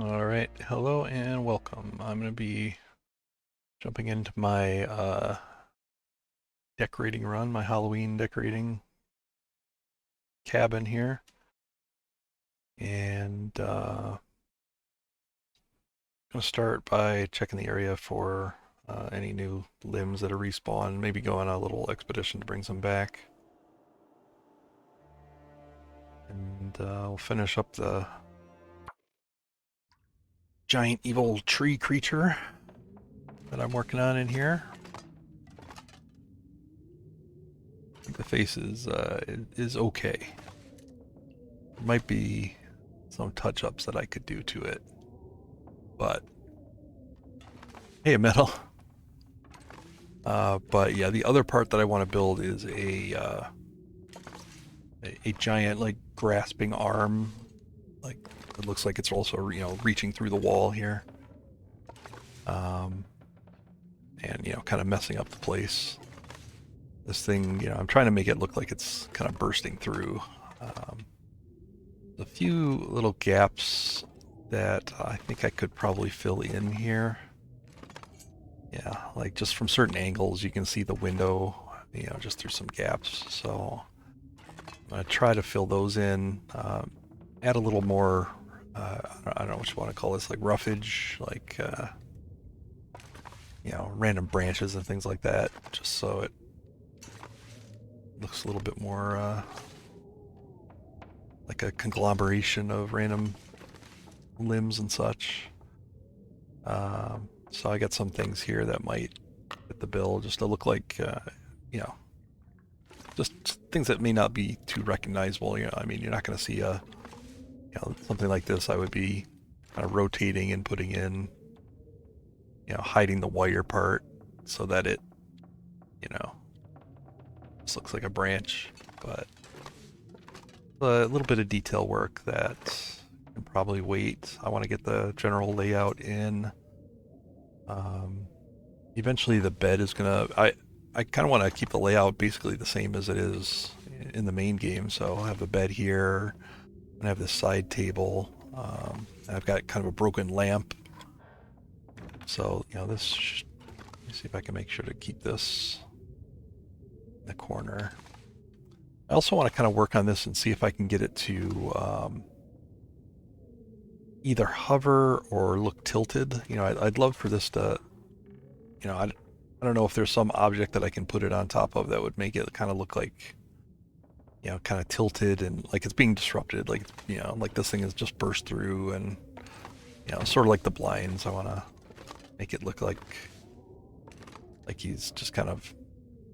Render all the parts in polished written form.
All right, hello and welcome. I'm going to be jumping into my decorating run, my Halloween decorating cabin here. And I'm going to start by checking the area for any new limbs that are respawned, maybe go on a little expedition to bring some back. And we'll finish up the giant evil tree creature that I'm working on in here. I think the face is okay. There might be some touch-ups that I could do to it, but hey, metal. But yeah, the other part that I want to build is a giant like grasping arm, like it looks like it's also reaching through the wall here, um, and kind of messing up the place. This thing, I'm trying to make it look like it's kind of bursting through. Um, a few little gaps that I think I could probably fill in here. Yeah, like just from certain angles, you can see the window, just through some gaps. So I'm going to try to fill those in, add a little more, I don't know what you want to call this, like roughage, like, random branches and things like that, just so it looks a little bit more like a conglomeration of random limbs and such. So I got some things here that might fit the bill, just to look like, you know, just things that may not be too recognizable. I mean, you're not going to see something like this. I would be kind of rotating and putting in, hiding the wire part so that it, you know, just looks like a branch. But a little bit of detail work that can probably wait. I want to get the general layout in. Eventually, the bed is gonna. I kind of want to keep the layout basically the same as it is in the main game. So I'll have a bed here, and I have this side table. I've got kind of a broken lamp. So this. Let me see if I can make sure to keep this in the corner. I also want to kind of work on this and see if I can get it to either hover or look tilted. I'd love for this to, I don't know if there's some object that I can put it on top of that would make it kind of look like, kind of tilted and like it's being disrupted. Like, like this thing has just burst through and, sort of like the blinds. I want to make it look like he's just kind of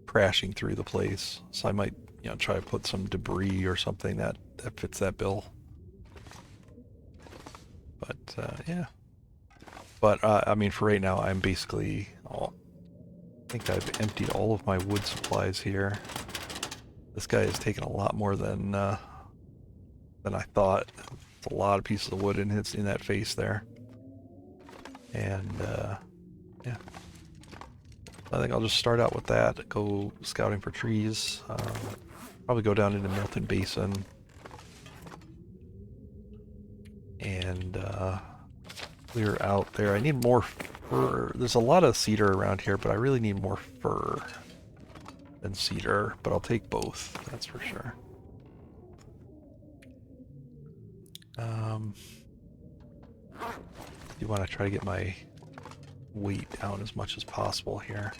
crashing through the place. So I might, try to put some debris or something that fits that bill. But yeah. But I mean, for right now, I'm basically. I think I've emptied all of my wood supplies here. This guy has taken a lot more than I thought. It's a lot of pieces of wood in that face there. And yeah, I think I'll just start out with that. Go scouting for trees. Probably go down into Milton Basin and clear out there. I need more fir. There's a lot of cedar around here, but I really need more fir than cedar. But I'll take both. That's for sure. You want to try to get my weight down as much as possible here.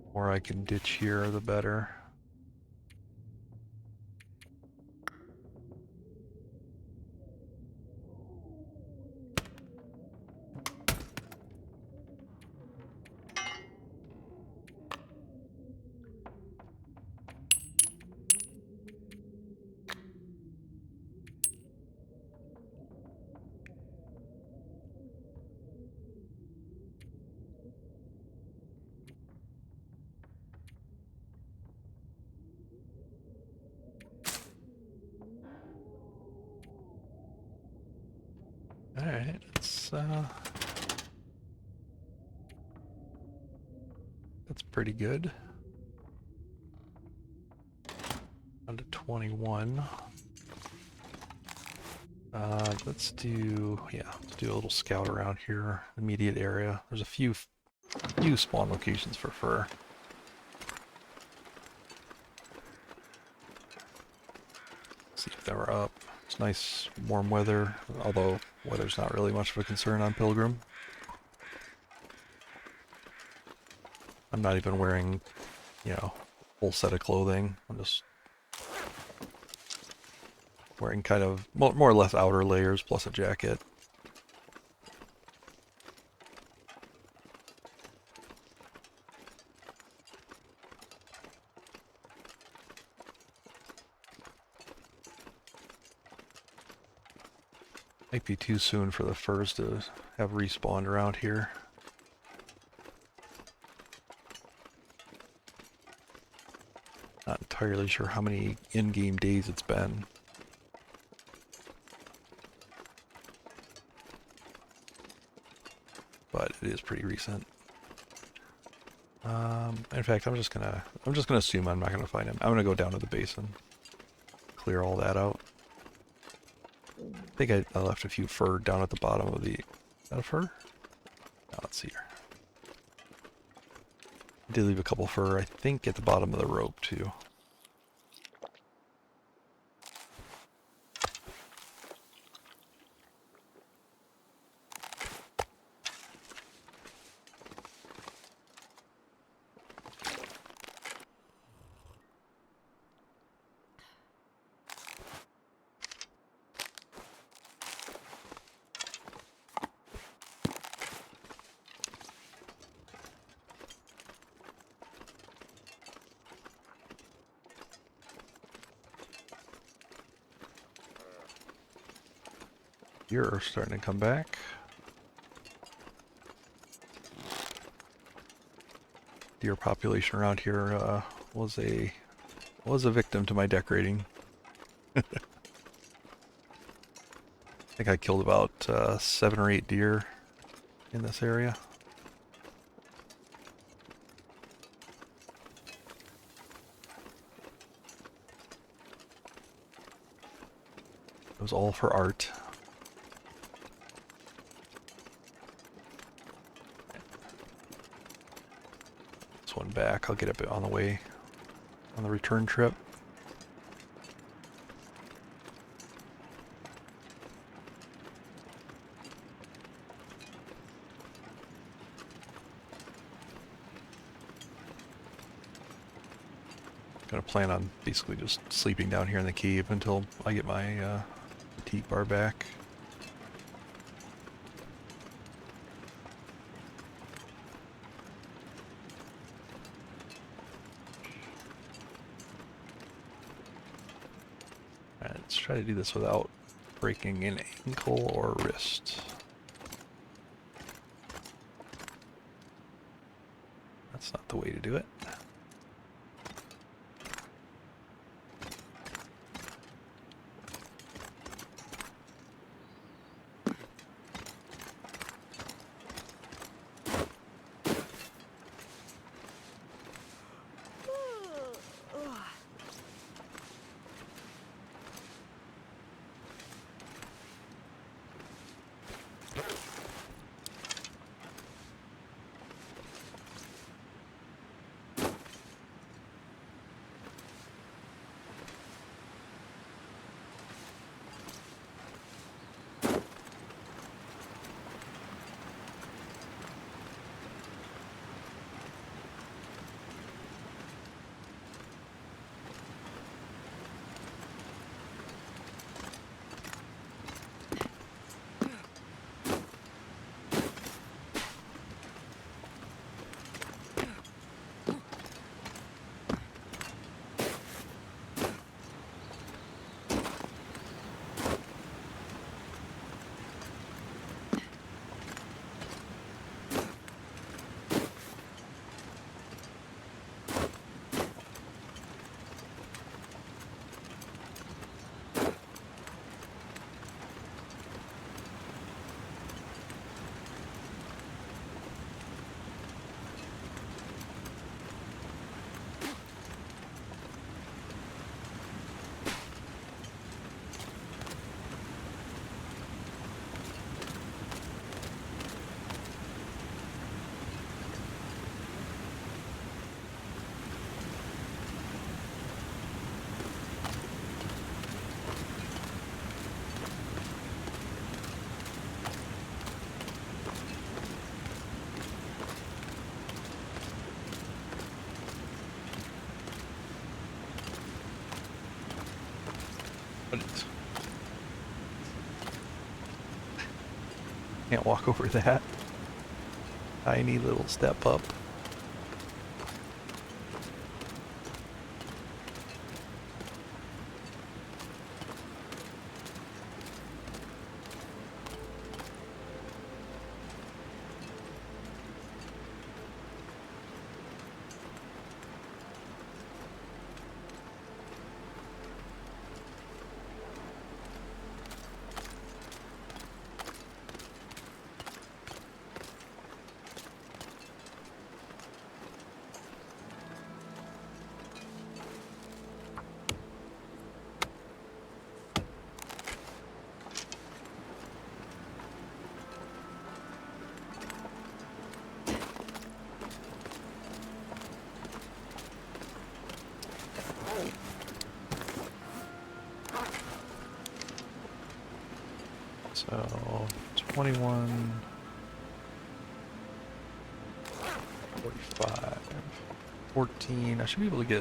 The more I can ditch here, the better. Alright, that's pretty good. Down to 21. Let's do a little scout around here, immediate area. There's a few spawn locations for fur. See if they were up. It's nice warm weather, although weather's not really much of a concern on Pilgrim. I'm not even wearing, a full set of clothing. I'm just wearing kind of more or less outer layers plus a jacket. Might be too soon for the furs to have respawned around here. Not entirely sure how many in-game days it's been. But it is pretty recent. In fact, I'm just gonna assume I'm not gonna find him. I'm gonna go down to the basin, clear all that out. I think I left a few fur down at the bottom of the... Is that a fur? No, let's see here. I did leave a couple fur, I think, at the bottom of the rope, too. You're starting to come back. Deer population around here was a victim to my decorating. I think I killed about 7 or 8 deer in this area. It was all for art. One back. I'll get it on the way on the return trip. Gonna plan on basically just sleeping down here in the cave until I get my fatigue bar back. Let's try to do this without breaking an ankle or wrist. That's not the way to do it. But can't walk over that. Tiny little step up. So 21, 45, 14. I should be able to get,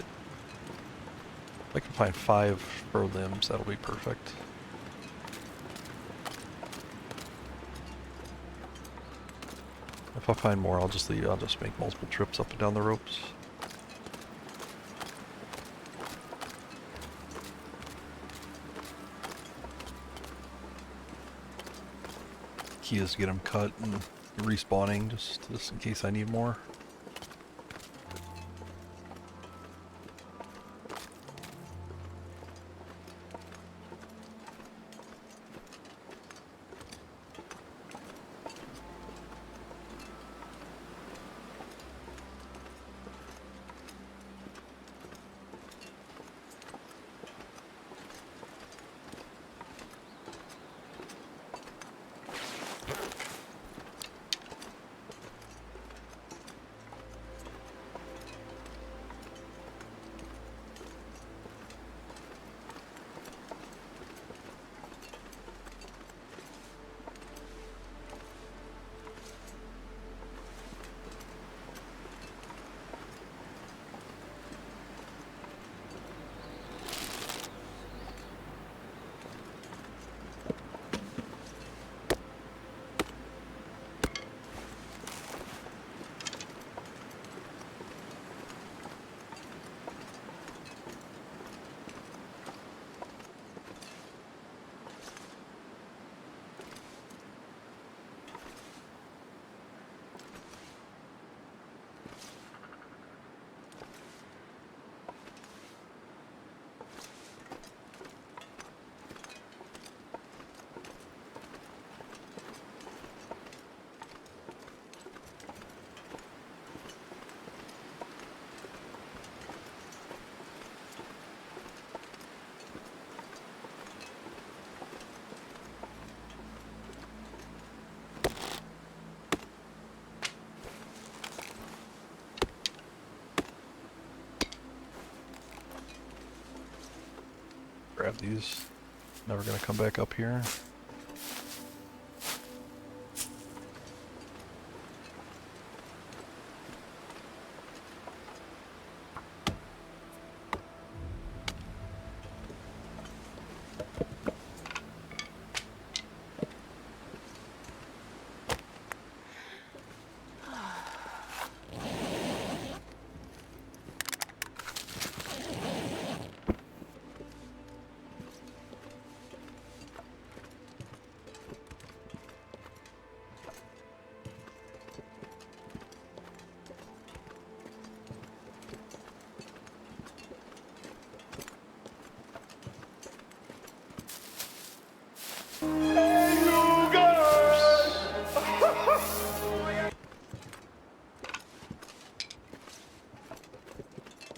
if I can find 5 fur limbs, that'll be perfect. If I find more, I'll just make multiple trips up and down the ropes. Key is to get them cut and respawning just in case I need more. Grab these. Never gonna come back up here.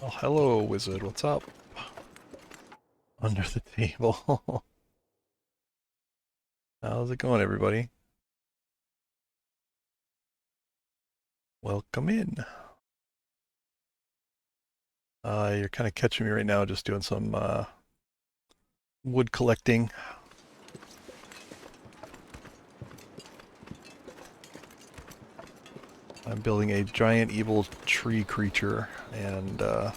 Oh, hello, wizard. What's up? Under the table. How's it going, everybody? Welcome in. You're kind of catching me right now just doing some wood collecting. I'm building a giant evil tree creature, and go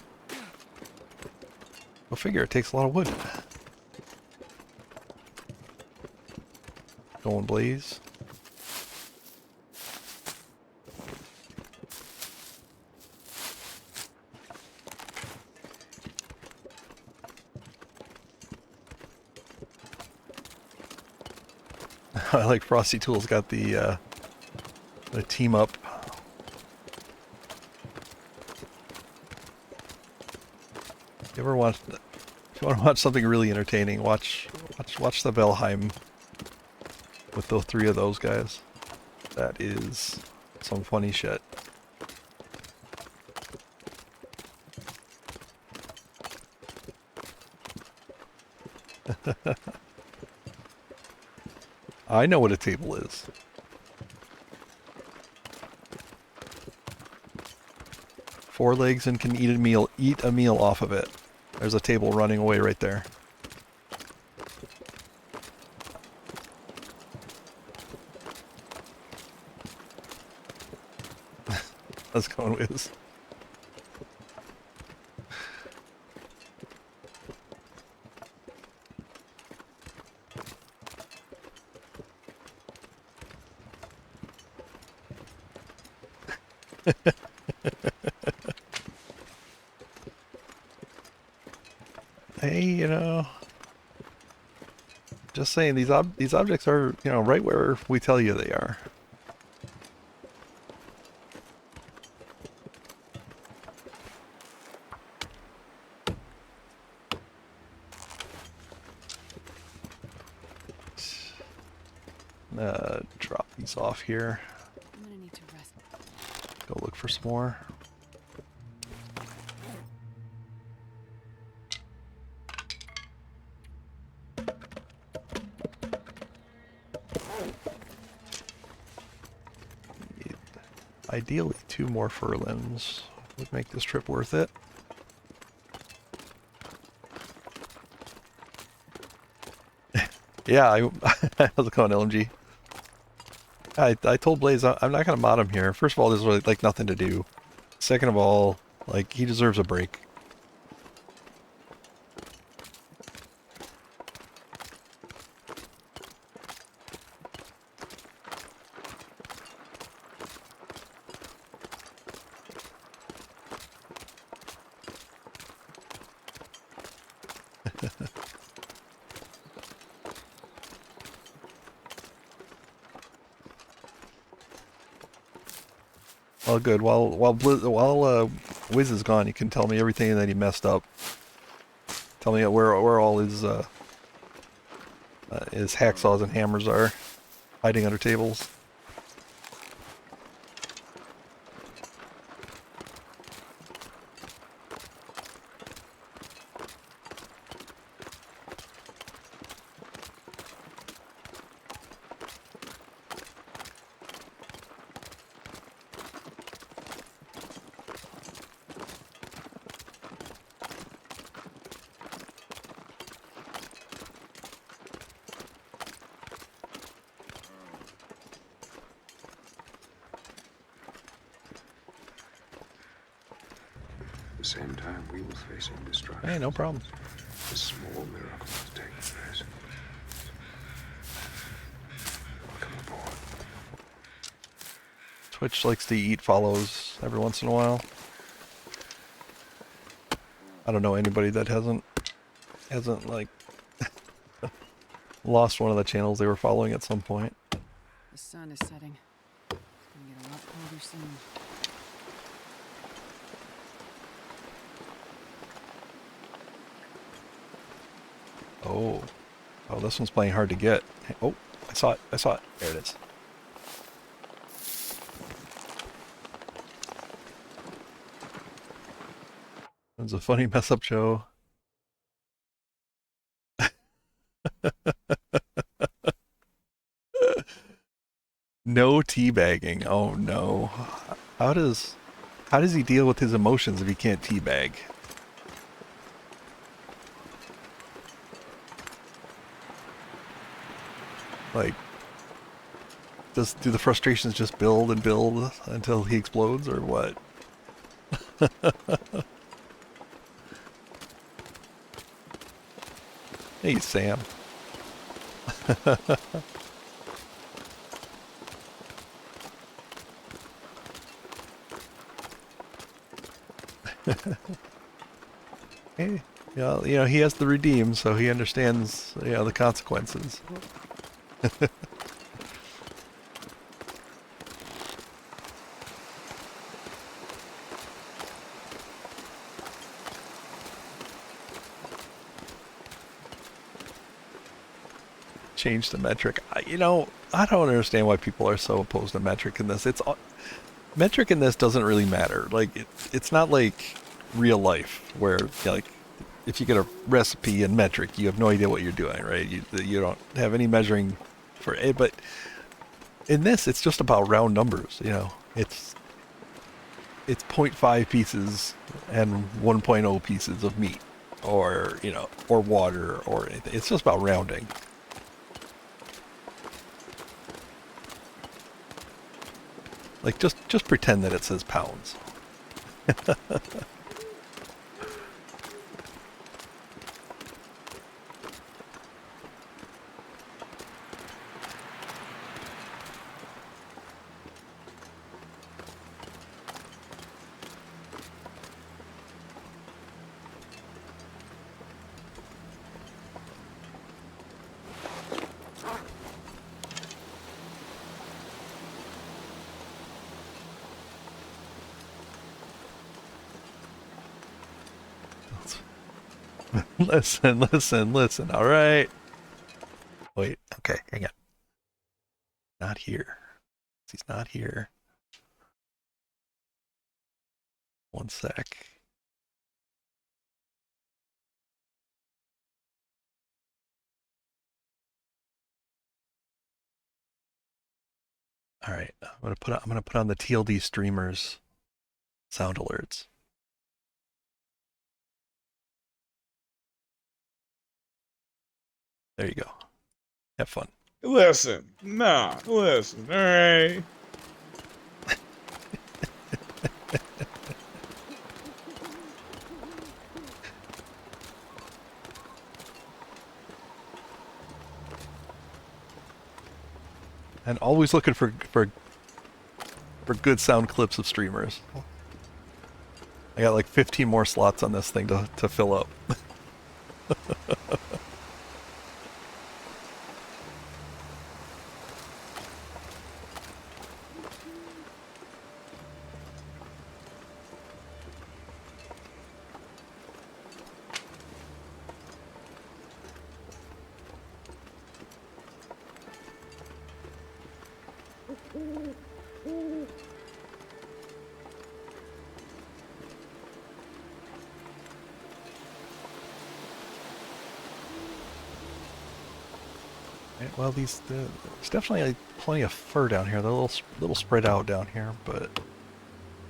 figure, it takes a lot of wood. going, Blaze. I like Frosty Tools got the team up. You ever watch? If you want to watch something really entertaining, watch the Valheim with the three of those guys. That is some funny shit. I know what a table is. Four legs and can eat a meal off of it. There's a table running away right there. Let's go, Wiz. Hey, you know, just saying these objects are, you know, right where we tell you they are. Drop these off here. I'm gonna need to rest. Go look for some more. Ideally, 2 more fur limbs would make this trip worth it. Yeah, how's it going, LMG? I told Blaze I'm not gonna mod him here. First of all, there's really, like, nothing to do. Second of all, like, he deserves a break. Well, good. While Wiz is gone, you can tell me everything that he messed up. Tell me where all his hacksaws and hammers are hiding under tables. At the same time, we will face destruction. Hey, no problem. A small miracle is taking place. Welcome aboard. Twitch likes to eat follows every once in a while. I don't know anybody that hasn't like lost one of the channels they were following at some point. The sun is setting. It's gonna get a lot colder soon. Oh, this one's playing hard to get. Oh, I saw it. There it is. It's a funny mess up show. No teabagging. Oh no. How does he deal with his emotions if he can't teabag? Like, do the frustrations just build and build until he explodes, or what? Hey, Sam. Hey, he has the redeem, so he understands, the consequences. Change the metric. I don't understand why people are so opposed to metric in this. Metric in this doesn't really matter. Like it's not like real life where like if you get a recipe in metric, you have no idea what you're doing, right? You don't have any measuring for it. But in this, it's just about round numbers. It's zero point 0.5 pieces and 1.0 pieces of meat, or or water, or anything. It's just about rounding. Like, just pretend that it says pounds. Listen, all right. Wait, okay, hang on. Not here. He's not here. One sec. All right, I'm gonna put on the TLD streamers sound alerts. There you go. Have fun. Listen, alright? And always looking for good sound clips of streamers. I got like 15 more slots on this thing to fill up. Well, there's definitely like plenty of fur down here. They're a little spread out down here, but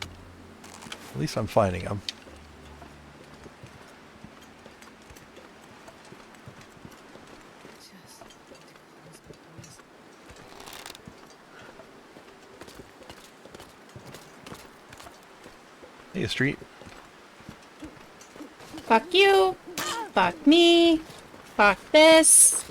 at least I'm finding them. Hey, Street. Fuck you. Fuck me. Fuck this.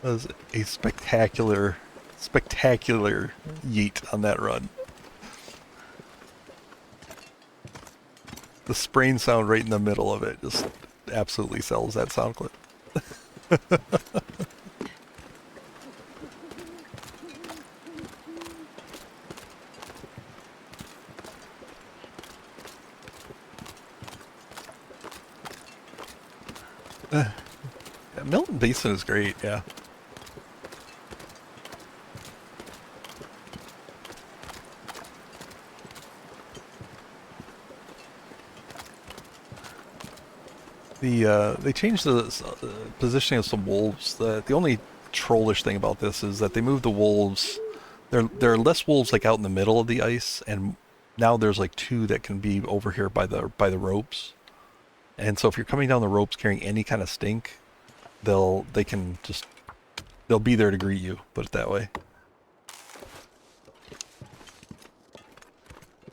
That was a spectacular yeet on that run. The spraying sound right in the middle of it just absolutely sells that sound clip. Yeah, Milton Basin is great, yeah. They changed the positioning of some wolves. The only trollish thing about this is that they moved the wolves. There are less wolves like out in the middle of the ice, and now there's like two that can be over here by the ropes. And so if you're coming down the ropes carrying any kind of stink, they'll be there to greet you. Put it that way.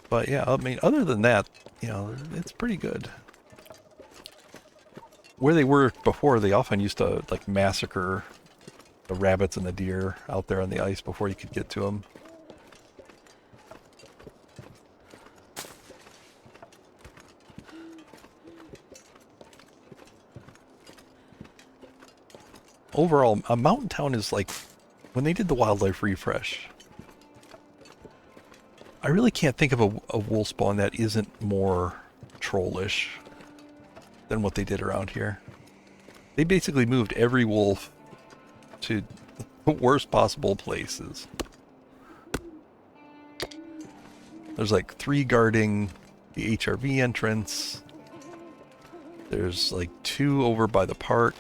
But yeah, I mean, other than that, it's pretty good. where they were before, they often used to like massacre the rabbits and the deer out there on the ice before you could get to them. Overall, a mountain town is like, when they did the wildlife refresh, I really can't think of a wolf spawn that isn't more trollish than what they did around here. They basically moved every wolf to the worst possible places. There's like 3 guarding the HRV entrance. There's like 2 over by the park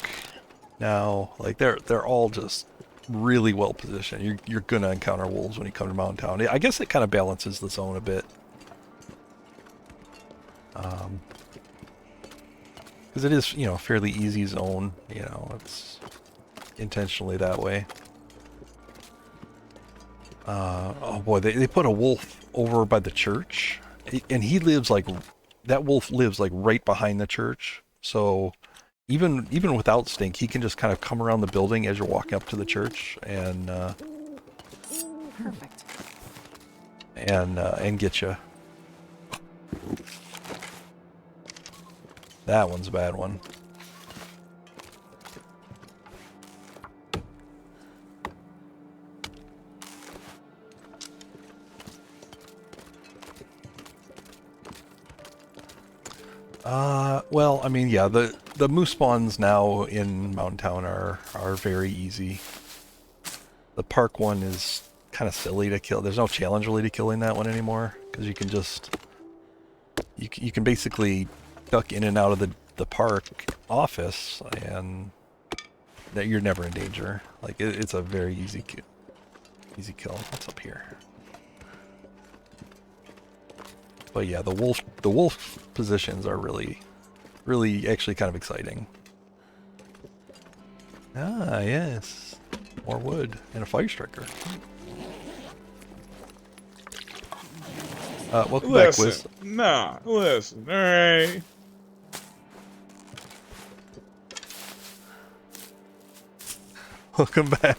now. Like they're all just really well positioned. You're gonna encounter wolves when you come to Mountain Town. I guess it kind of balances the zone a bit. Because it is, you know, a fairly easy zone. You know, it's intentionally that way. Oh boy, they put a wolf over by the church, and he lives like, that wolf lives like right behind the church. So even without stink, he can just kind of come around the building as you're walking up to the church and Perfect. and get you. That one's a bad one. Well, I mean, yeah, the moose spawns now in Mountain Town are very easy. The park one is kind of silly to kill. There's no challenge really to killing that one anymore, because you can just you can basically duck in and out of the park office, and that you're never in danger. Like it's a very easy kill. What's up here? But yeah, the wolf positions are really actually kind of exciting. Ah, yes. More wood and a fire striker. Welcome back, Wiz. Nah, listen, alright. Welcome back.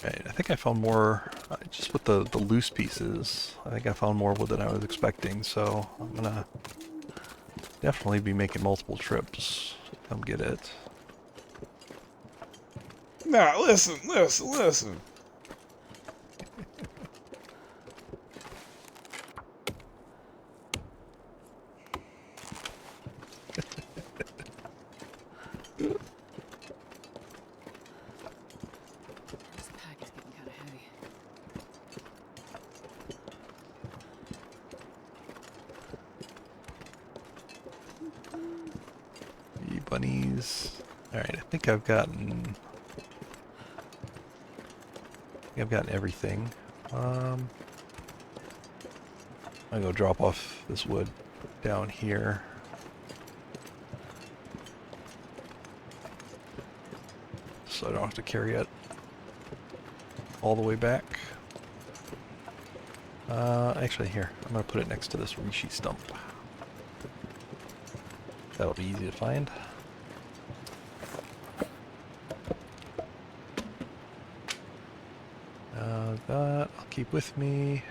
Okay, I think I found more, just with the loose pieces, I think I found more wood than I was expecting, so I'm gonna definitely be making multiple trips to come get it. Nah, listen. This pack is getting kind of heavy. The bunnies. Alright, I think I've gotten everything. I'm gonna go drop off this wood down here. So I don't have to carry it all the way back. Actually here, I'm gonna put it next to this reishi stump. That'll be easy to find. That I'll keep with me.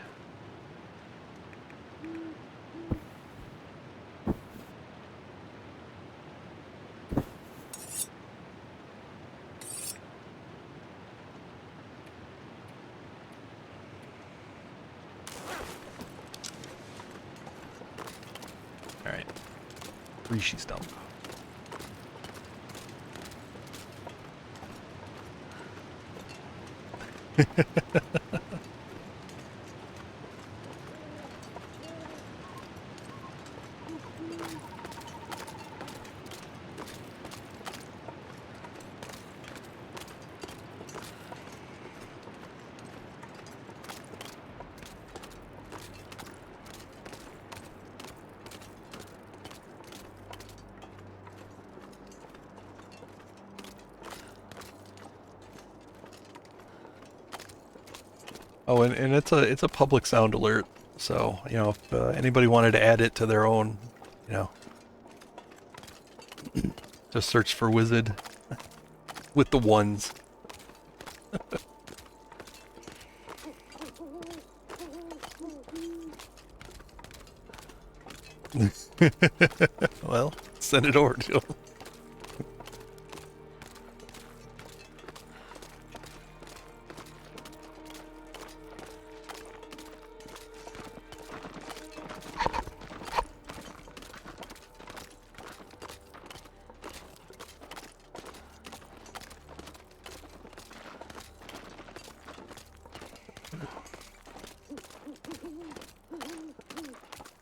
All right, reishi stump. Oh, and it's a public sound alert. So, you know, if anybody wanted to add it to their own, you know, just search for Wizard with the ones. Well, send it over to him.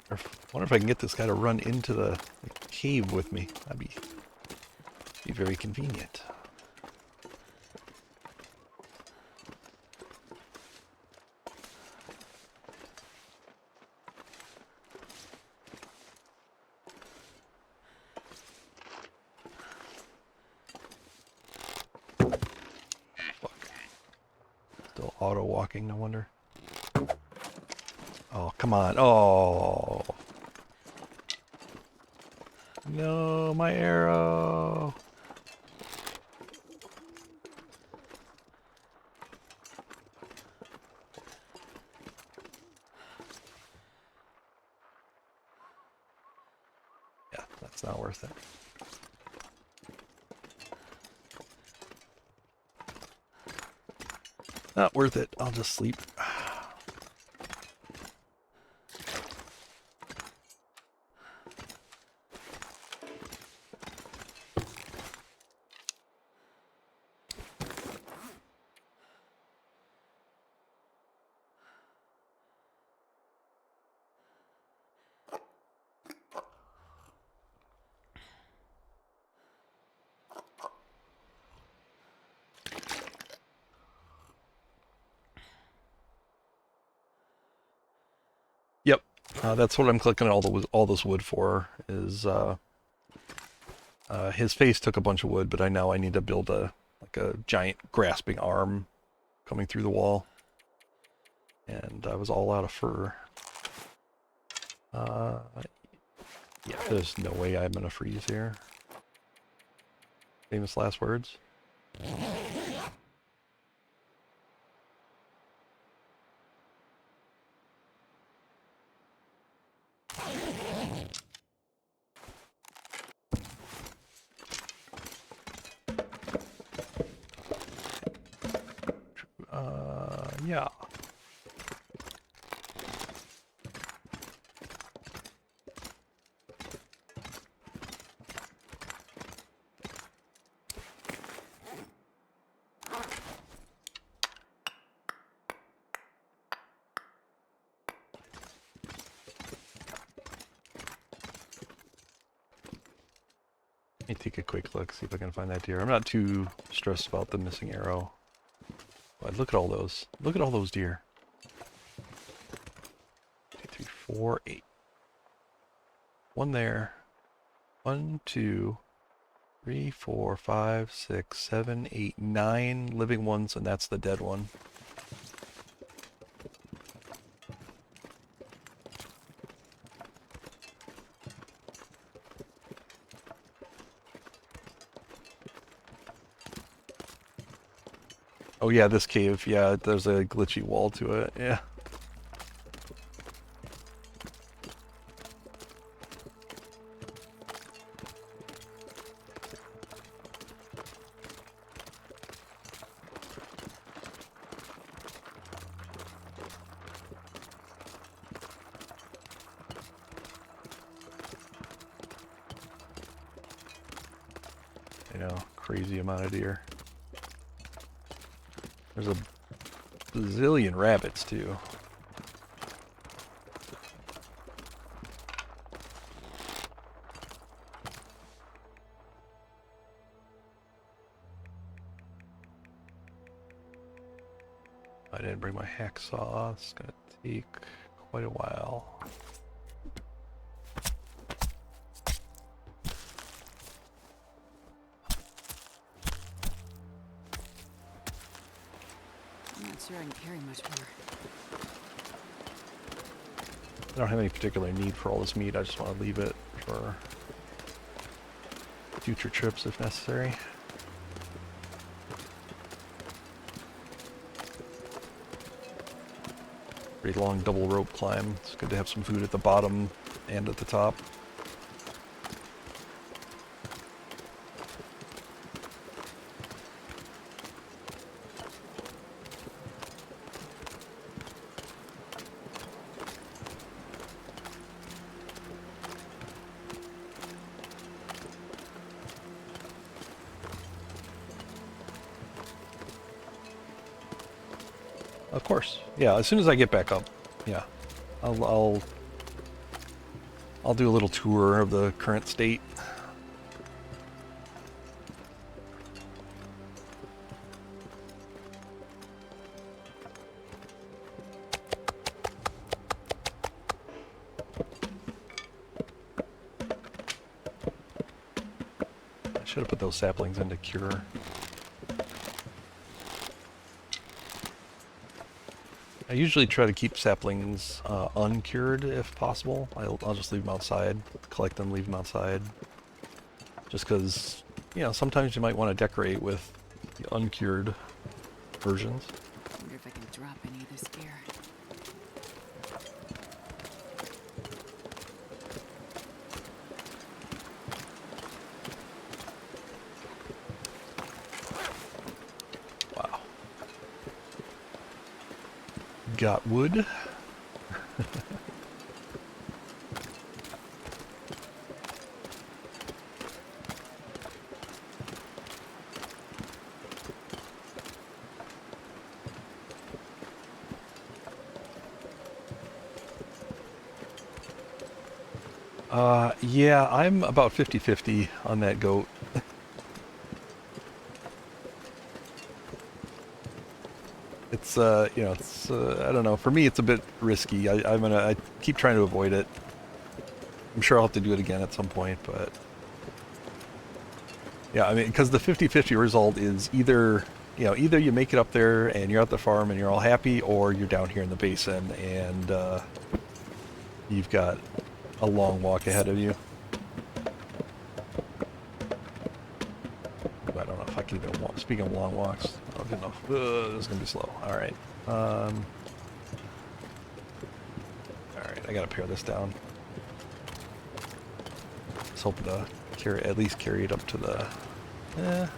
I wonder if I can get this guy to run into the cave with me. That'd be very convenient. Fuck. Still auto walking, no wonder. Oh, come on. Oh. No, my arrow. Yeah, that's not worth it. Not worth it. I'll just sleep. Yep, that's what I'm clicking all this wood for. Is his face took a bunch of wood, but I need to build a giant grasping arm coming through the wall, and I was all out of fur. Yeah, there's no way I'm gonna freeze here. Famous last words. Yeah. Let me take a quick look, see if I can find that deer. I'm not too stressed about the missing arrow. But look at all those. Look at all those deer. 2, 3, 4, 8. One there. 1, 2, 3, 4, 5, 6, 7, 8, 9 living ones, and that's the dead one. Oh yeah, this cave. Yeah, there's a glitchy wall to it. Yeah. You know, crazy amount of deer. There's a bazillion rabbits too. I didn't bring my hacksaw. It's gonna take quite a while. sure I can carry much more. I don't have any particular need for all this meat. I just want to leave it for future trips if necessary. Pretty long double rope climb. It's good to have some food at the bottom and at the top. Of course. Yeah, as soon as I get back up, yeah. I'll do a little tour of the current state. I should have put those saplings into cure. I usually try to keep saplings uncured if possible. I'll just leave them outside, collect them, leave them outside. Just because, you know, sometimes you might want to decorate with the uncured versions. Wonder if I can drop any of this gear. Wow. Got wood. Yeah, I'm about 50-50 on that goat. It's, you know, it's, I don't know, for me it's a bit risky. I keep trying to avoid it. I'm sure I'll have to do it again at some point, but... Yeah, I mean, because the 50-50 result is either, you know, either you make it up there and you're at the farm and you're all happy, or you're down here in the basin and, you've got a long walk ahead of you. I don't know if I can even walk. Speaking of long walks, I don't know. This is gonna be slow. All right. All right. I gotta pare this down. Just hoping to carry, at least carry it up to the. Yeah.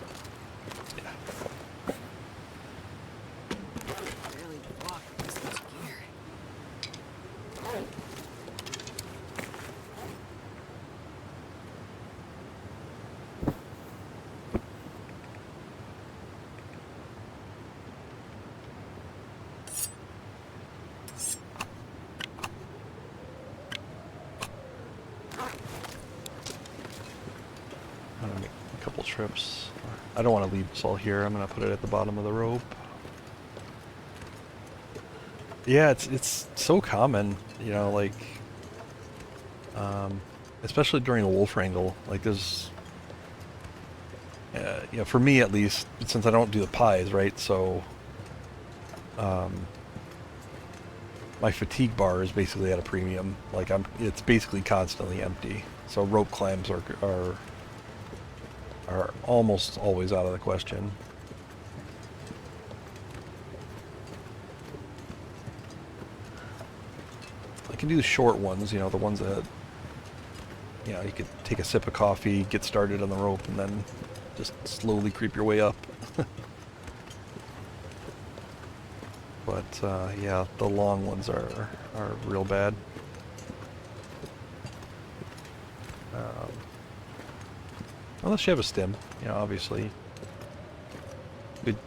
Barely walk with this much gear. I'm gonna make a couple trips. I don't want to leave this all here. I'm gonna put it at the bottom of the rope. Yeah, it's so common, you know, like, especially during a wolf wrangle. Like, there's, you know, for me at least, since I don't do the pies, right? So, my fatigue bar is basically at a premium. Like, it's basically constantly empty. So rope climbs are almost always out of the question. I can do the short ones, you know, the ones that, you know, you could take a sip of coffee, get started on the rope, and then just slowly creep your way up. But, yeah, the long ones are real bad. Unless you have a stim, you know, obviously.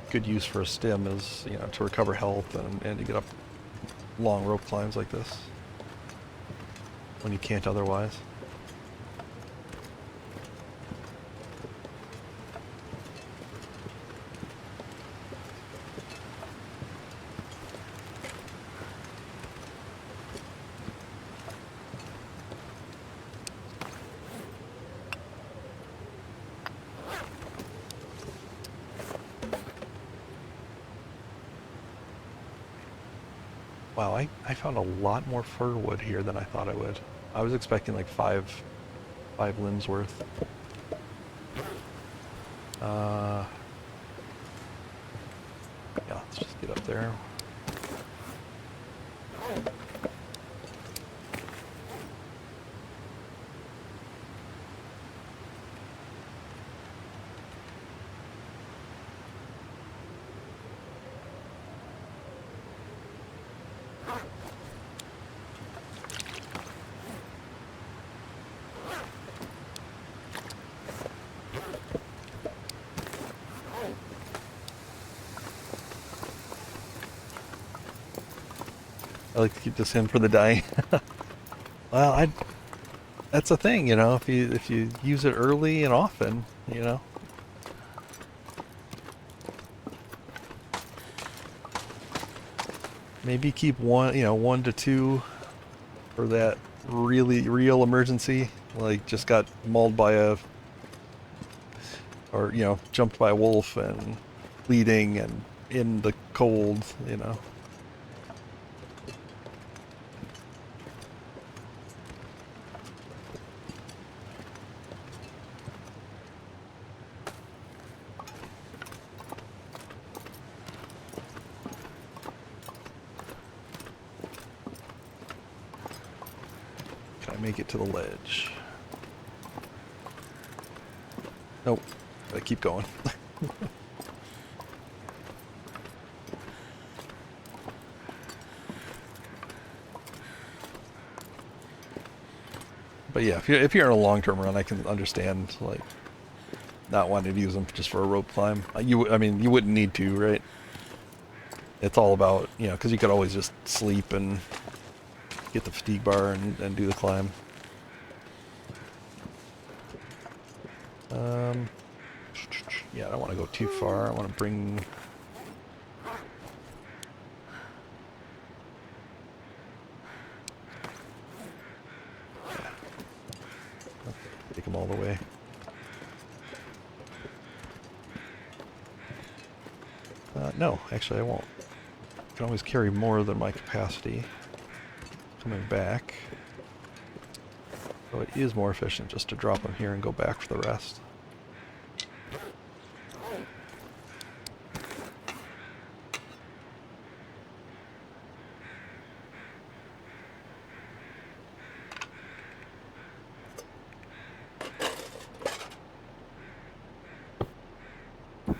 Good use for a stim is, you know, to recover health and to get up long rope climbs like this when you can't otherwise. Wow, I found a lot more fir wood here than I thought I would. I was expecting like five limbs worth. Yeah, let's just get up there. I like to keep this in for the dye. Well, that's the thing, you know, if you use it early and often, you know. Maybe keep one to two for that really real emergency, like just got mauled by or jumped by a wolf and bleeding and in the cold, you know. Can I make it to the ledge? Nope. Gotta keep going. But yeah, if you're in a long-term run, I can understand like not wanting to use them just for a rope climb. I mean, you wouldn't need to, right? It's all about, because you could always just sleep and get the fatigue bar and do the climb. Yeah, I don't want to go too far. I want to bring... Yeah. Okay, take them all the way. No, actually I won't. I can always carry more than my capacity coming back. So it is more efficient just to drop them here and go back for the rest.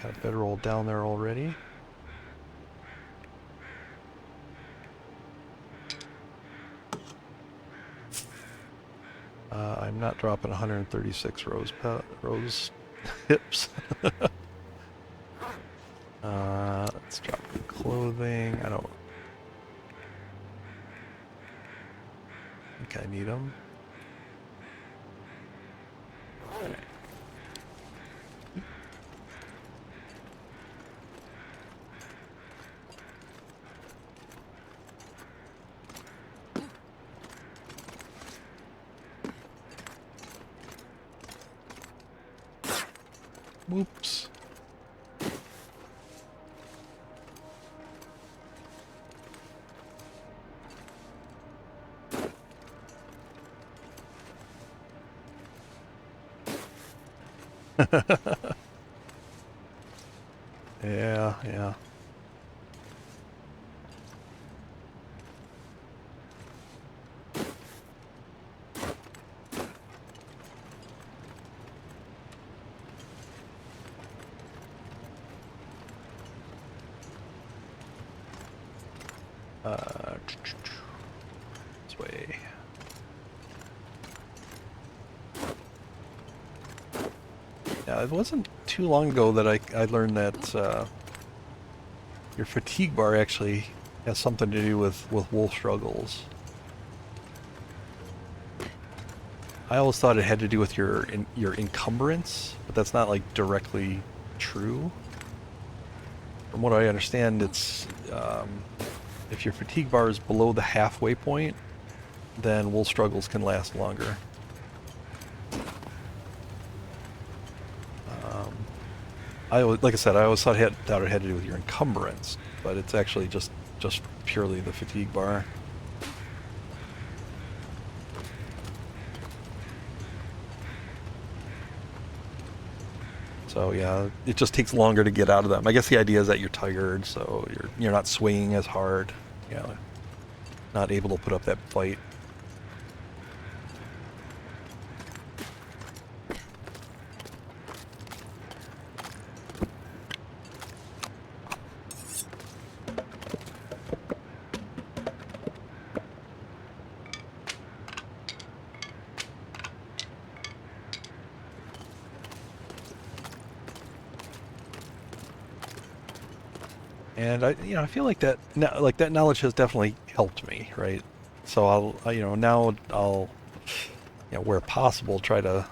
Got a bedroll down there already. I'm not dropping 136 rose hips. Let's drop the clothing. I don't think I need them. Whoops. Yeah. This way. Yeah, it wasn't too long ago that I learned that your fatigue bar actually has something to do with wolf struggles. I always thought it had to do with your encumbrance, but that's not like directly true. From what I understand, it's if your fatigue bar is below the halfway point, then wolf struggles can last longer. Like I said, I always thought it had to do with your encumbrance, but it's actually just just purely the fatigue bar. So yeah, it just takes longer to get out of them. I guess the idea is that you're tired, so you're not swinging as hard, you know, not able to put up that fight. And I feel like that knowledge has definitely helped me, right? So now I'll, where possible, try to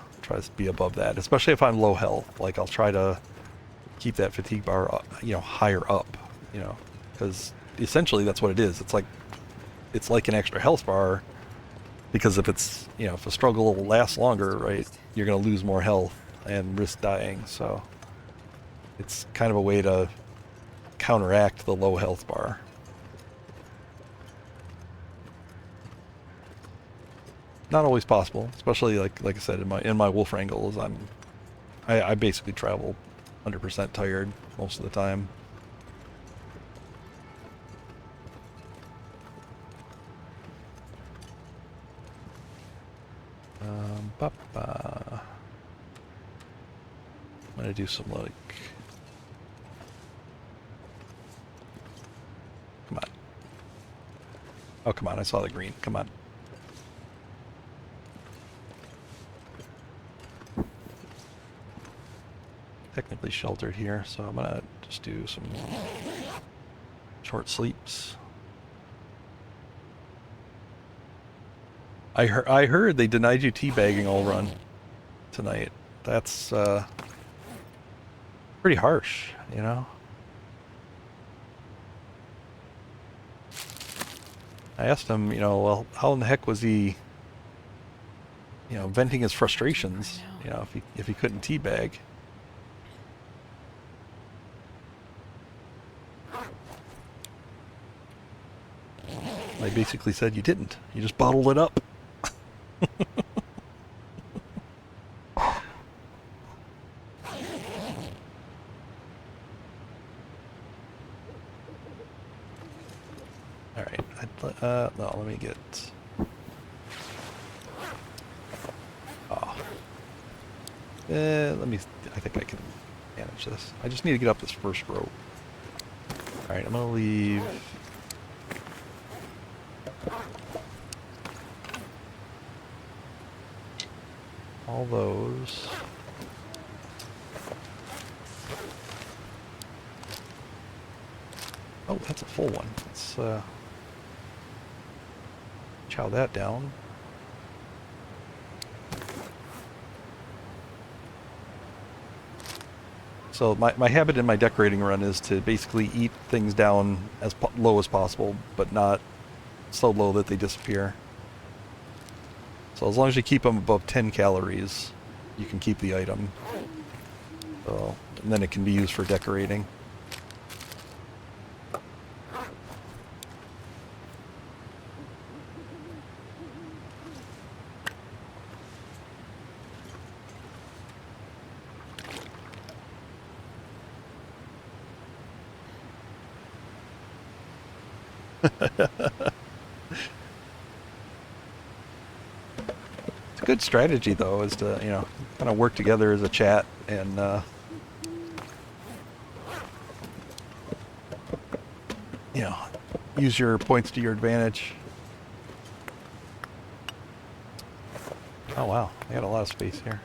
be above that, especially if I'm low health. Like I'll try to keep that fatigue bar, higher up, because essentially that's what it is. It's like an extra health bar, because if a struggle lasts longer, right, you're gonna lose more health and risk dying. So it's kind of a way to counteract the low health bar. Not always possible, especially like I said in my wolf wrangles. I basically travel 100% tired most of the time. I'm gonna do some like. Come on. Oh, come on, I saw the green. Come on. Technically sheltered here, so I'm gonna just do some short sleeps. I heard they denied you teabagging all run tonight. That's pretty harsh, you know? I asked him, well, how in the heck was he, venting his frustrations, if he couldn't teabag? I basically said you didn't. You just bottled it up. Alright, no, let me get... Oh. I think I can manage this. I just need to get up this first rope. Alright, I'm gonna leave... all those. Oh, that's a full one. Let's chow that down. So my habit in my decorating run is to basically eat things down as low as possible, but not so low that they disappear. So as long as you keep them above 10 calories, you can keep the item. So, and then it can be used for decorating. It's a good strategy, though, is to, kind of work together as a chat and, use your points to your advantage. Oh, wow. I got a lot of space here.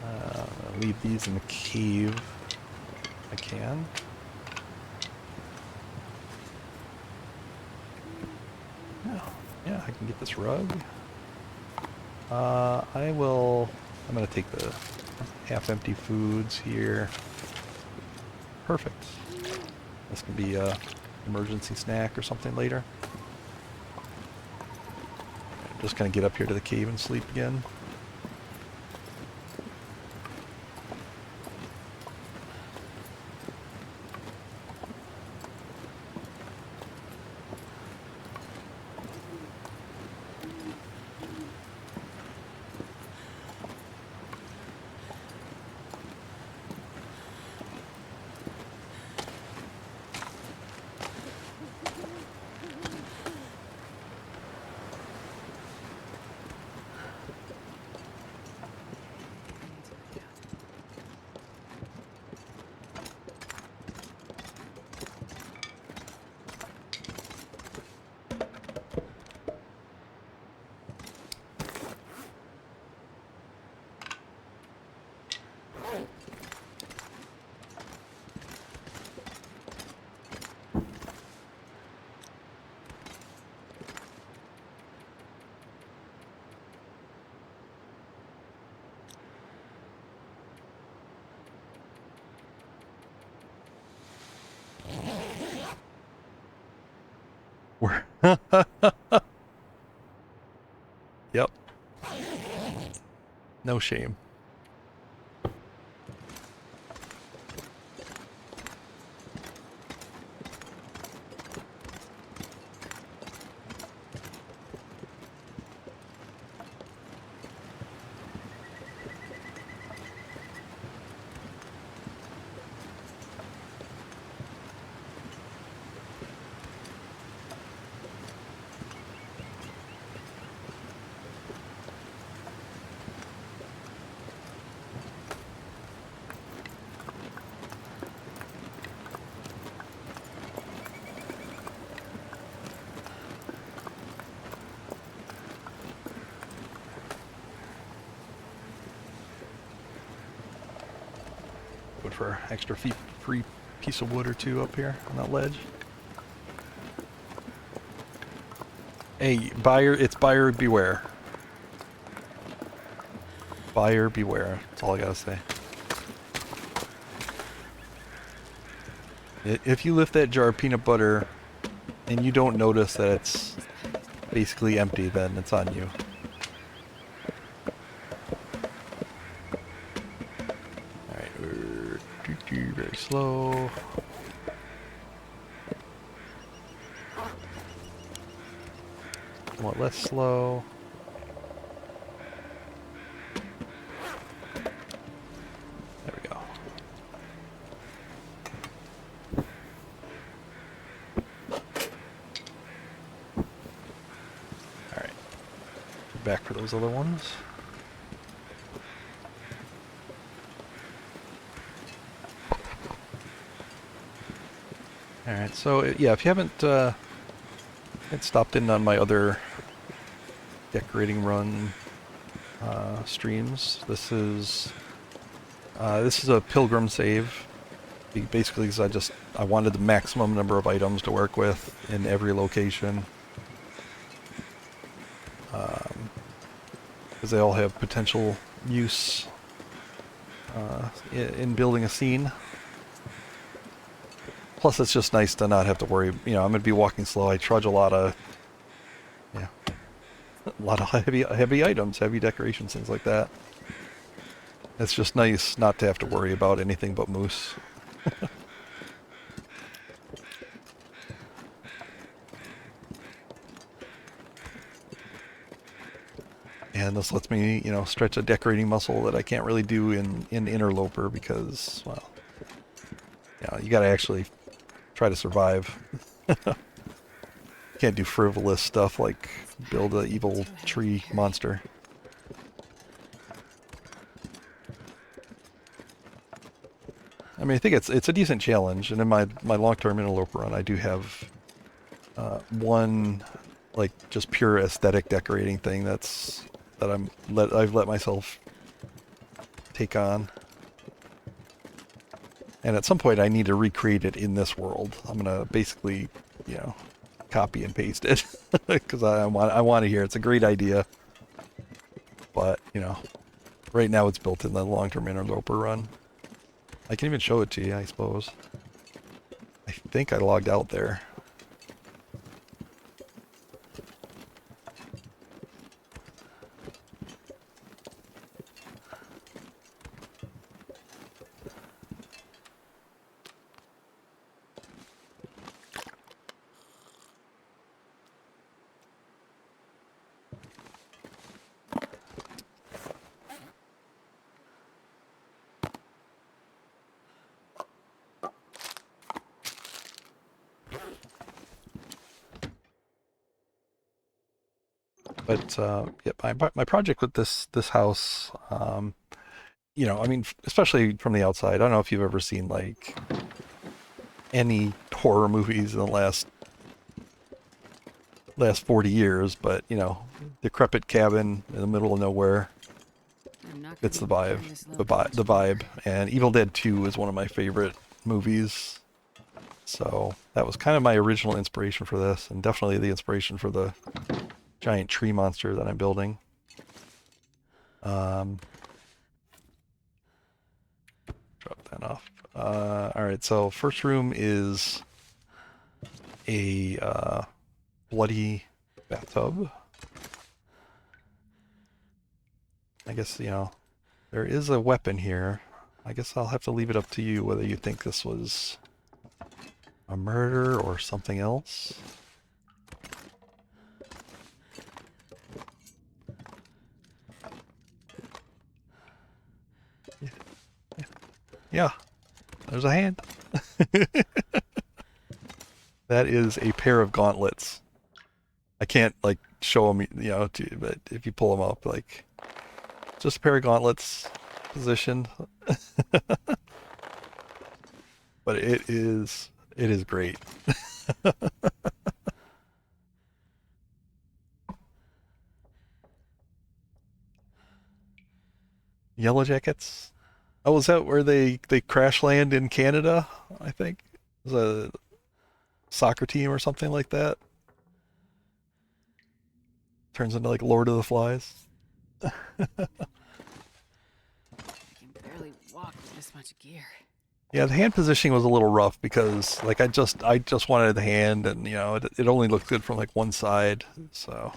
I'll leave these in the cave if I can. Yeah, I can get this rug. I'm going to take the half-empty foods here. Perfect. This can be a emergency snack or something later. I'm just going to get up here to the cave and sleep again. We're Yep. No shame. Good for extra free piece of wood or two up here on that ledge. Hey, it's buyer beware. Buyer beware. That's all I gotta say. If you lift that jar of peanut butter and you don't notice that it's basically empty, then it's on you. Alright, we're very slow. Somewhat less slow. There we go. Alright. Back for those other ones. Alright, so yeah, if you haven't stopped in on my other decorating run streams, this is a pilgrim save. Basically, because I wanted the maximum number of items to work with in every location, because they all have potential use in building a scene. Plus, it's just nice to not have to worry. You know, I'm going to be walking slow. I trudge a lot of heavy items, heavy decorations, things like that. It's just nice not to have to worry about anything but moose. And this lets me, you know, stretch a decorating muscle that I can't really do in Interloper because, well, yeah, you got to actually try to survive. Can't do frivolous stuff like build an evil tree monster. I mean, I think it's a decent challenge, and in my long-term Interloper run, I do have one like just pure aesthetic decorating thing that I've let myself take on. And at some point, I need to recreate it in this world. I'm gonna basically, you know, copy and paste it because I want to hear it's a great idea. But you know, right now it's built in the long-term Interloper run. I can even show it to you, I suppose. I think I logged out there. But yeah, my project with this house, you know, I mean, especially from the outside, I don't know if you've ever seen like any horror movies in the last 40 years, but you know, decrepit cabin in the middle of nowhere. It's the vibe, the vibe. And Evil Dead 2 is one of my favorite movies. So that was kind of my original inspiration for this, and definitely the inspiration for the giant tree monster that I'm building. Drop that off. Alright, so first room is a bloody bathtub. I guess, you know, there is a weapon here. I guess I'll have to leave it up to you whether you think this was a murder or something else. Yeah, there's a hand. That is a pair of gauntlets. I can't like show them, you know, but if you pull them up, like just a pair of gauntlets positioned. But it is great. Yellow Jackets. Oh, is that where they crash land in Canada? I think it was a soccer team or something like that. Turns into like Lord of the Flies. I can barely walk with this much gear. Yeah, the hand positioning was a little rough because like I just wanted the hand, and you know it only looked good from like one side. So,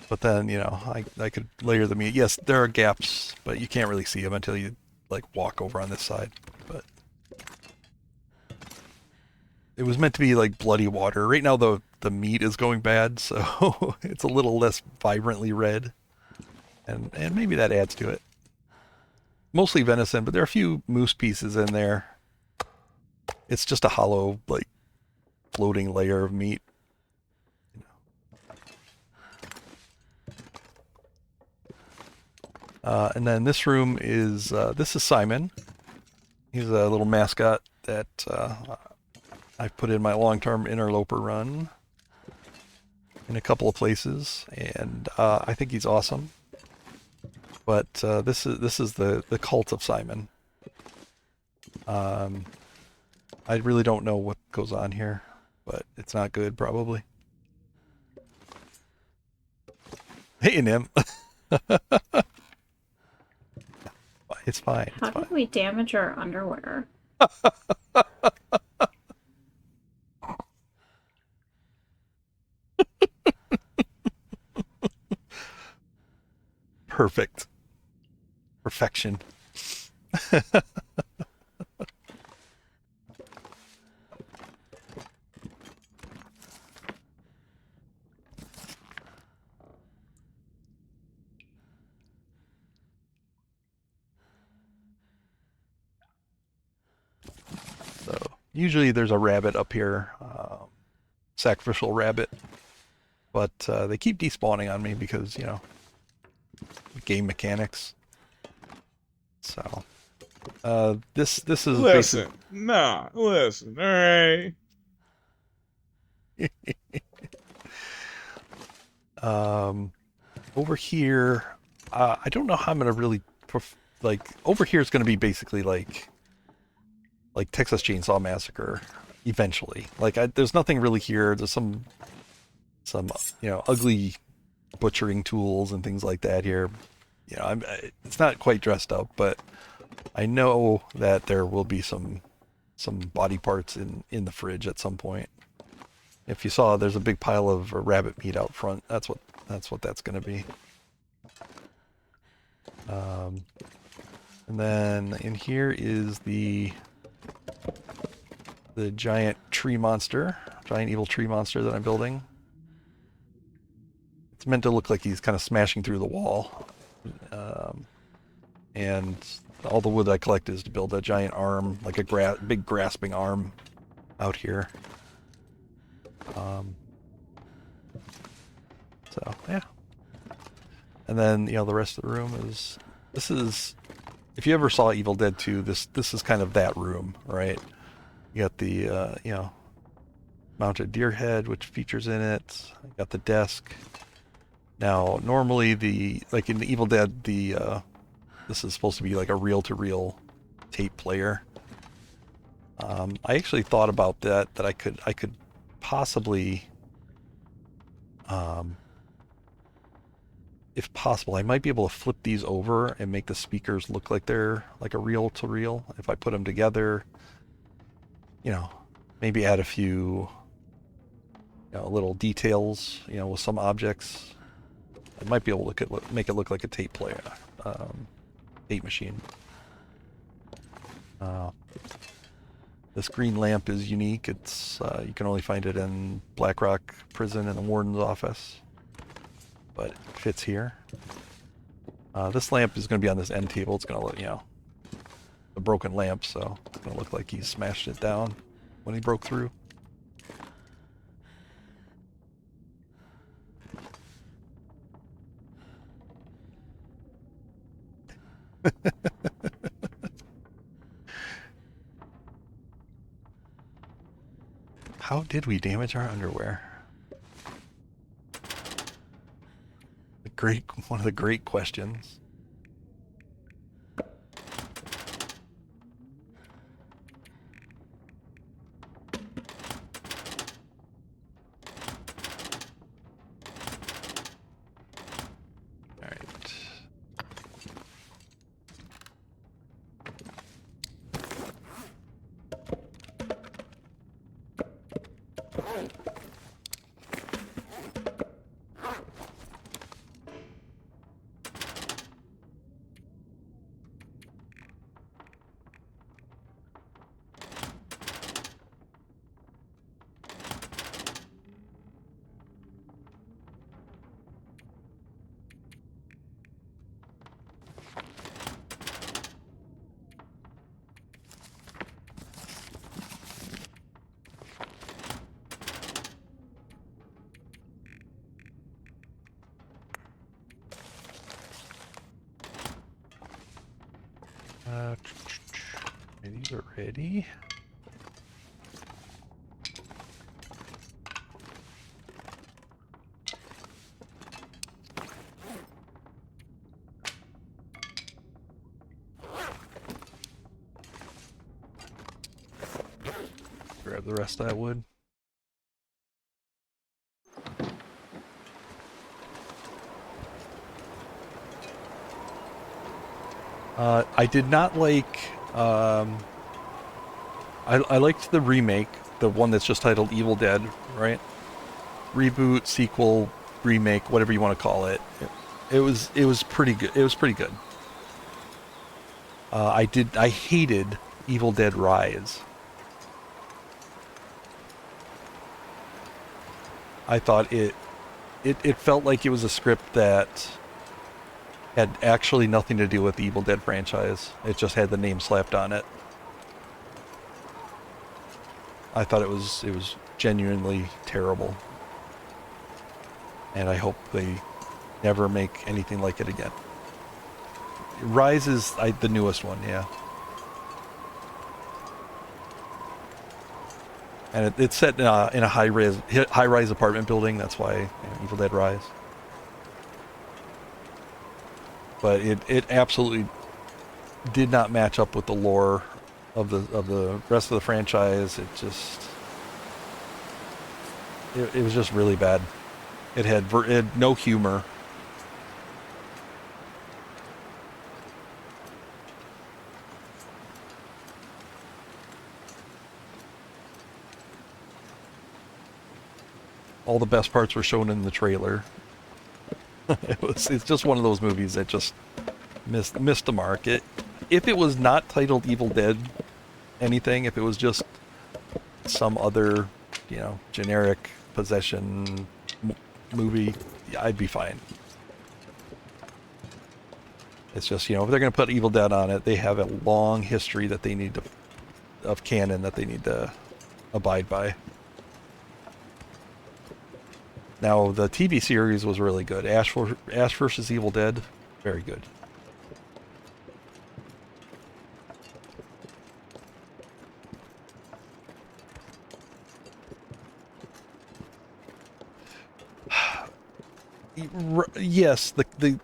but then you know I could layer the meat. Yes, there are gaps, but you can't really see them until you like walk over on this side. But it was meant to be like bloody water. Right now the meat is going bad, so it's a little less vibrantly red, and maybe that adds to it. Mostly venison, but there are a few moose pieces in there. It's just a hollow, like, floating layer of meat. You know. And then this room is, this is Simon. He's a little mascot that I've put in my long-term interloper run in a couple of places, and I think he's awesome. But this is the cult of Simon. I really don't know what goes on here, but it's not good, probably. Hey, Nim. It's fine. How did we damage our underwear? Perfect. Perfection. So usually there's a rabbit up here, sacrificial rabbit, but they keep despawning on me because, you know, game mechanics. So this is Listen, listen, alright. over here, I don't know how I'm gonna really like over here is gonna be basically like Texas Chainsaw Massacre eventually. Like there's nothing really here. There's some you know ugly butchering tools and things like that here. You know, it's not quite dressed up, but I know that there will be some body parts in the fridge at some point. If you saw, there's a big pile of rabbit meat out front. That's what that's going to be. And then in here is the giant evil tree monster that I'm building. It's meant to look like he's kind of smashing through the wall. And all the wood I collect is to build a giant arm, like a big grasping arm out here. So, yeah. And then, you know, the rest of the room is... This is... If you ever saw Evil Dead 2, this is kind of that room, right? You got the, you know, mounted deer head, which features in it. You got the desk. Now, normally like in the Evil Dead, this is supposed to be like a reel-to-reel tape player. I actually thought about that I could possibly, if possible, I might be able to flip these over and make the speakers look like they're like a reel-to-reel. If I put them together, you know, maybe add a few little details, with some objects. I might be able to make it look like a tape player, tape machine. This green lamp is unique. It's you can only find it in Blackrock Prison in the warden's office, but it fits here. This lamp is going to be on this end table. It's going to look, a broken lamp, so it's going to look like he smashed it down when he broke through. How did we damage our underwear? One of the great questions. All right. These are ready. Grab the rest of that wood. I did not like. I liked the remake, the one that's just titled Evil Dead, right? Reboot, sequel, remake, whatever you want to call it. It was pretty good. It was pretty good. I hated Evil Dead Rise. I thought it felt like it was a script that had actually nothing to do with the Evil Dead franchise. It just had the name slapped on it. I thought it was genuinely terrible. And I hope they never make anything like it again. Rise is the newest one, yeah. And it's set in a high-rise apartment building. That's why Evil Dead Rise. But it absolutely did not match up with the lore of the rest of the franchise. It was just really bad. It had no humor. All the best parts were shown in the trailer. It's just one of those movies that just missed the mark. If it was not titled Evil Dead anything, if it was just some other, generic possession movie, I'd be fine. It's just, if they're going to put Evil Dead on it, they have a long history that they need to, of canon that they need to abide by. Now, the TV series was really good. Ash vs. Evil Dead, very good. Yes, the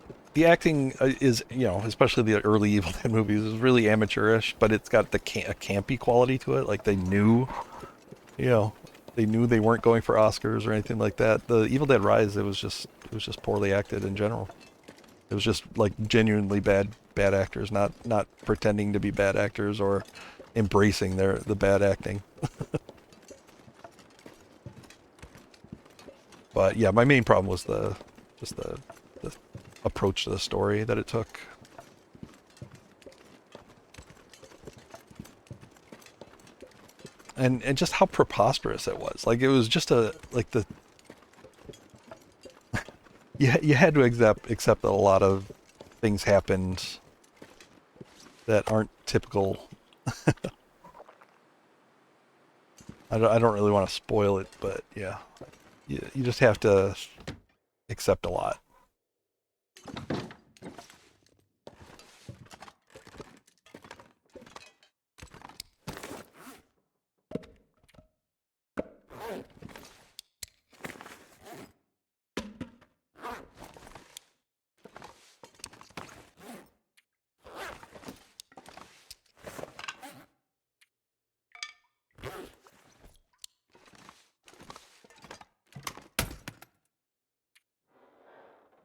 acting is, especially the early Evil Dead movies, is really amateurish, but it's got a campy quality to it. Like they knew they weren't going for Oscars or anything like that. The Evil Dead Rise, it was just poorly acted in general. It was just like genuinely bad actors, not pretending to be bad actors or embracing the bad acting. But yeah, my main problem was just the approach to the story that it took. And just how preposterous it was. Like it was just you had to accept that a lot of things happened that aren't typical. I don't really want to spoil it, but yeah, you just have to accept a lot.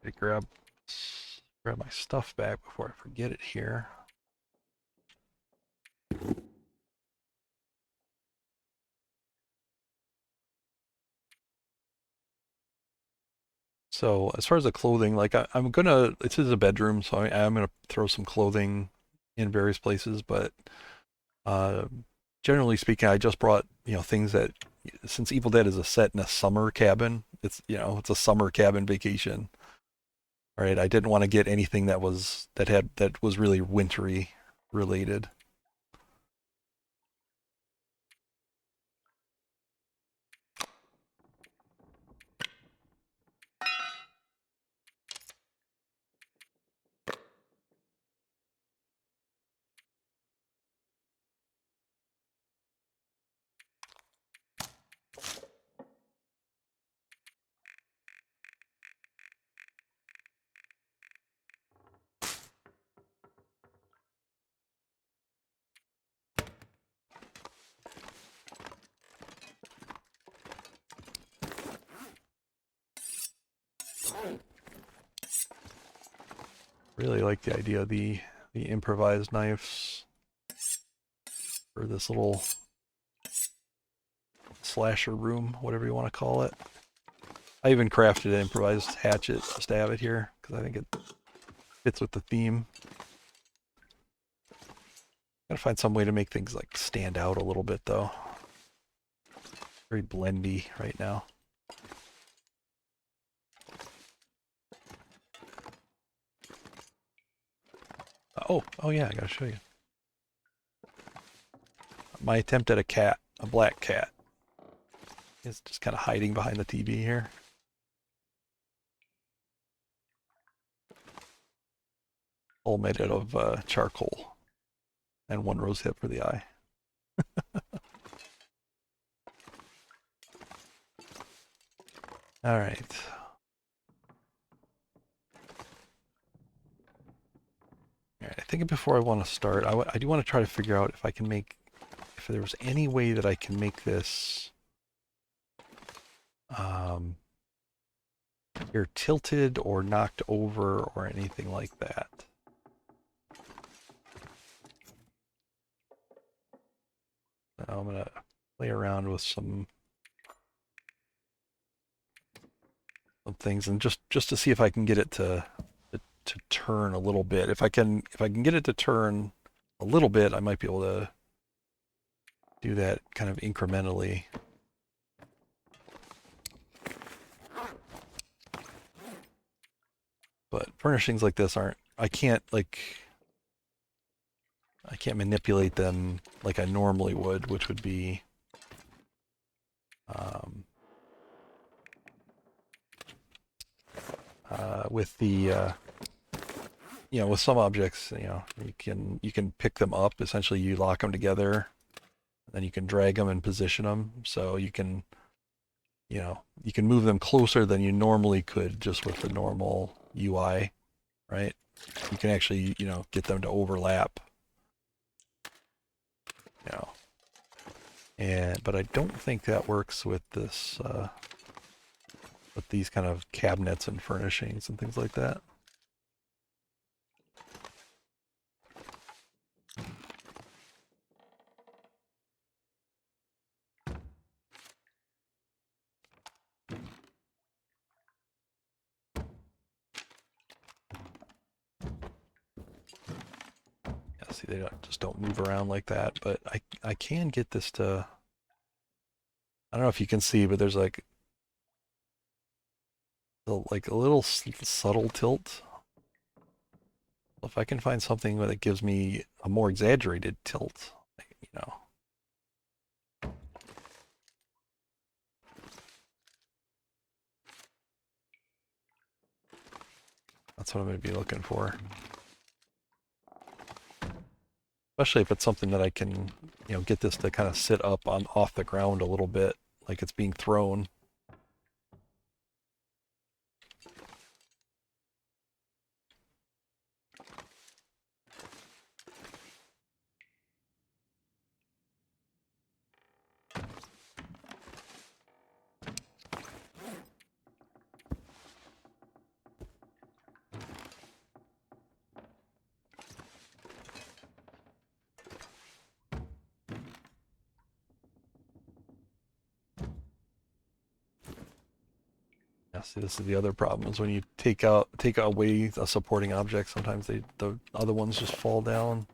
Okay, grab my stuff back before I forget it here. So as far as the clothing, like I'm gonna, this is a bedroom, so I'm gonna throw some clothing in various places, but uh, generally speaking, I just brought, things that, since Evil Dead is a set in a summer cabin, it's a summer cabin vacation. All right, I didn't want to get anything that was really wintry related. Really like the idea of the improvised knives for this little slasher room, whatever you want to call it. I even crafted an improvised hatchet just to have it here because I think it fits with the theme. Gotta find some way to make things like stand out a little bit though. Very blendy right now. Oh yeah, I gotta show you. My attempt at a black cat. It's just kind of hiding behind the TV here. All made out of charcoal and one rose hip for the eye. All right. All right. I think before I want to start, I do want to try to figure out if I can make, if there was any way that I can make this either tilted or knocked over or anything like that. So I'm gonna play around with some things and just to see if I can get it to turn a little bit. If I can get it to turn a little bit, I might be able to do that kind of incrementally. But furnishings like this aren't, I can't manipulate them like I normally would, which would be with the with some objects, you can pick them up. Essentially, you lock them together, and then you can drag them and position them. So you can move them closer than you normally could just with the normal UI, right? You can actually, get them to overlap. But I don't think that works with this, with these kind of cabinets and furnishings and things like that. See, they just don't move around like that, but I can get this to, I don't know if you can see, but there's like a little subtle tilt. If I can find something that gives me a more exaggerated tilt, you know. That's what I'm going to be looking for. Especially if it's something that I can, you know, get this to kind of sit up on off the ground a little bit, like it's being thrown. Yeah, see, this is the other problem is when you take away a supporting object, sometimes the other ones just fall down.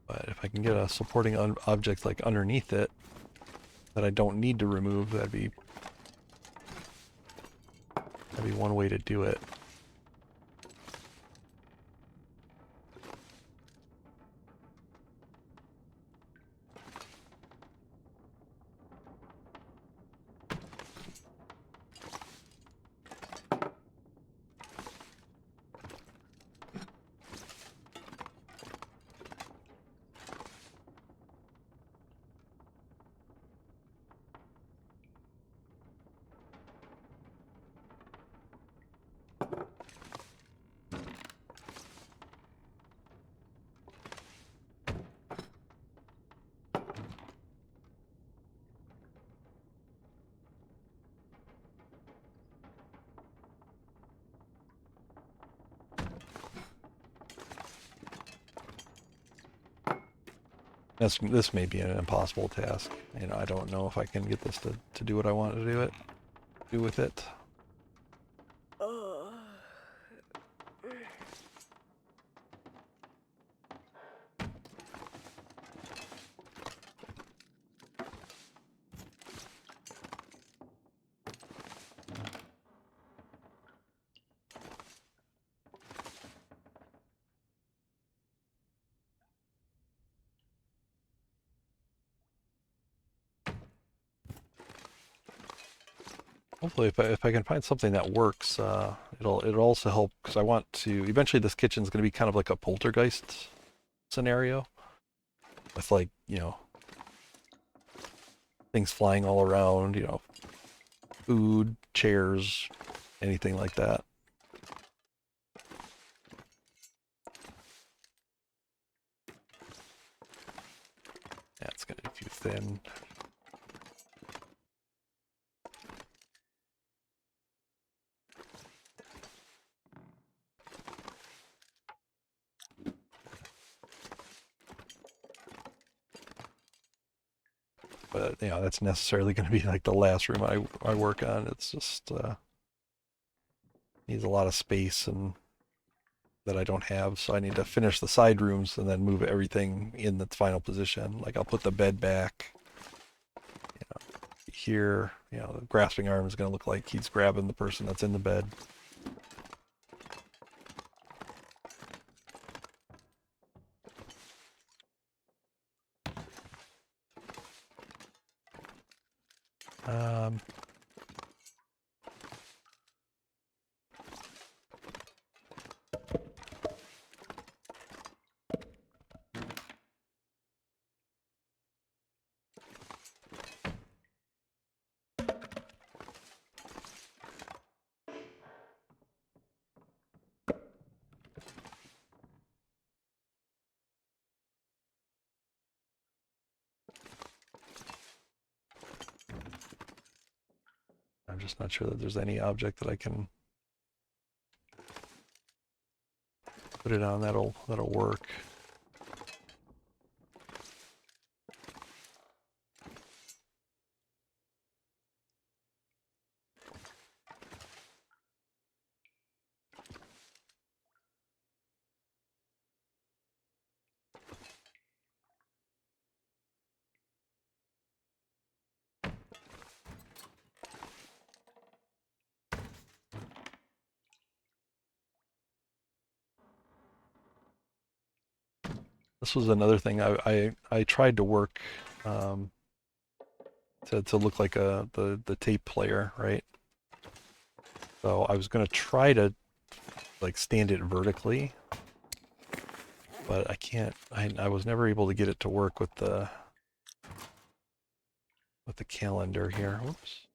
But if I can get a supporting object like underneath it that I don't need to remove, that'd be one way to do it. This may be an impossible task. You know, I don't know if I can get this to do what I want to do with it. Hopefully, if I can find something that works, it'll also help because I want to. Eventually, this kitchen's going to be kind of like a poltergeist scenario, with like, you know, things flying all around, you know, food, chairs, anything like that. Yeah, it's going to be too thin. But, you know, that's necessarily going to be like the last room I work on. It's just needs a lot of space and that I don't have, so I need to finish the side rooms and then move everything in its final position. Like I'll put the bed back, you know, here. You know, the grasping arm is going to look like he's grabbing the person that's in the bed. Um, I'm just not sure that there's any object that I can put it on that'll work. This was another thing I tried to work to look like the tape player, right? So I was gonna try to like stand it vertically, but I can't. I was never able to get it to work with the calendar here. Whoops.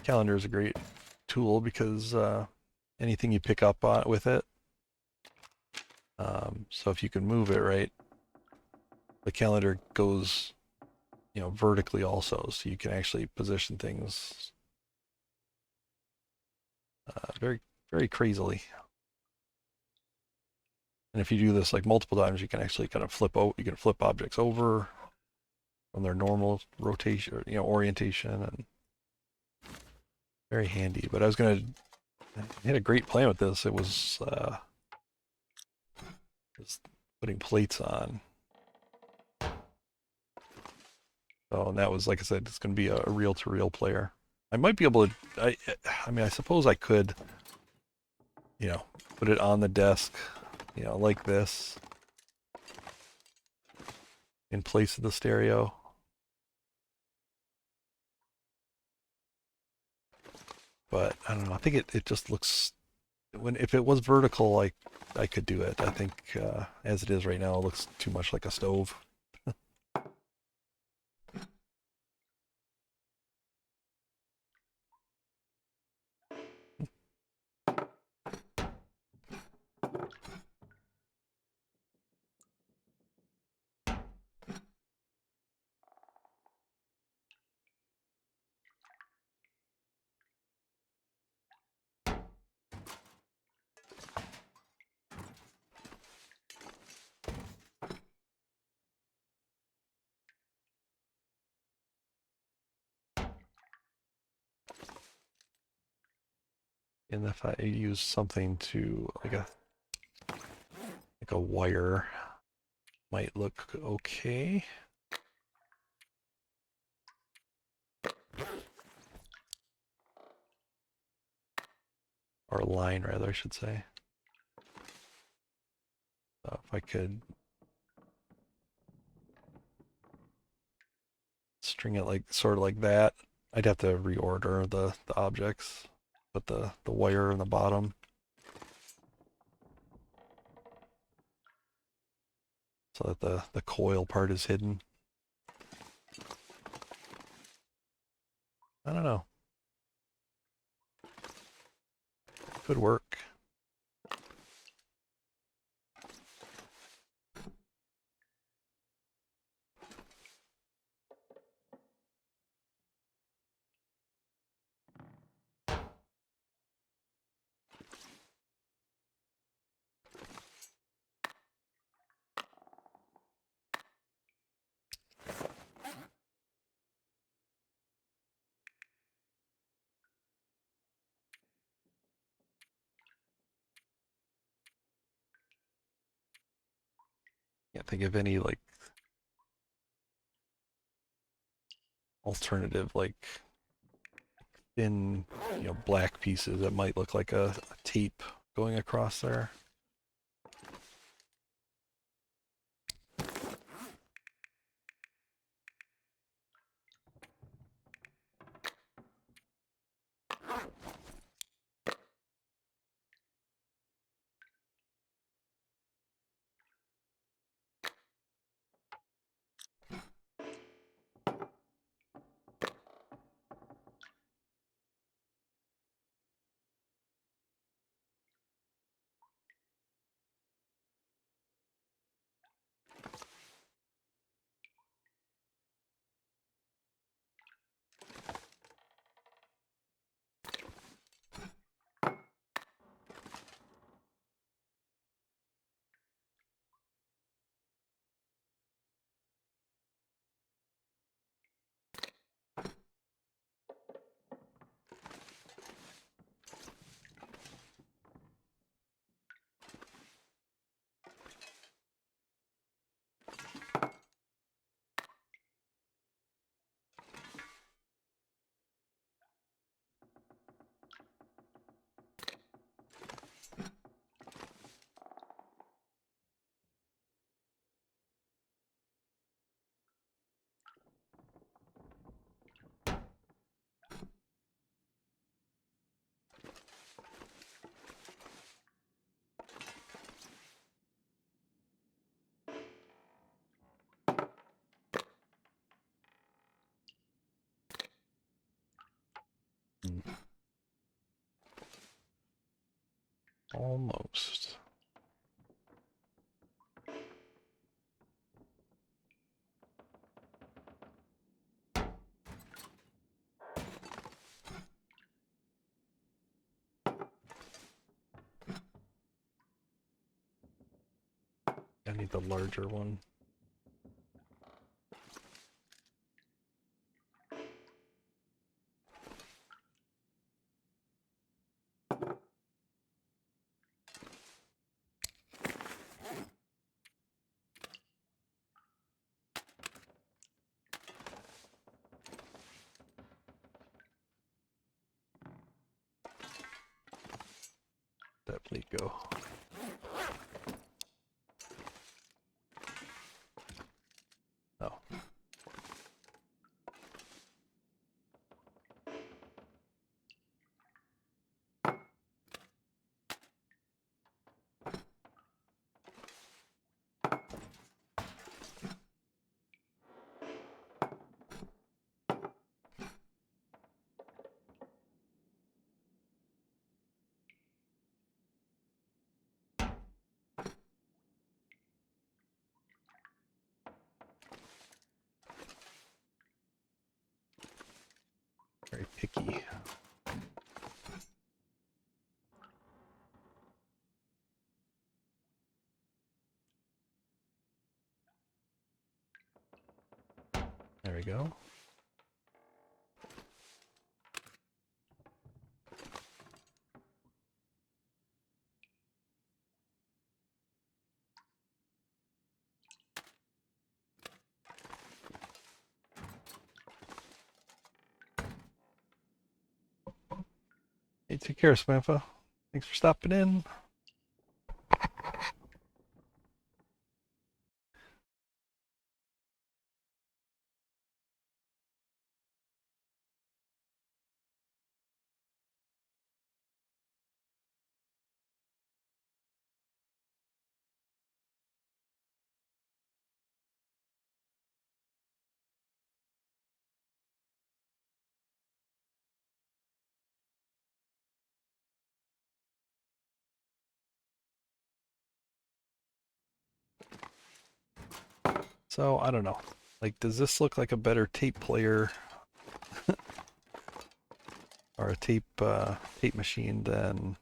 Calendar is a great tool because anything you pick up on with it. So if you can move it right, the calendar goes, you know, vertically also, so you can actually position things very, very crazily. And if you do this like multiple times, you can actually kind of you can flip objects over from their normal rotation, you know, orientation, and very handy. But I had a great plan with this. It was just putting plates on. So and that was, like I said, it's going to be a reel-to-reel player. I might be able to, I mean, I suppose I could, you know, put it on the desk, you know, like this, in place of the stereo. But I don't know. I think it just looks, if it was vertical, I could do it. I think as it is right now, it looks too much like a stove. And if I use something to like a wire, might look okay. Or a line, rather, I should say. So if I could string it like sort of like that, I'd have to reorder the objects. Put the wire in the bottom. So that the coil part is hidden. I don't know. Could work. Can't think of any like alternative like thin, you know, black pieces that might look like a tape going across there. Almost. I need the larger one. Definitely go. Oh. Very picky. There we go. Hey, take care, Samantha. Thanks for stopping in. So, I don't know. Like, does this look like a better tape player or a tape machine than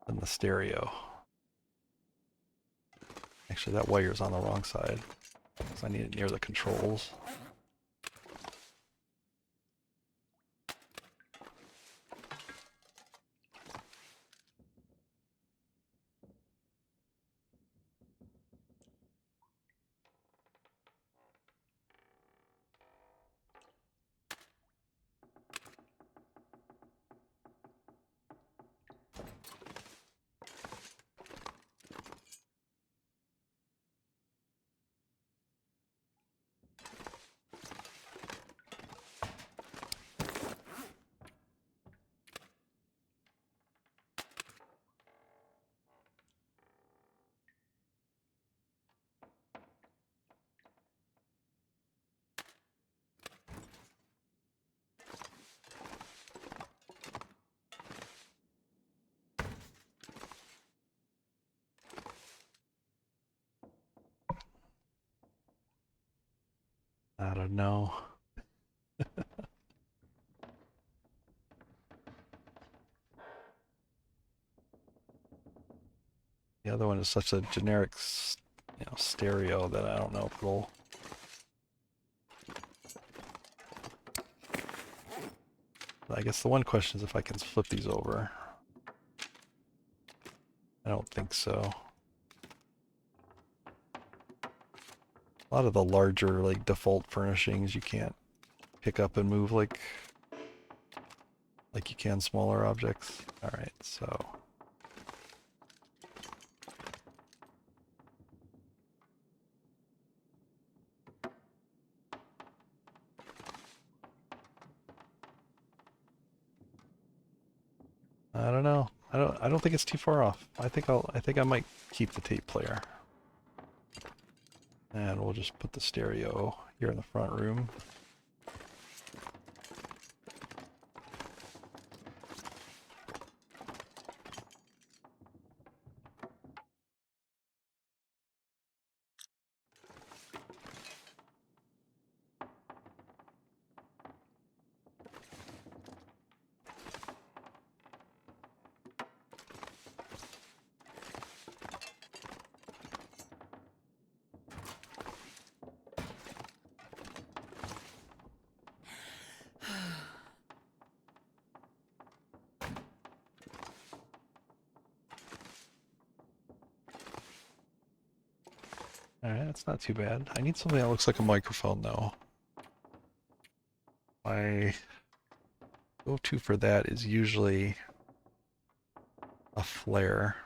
the stereo? Actually, that wire's on the wrong side, because I need it near the controls. I don't know. The other one is such a generic, stereo that I don't know if it'll. I guess the one question is if I can flip these over. I don't think so. A lot of the larger, like, default furnishings you can't pick up and move like you can smaller objects. All right, so. I don't know. I don't think it's too far off. I think I might keep the tape player. And we'll just put the stereo here in the front room. Alright, that's not too bad. I need something that looks like a microphone, though. My go-to for that is usually a flare.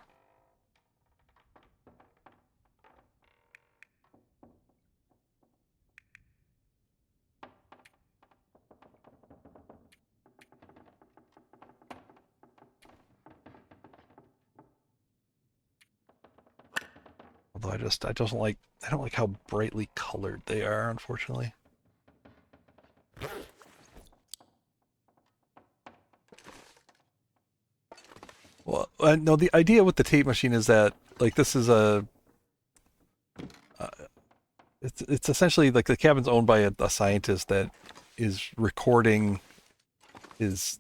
Although I don't like how brightly colored they are, unfortunately. Well, no, the idea with the tape machine is that, like, this is uh, it's essentially like the cabin's owned by a scientist that is recording his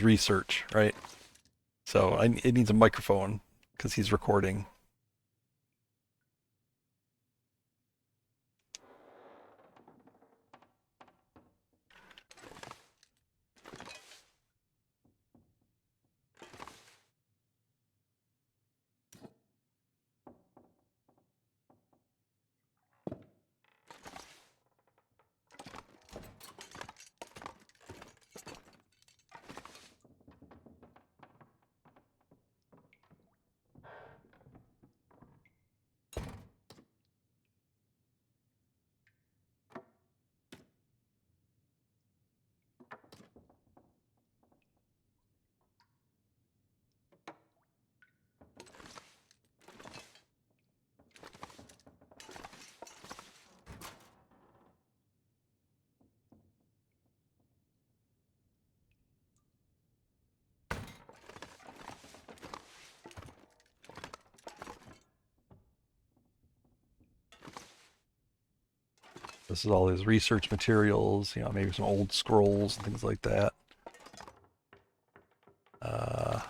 research, right? So it needs a microphone because he's recording. This is all his research materials, maybe some old scrolls and things like that. Uh,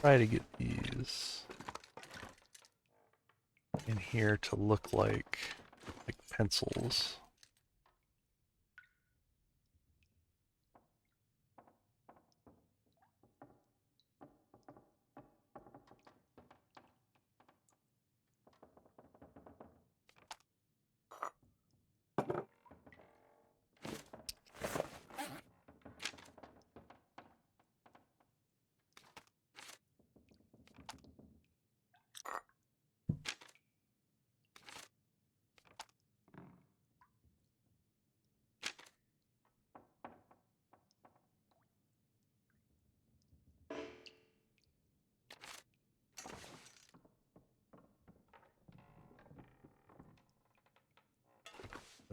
try to get these in here to look like pencils.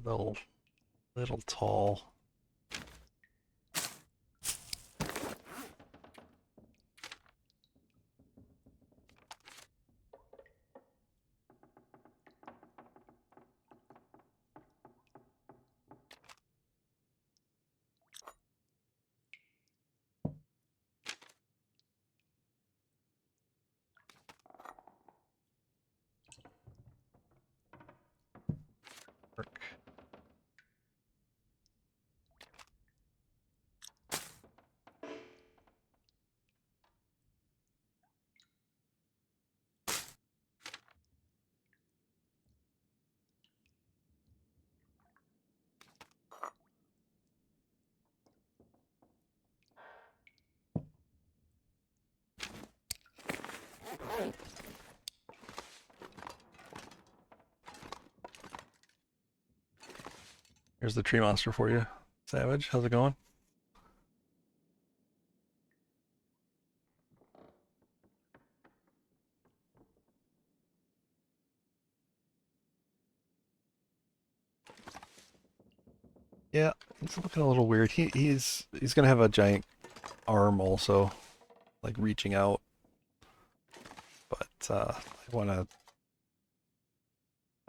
A little tall. Work. Here's the tree monster for you, Savage. How's it going? Yeah, he's looking a little weird. He's gonna have a giant arm also, like reaching out. But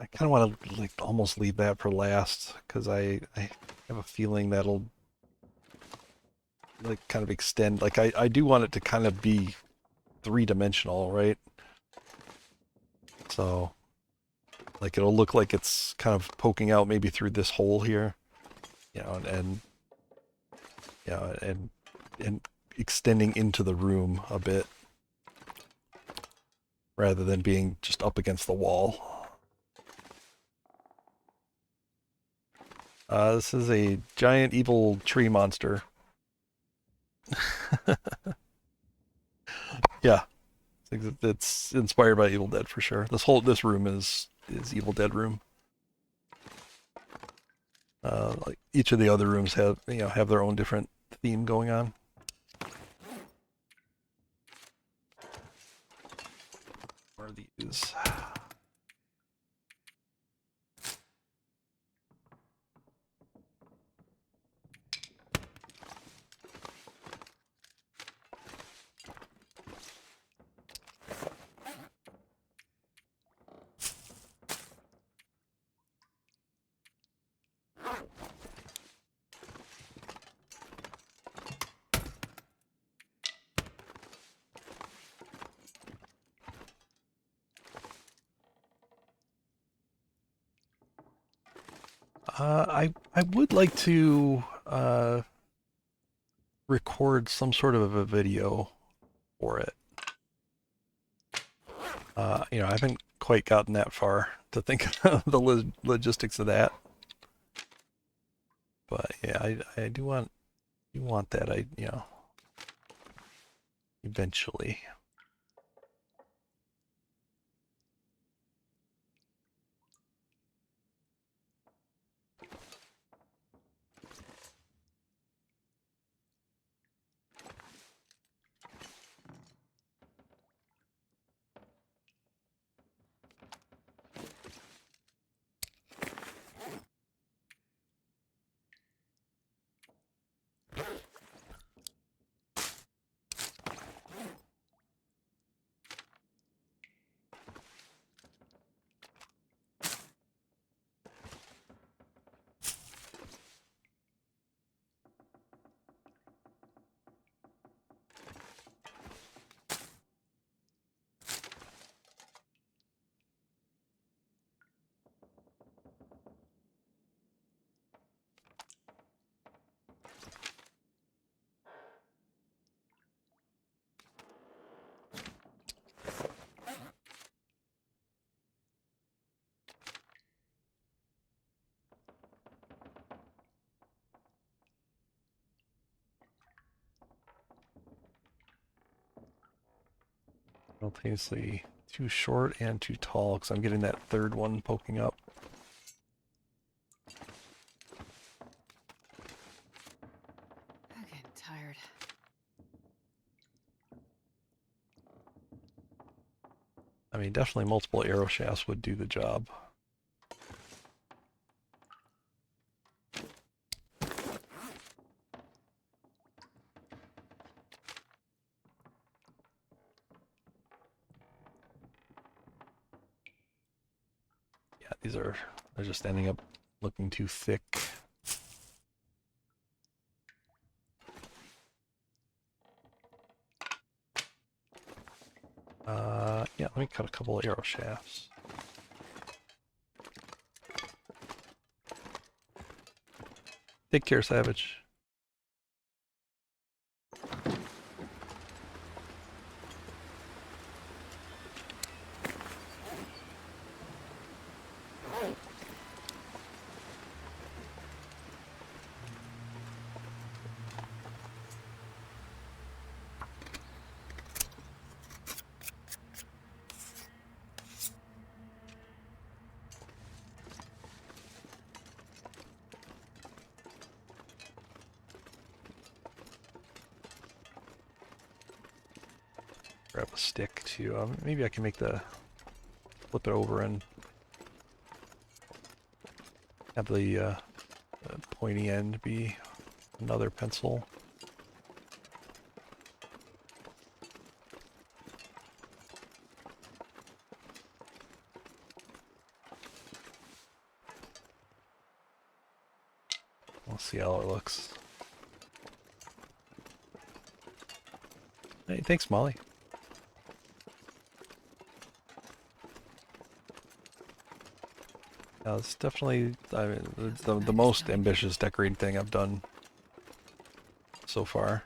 I kind of want to like almost leave that for last because I have a feeling that'll like kind of extend. Like I do want it to kind of be three-dimensional, right? So like it'll look like it's kind of poking out maybe through this hole here, you know, and you know, and extending into the room a bit rather than being just up against the wall. This is a giant evil tree monster. Yeah, it's inspired by Evil Dead for sure. This room is Evil Dead room. Like each of the other rooms have their own different theme going on. Where are these? I would like to record some sort of a video for it. You know, I haven't quite gotten that far to think of the logistics of that. But yeah, I do want that. Eventually. Simultaneously too short and too tall because I'm getting that third one poking up. I'm getting tired. I mean, definitely multiple arrow shafts would do the job. Yeah, they're just ending up looking too thick. Yeah, let me cut a couple of arrow shafts. Take care, Savage. grab a stick too. Maybe I can make the flip it over and have the pointy end be another pencil. We'll see how it looks. Hey, thanks, Molly. It's definitely the most ambitious decorating thing I've done so far.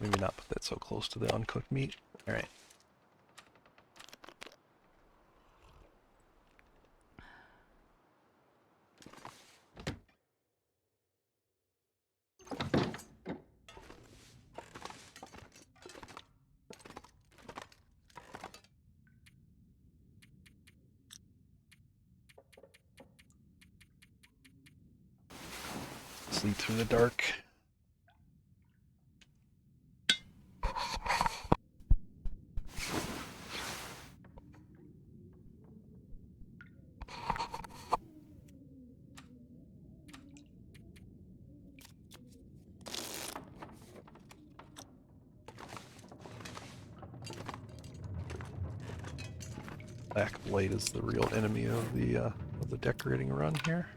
Maybe not put that so close to the uncooked meat. All right. Sleep through the dark. Black blade is the real enemy of the decorating run here.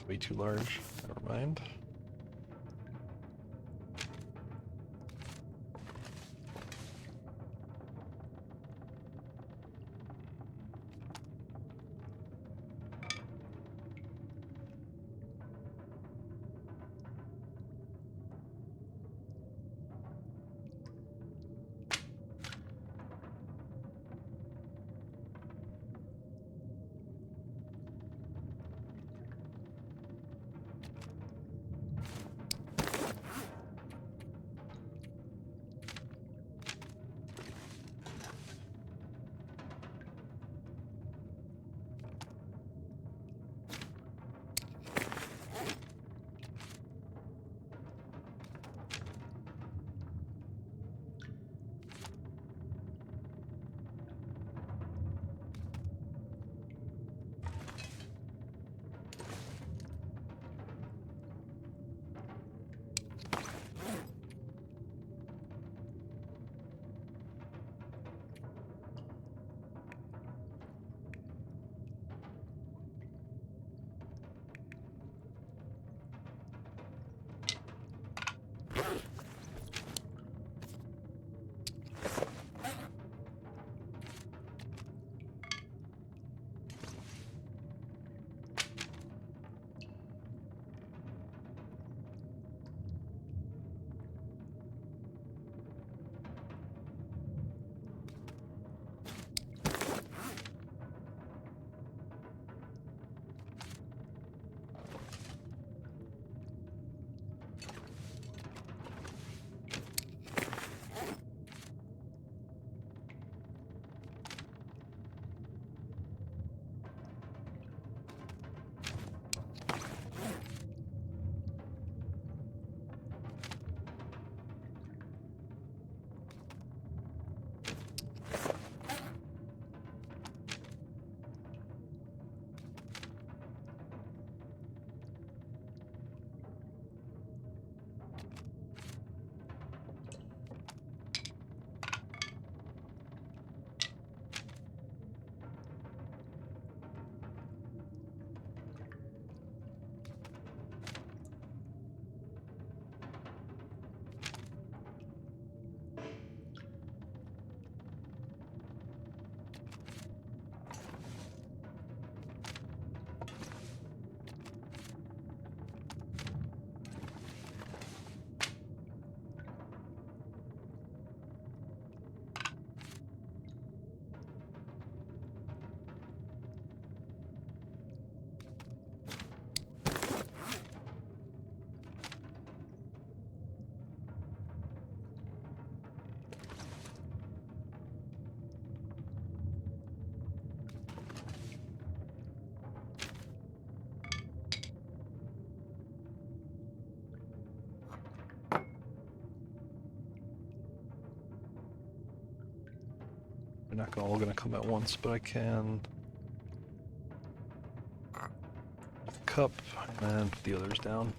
Way too large. Never mind. They're not all gonna come at once, but I can cup and then put the others down.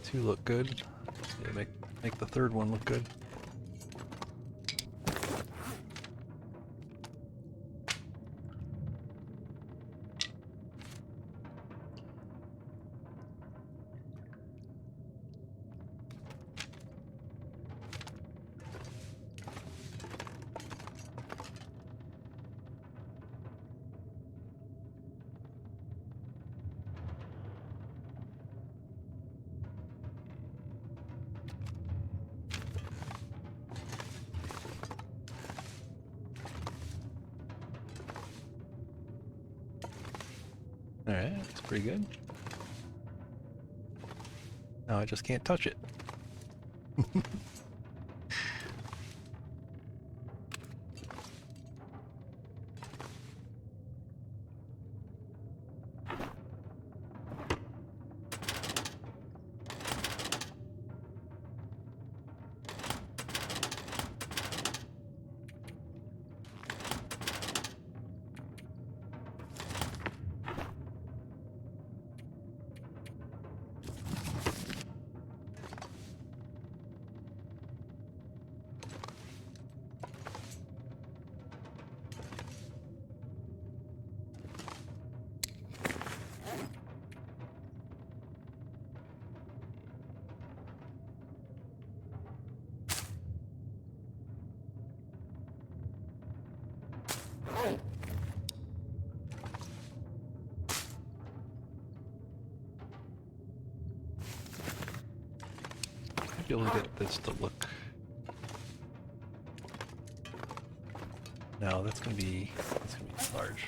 Two look good. Yeah, make the third one look good. Alright, that's pretty good. Now I just can't touch it. I'd be able to get this to look. No, that's gonna be large.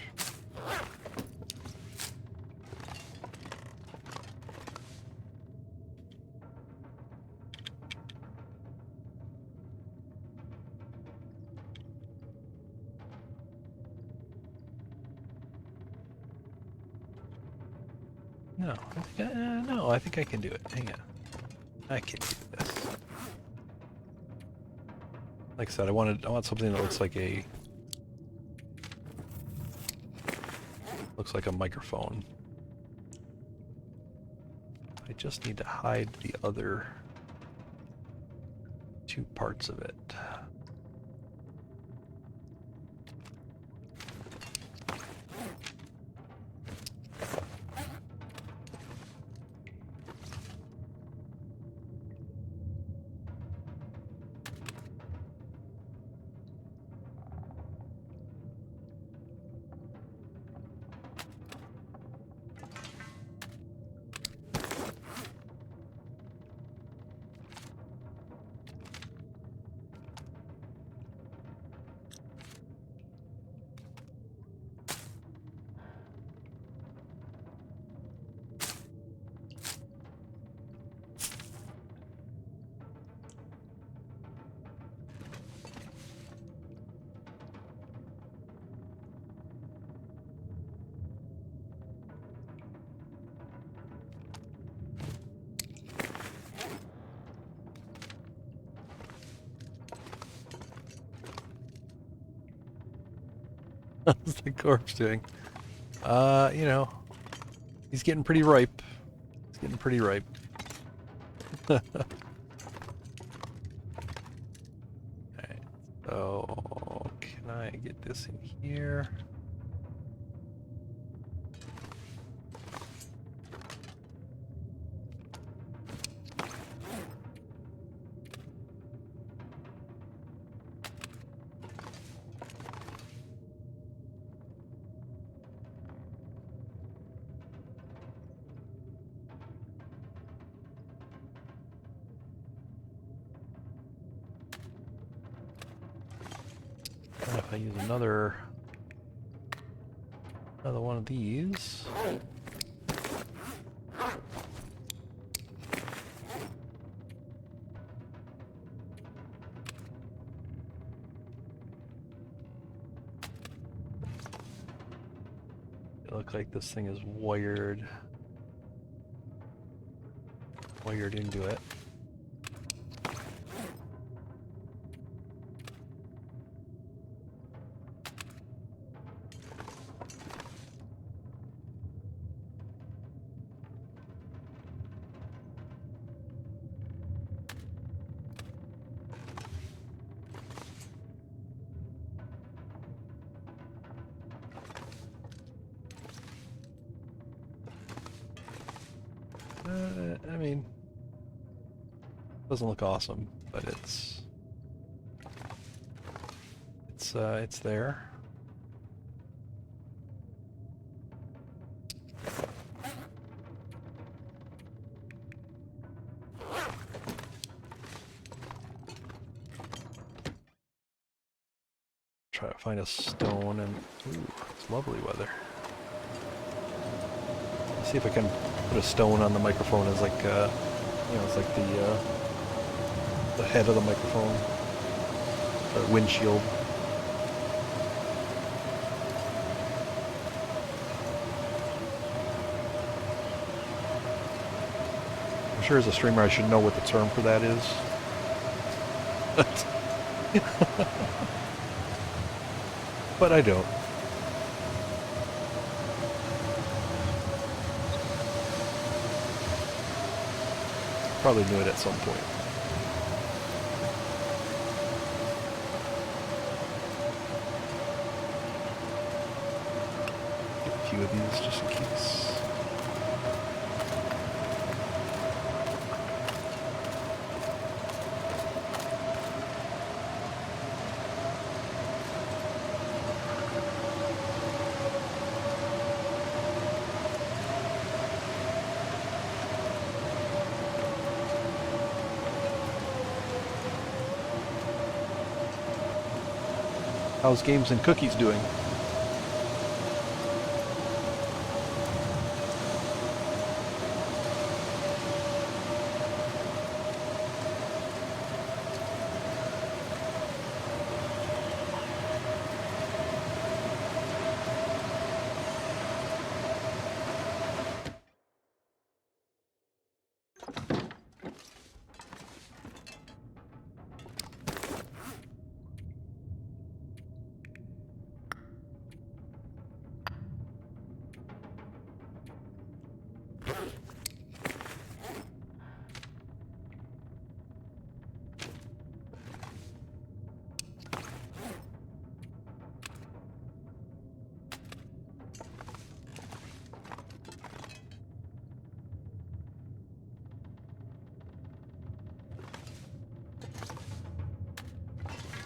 No, I think I can do it. Hang on. I can do this. Like I said, I want something that looks like a microphone. I just need to hide the other two parts of it. How's the corpse doing? You know, he's getting pretty ripe. He's getting pretty ripe. Alright, so can I get this in here? And if I use another one of these. It looks like this thing is wired into it. I mean, doesn't look awesome, but it's there. Try to find a stone and ooh, it's lovely weather. Let's see if I can put a stone on the microphone as like you know, it's like the head of the microphone, the windshield. I'm sure as a streamer I should know what the term for that is. But I don't. Probably knew it at some point. Get a few of these just in case. How's Games and Cookies doing?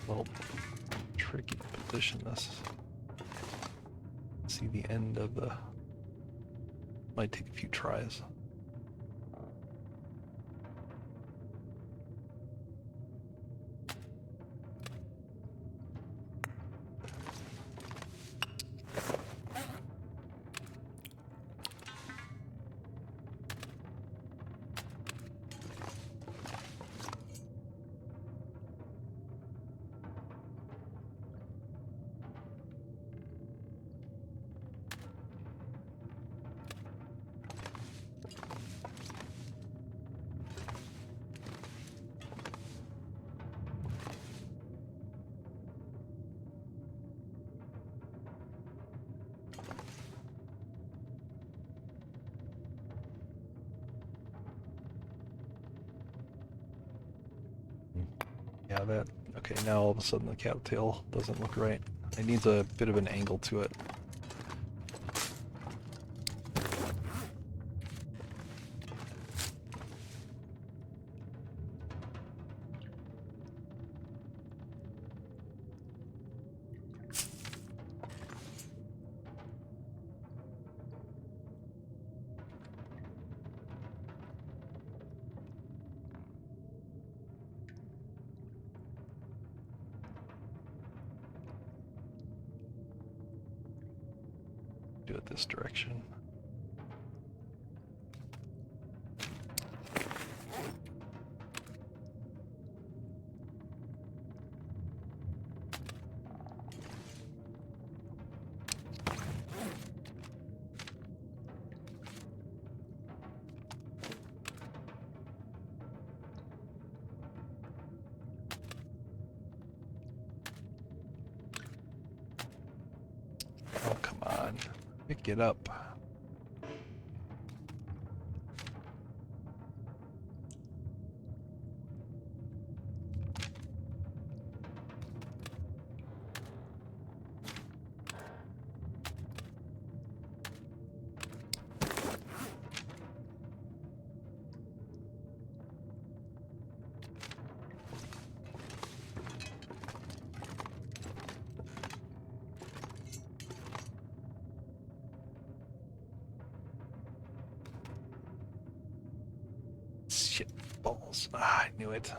Well, tricky to position this. See the end of the... Might take a few tries. Yeah, that. Okay, now all of a sudden the cattail doesn't look right. It needs a bit of an angle to it. Do it this direction. Oh, come on. Pick it up. Shit balls. Ah, I knew it.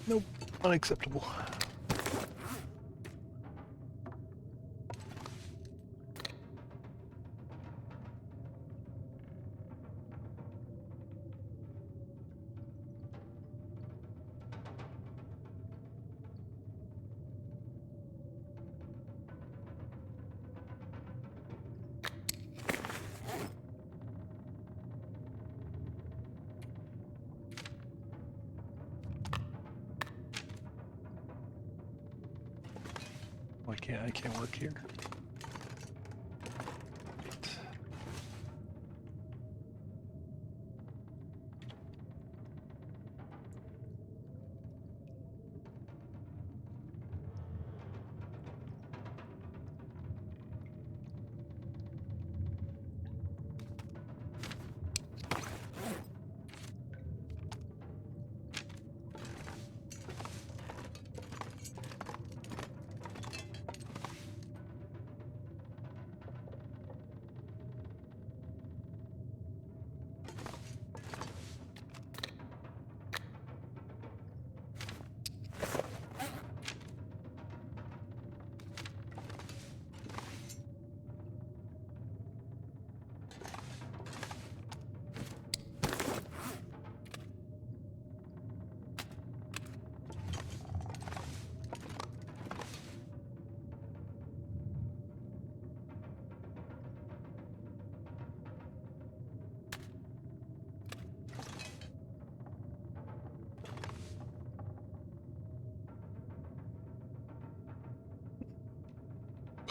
Nope. Unacceptable. Why can't I can't work here? Right.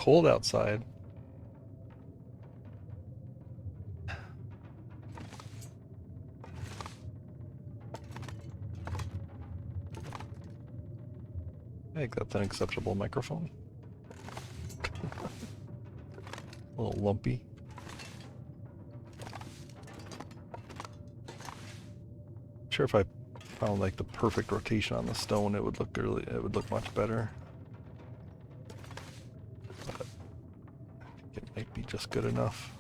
cold outside. I think that's an acceptable microphone. A little lumpy. I'm sure if I found like the perfect rotation on the stone, it would look much better. But I think it might be just good enough.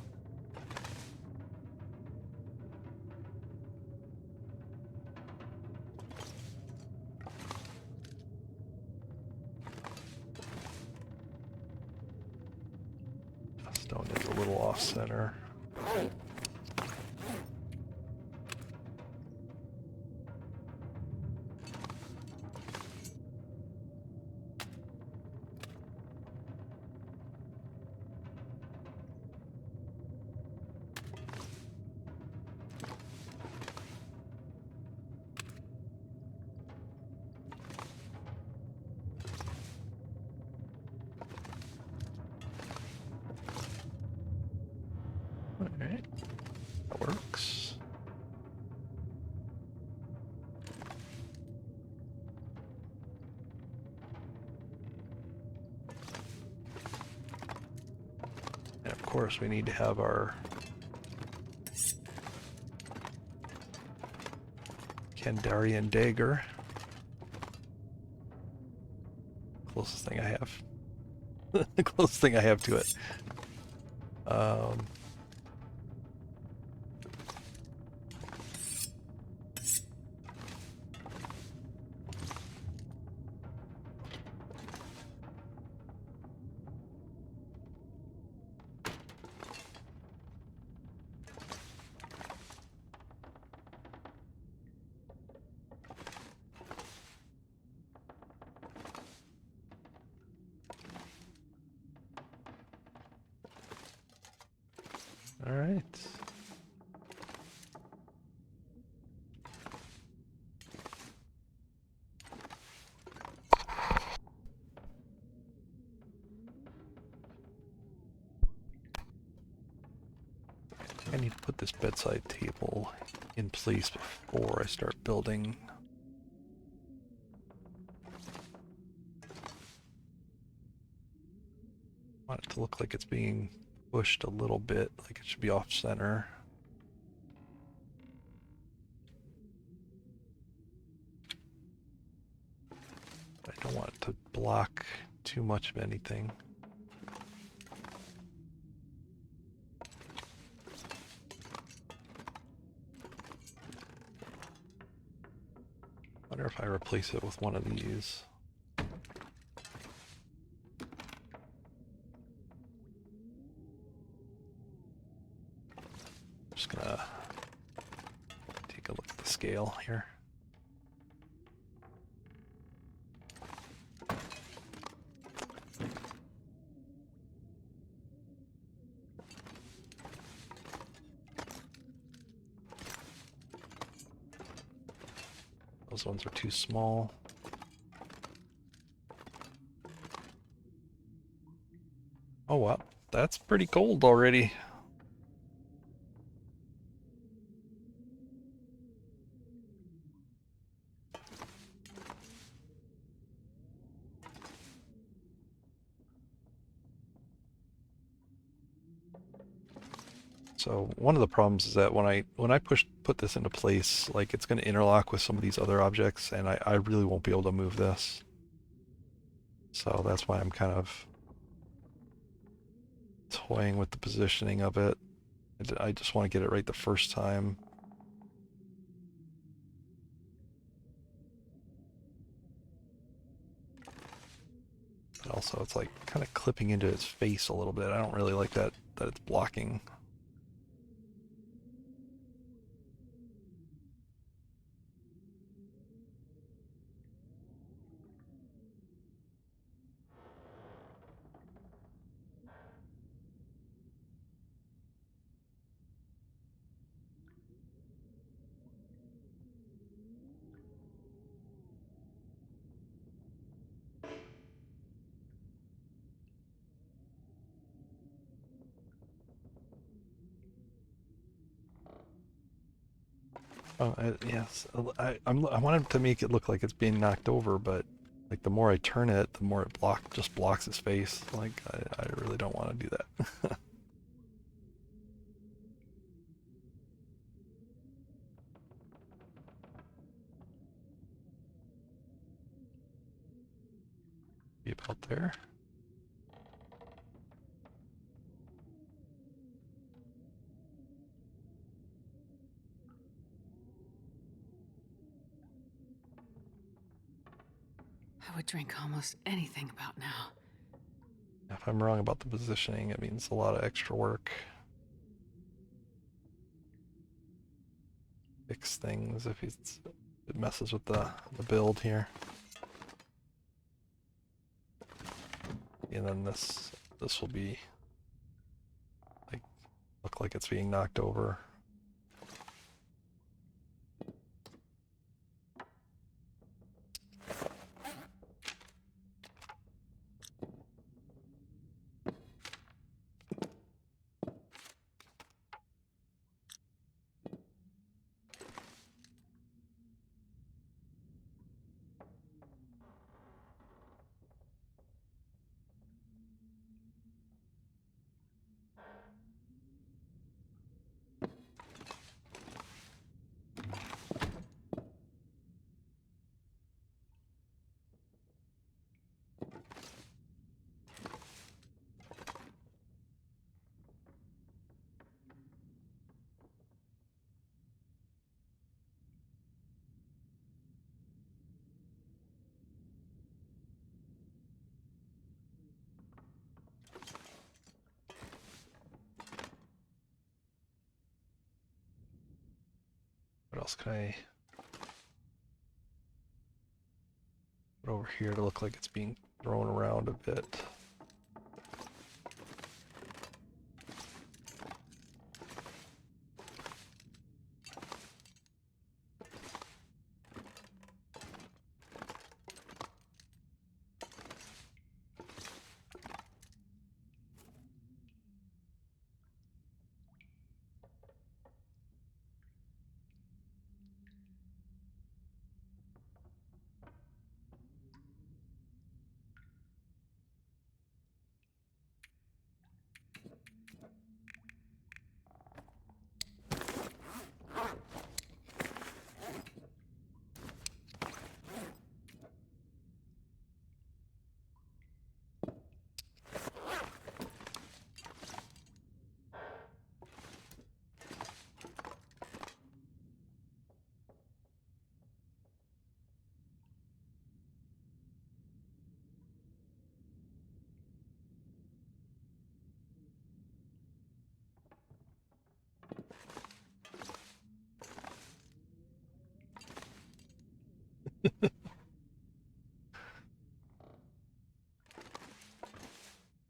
Stone is a little off center. Alright, that works. And of course we need to have our Kandarian dagger. Closest thing I have. The closest thing I have to it. All right. I need to put this bedside table in place before I start building. I want it to look like it's being pushed a little bit, like it should be off center. I don't want it to block too much of anything. Wonder if I replace it with one of these. Just gonna take a look at the scale here. Those ones are too small. Oh wow, that's pretty cold already. So one of the problems is that when I put this into place, like it's going to interlock with some of these other objects, and I really won't be able to move this. So that's why I'm kind of toying with the positioning of it. I just want to get it right the first time. But also it's like kind of clipping into its face a little bit. I don't really like that it's blocking. Oh, yes. I wanted to make it look like it's being knocked over, but like the more I turn it, the more it just blocks his face. Like I really don't want to do that. Be about there. I would drink almost anything about now. If I'm wrong about the positioning, it means a lot of extra work. Fix things if it messes with the build here. And then this will be like look like it's being knocked over. What else can I put over here to look like it's being thrown around a bit?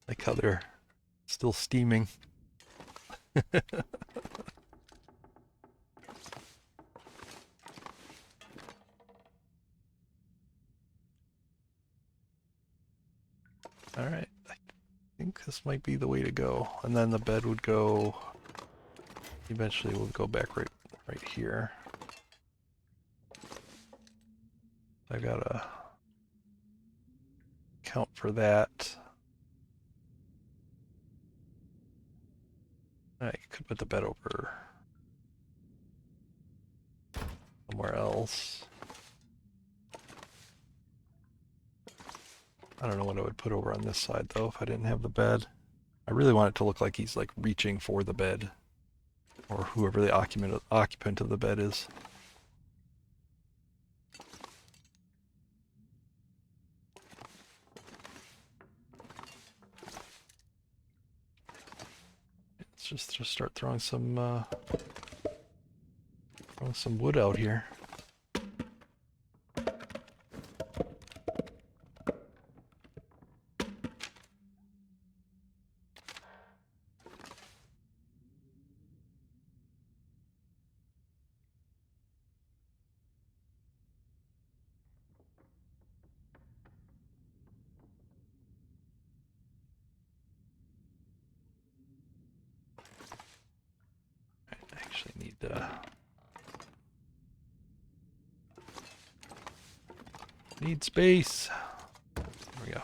Like how they're still steaming. Alright, I think this might be the way to go. And then the bed would go, eventually we'll go back right here. I gotta count for that. I could put the bed over somewhere else. I don't know what I would put over on this side though if I didn't have the bed. I really want it to look like he's like reaching for the bed, or whoever the occupant of the bed is. Let's just start throwing some wood out here. I actually need Need space. There we go.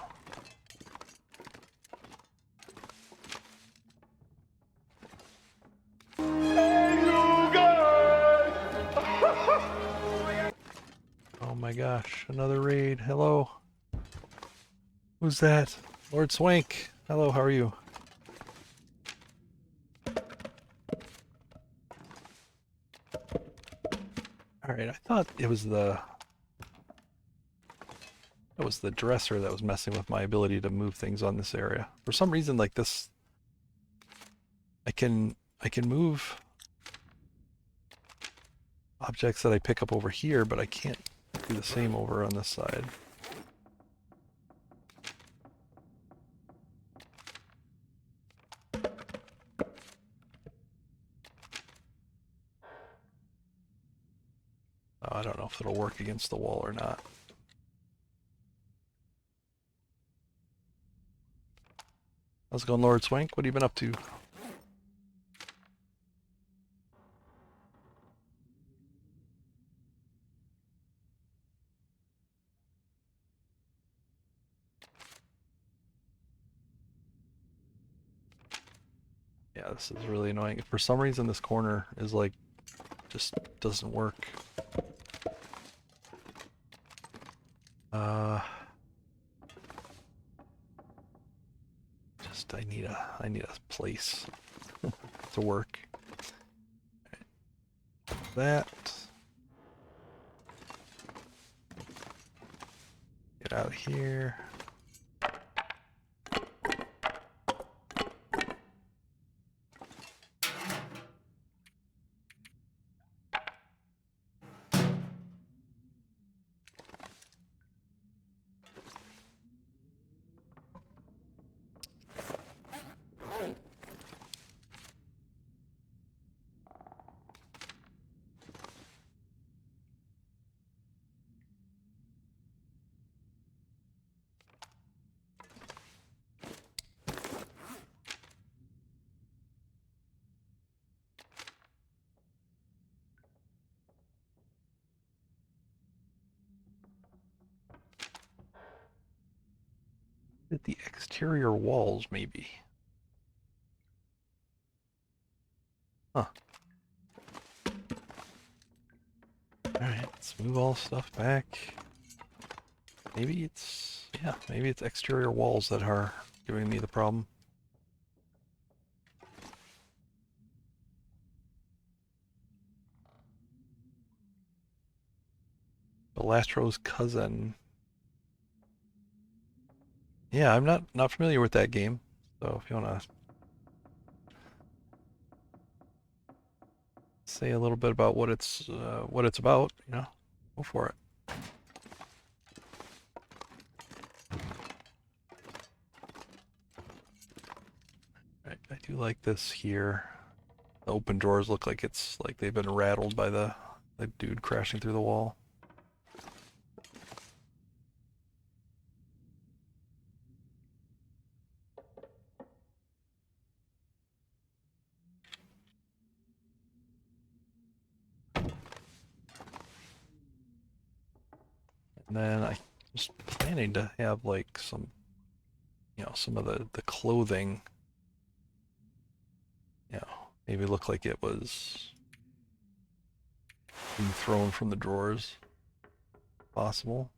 Oh my gosh, another raid. Hello. Who's that? Lord Swank. Hello, how are you? Alright, I thought it was the dresser that was messing with my ability to move things on this area. For some reason, like this, I can move objects that I pick up over here, but I can't do the same over on this side. Oh, I don't know if it'll work against the wall or not. How's it going, Lord Swank? What have you been up to? Yeah, this is really annoying. For some reason, this corner is like, just doesn't work. Just I need a place to work. That. Get out of here. At the exterior walls, maybe. Huh. Alright, let's move all stuff back. Maybe it's, yeah, maybe it's exterior walls that are giving me the problem. Belastro's cousin. Yeah, I'm not familiar with that game, so if you wanna say a little bit about what it's about, you know, go for it. Right, I do like this here. The open drawers look like it's like they've been rattled by the dude crashing through the wall. And then I was planning to have like some, you know, some of the clothing, you know, maybe look like it was being thrown from the drawers. Possible.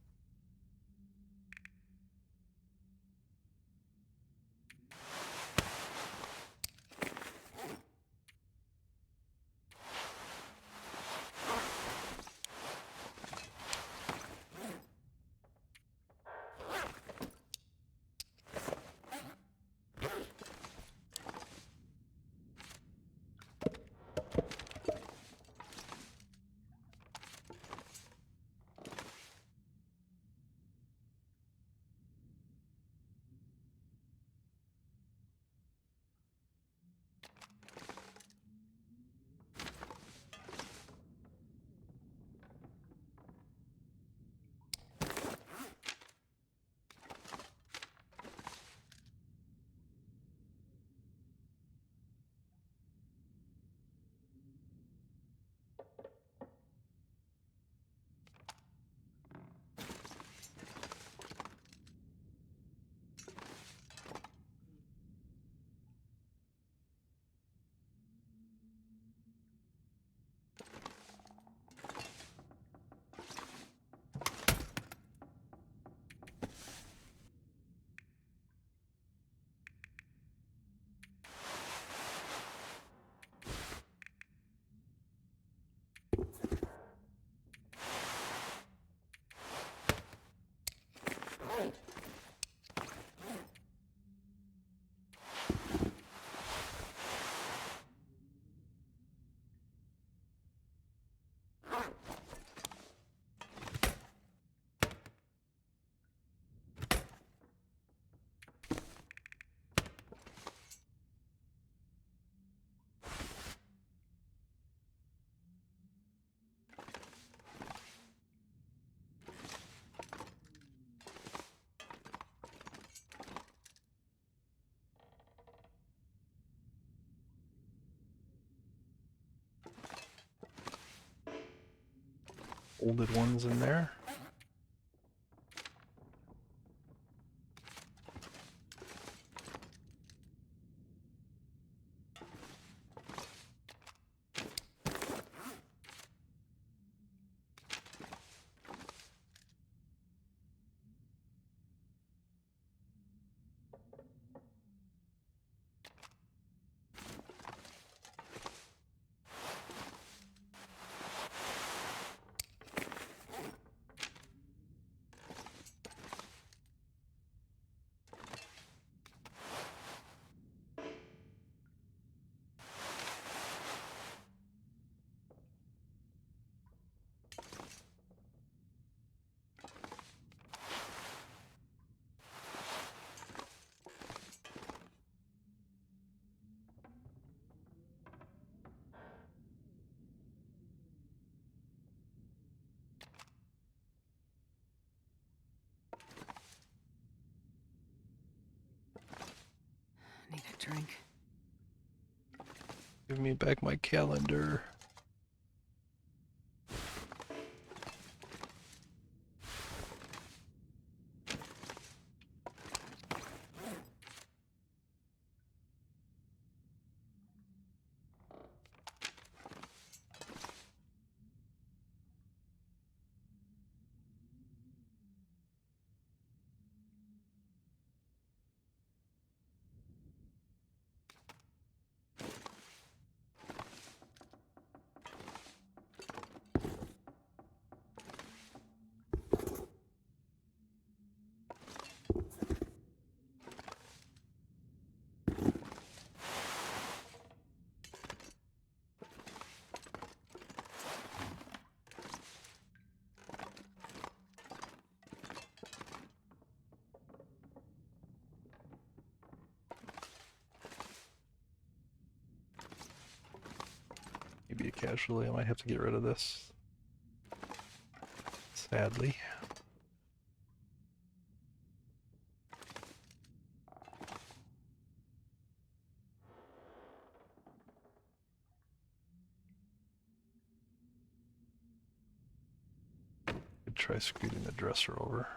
folded ones in there. Need a drink. Give me back my calendar. Maybe a casualty. I might have to get rid of this. Sadly. Could try scooting the dresser over.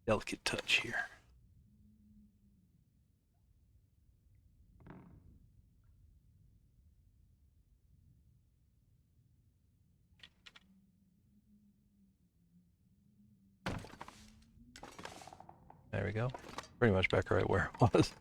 Delicate touch here. There we go. Pretty much back right where it was.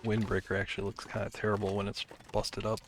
windbreaker actually looks kind of terrible when it's busted up.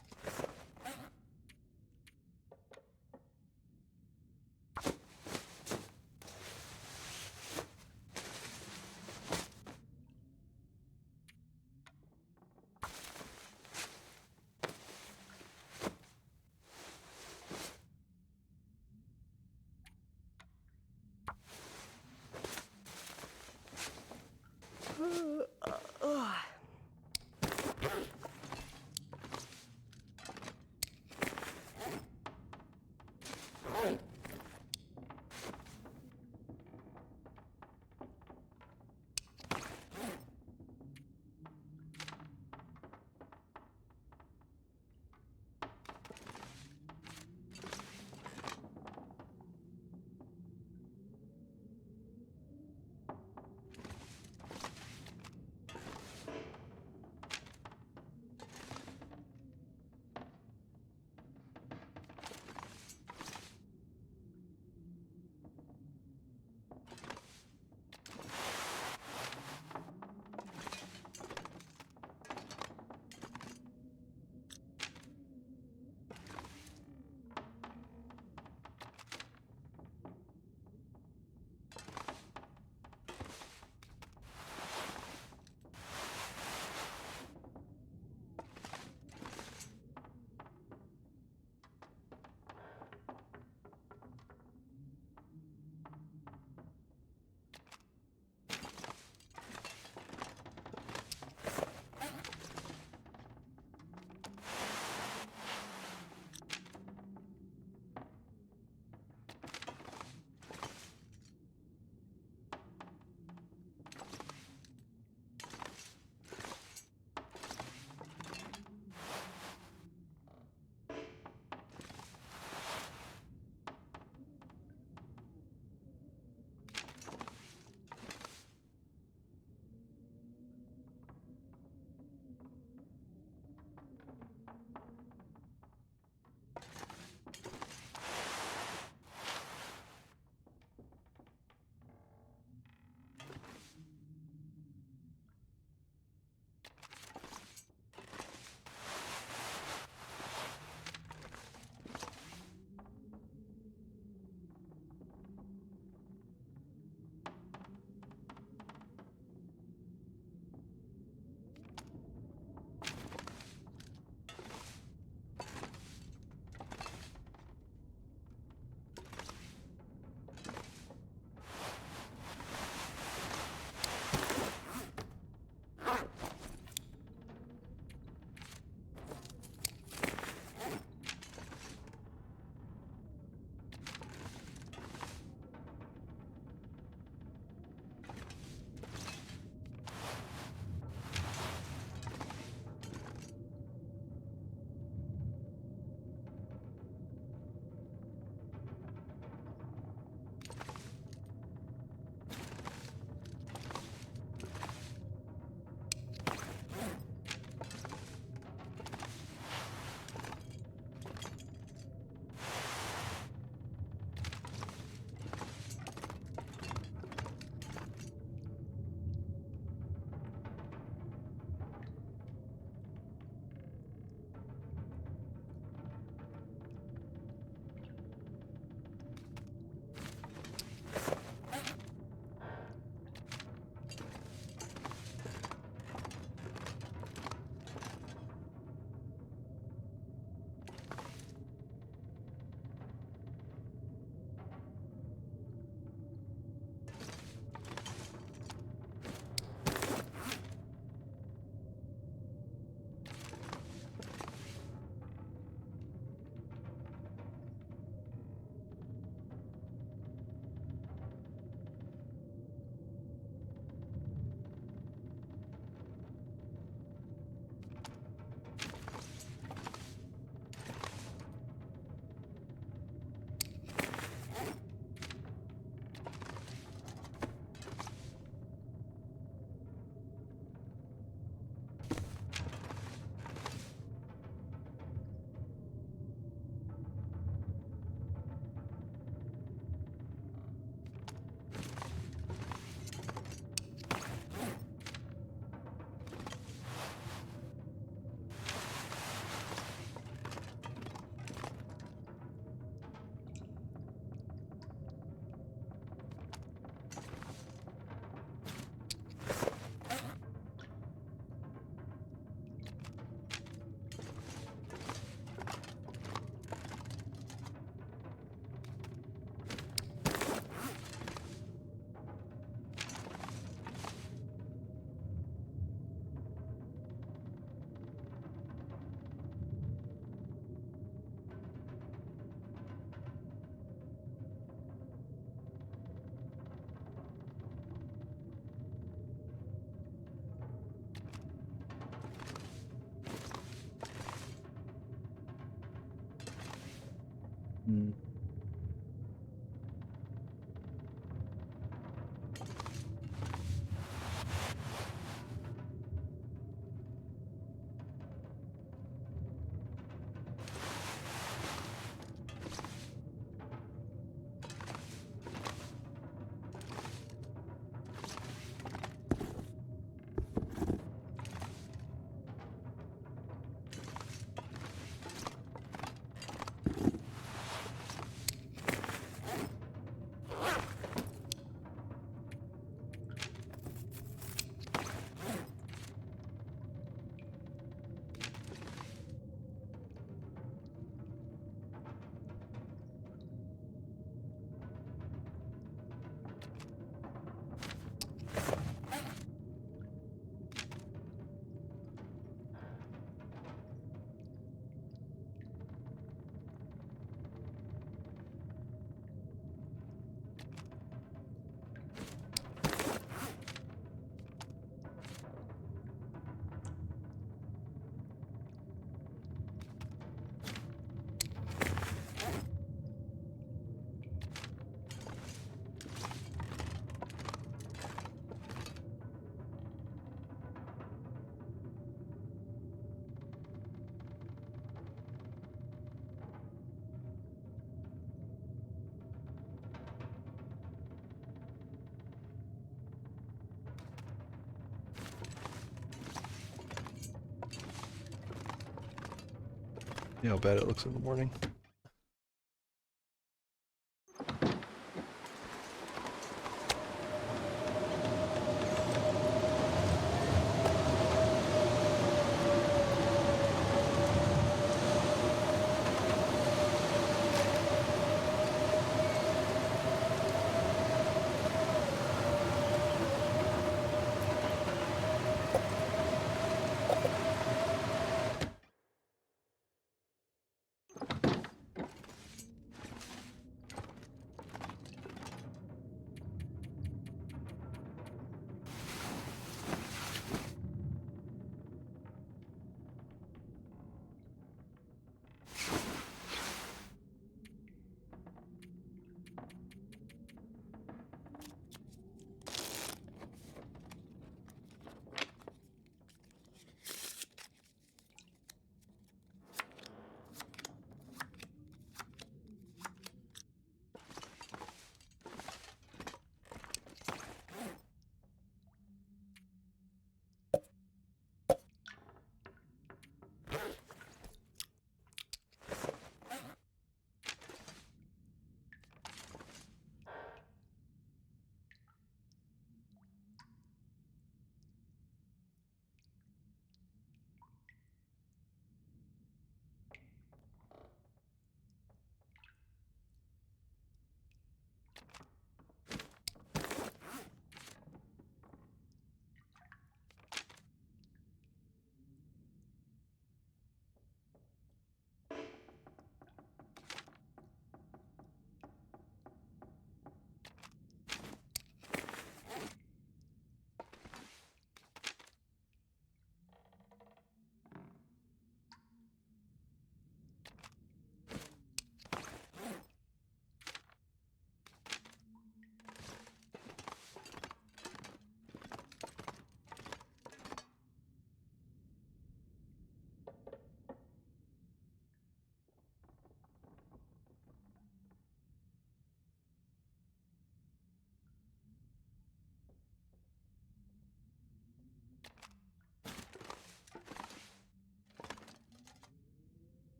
You know how bad it looks in the morning.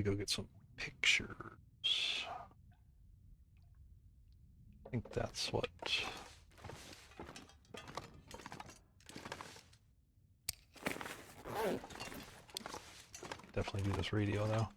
to go get some pictures. I think that's what. Definitely do this radio now.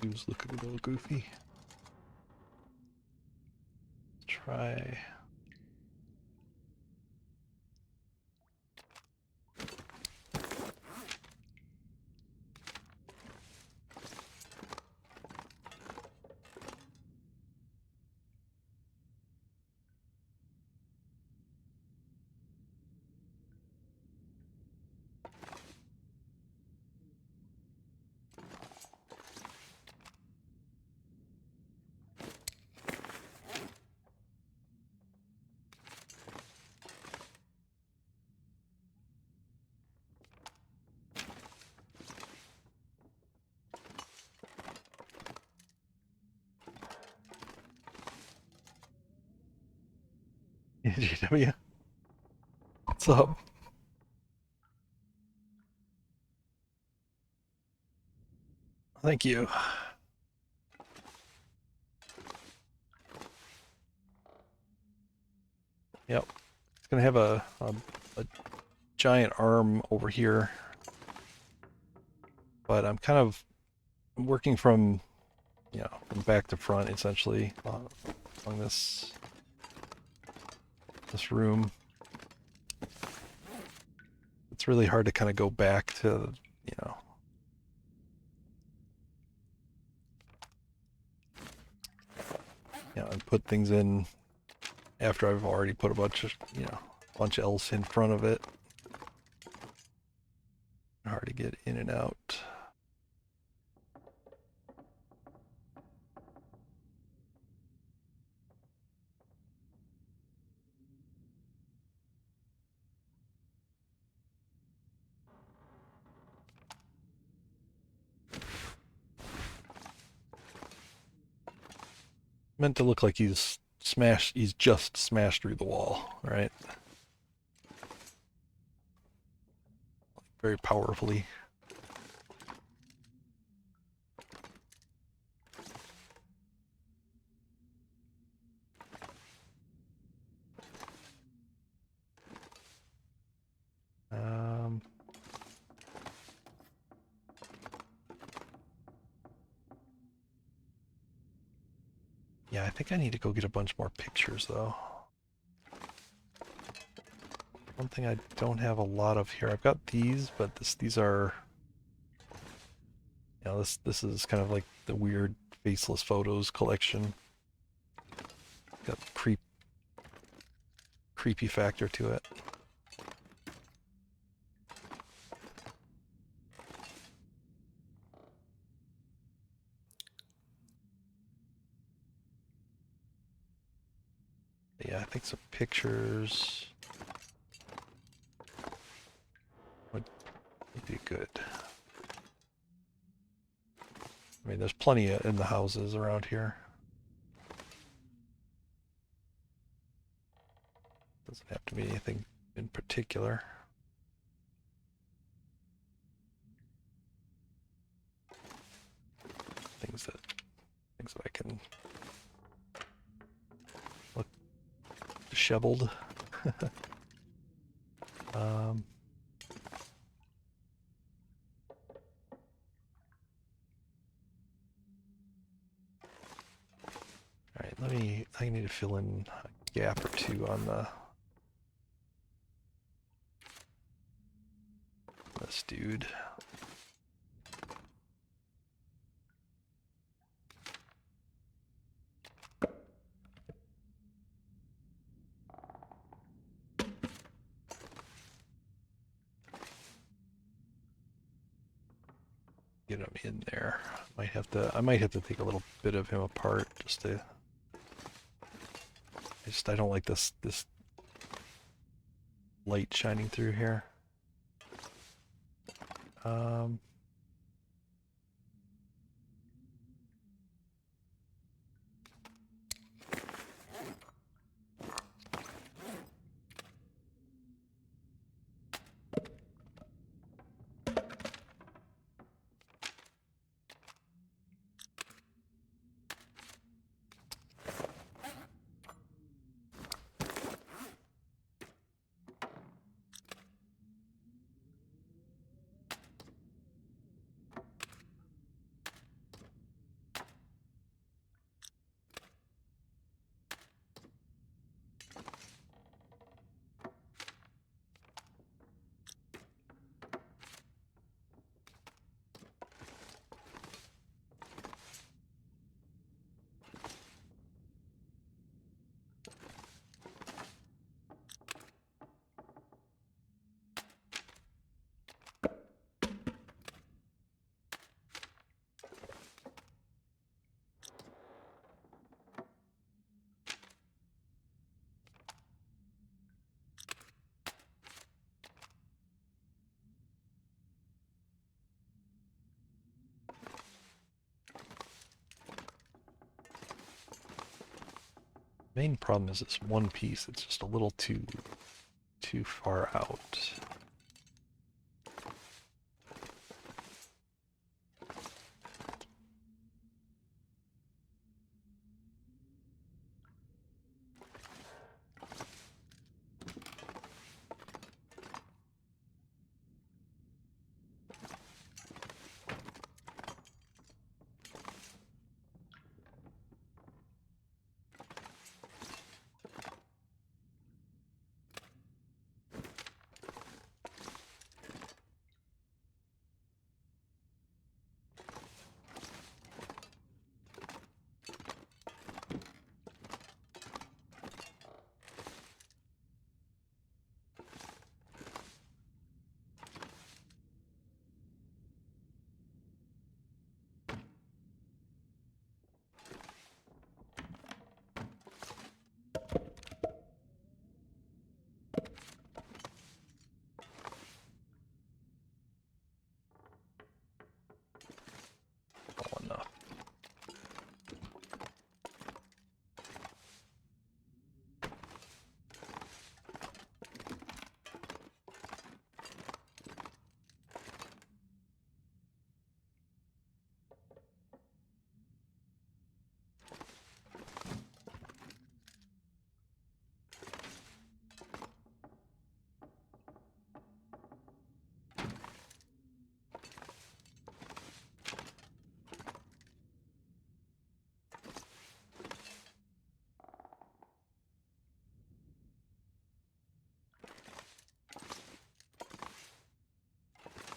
He was looking a little goofy. Try. GW. What's up? Thank you. Yep. It's gonna have a giant arm over here, but I'm kind of working from, from back to front essentially along this room. It's really hard to kind of go back to, and put things in after I've already put a bunch else in front of it. Hard to get in and out. Meant to look like he's just smashed through the wall, right? Very powerfully. Yeah, I think I need to go get a bunch more pictures though. One thing I don't have a lot of here. I've got these, but these are, this is kind of like the weird faceless photos collection. Got creepy factor to it. Yeah, I think some pictures would be good. I mean, there's plenty in the houses around here. Doesn't have to be anything in particular. Things that I can look disheveled. um, all right, I need to fill in a gap or two on this dude. Get him in there. I might have to take a little bit of him apart just to. I don't like this light shining through here. Um, Main problem is this one piece. It's just a little too far out. Oh, enough.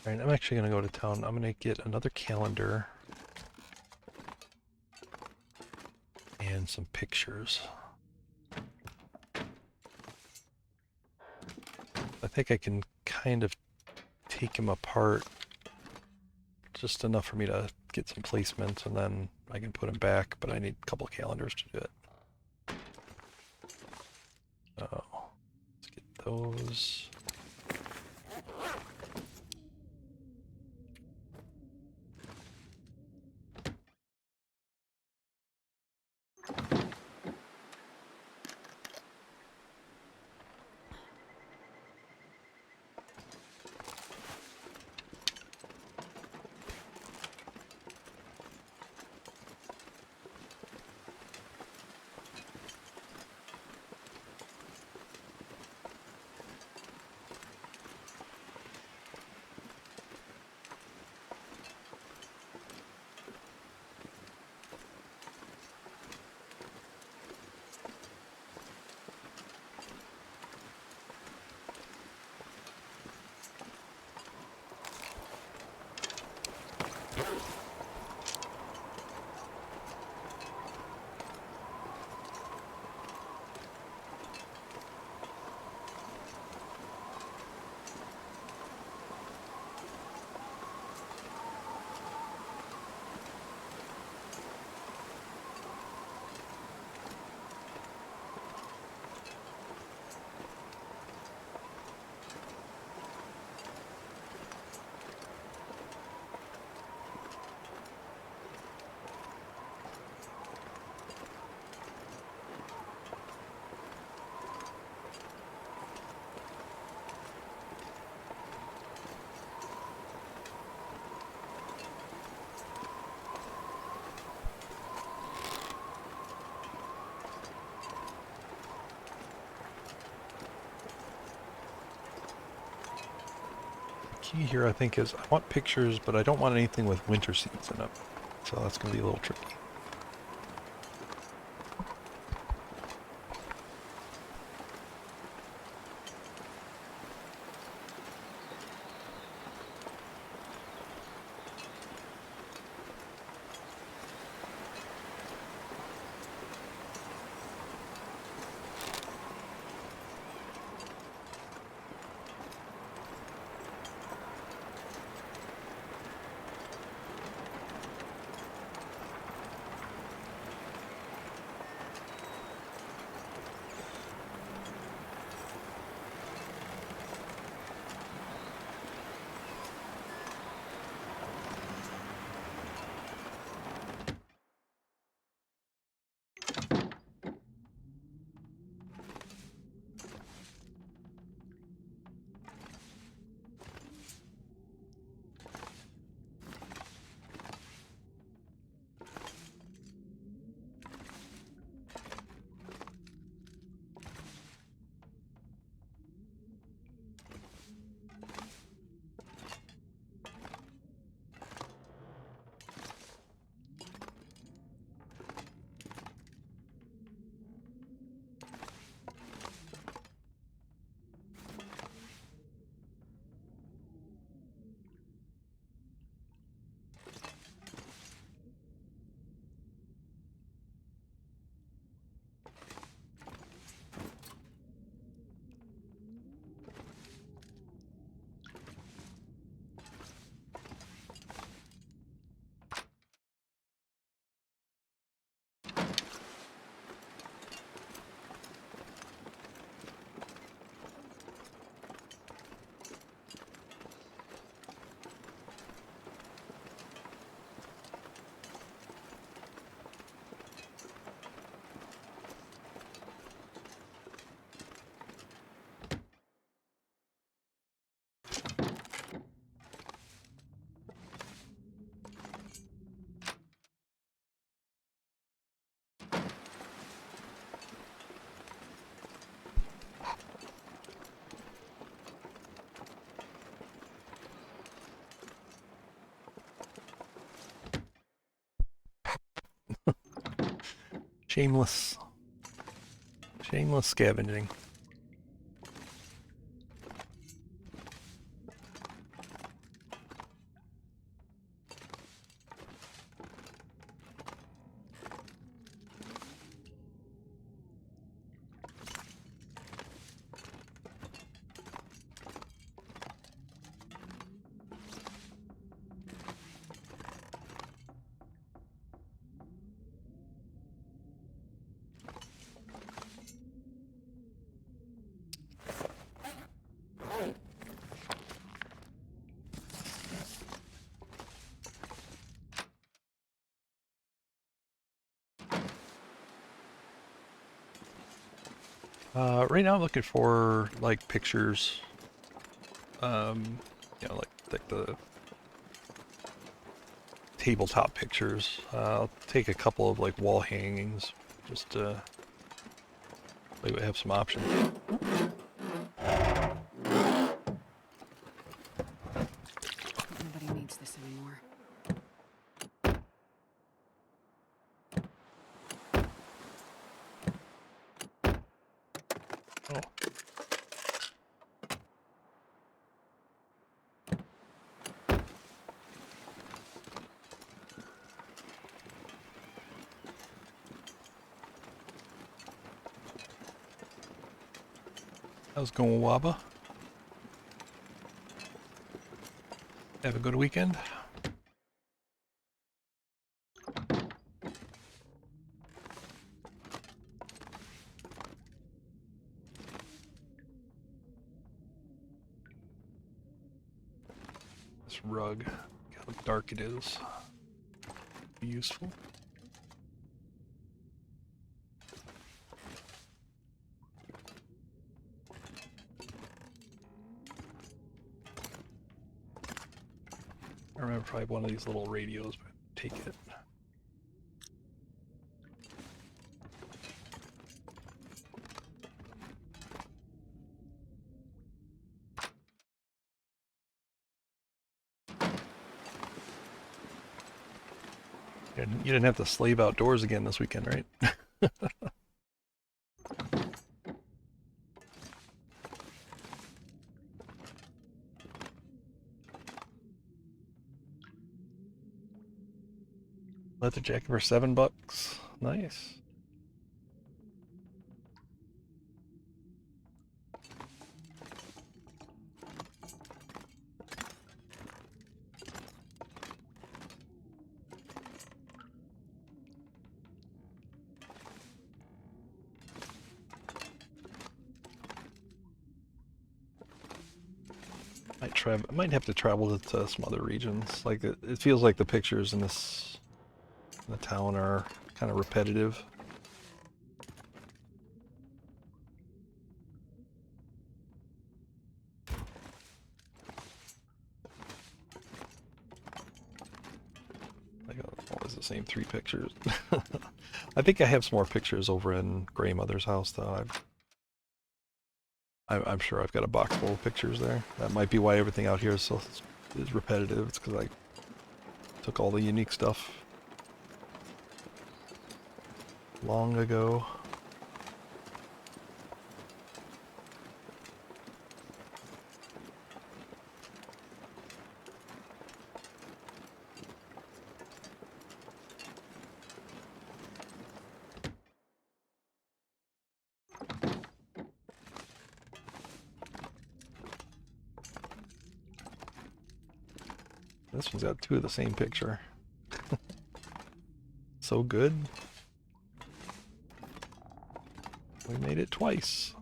Alright, I'm actually going to go to town. I'm going to get another calendar and some pictures. I think I can kind of take him apart just enough for me to get some placements, and then I can put him back, but I need a couple calendars to do it. Oh, let's get those. key here, I think, is I want pictures, but I don't want anything with winter scenes in it. So that's going to be a little tricky. Shameless. Shameless scavenging. Right now I'm looking for like pictures, you know, like the tabletop pictures. I'll take a couple of like wall hangings, just to we have some options. Nobody needs this anymore. Oh, how's it going, Waba? Have a good weekend. This rug, how dark it is. Be useful. I remember if I have one of these little radios, but take it. You didn't have to slave outdoors again this weekend, right? Leather jacket for $7. Nice. I might have to travel to some other regions. Like it feels like the pictures in the town are kind of repetitive. Like always the same 3 pictures. I think I have some more pictures over in Grandmother's house though. I'm sure I've got a box full of pictures there. That might be why everything out here is repetitive. It's because I took all the unique stuff long ago. This one's got 2 of the same picture. So good. We made it twice.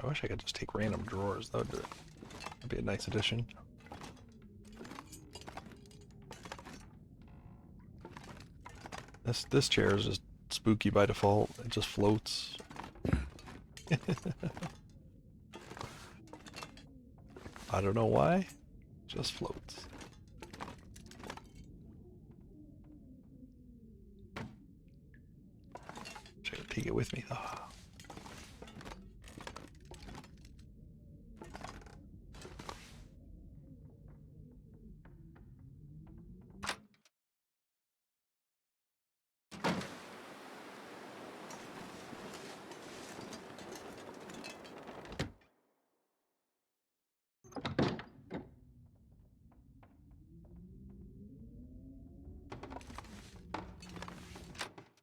I wish I could just take random drawers. That'd be a nice addition. This chair is just spooky by default. It just floats. I don't know why. Just floats. Should I take it with me? Oh.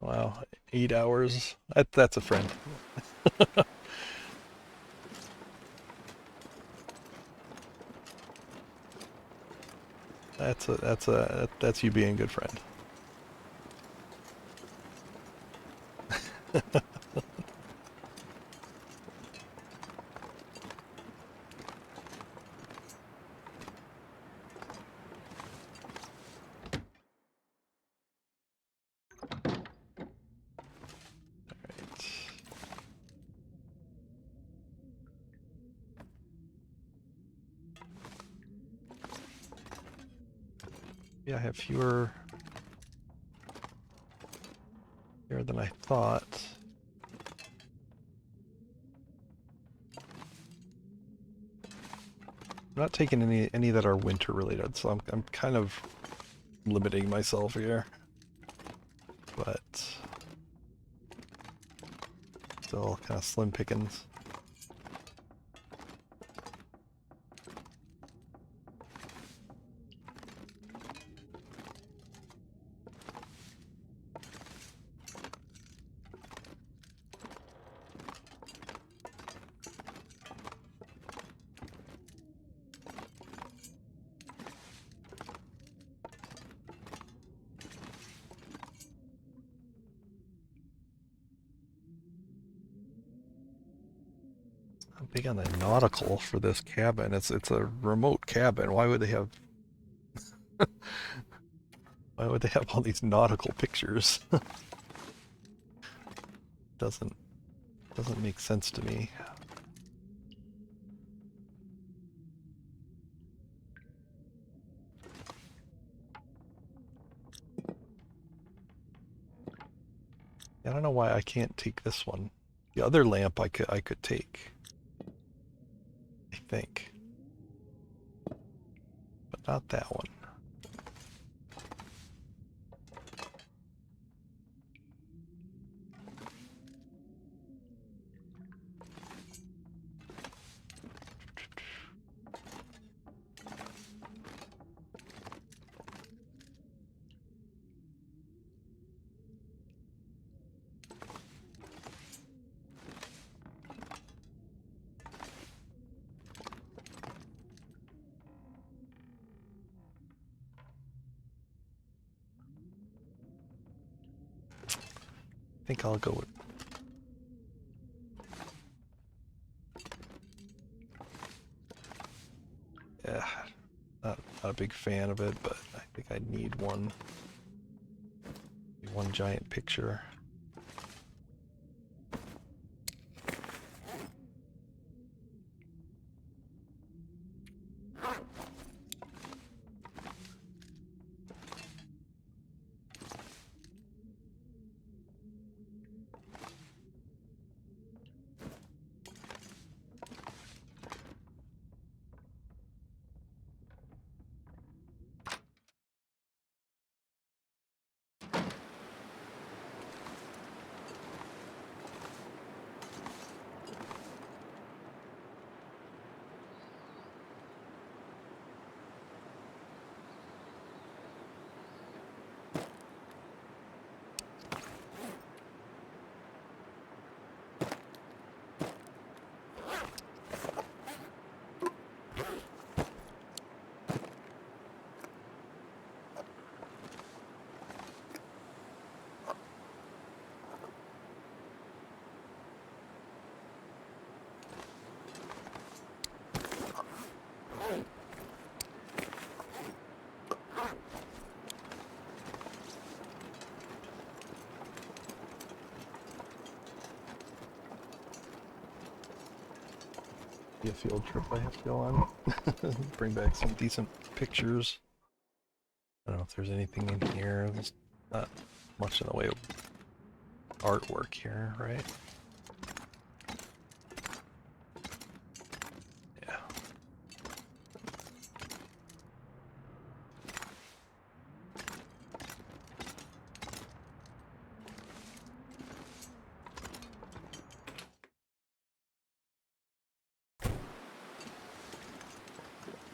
Wow, 8 hours. That's a friend. That's you being a good friend. Yeah, I have fewer here than I thought. I'm not taking any that are winter related, so I'm kind of limiting myself here. But still kind of slim pickings. I'm big on the nautical for this cabin. It's a remote cabin. Why would they have all these nautical pictures? Doesn't make sense to me. I don't know why I can't take this one. The other lamp I could take. I think. But not that one. I think I'll go with... Yeah, not a big fan of it, but I think I need one. One giant picture. Be a field trip I have to go on. Bring back some decent pictures. I don't know if there's anything in here. There's not much in the way of artwork here, right? Yeah.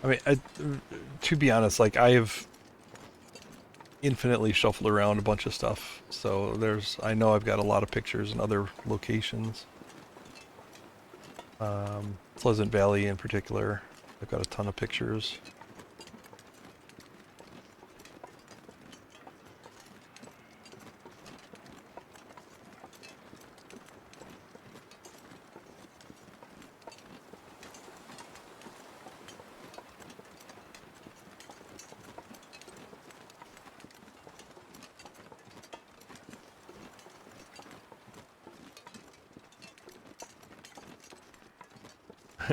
I mean, to be honest, like I have infinitely shuffled around a bunch of stuff, so I know I've got a lot of pictures in other locations. Pleasant Valley in particular, I've got a ton of pictures.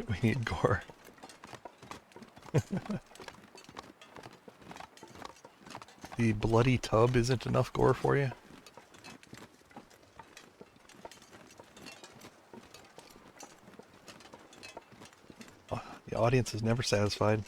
We need gore. The bloody tub isn't enough gore for you? Oh, the audience is never satisfied.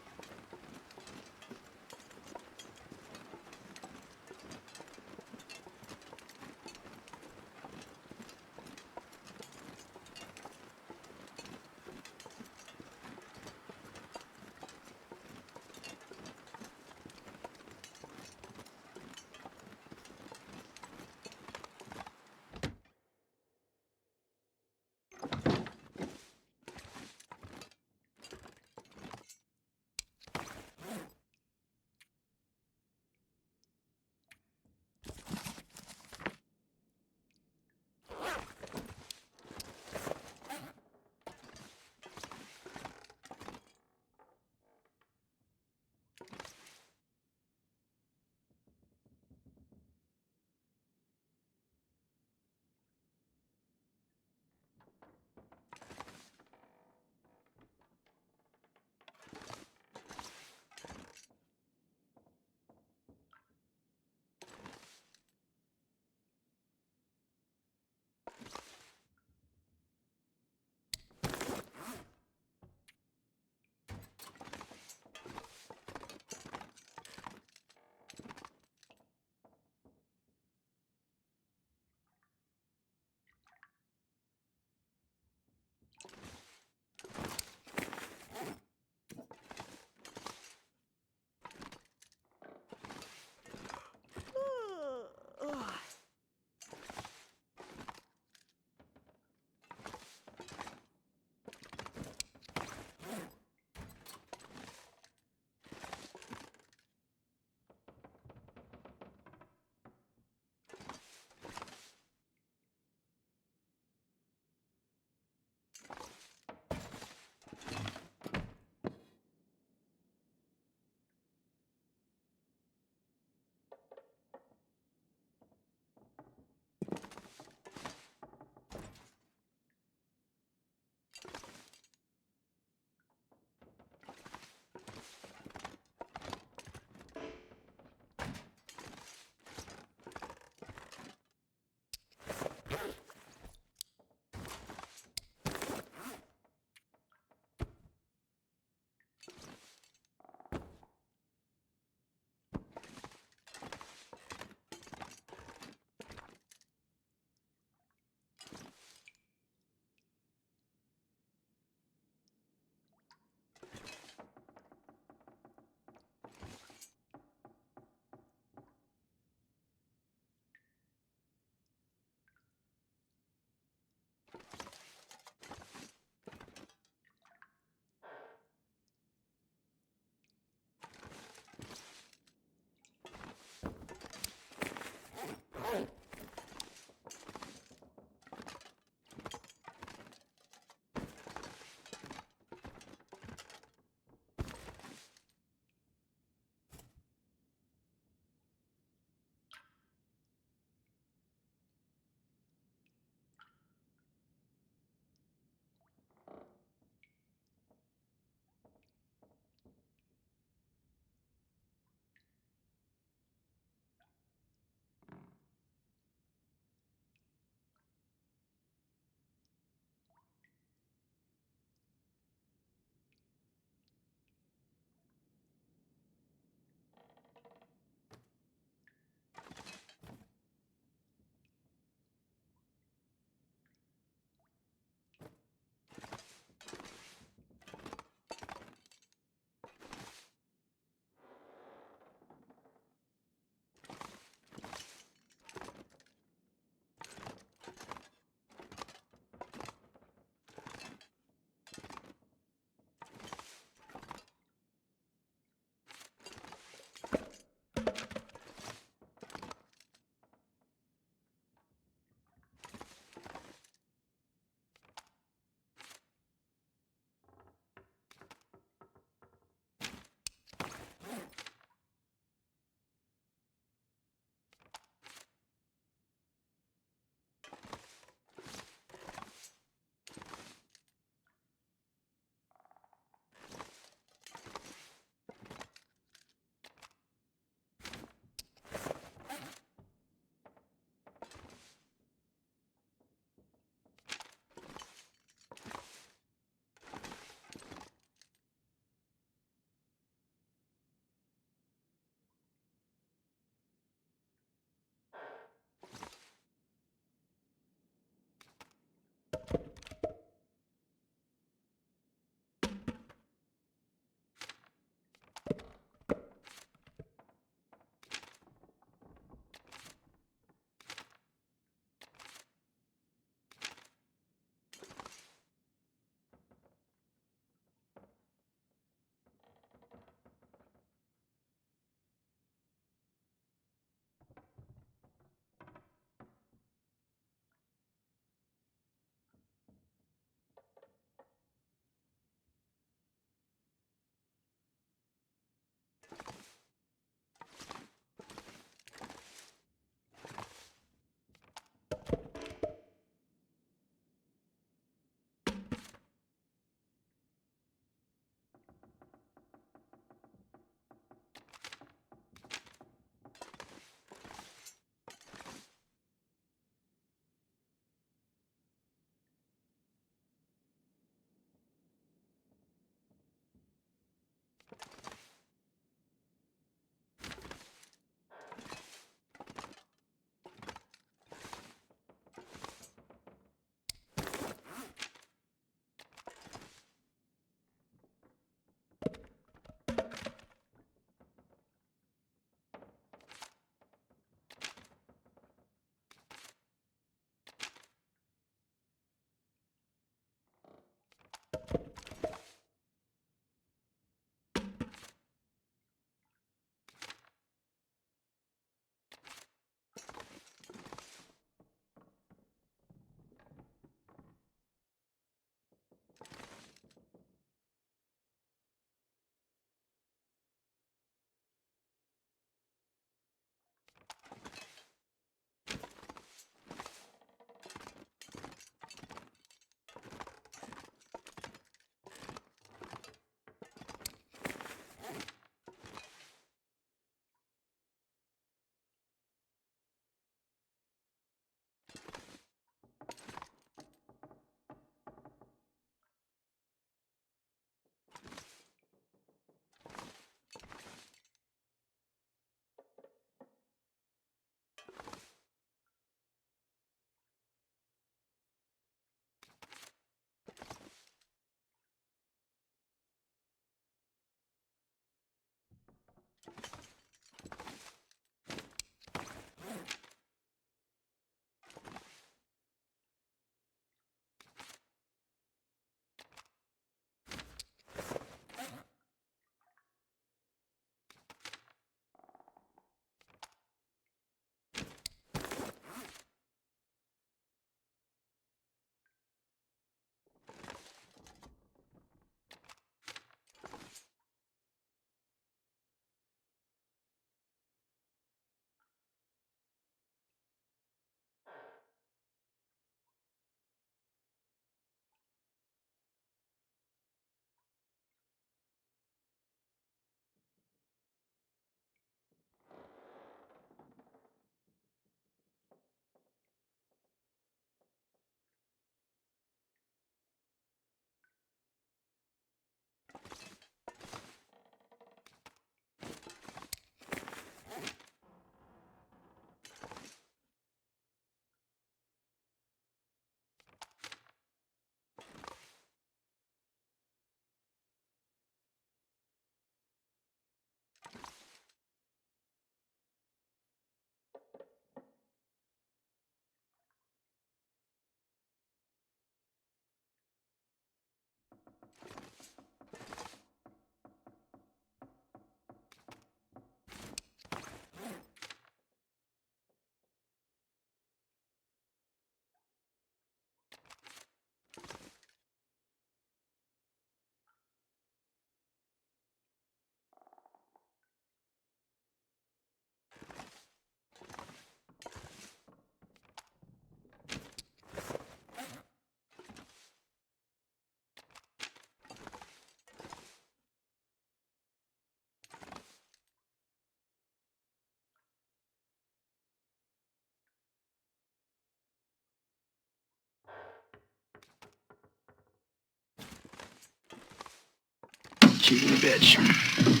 Cheating bitch.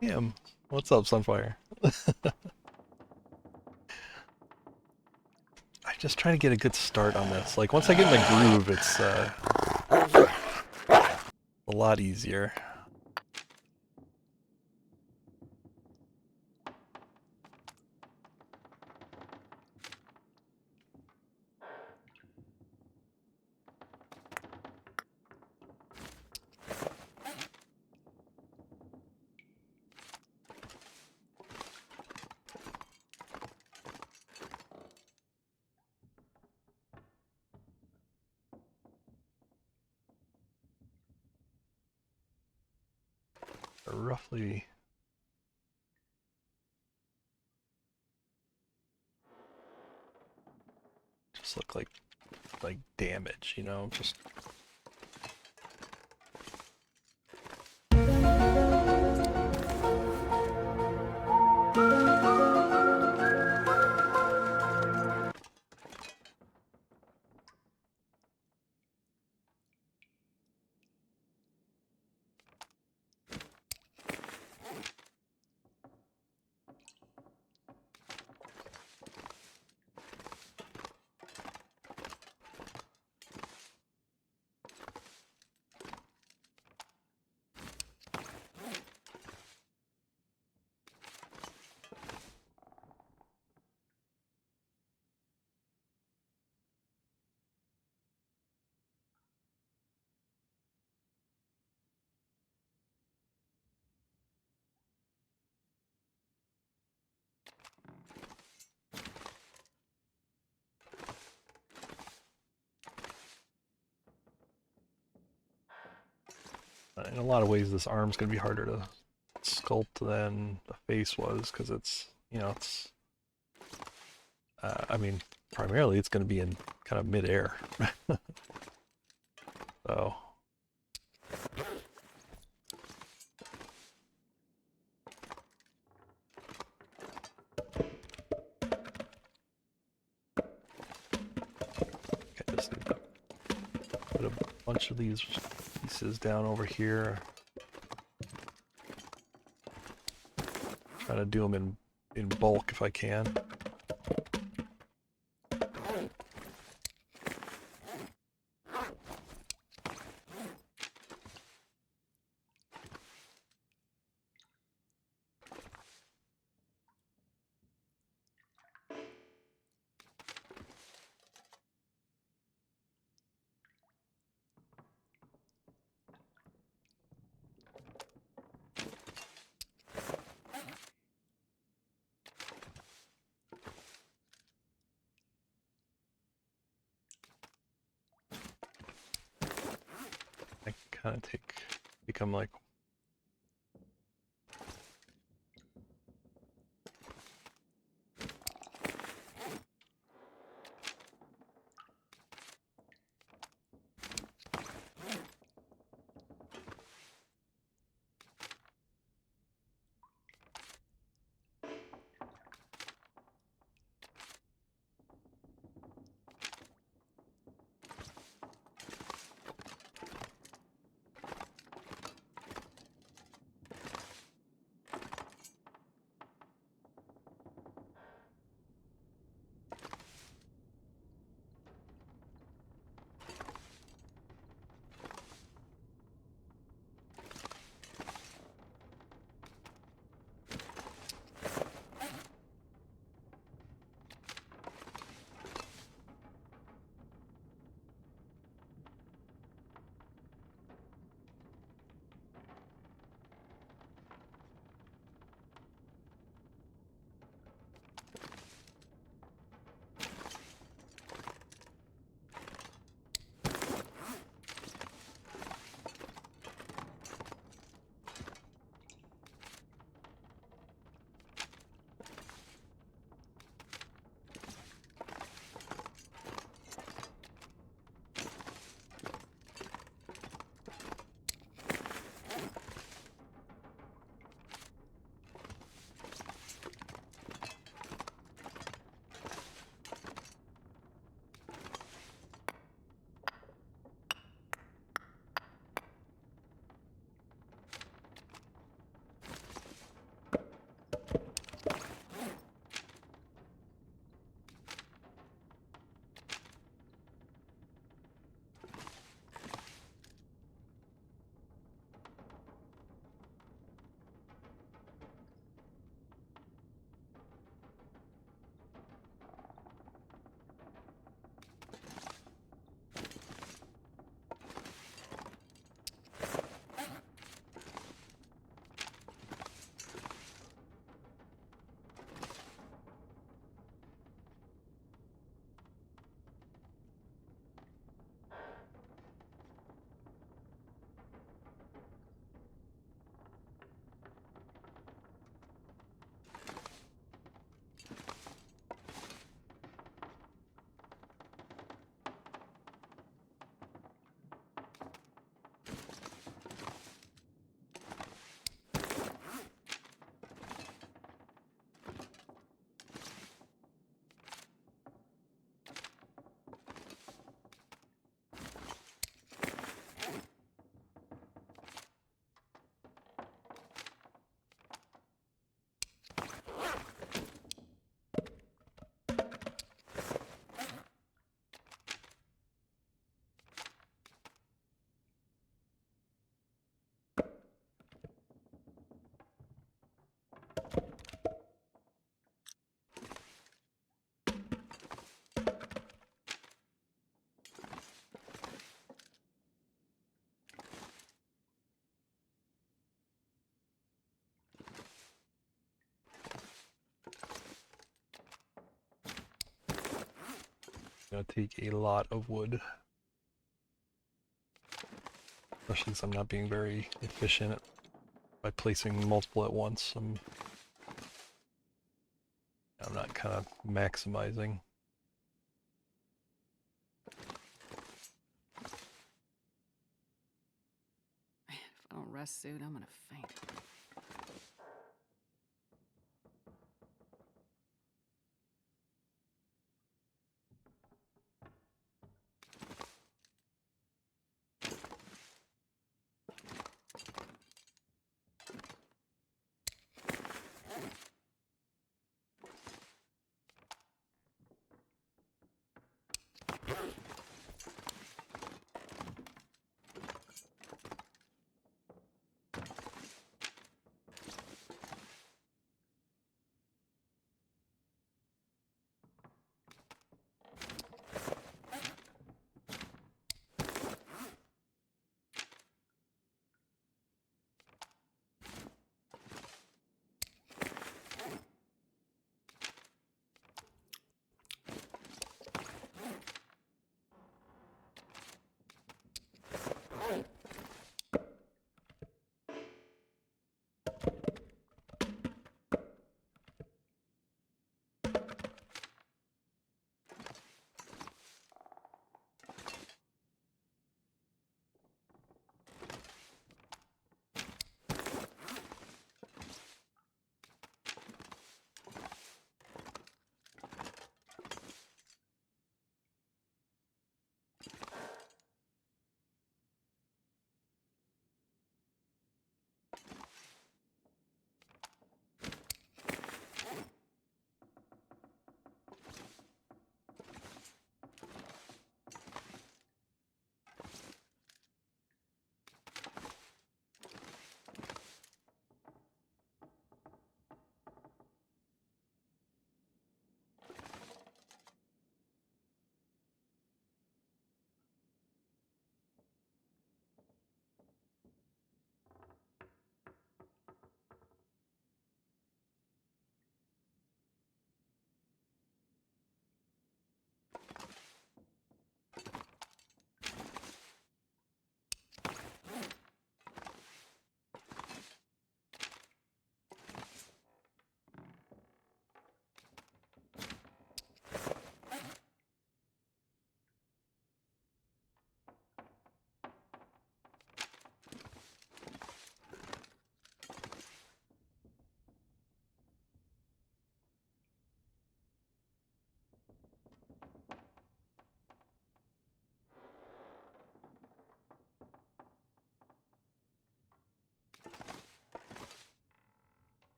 Damn. What's up, Sunfire? I'm just trying to get a good start on this. Like, once I get in the groove, it's a lot easier. Roughly. Just look like damage, you know, just in a lot of ways this arm's gonna be harder to sculpt than the face was, because it's, you know, it's I mean, primarily it's gonna be in kind of mid-air. So I just need to put a bunch of these pieces down over here. Try to do them in bulk if I can. I kind of become like Gonna take a lot of wood. Especially since I'm not being very efficient by placing multiple at once. I'm not kind of maximizing. Man, if I don't rest soon, I'm gonna faint.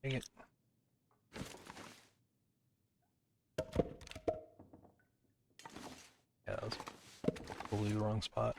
Dang it. Yeah, that was totally the wrong spot.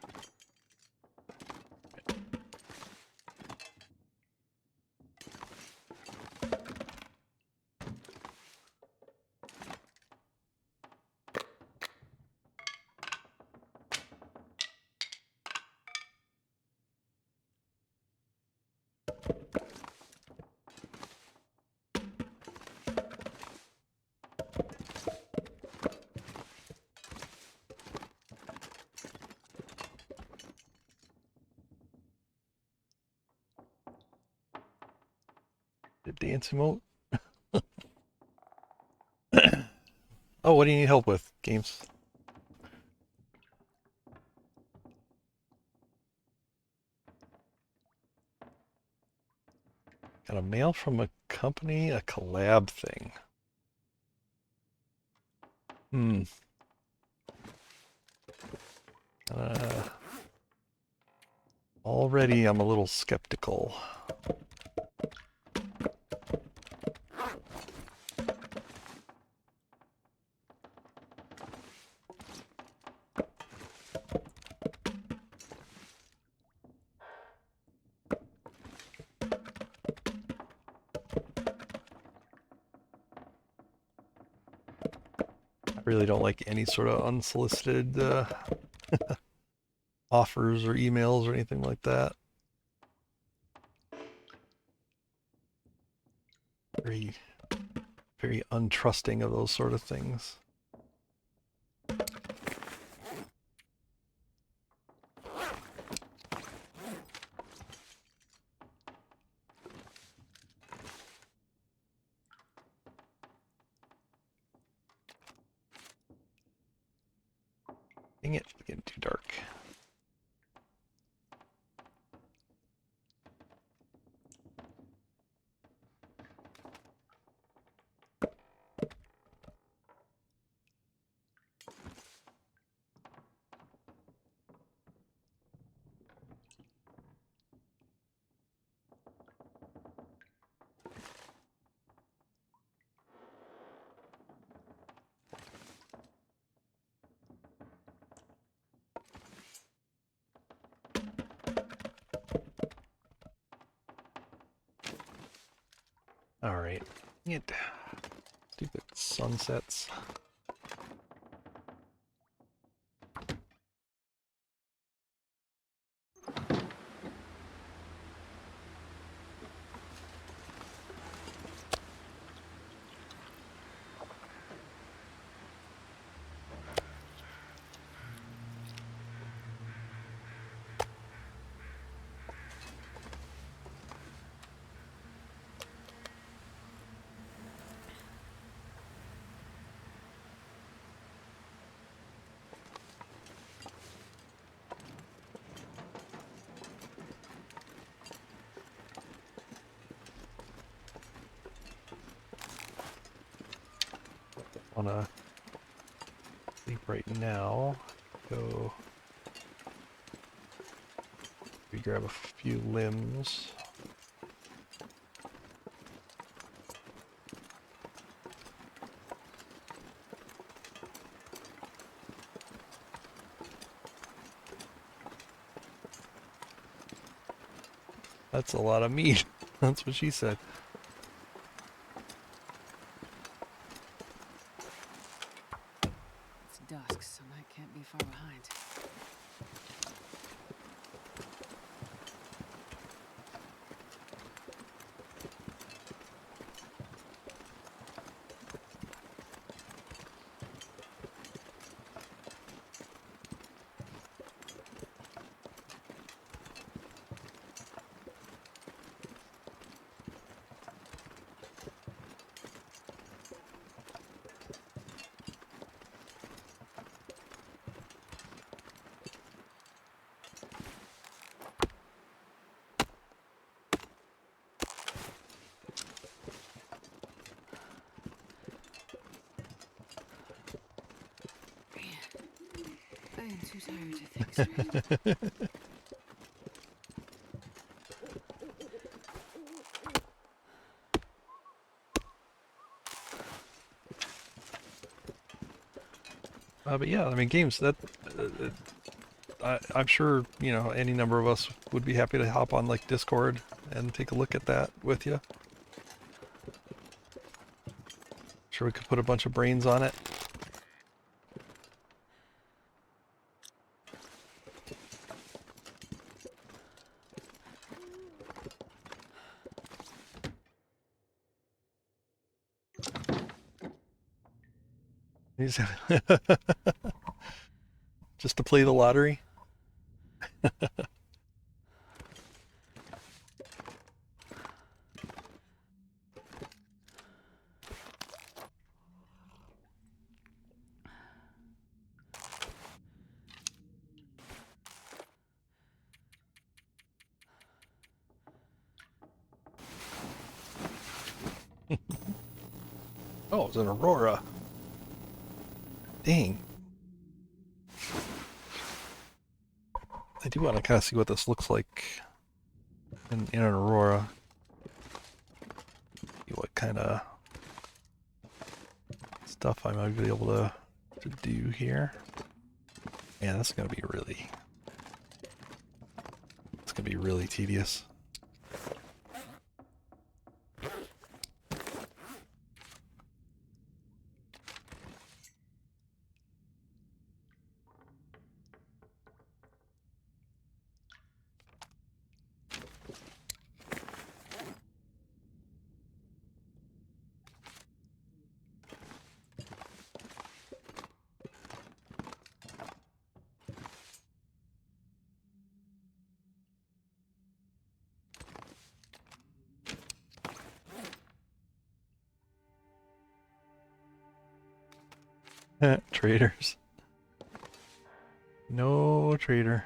The dance emote? Oh, what do you need help with, games? Got a mail from a company, a collab thing. Hmm. Already I'm a little skeptical. I really don't like any sort of unsolicited offers or emails or anything like that. Very very untrusting of those sort of things. Dang it, it's getting too dark. All right. Dang it. Stupid sunsets. Wanna sleep right now. Go. We grab a few limbs. That's a lot of meat. That's what she said. It's dusk, so night can't be far behind. I am too tired to think straight. But yeah, I mean, games that I'm sure, you know, any number of us would be happy to hop on like Discord and take a look at that with you. Sure, we could put a bunch of brains on it. Just to play the lottery. Oh, it's an aurora. Dang. I do want to kind of see what this looks like in an aurora. See what kind of stuff I might be able to do here. Man, that's gonna be really... It's gonna be really tedious. Traders. No trader.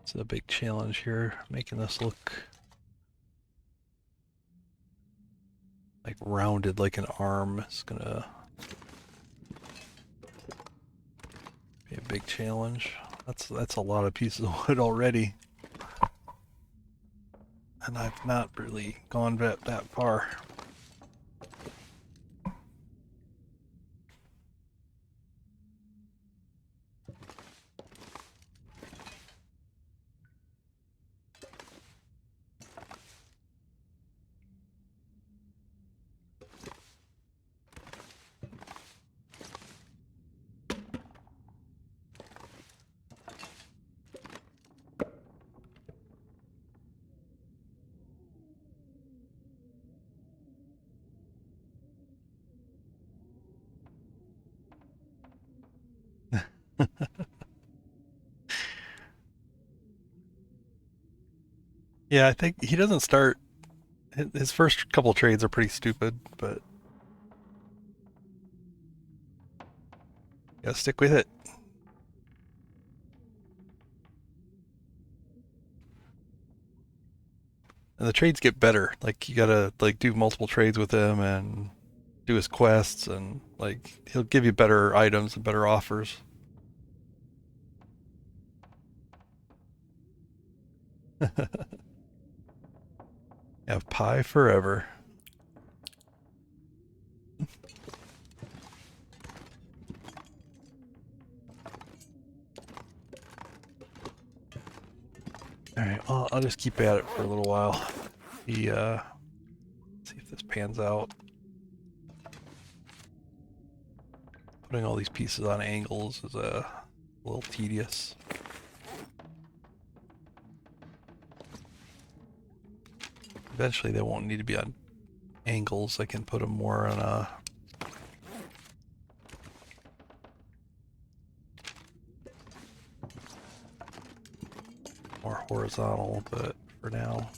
It's a big challenge here, making this look like rounded like an arm. It's gonna be a big challenge. That's a lot of pieces of wood already. And I've not really gone that far. Yeah, I think he doesn't start. His first couple trades are pretty stupid, but Gotta stick with it. And the trades get better. Like you gotta like do multiple trades with him and do his quests, and like he'll give you better items and better offers. Have pie forever. Alright, well, I'll just keep at it for a little while. See if this pans out. Putting all these pieces on angles is a little tedious. Eventually they won't need to be on angles. I can put them more on a more horizontal, but for now.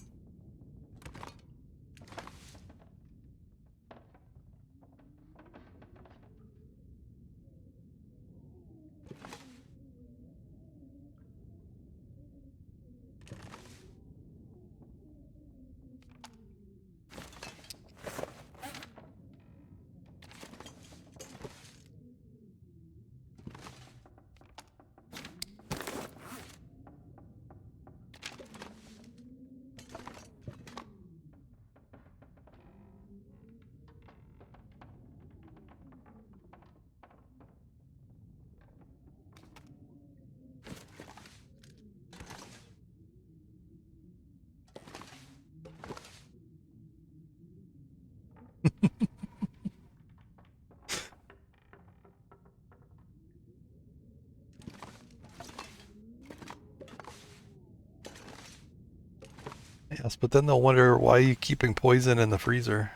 Yes, but then they'll wonder why you keeping poison in the freezer.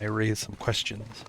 I raise some questions.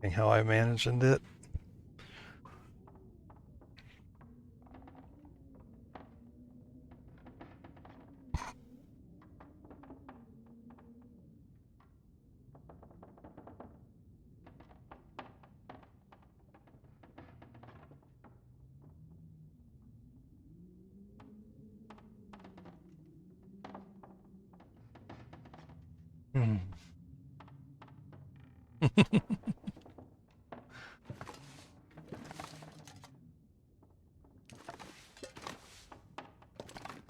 And how I managed it. Hmm.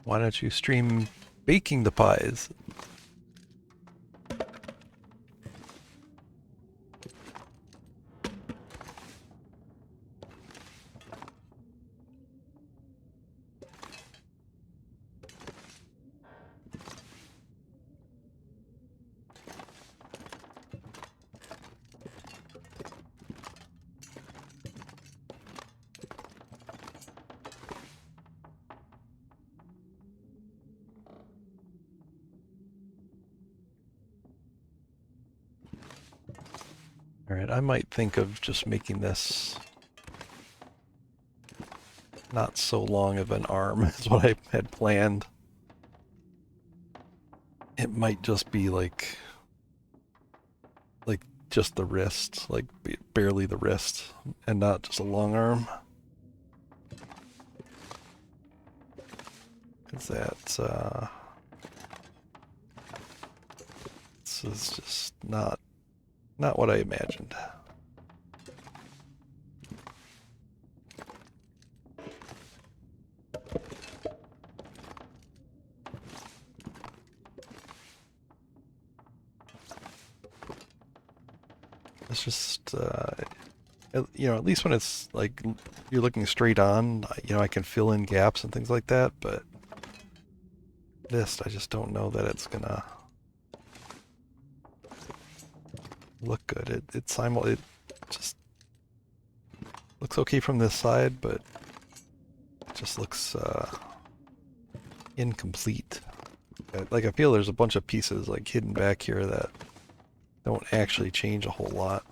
Why don't you stream baking the pies? Alright, I might think of just making this not so long of an arm is what I had planned. It might just be like just the wrist, like barely the wrist, and not just a long arm. Because this is just not what I imagined. It's just, at least when it's like you're looking straight on, I can fill in gaps and things like that, but this, I just don't know that it's gonna look good. It just looks okay from this side, but it just looks incomplete. Like I feel there's a bunch of pieces like hidden back here that don't actually change a whole lot.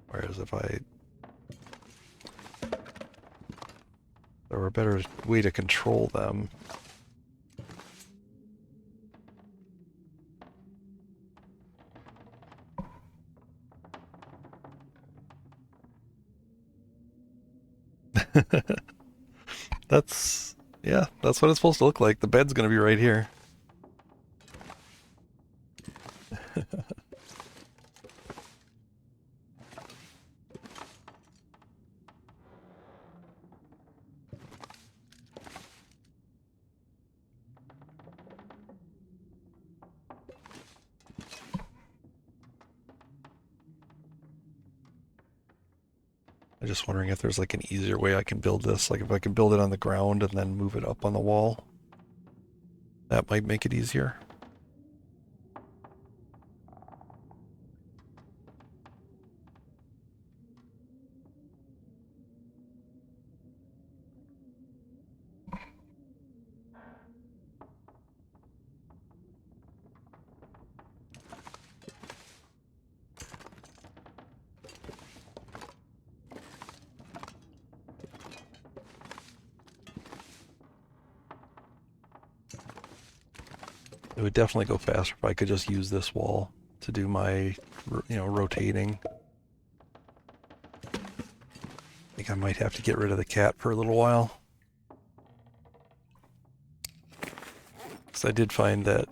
Whereas if there were a better way to control them. That's what it's supposed to look like. The bed's gonna be right here. I'm just wondering if there's like an easier way I can build this. Like if I can build it on the ground and then move it up on the wall. That might make it easier. It would definitely go faster if I could just use this wall to do my, rotating. I think I might have to get rid of the cat for a little while. Because I did find that,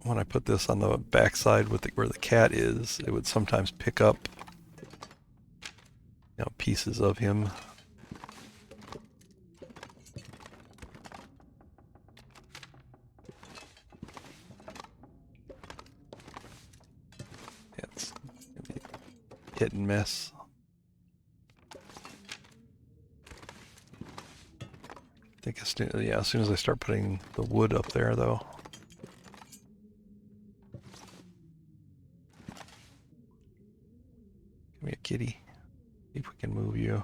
when I put this on the backside with where the cat is, it would sometimes pick up, pieces of him. It's hit and miss. I think as soon as I start putting the wood up there, though. Give me a kitty. See if we can move you.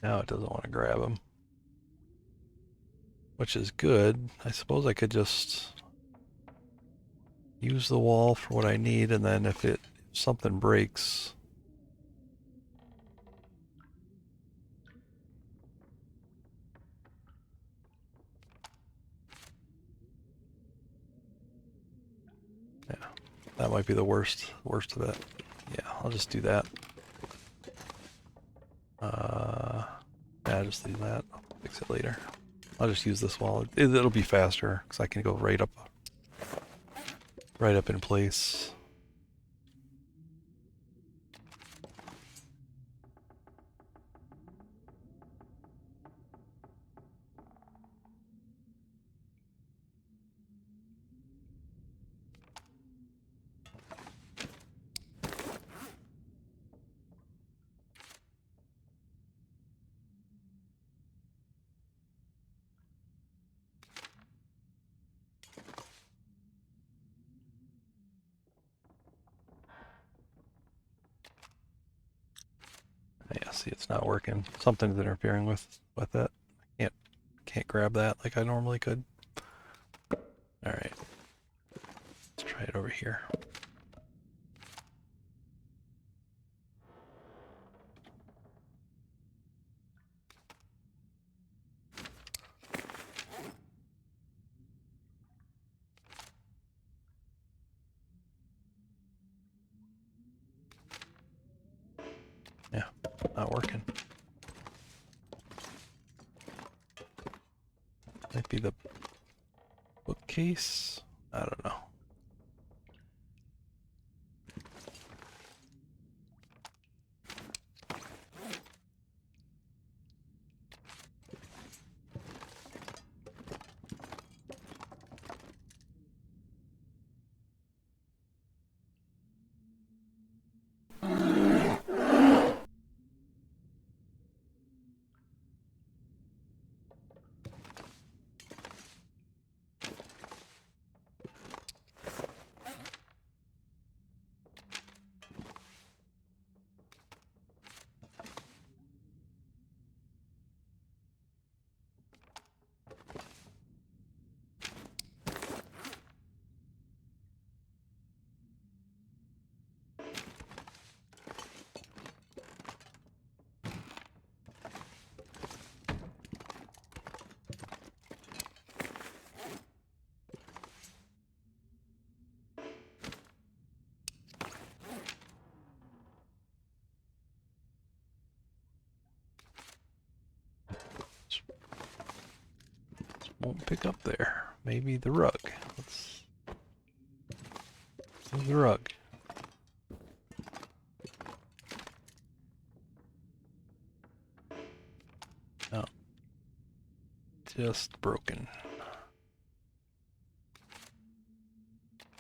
Now it doesn't want to grab him. Which is good. I suppose I could just use the wall for what I need, and then if something breaks... Yeah, that might be the worst of it. Yeah, I'll just do that. Yeah, just leave that. I'll fix it later. I'll just use this wall. It'll be faster because I can go right up in place. Yeah, see, it's not working. Something's interfering with it. Can't grab that like I normally could. All right, let's try it over here. Yeah, not working. Might be the bookcase. I don't know. Won't pick up there. Maybe the rug. Let's move the rug. No. Just broken.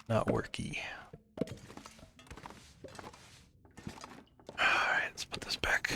Not worky. Alright, let's put this back.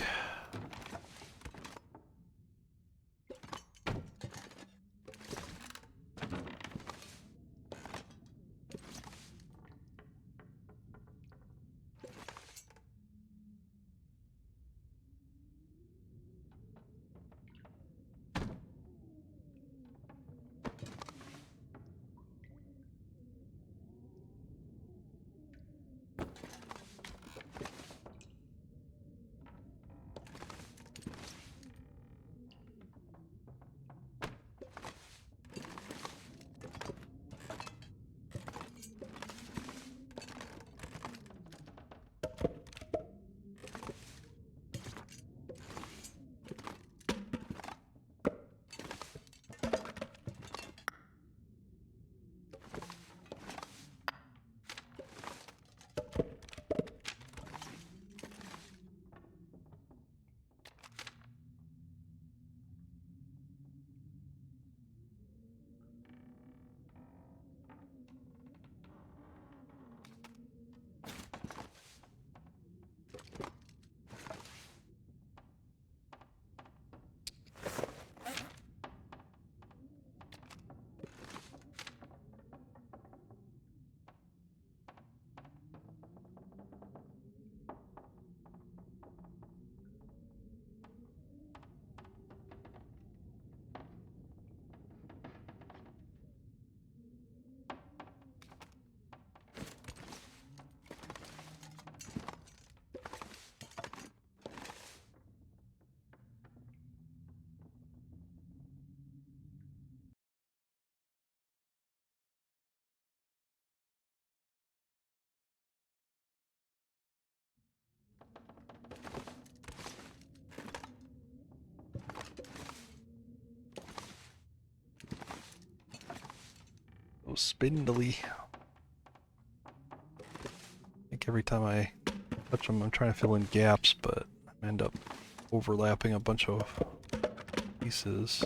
So spindly. I think every time I touch them, I'm trying to fill in gaps, but I end up overlapping a bunch of pieces.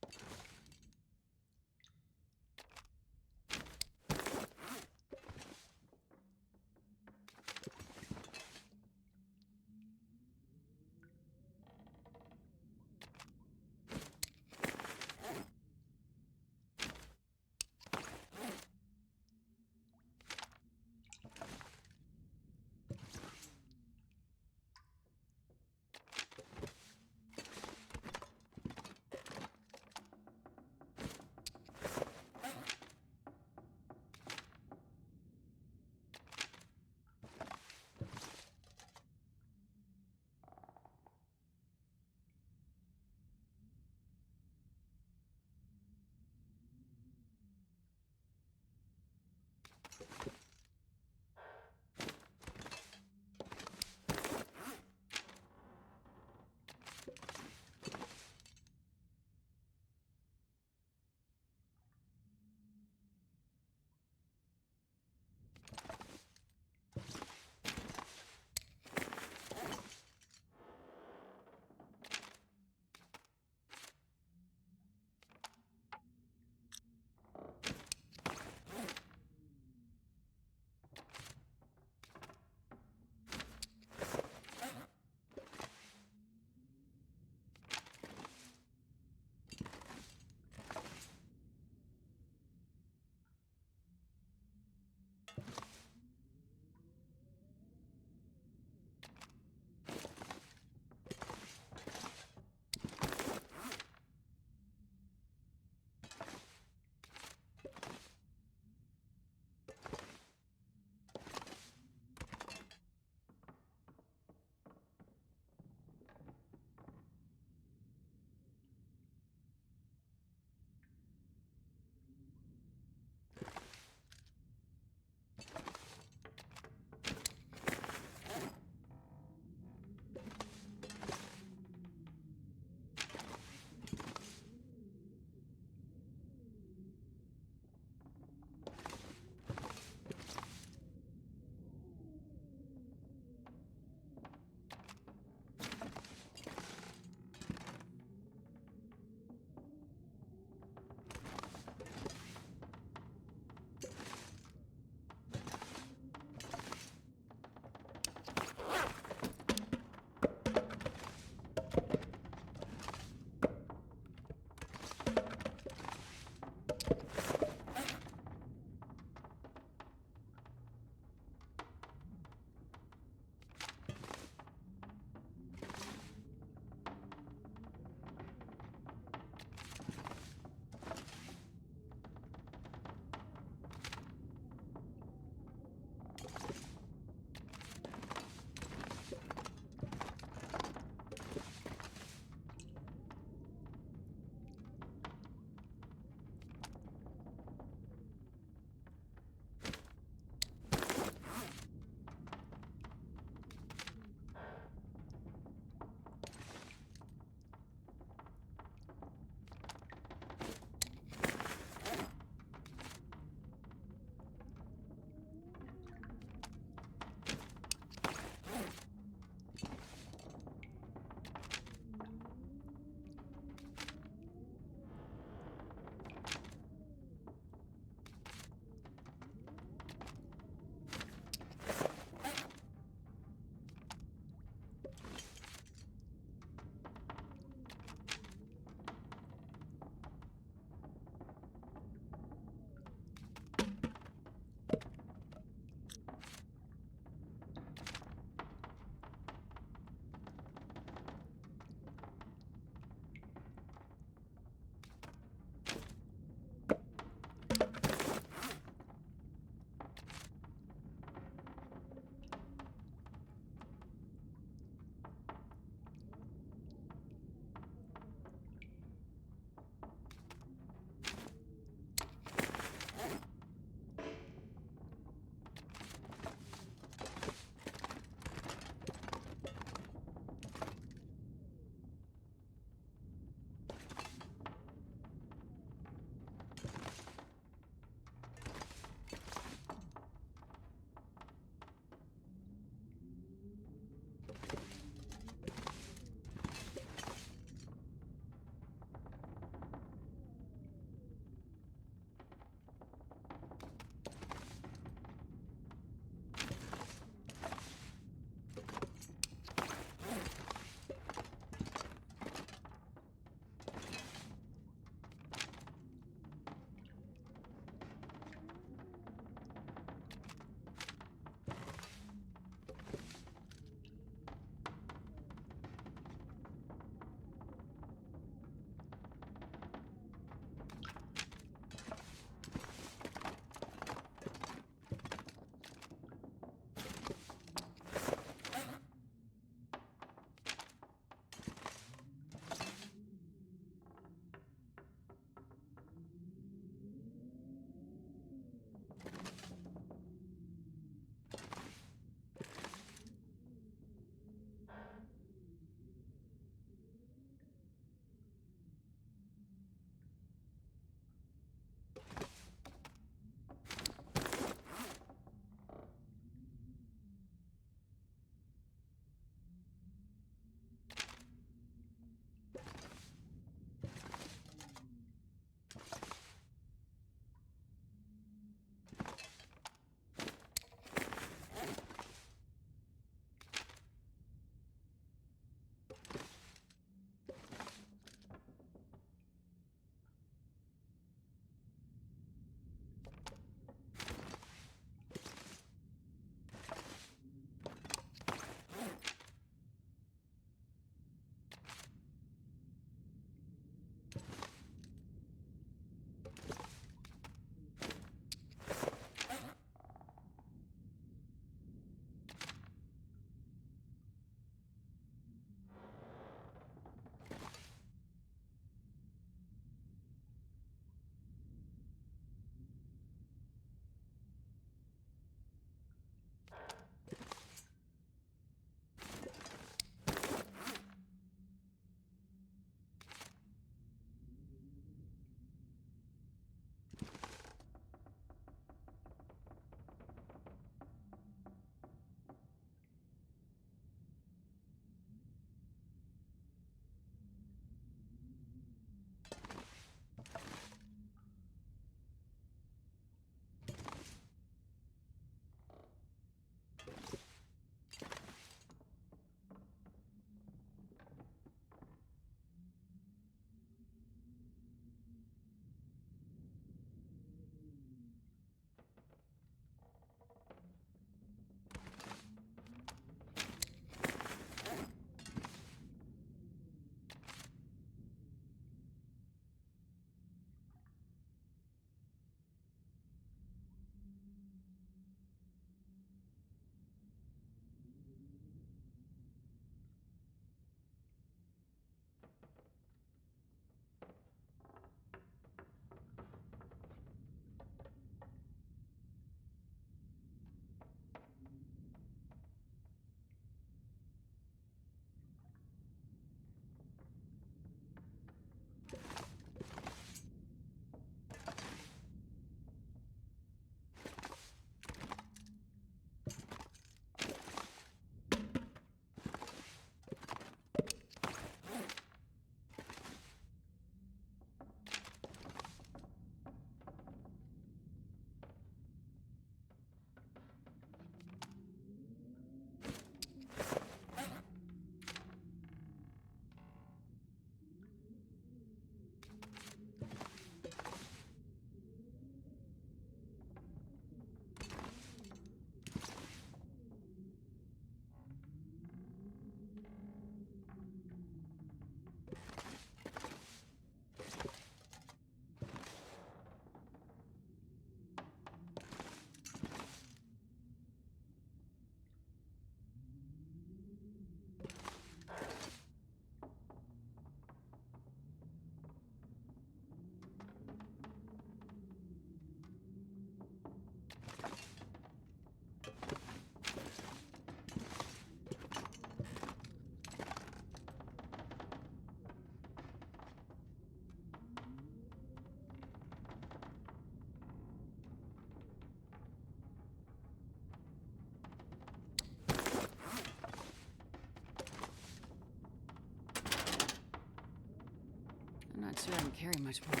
Not sure I can carry much more.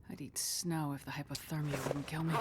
I'd eat snow if the hypothermia wouldn't kill me.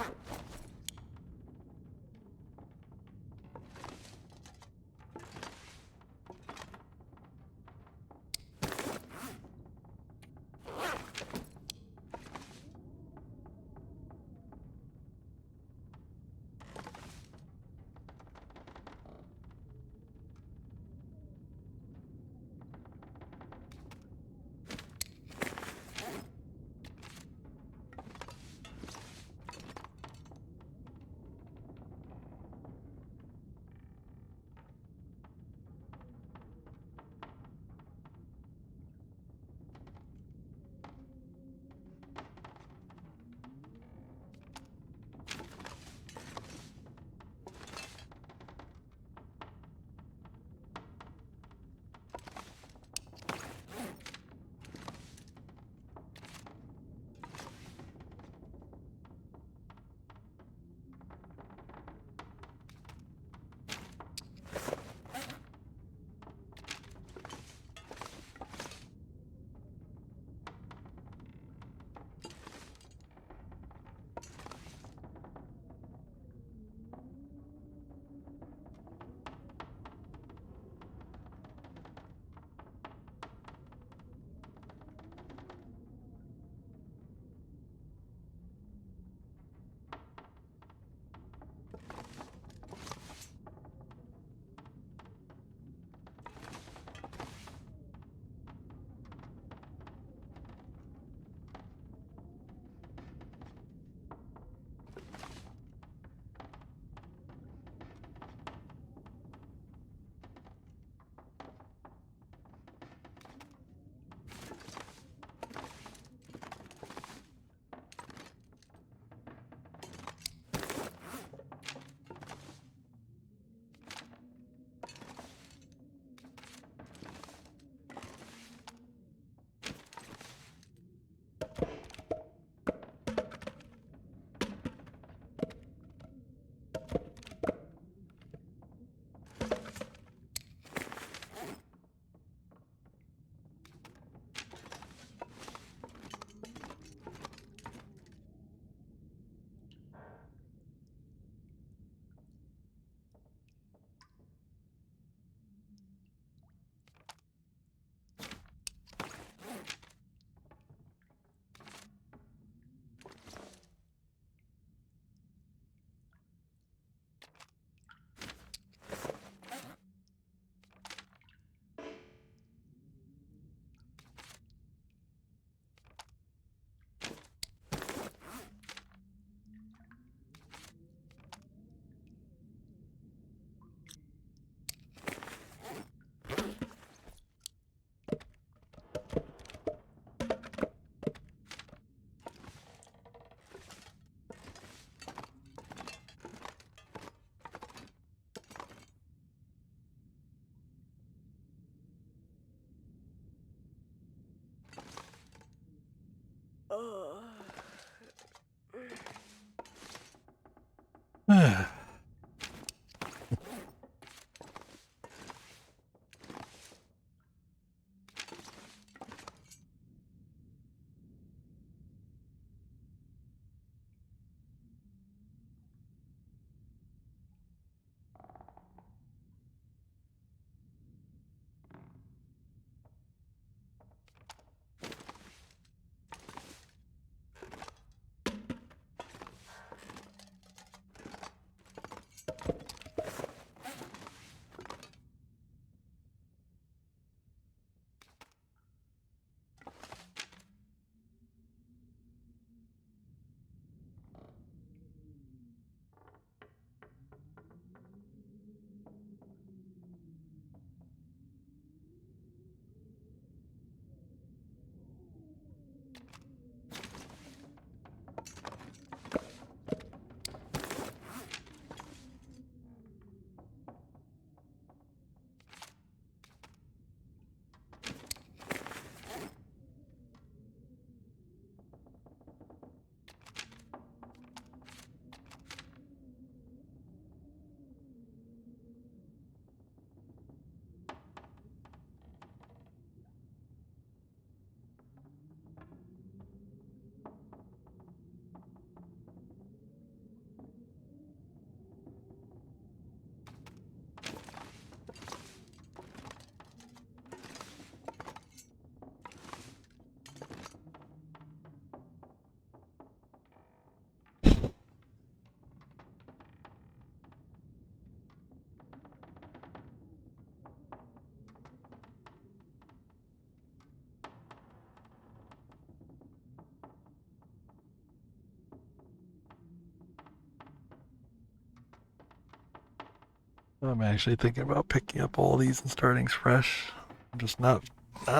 I'm actually thinking about picking up all these and starting fresh. I'm just not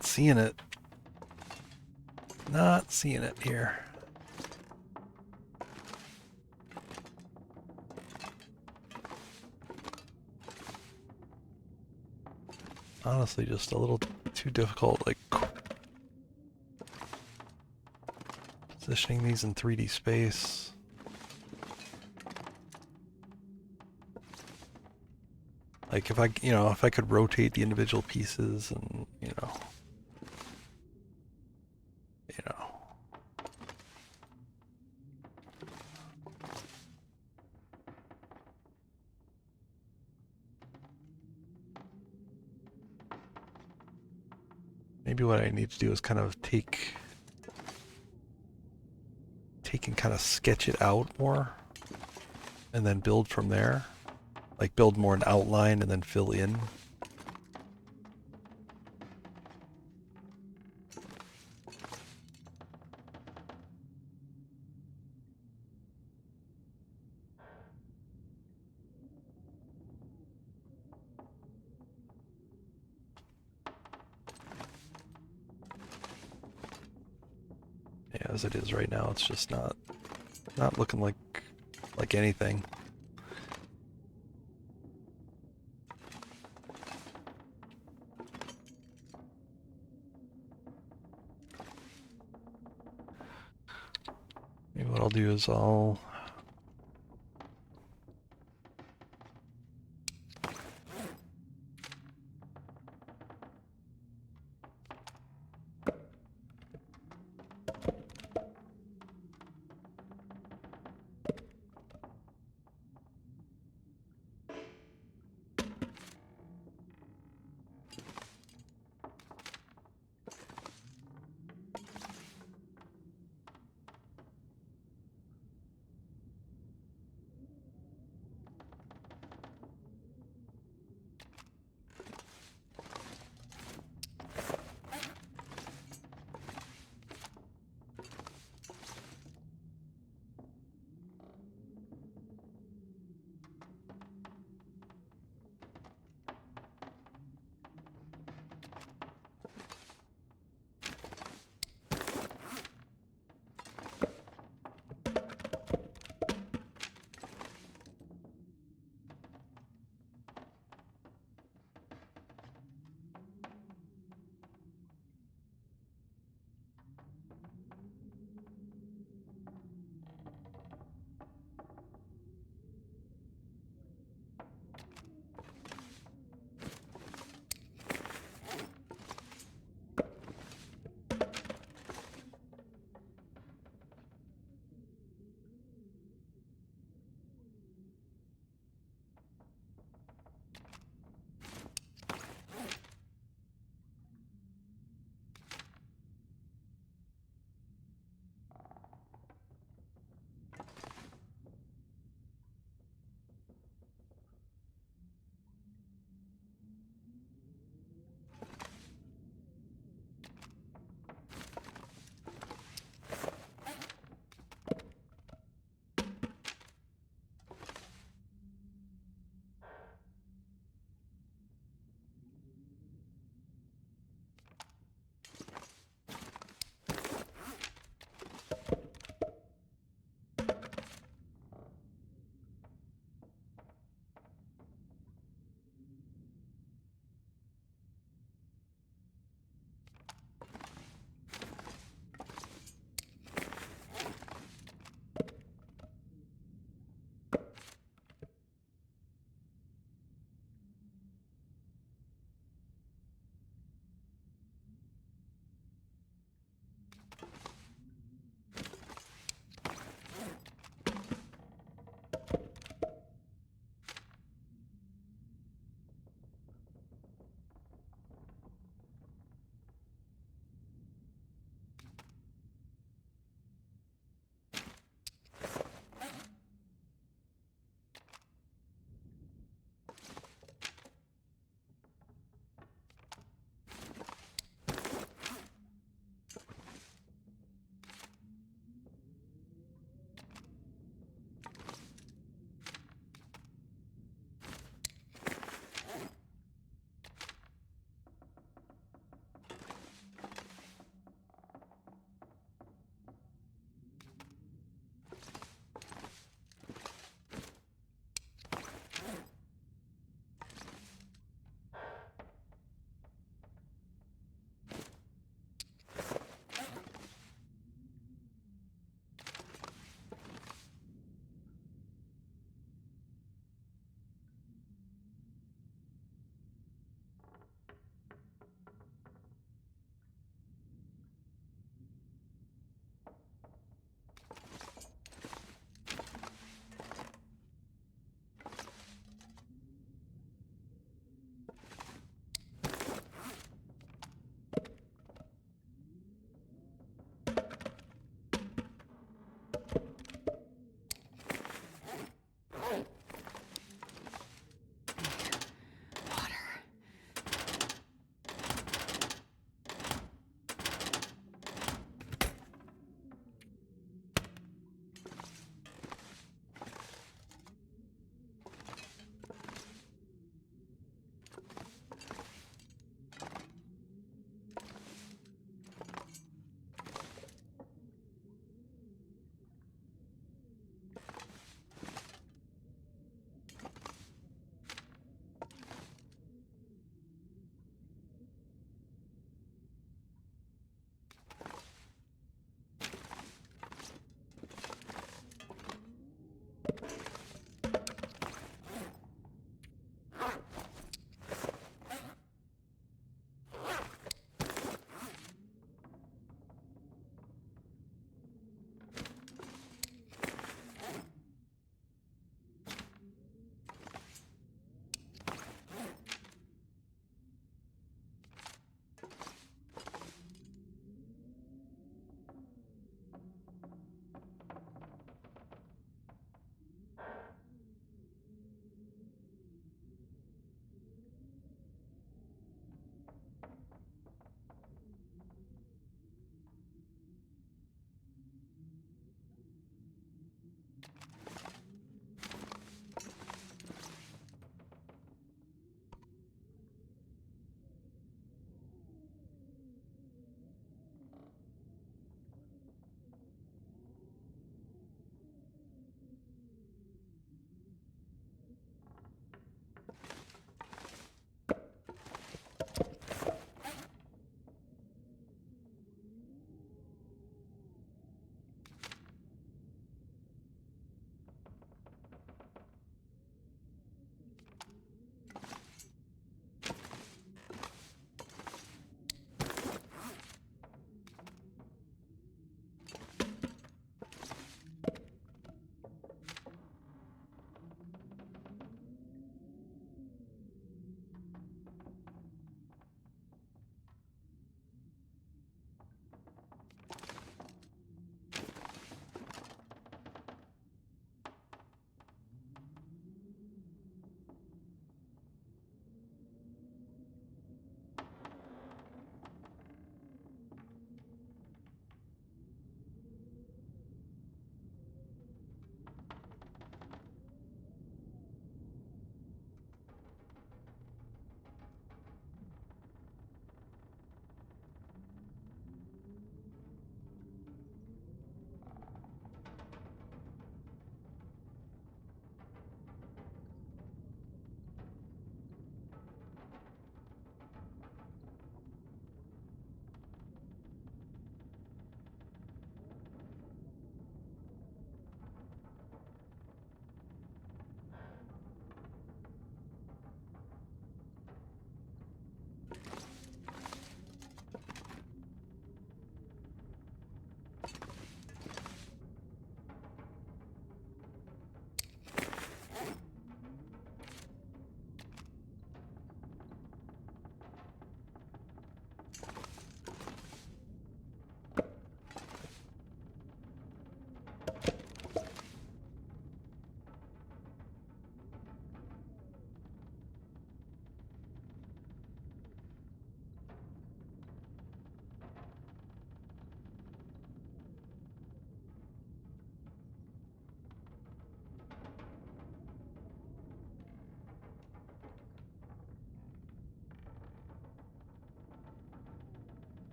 seeing it. Not seeing it here. Honestly, just a little too difficult, like positioning these in 3D space. Like if I could rotate the individual pieces and, you know. Maybe what I need to do is kind of take and kind of sketch it out more and then build from there. Like build more an outline and then fill in. Yeah, as it is right now, it's just not looking like anything. Maybe what I'll do is I'll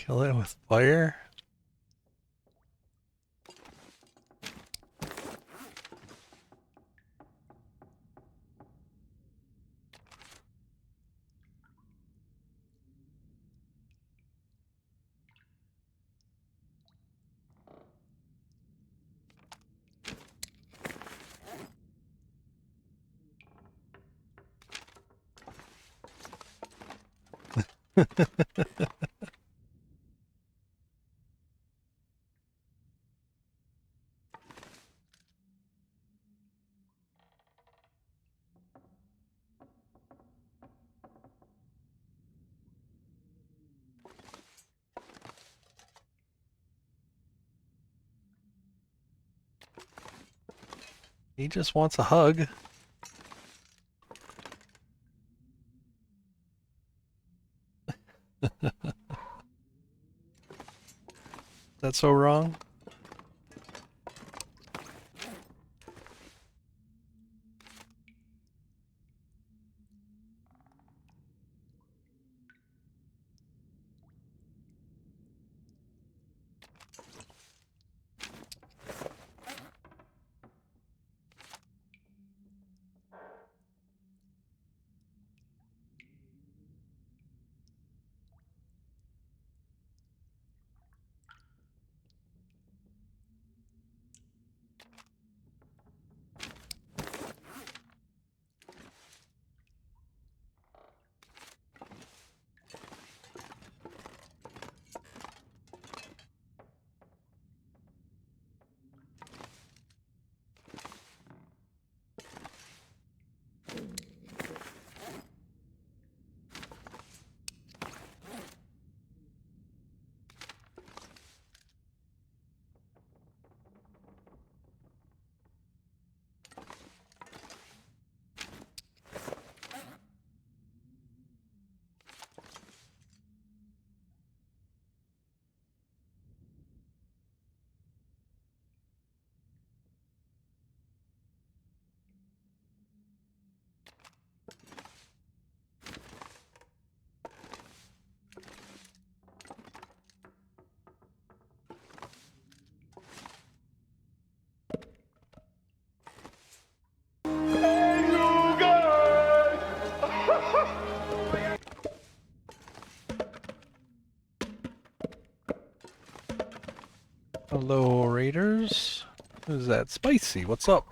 Kill it with fire? He just wants a hug. That's so wrong. Hello, Raiders. Who's that? Spicy, what's up?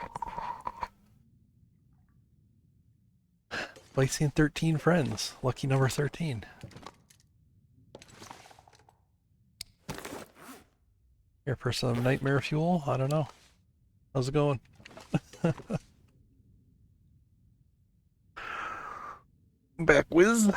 Spicy and 13 friends. Lucky number 13. Here for some nightmare fuel? I don't know. How's it going? Back whiz.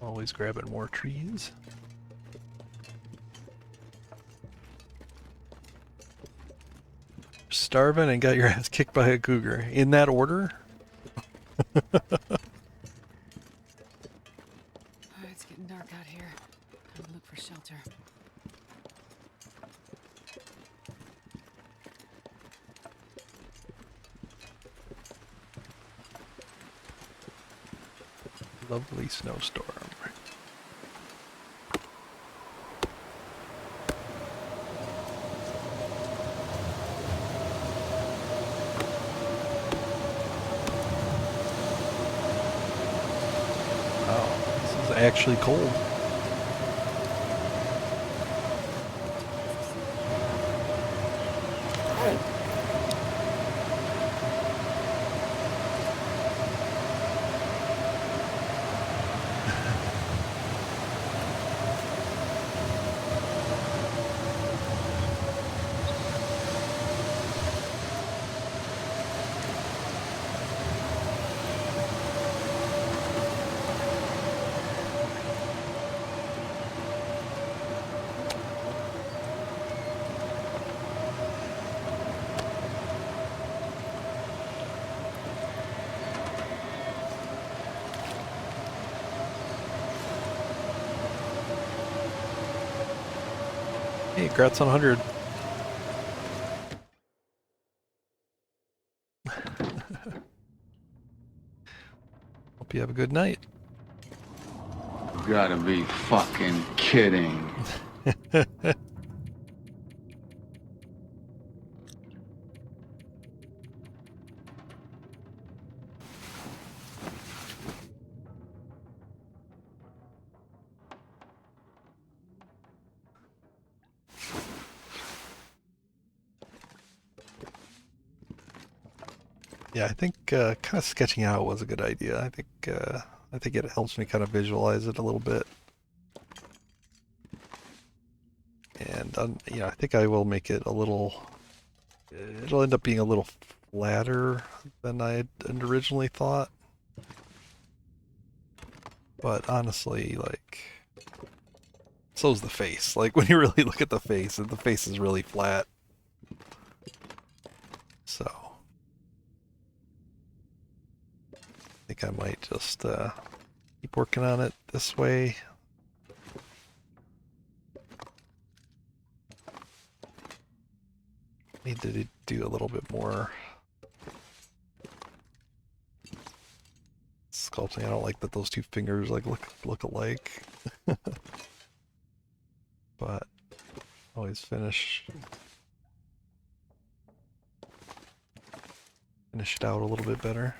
Always grabbing more trees. Starving and got your ass kicked by a cougar. In that order? It's getting dark out here. Time to look for shelter. Lovely snowstorm. Wow, this is actually cold. Hey, congrats on 100. Hope you have a good night. You gotta be fucking kidding. Yeah, I think kind of sketching out was a good idea. I think it helps me kind of visualize it a little bit. And I think I will make it a little. It'll end up being a little flatter than I had originally thought. But honestly, like, so's the face. Like, when you really look at the face is really flat. So, I think I might just keep working on it this way. Need to do a little bit more sculpting. I don't like that those two fingers like look alike. But always finish it out a little bit better.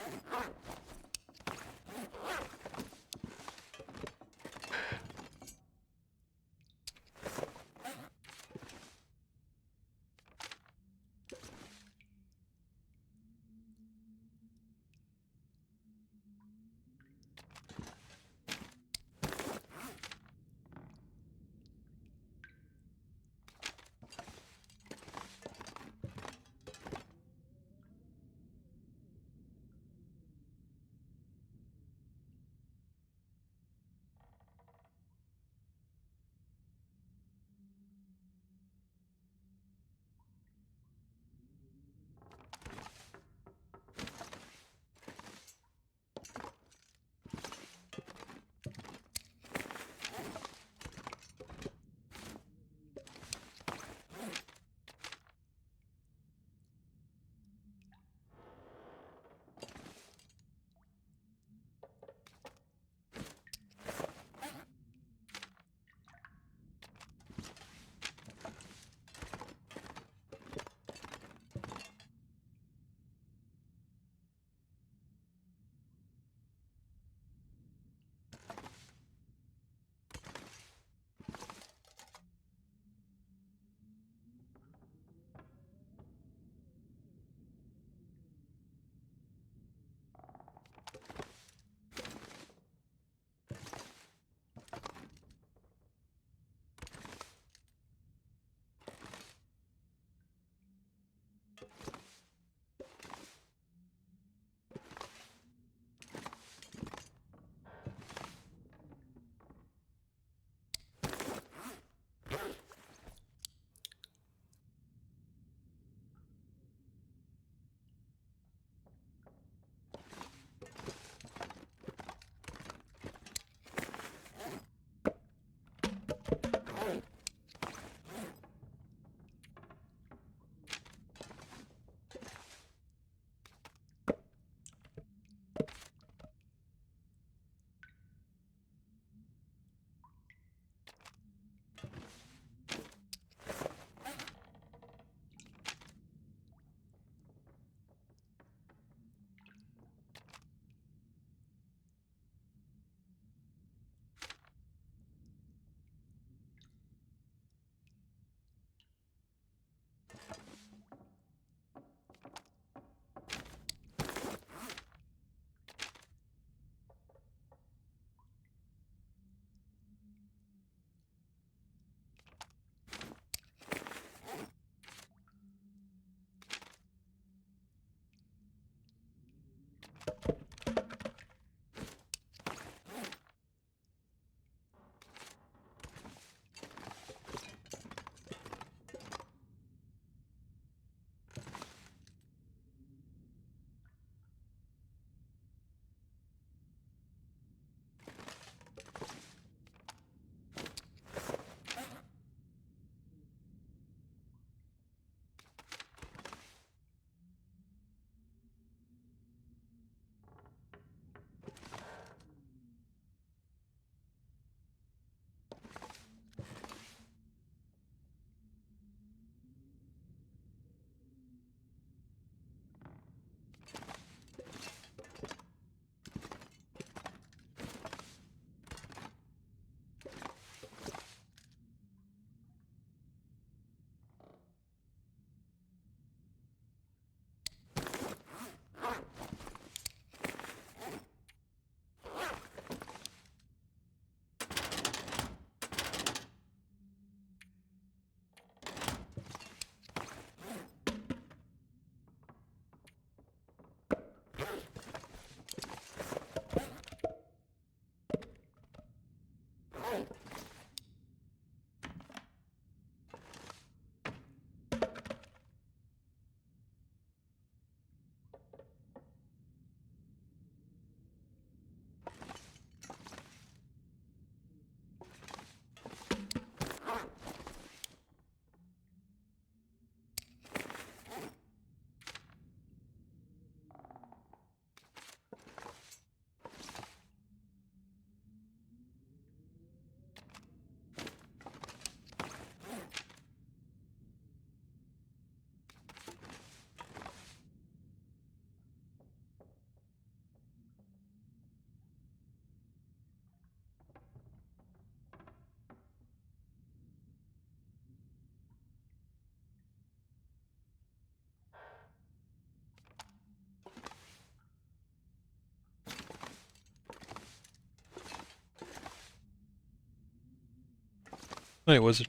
Wait, was it?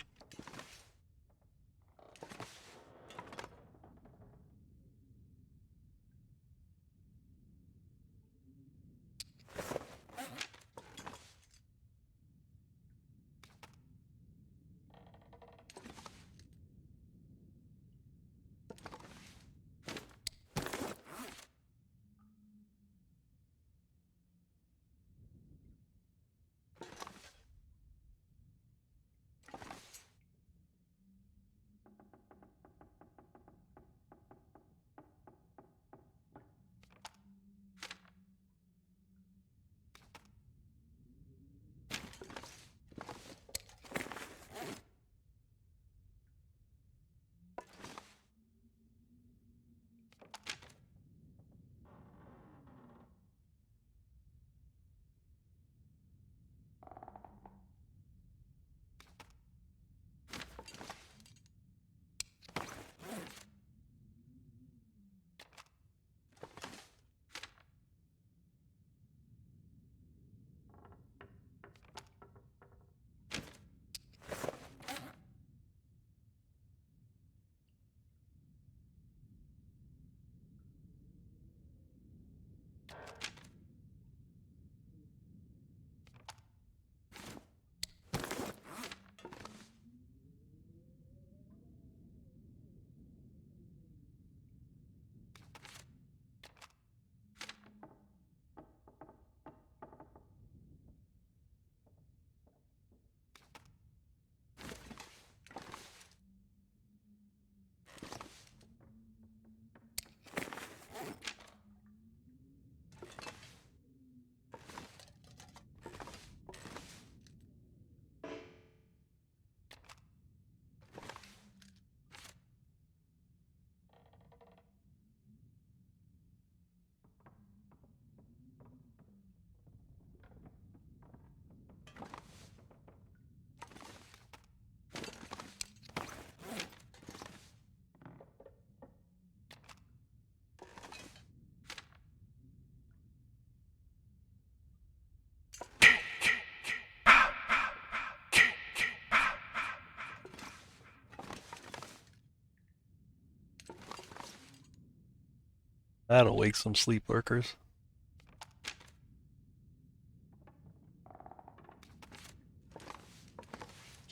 That'll wake some sleep lurkers.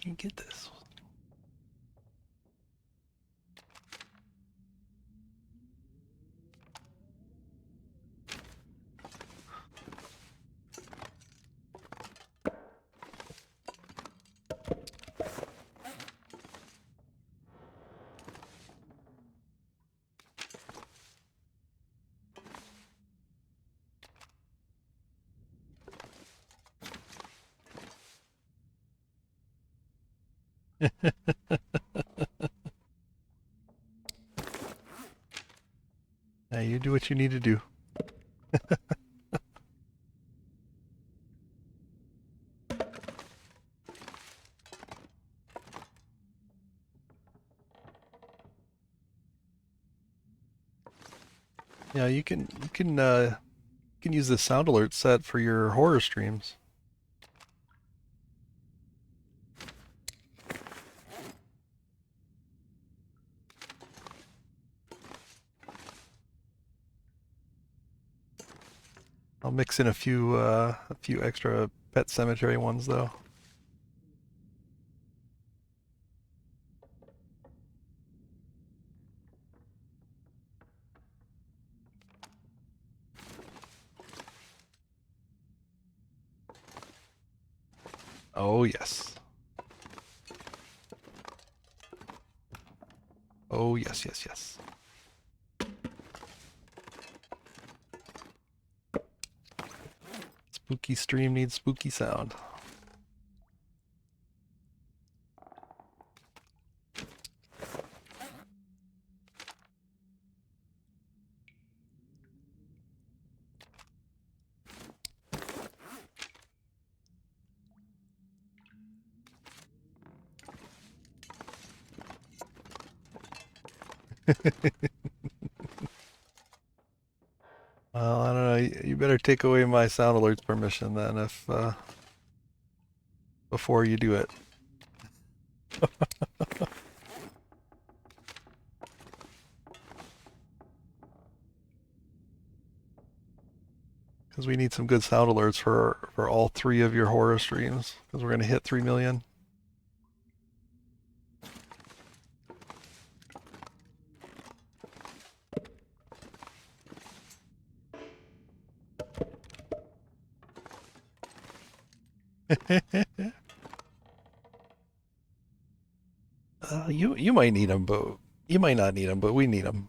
Can't get this. Now you do what you need to do. Yeah, you can use the sound alert set for your horror streams. I'll mix in a few extra Pet Cemetery ones though. Oh yes. Oh yes, yes, yes. Spooky stream needs spooky sound. Well, I don't know. You better take away my sound alerts permission then, if before you do it. Because we need some good sound alerts for all 3 of your horror streams. Because we're going to hit 3 million. You might need them, but you might not need them, but we need them.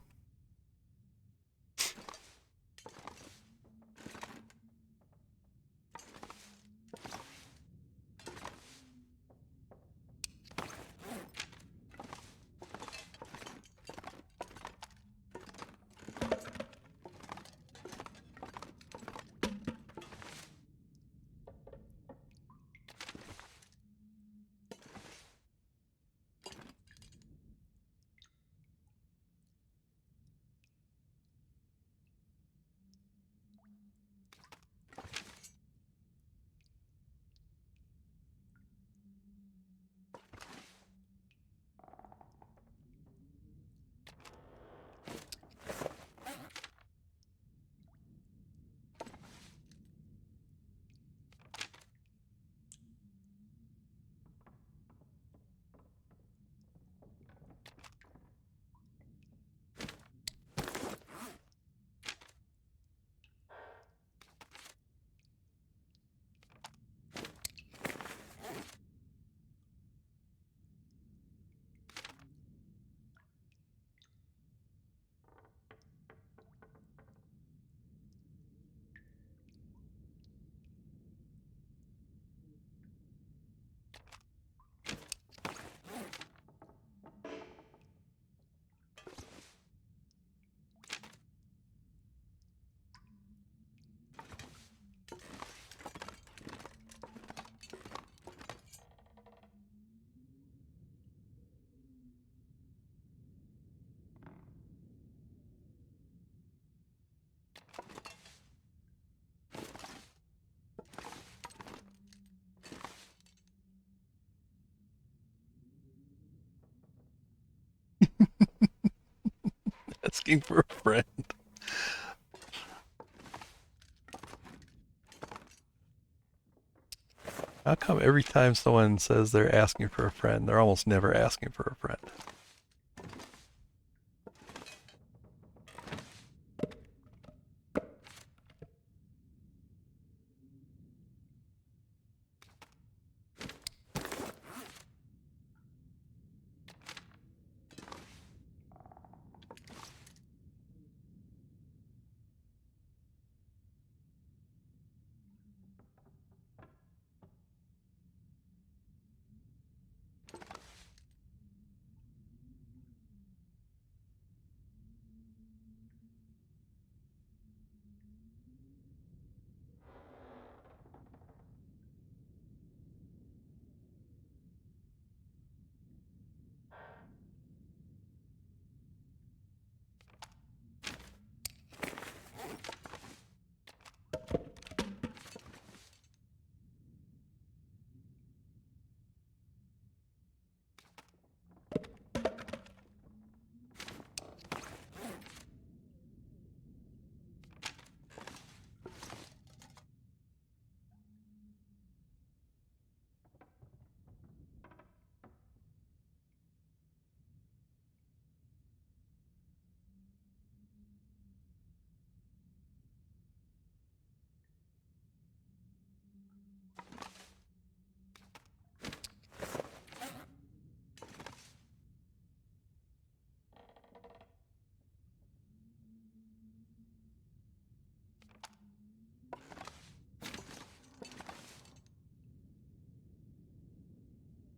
Asking for a friend. How come every time someone says they're asking for a friend, they're almost never asking for a friend?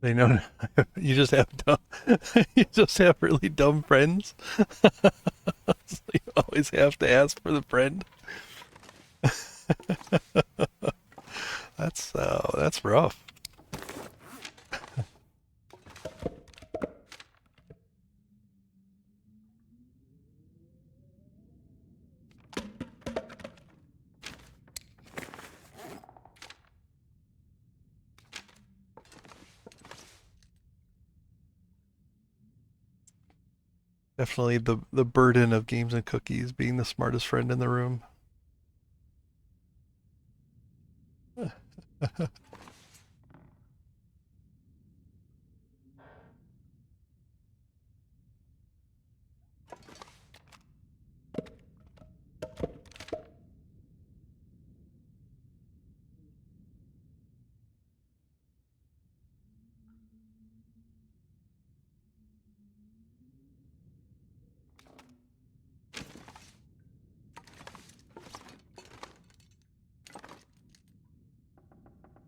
They know you just have dumb, you just have really dumb friends. So you always have to ask for the friend. That's rough. Definitely the burden of games and cookies being the smartest friend in the room.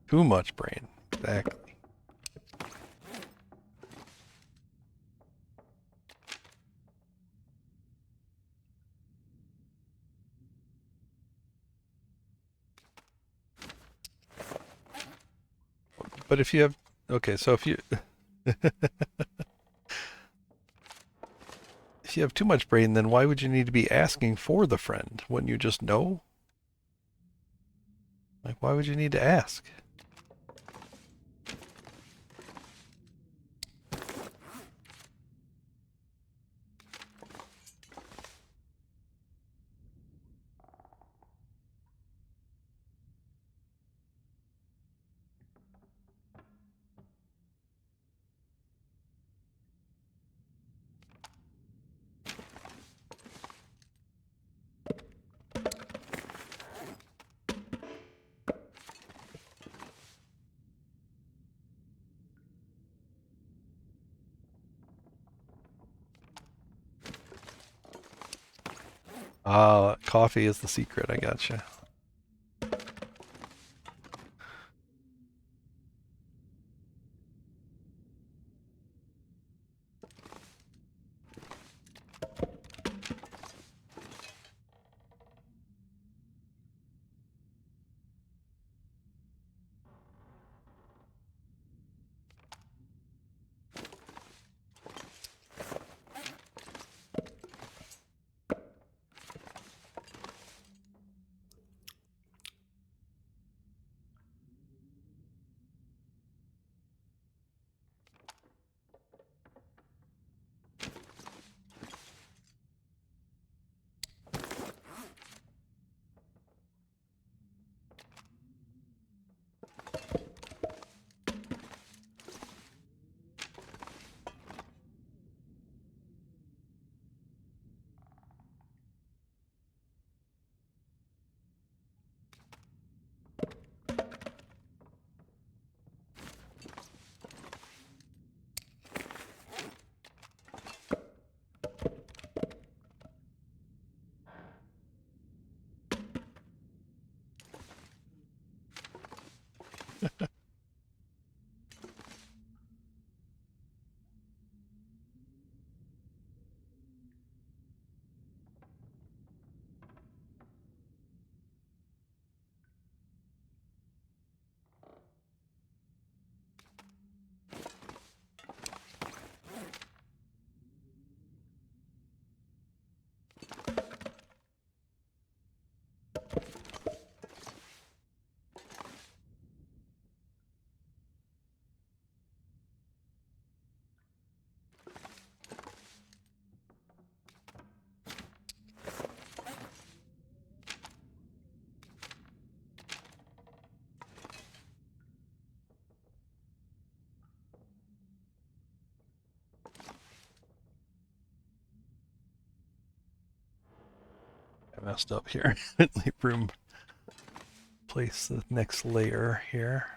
Too much brain. Exactly. But if you have, okay, so if you if you have too much brain, then why would you need to be asking for the friend? Wouldn't you just know? Like, why would you need to ask? Coffee is the secret. I gotcha. I messed up here. Leave room. Place the next layer here.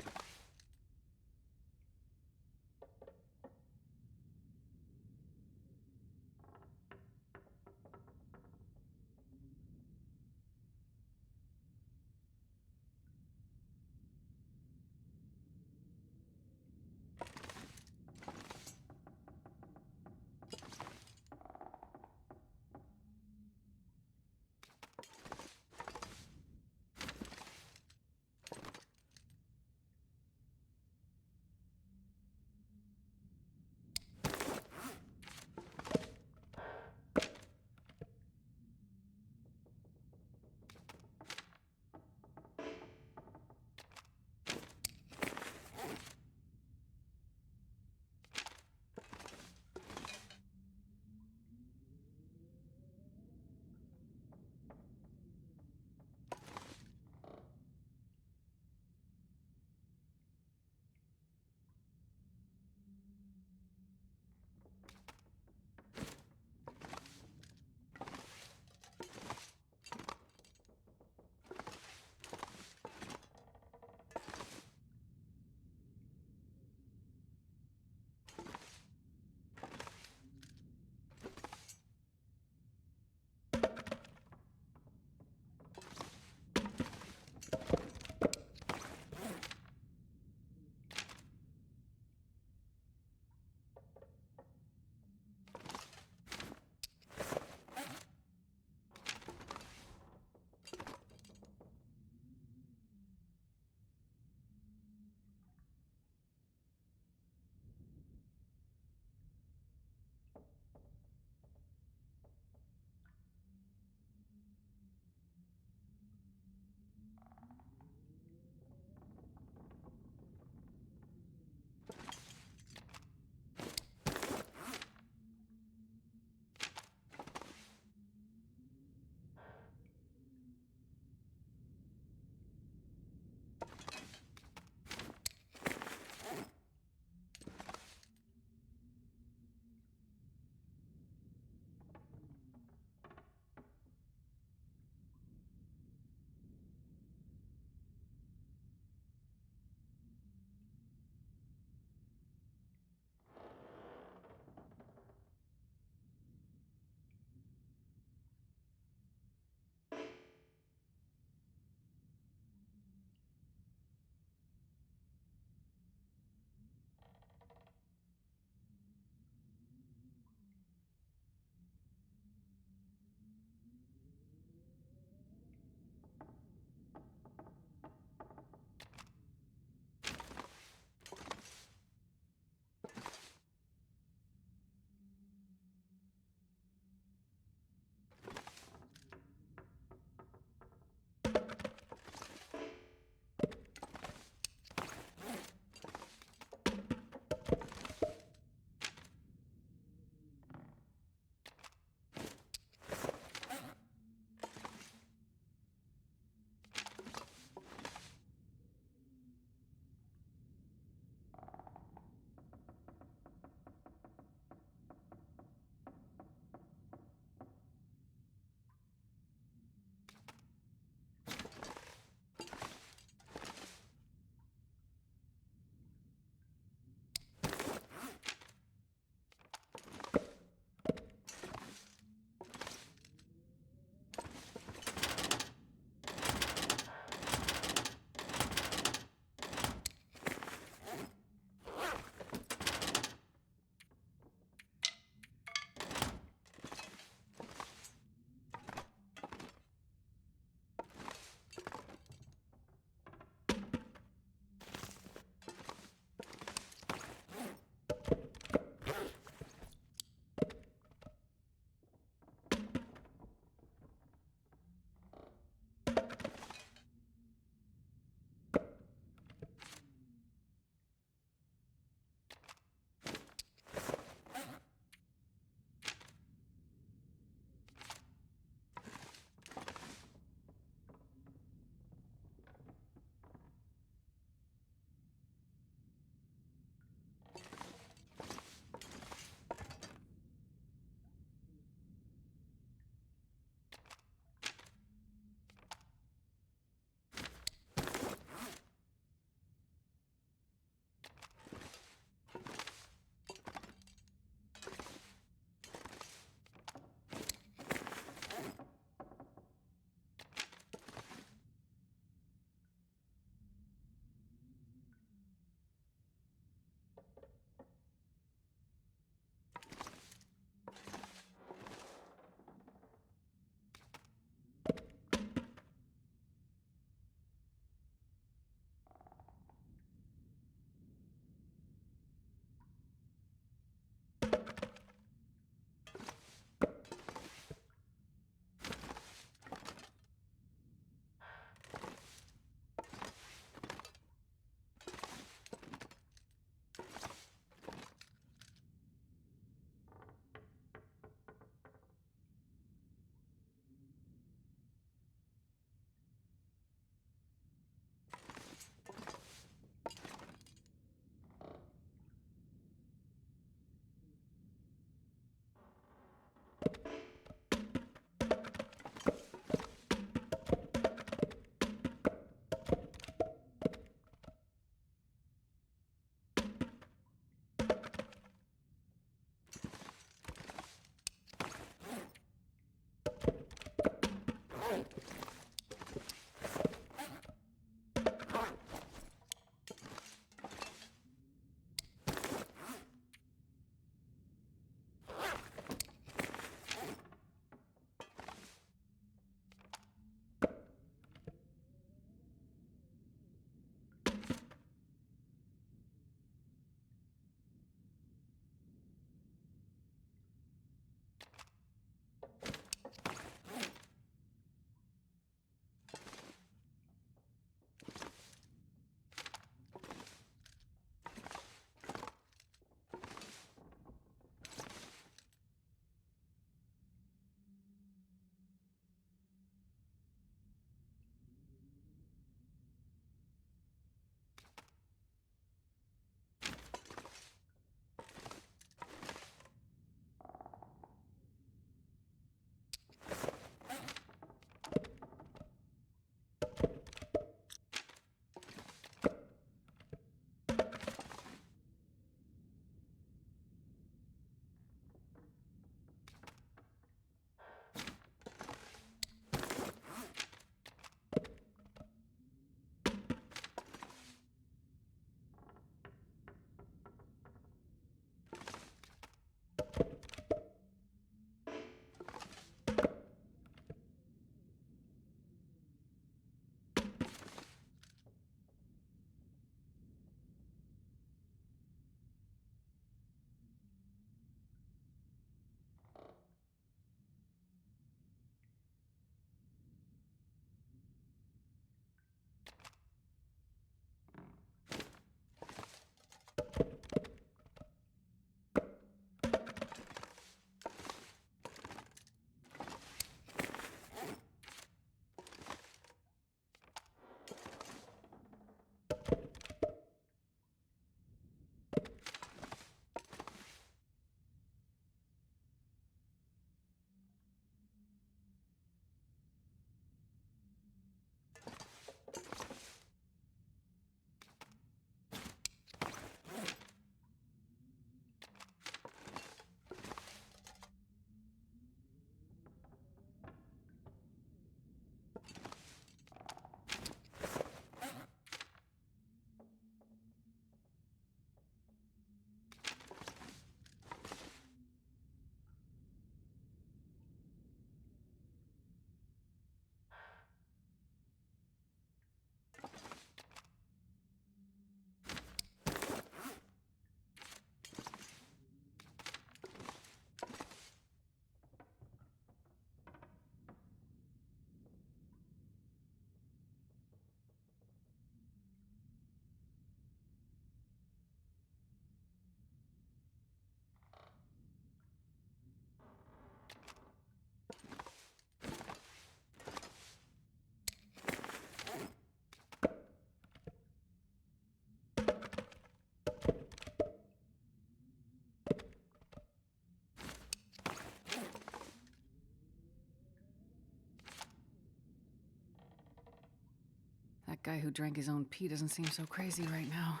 Guy who drank his own pee doesn't seem so crazy right now.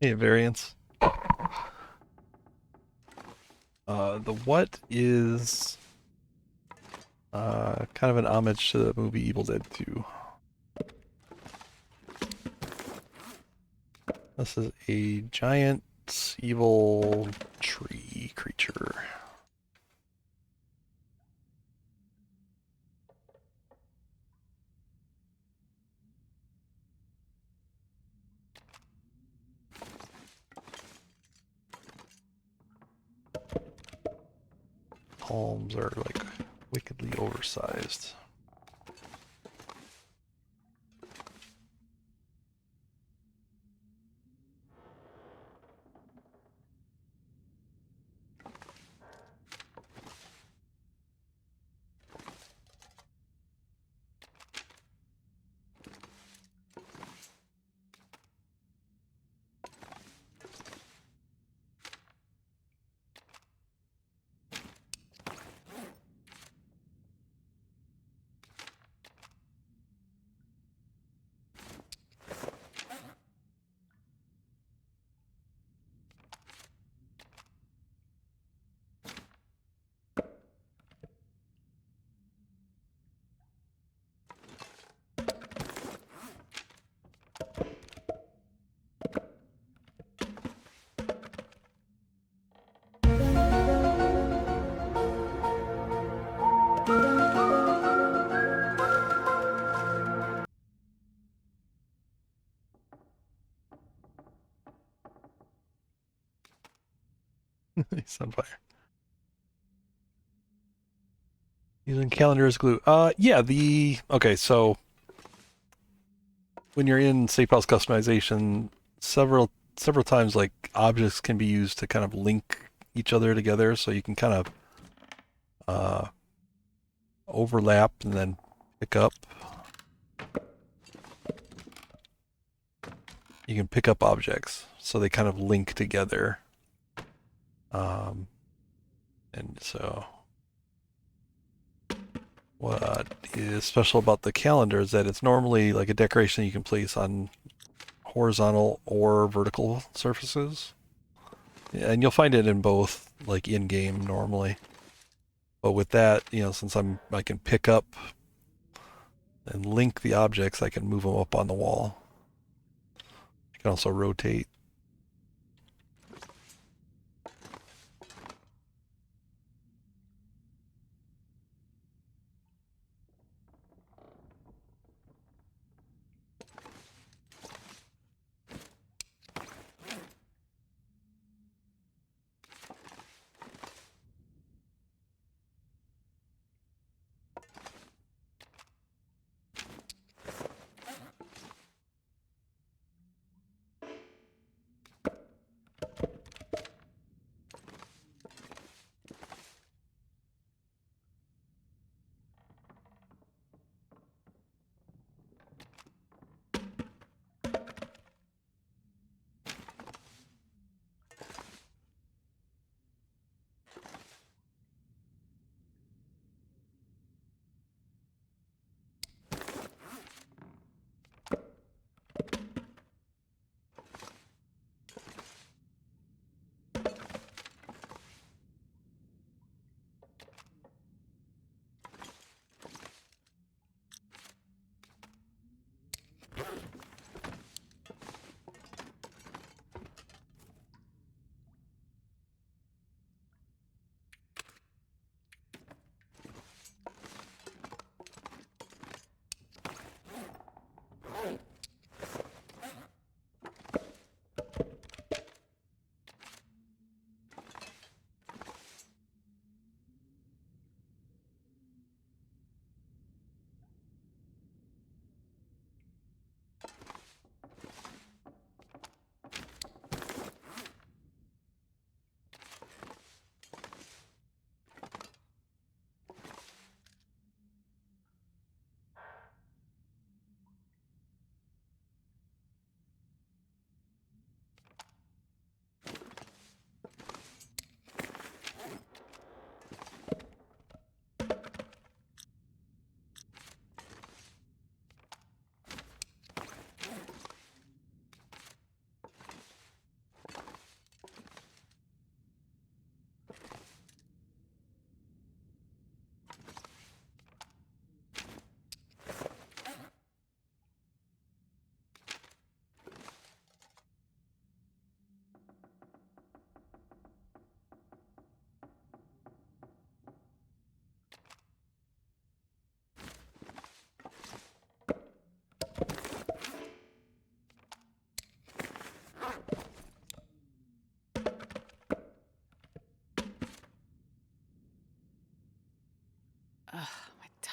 Yeah, variants. The what is kind of an homage to the movie Evil Dead 2. This is a giant evil tree creature. Palms are like wickedly oversized. He's on fire. Using calendar as glue. Yeah, okay, so when you're in Safe House customization, several times like objects can be used to kind of link each other together, so you can kind of overlap and then pick up. You can pick up objects, so they kind of link together. And so what is special about the calendar is that it's normally like a decoration you can place on horizontal or vertical surfaces. And you'll find it in both, like in-game normally. But with that, since I can pick up and link the objects, I can move them up on the wall. I can also rotate.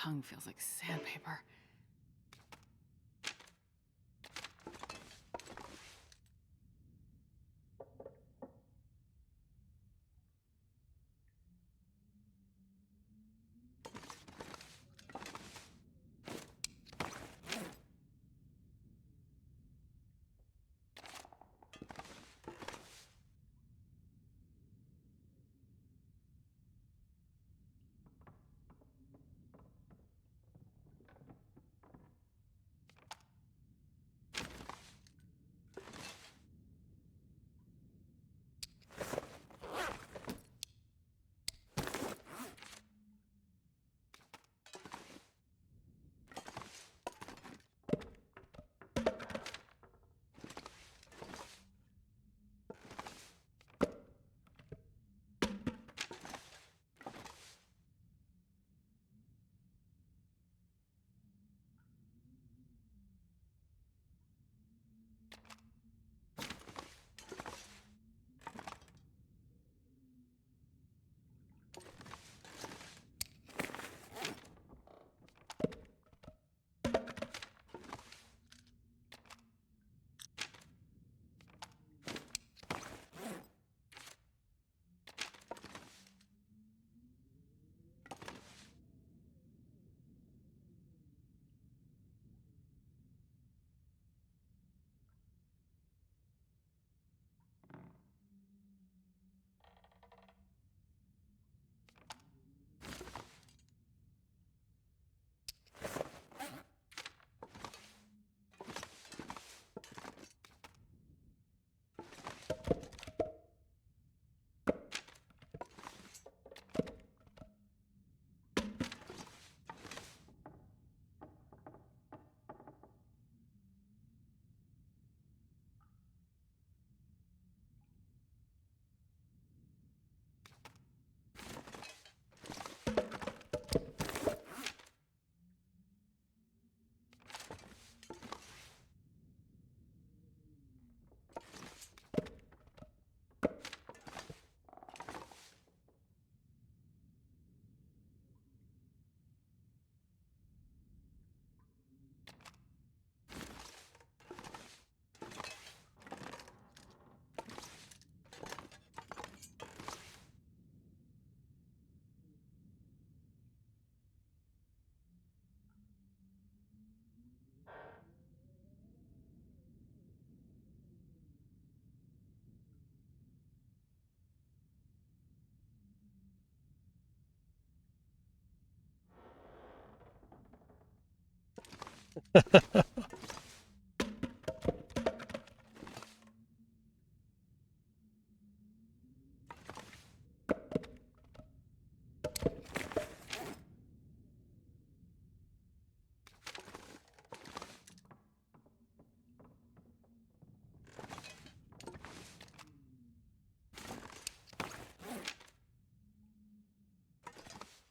tongue feels like sandpaper.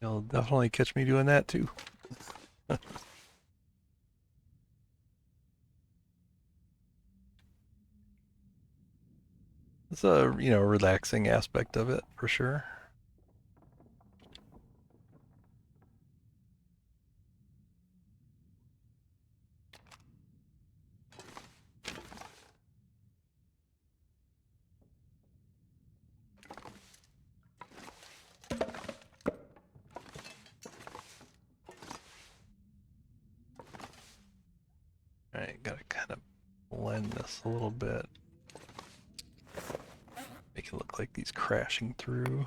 You'll definitely catch me doing that too. It's a, relaxing aspect of it for sure. All right, gotta kind of blend this a little bit. Make it look like he's crashing through.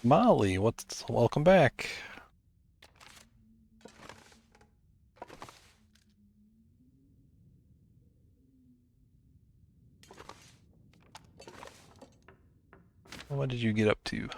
Molly, welcome back. What did you get up to?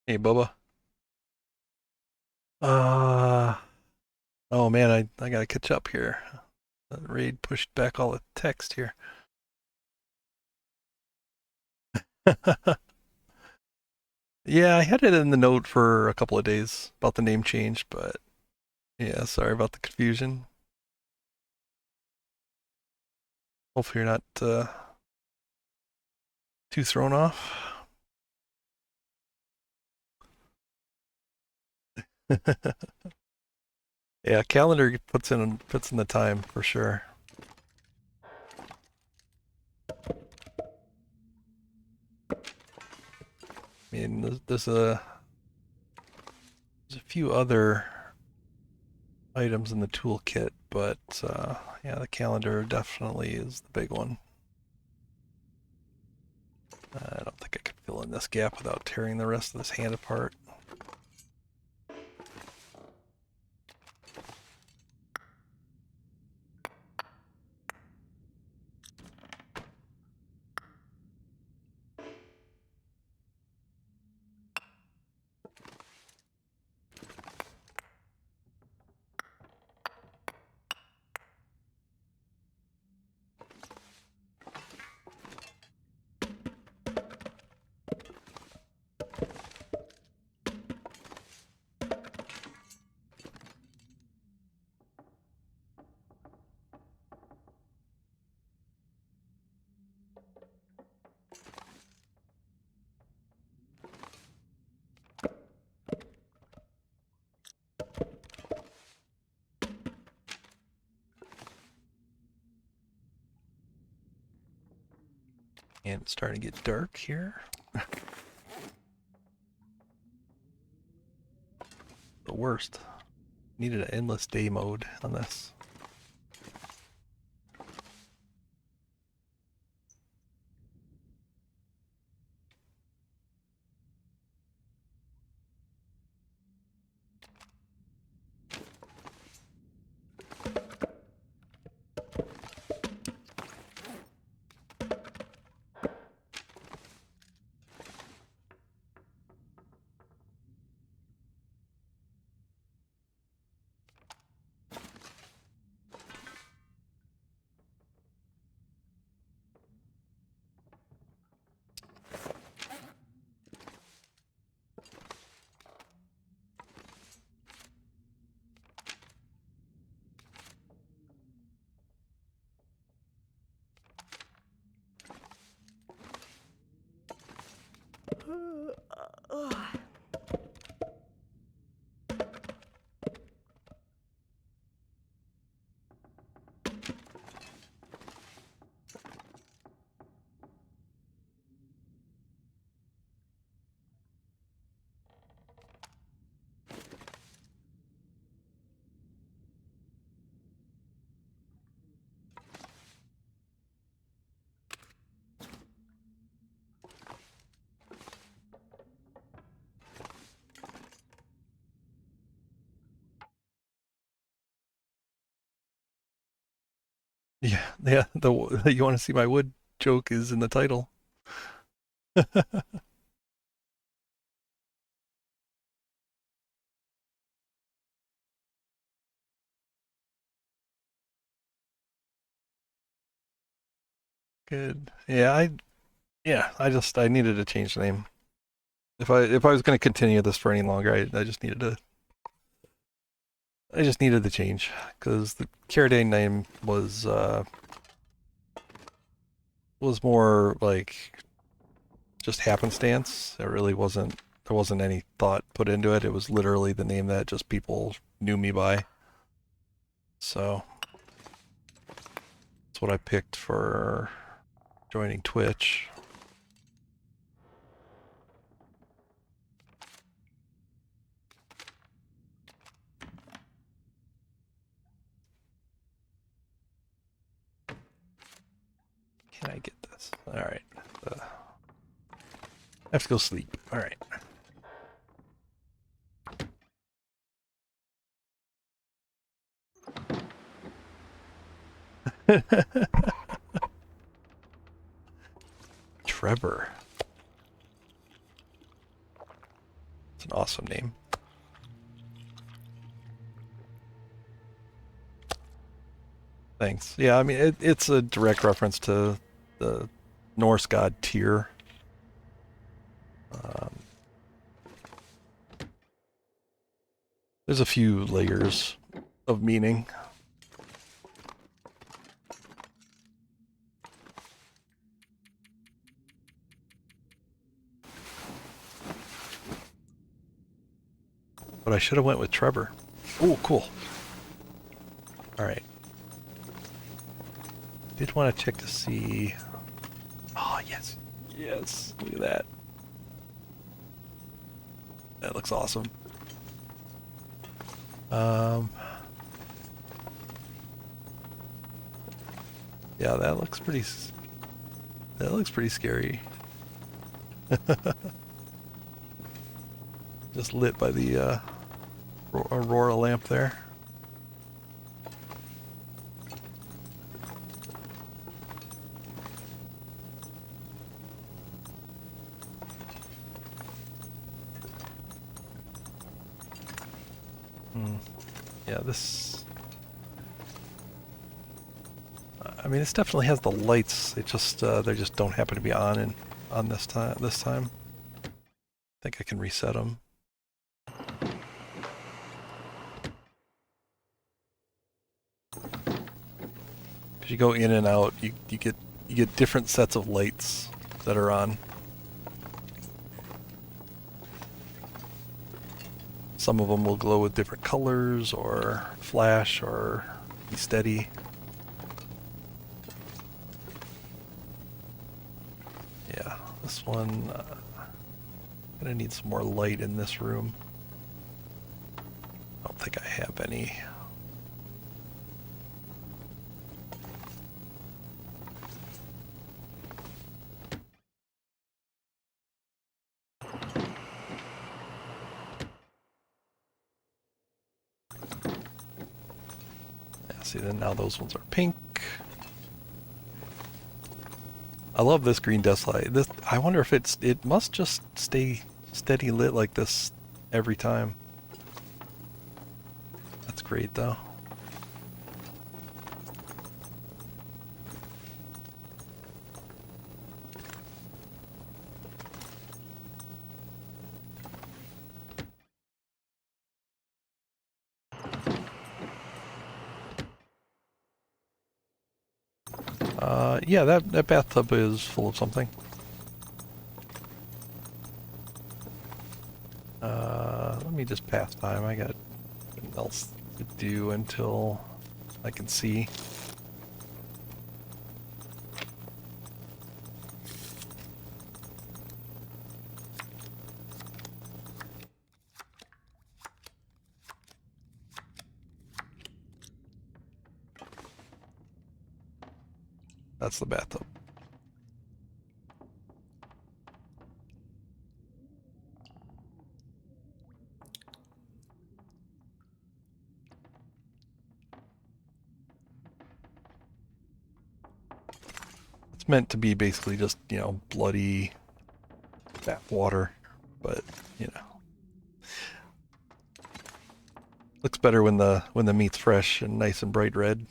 Hey, Bubba. Uh, oh man, I gotta catch up here. The raid pushed back all the text here. Yeah, I had it in the note for a couple of days about the name change, but yeah, sorry about the confusion. Hopefully you're not too thrown off. Yeah, calendar puts in the time for sure. I mean, there's a few other items in the toolkit, but yeah, the calendar definitely is the big one. I don't think I could fill in this gap without tearing the rest of this hand apart. And it's starting to get dark here. The worst. Needed an endless day mode on this. Yeah, yeah. The you want to see my wood joke is in the title. Good. I needed to change the name. If I was going to continue this for any longer, I just needed the change because the Cariday name was more like just happenstance. It really wasn't. There wasn't any thought put into it. It was literally the name that just people knew me by. So that's what I picked for joining Twitch. Can I get this? All right. I have to go sleep. All right. Trevor. It's an awesome name. Thanks. Yeah, I mean, it's a direct reference to the Norse god Tyr. There's a few layers of meaning. But I should have went with Trevor. Oh, cool. All right. Did want to check to see. Oh, yes. Yes. Look at that. That looks awesome. Yeah, that looks pretty scary. Just lit by the aurora lamp there. Yeah, this... I mean, this definitely has the lights. They just don't happen to be on this time. I think I can reset them. Because you go in and out, you get different sets of lights that are on. Some of them will glow with different colors, or flash, or be steady. Yeah, this one, I'm gonna need some more light in this room. I don't think I have any. See, then now those ones are pink. I love this green desk light. I wonder if it must just stay steady lit like this every time. That's great though. Yeah, that bathtub is full of something. Let me just pass time. I got nothing else to do until I can see. That's the bathtub. It's meant to be basically just, bloody bath water, but, looks better when the meat's fresh and nice and bright red.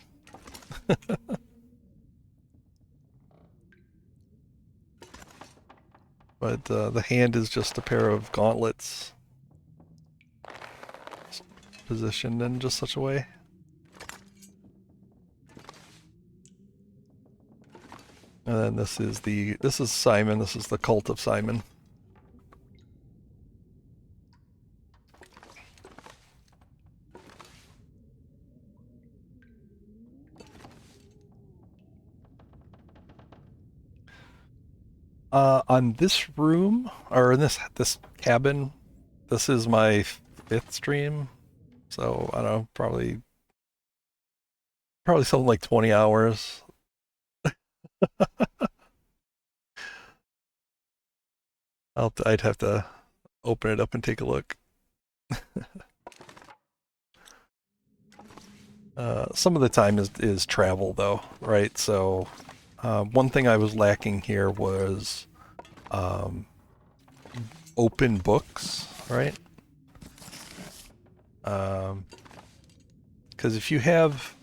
but the hand is just a pair of gauntlets positioned in just such a way. And then this is Simon. This is the Cult of Simon. On this room, or in this cabin, this is my 5th stream. So I don't know, probably something like 20 hours. I'd have to open it up and take a look. Some of the time is travel though, right? So one thing I was lacking here was open books, right? Because if you have,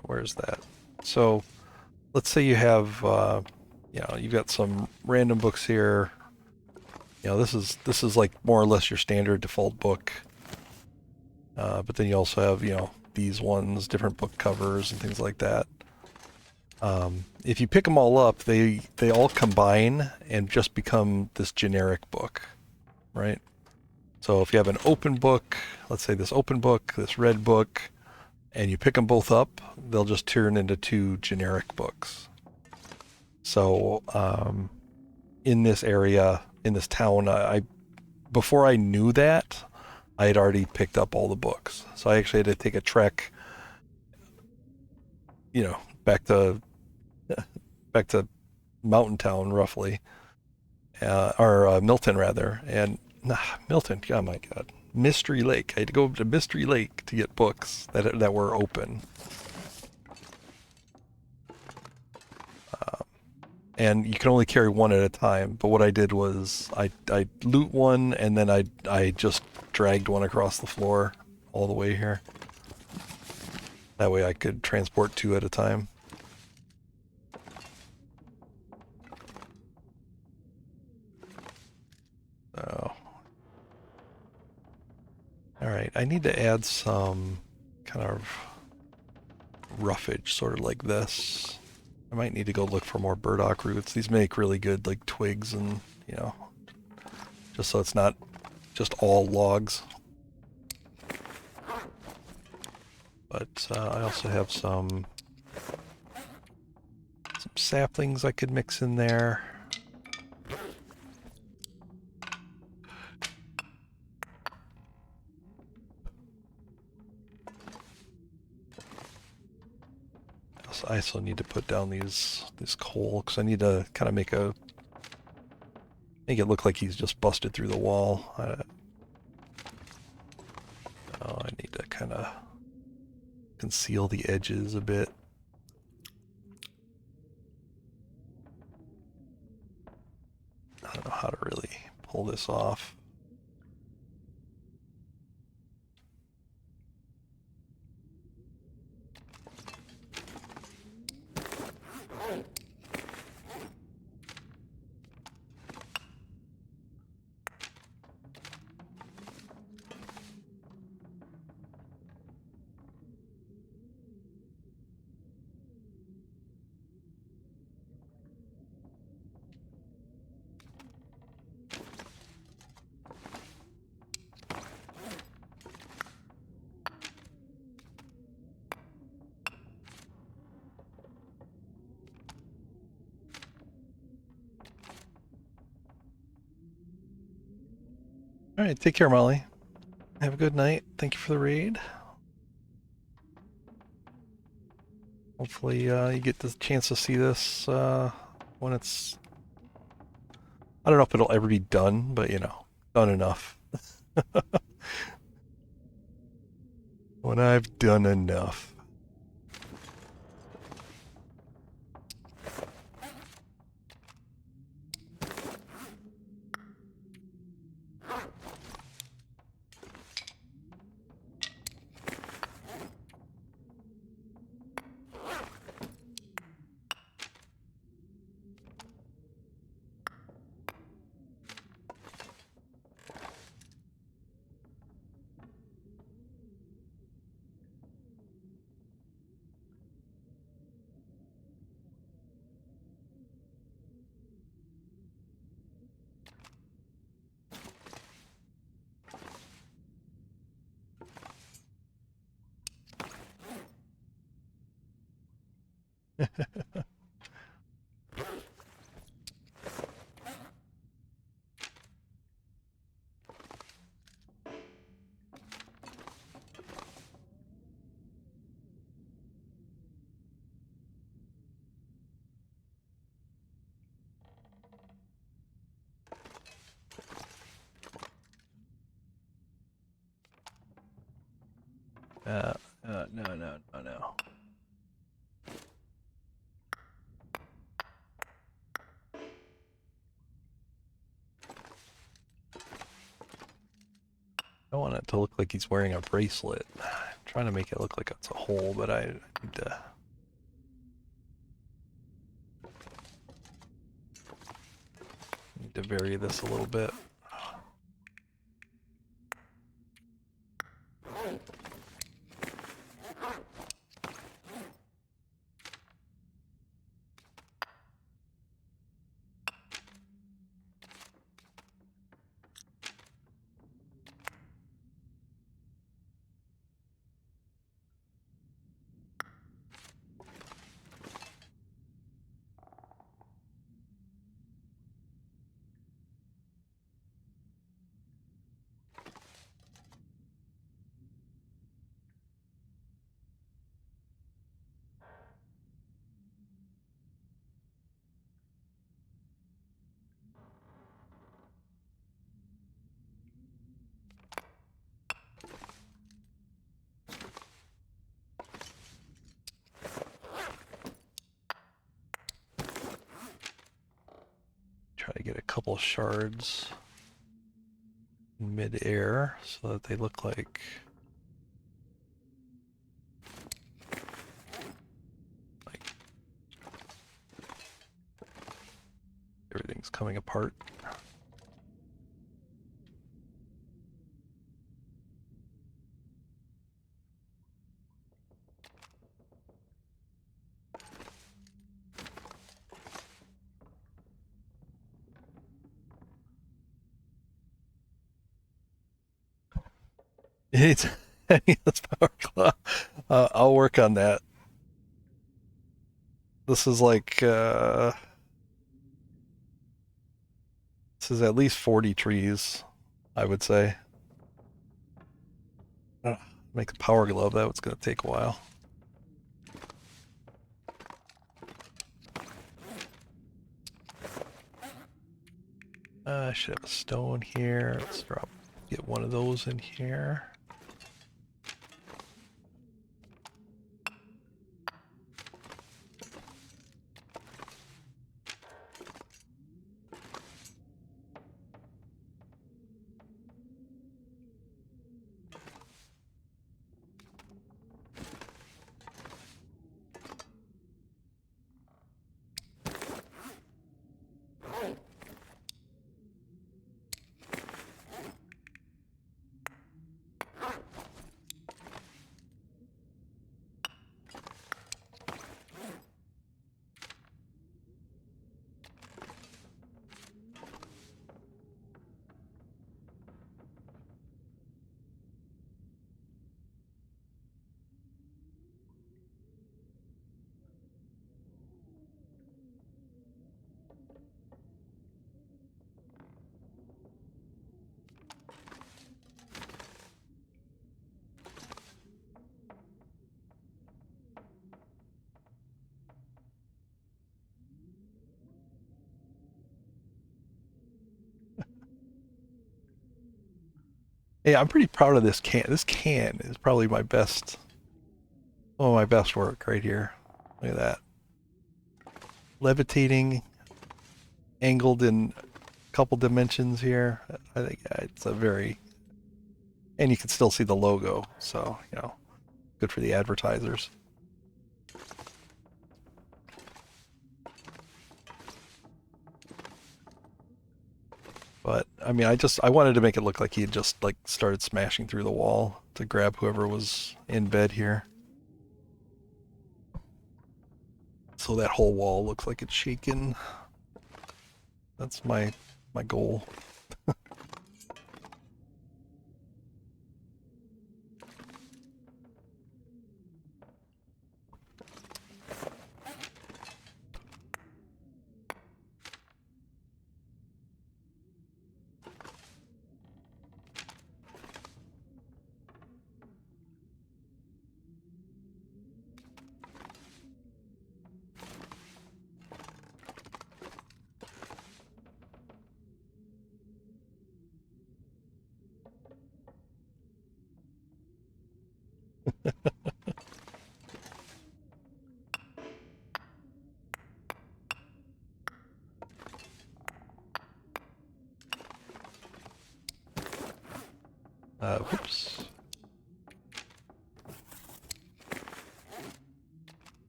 where's that? So let's say you have, you've got some random books here. This is like more or less your standard default book. But then you also have, these ones, different book covers and things like that. If you pick them all up, they all combine and just become this generic book, right? So if you have an open book, let's say this open book, this red book, and you pick them both up, they'll just turn into 2 generic books. So in this area, in this town, before I knew that, I had already picked up all the books. So I actually had to take a trek, back to Mountain Town, roughly, or Milton, rather. And Milton, oh my God, Mystery Lake. I had to go to Mystery Lake to get books that were open. And you can only carry one at a time. But what I did was I loot one, and then I just dragged one across the floor all the way here. That way I could transport 2 at a time. So, all right, I need to add some kind of roughage, sort of like this. I might need to go look for more burdock roots. These make really good like twigs and, just so it's not just all logs. But I also have some saplings I could mix in there. I also need to put down this coal because I need to kind of make it look like he's just busted through the wall. I need to kind of conceal the edges a bit. I don't know how to really pull this off. All right, take care, Molly. Have a good night. Thank you for the raid. Hopefully you get the chance to see this when it's... I don't know if it'll ever be done, but done enough. When I've done enough. No. I don't want it to look like he's wearing a bracelet. I'm trying to make it look like it's a hole, but I need to vary this a little bit. Try to get a couple shards in mid-air so that they look like everything's coming apart. It's this power claw. I'll work on that. This is like this is at least 40 trees, I would say. Make a power glove, that was going to take a while. I should have a stone here. Let's get one of those in here. Hey, I'm pretty proud of this can. This can is probably my best, one of my best work right here. Look at that. Levitating, angled in a couple dimensions here. I think it's a very, and you can still see the logo, so, you know, good for the advertisers. But I mean, I wanted to make it look like he had just like started smashing through the wall to grab whoever was in bed here. So that whole wall looks like it's shaking. That's my goal. Whoops.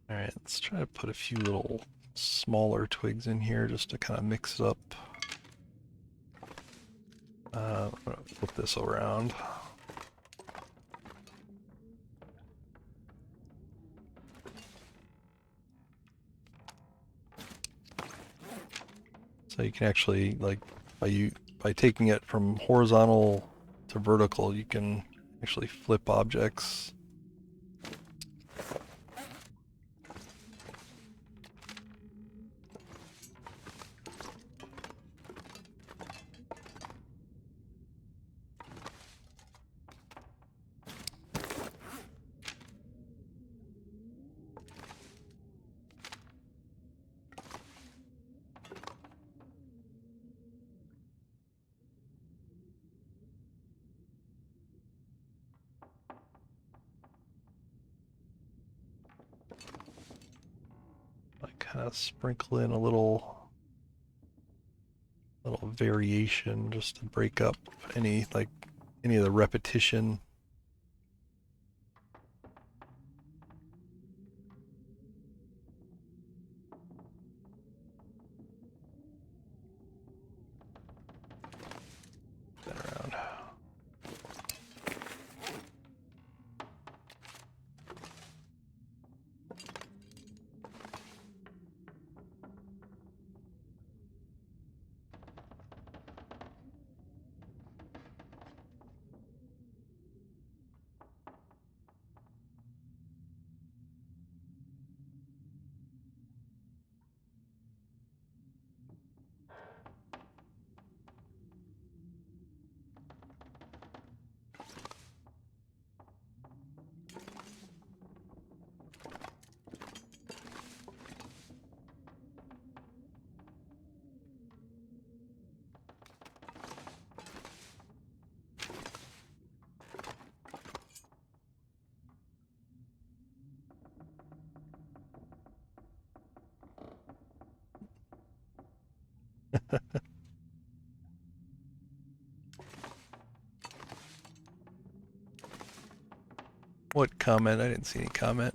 Alright, let's try to put a few little smaller twigs in here just to kind of mix it up. I'm going to flip this around. So you can actually, like, by taking it from horizontal to vertical, you can actually flip objects. Kind of sprinkle in a little variation just to break up any of the repetition. That around. What comment? I didn't see any comment.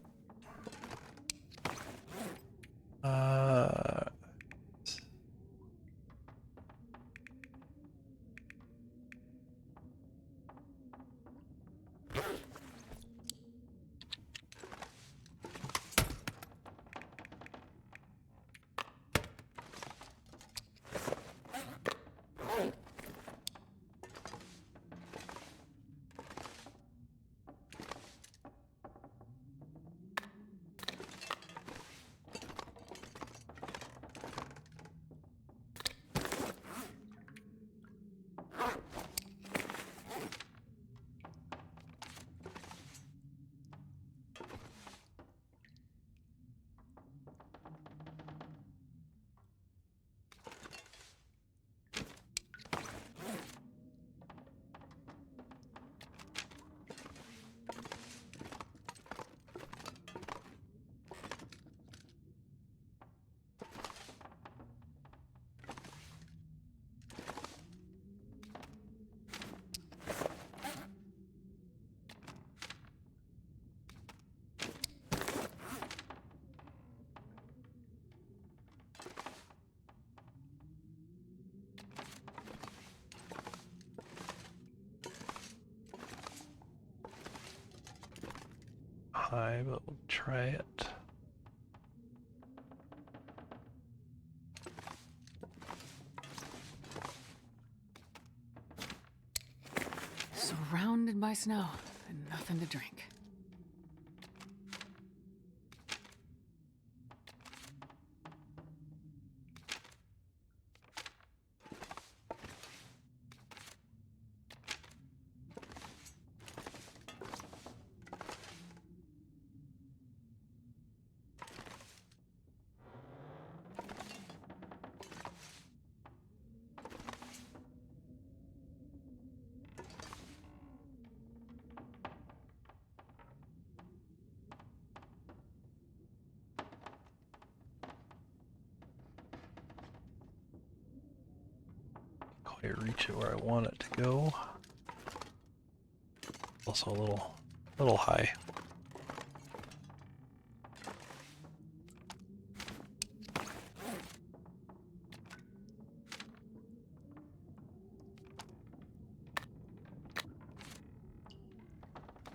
High, but we'll try it. Surrounded by snow and nothing to drink. quite reach it where I want it to go. Also a little high.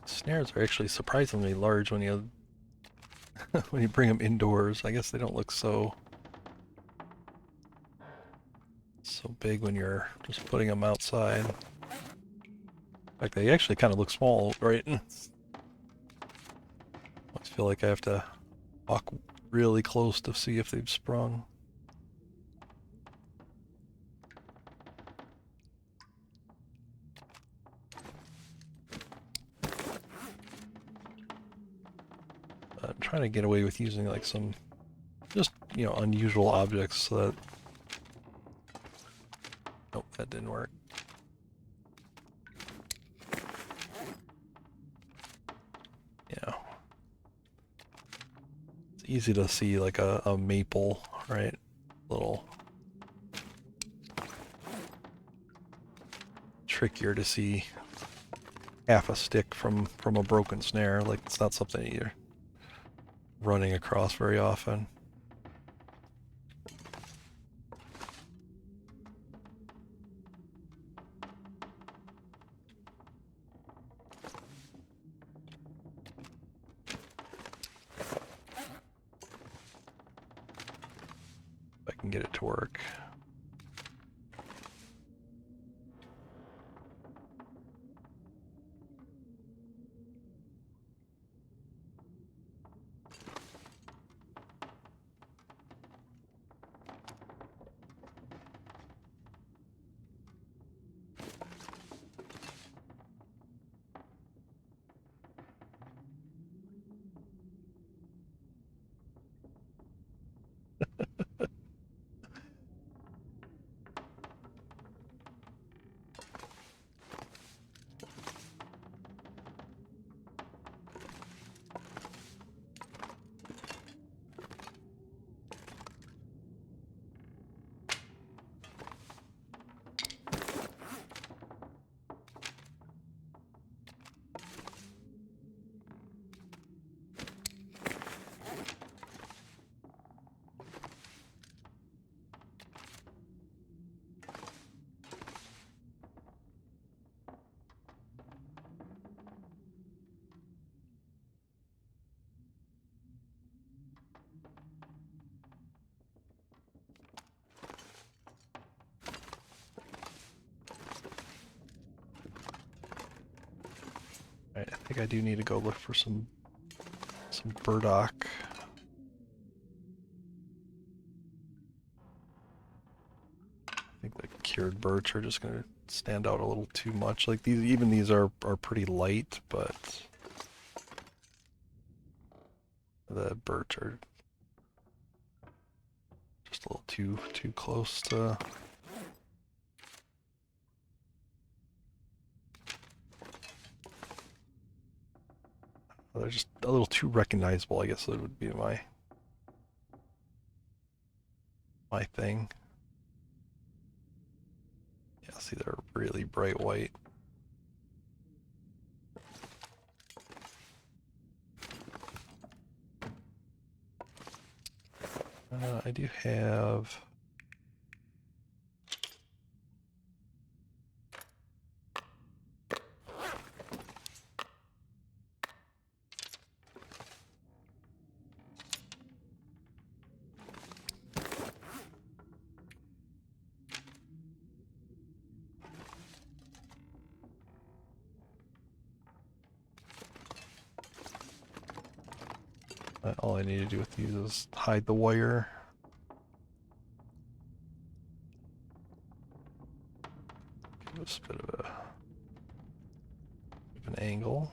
Snares are actually surprisingly large when you when you bring them indoors. I guess they don't look so big when you're just putting them outside. In fact, they actually kind of look small, right? I always feel like I have to walk really close to see if they've sprung. I'm trying to get away with using like some just, you know, unusual objects so that... Nope, that didn't work. Yeah. It's easy to see like a maple, right? Little trickier to see half a stick from a broken snare. Like, it's not something you're running across very often. If I can get it to work. Right, I think I do need to go look for some burdock. I think the cured birch are just gonna stand out a little too much. Like these are pretty light, but the birch are just a little too close to... They're just a little too recognizable, I guess that would be my thing. Yeah, see, they're really bright white. I do have... all I need to do with these is hide the wire. Give us a bit of an angle.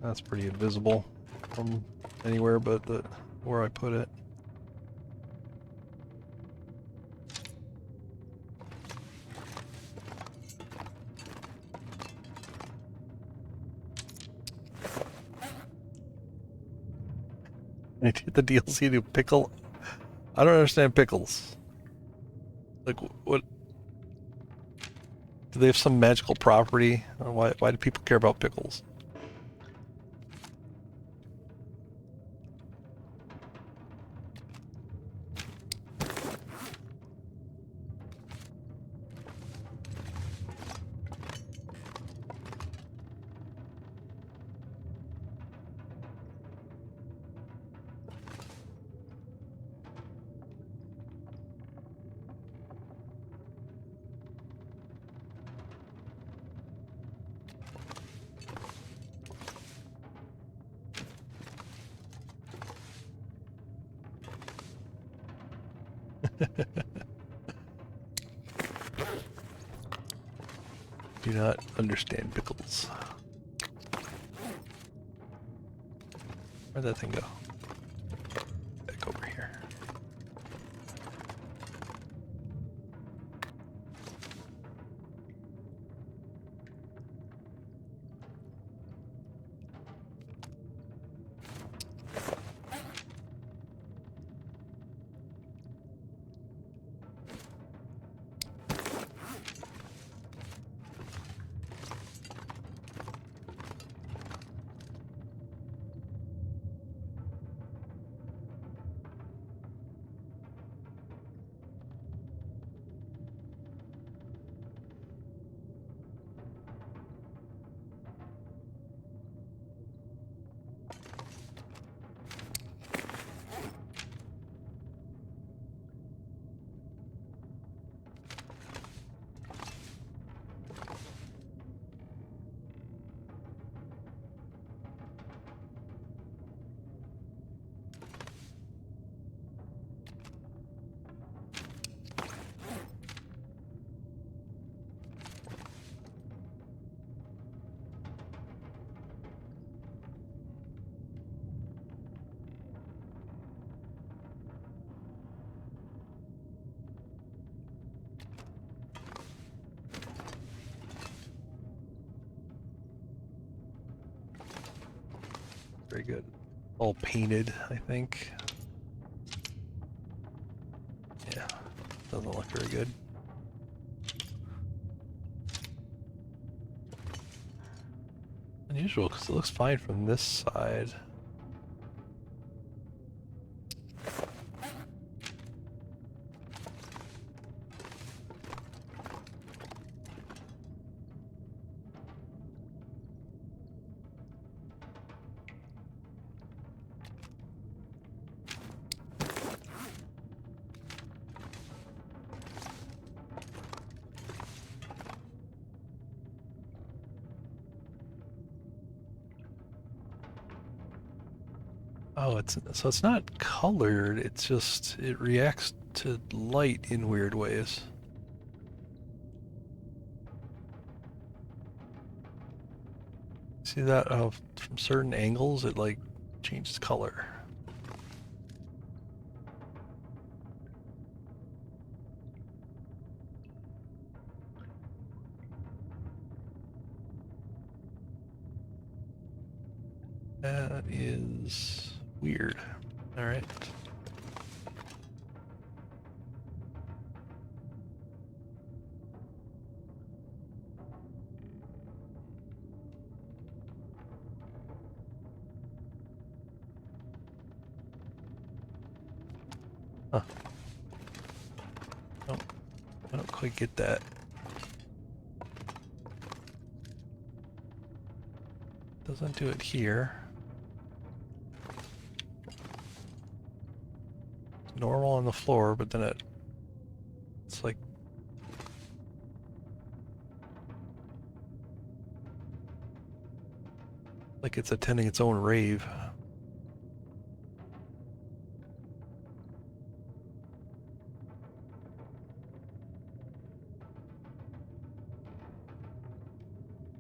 That's pretty invisible from anywhere but where I put it. I did the DLC to pickle. I don't understand pickles. Like, what? Do they have some magical property? Or why do people care about pickles? Do not understand pickles. Where'd that thing go? Back over here. Very good. All painted, I think. Yeah, doesn't look very good. Unusual, because it looks fine from this side. Oh, it's not colored, it's just it reacts to light in weird ways. See that from certain angles it like changes color. That is weird. All right. Huh. No, I don't quite get that. Doesn't do it here. Normal on the floor, but then it's like it's attending its own rave.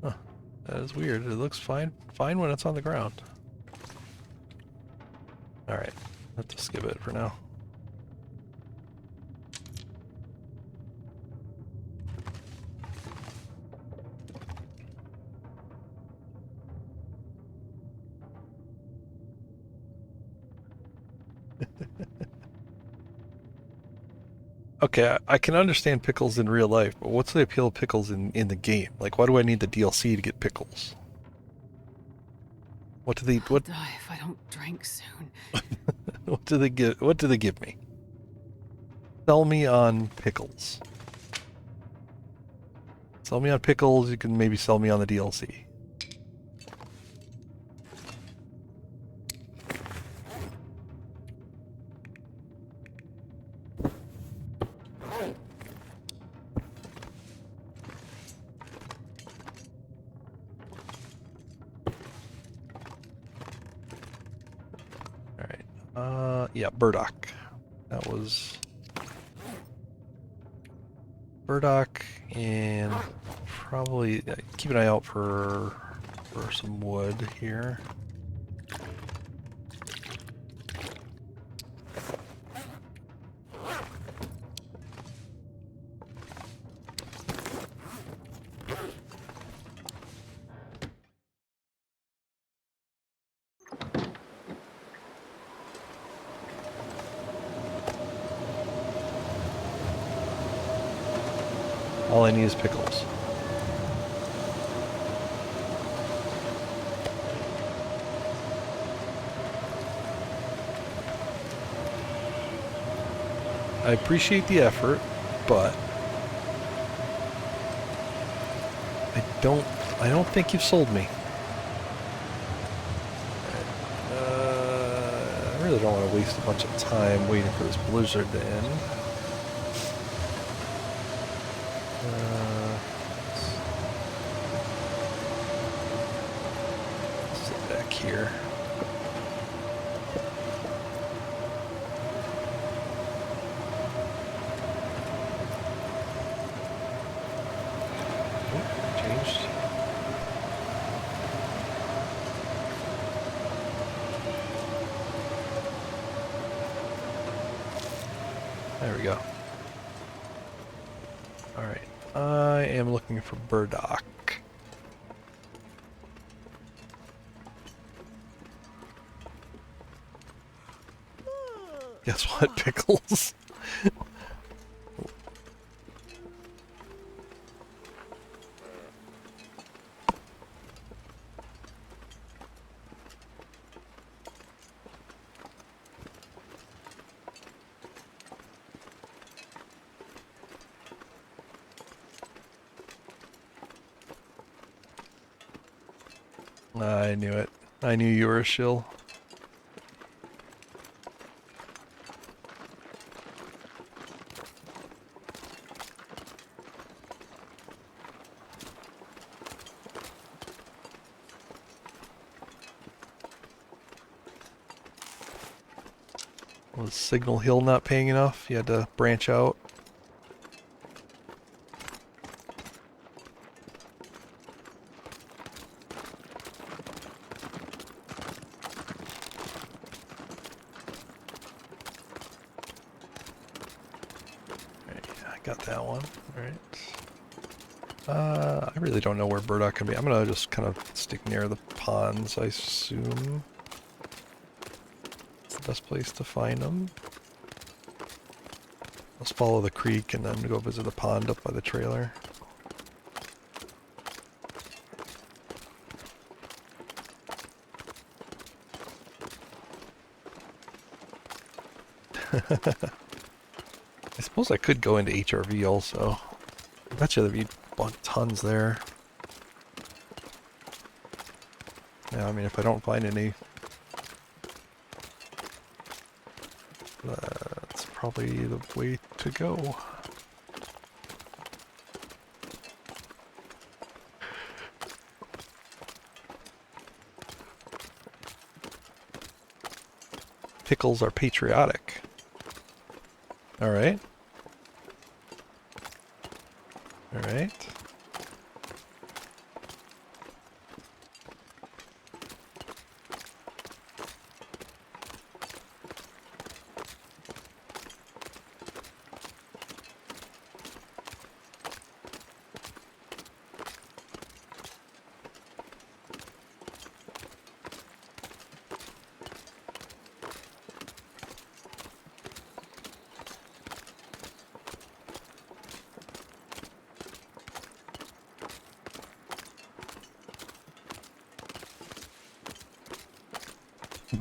Huh. That is weird. It looks fine when it's on the ground. Alright, let's just skip it for now. Okay, I can understand pickles in real life, but what's the appeal of pickles in the game? Like, why do I need the DLC to get pickles? What do they I'll die if I don't drink soon. what do they give? What do they give me? Sell me on pickles. Sell me on pickles. You can maybe sell me on the DLC. Yeah, burdock. That was burdock, and probably keep an eye out for some wood here. All I need is pickles. I appreciate the effort, but I don't think you've sold me. I really don't want to waste a bunch of time waiting for this blizzard to end. Sit back here. Oh, changed. There we go. Alright. I am looking for burdock. Guess what? Pickles. I knew it. I knew you were a shill. Was Signal Hill not paying enough? You had to branch out? Got that one. Alright. I really don't know where burdock can be. I'm gonna just kind of stick near the ponds, I assume. It's the best place to find them. Let's follow the creek and then go visit the pond up by the trailer. I suppose I could go into HRV also. I bet you there'd be tons there. Yeah, I mean, if I don't find any, that's probably the way to go. Pickles are patriotic. Alright. Alright.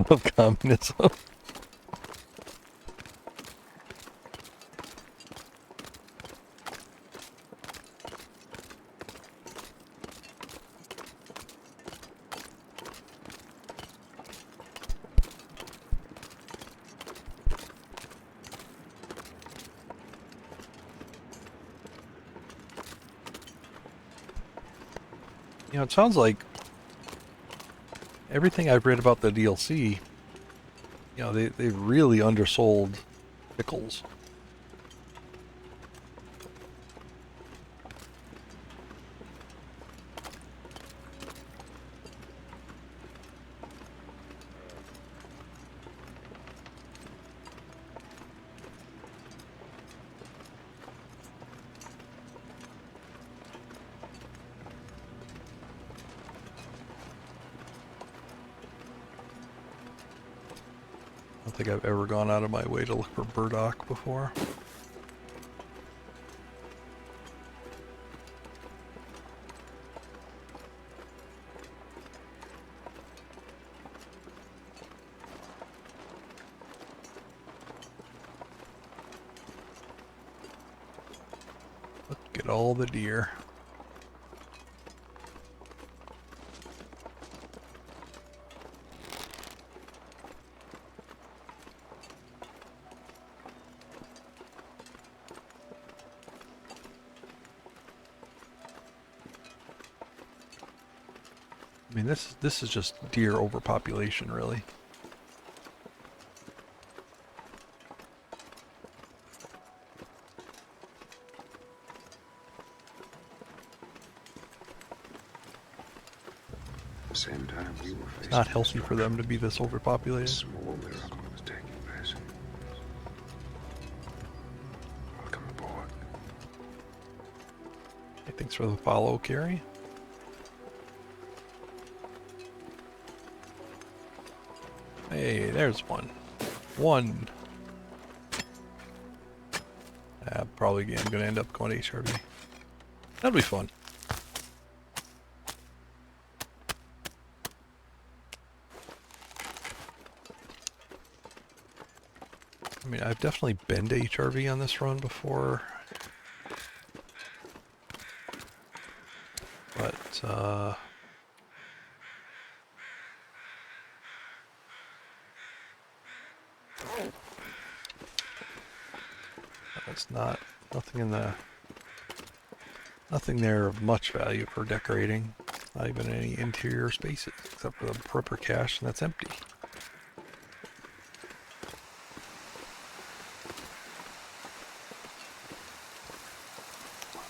of communism. You know, it sounds like everything I've read about the DLC, you know, they really undersold pickles. I don't think I've ever gone out of my way to look for burdock before. Look at all the deer. I mean, this is just deer overpopulation, really. At the same time, we will face It's not healthy for them to be this a overpopulated. small miracle is taking place. Welcome aboard. Hey, thanks for the follow, Carrie. Hey, there's one. One. Probably again going to end up going to HRV. That'll be fun. I mean, I've definitely been to HRV on this run before. But, it's nothing there of much value for decorating. Not even any interior spaces, except for the prepper cache, and that's empty.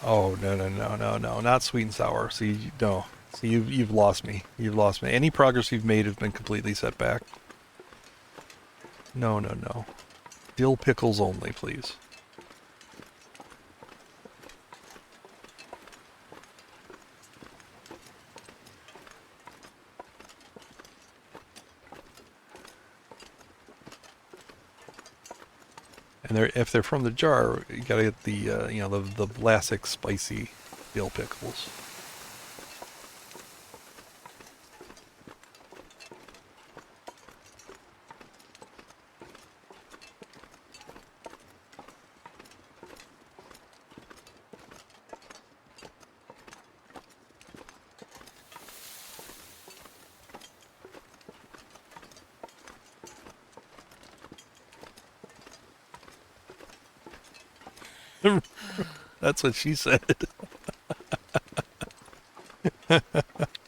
Oh, no, not sweet and sour. See, no. See, you've lost me. You've lost me. Any progress you've made has been completely set back. No. Dill pickles only, please. And if they're from the jar, you gotta get the you know, the Vlasic spicy dill pickles. That's what she said.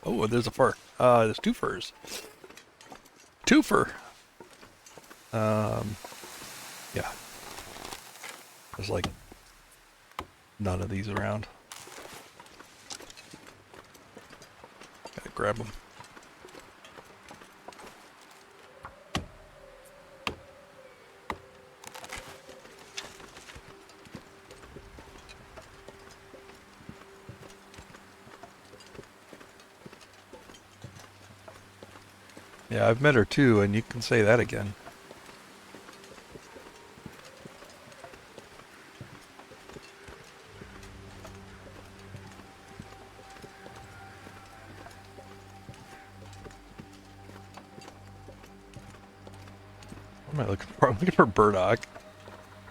Oh, there's a fur. There's two furs. Two fur. Yeah. There's like none of these around. Gotta grab them. Yeah, I've met her too, and you can say that again. What am I looking for? I'm looking for burdock.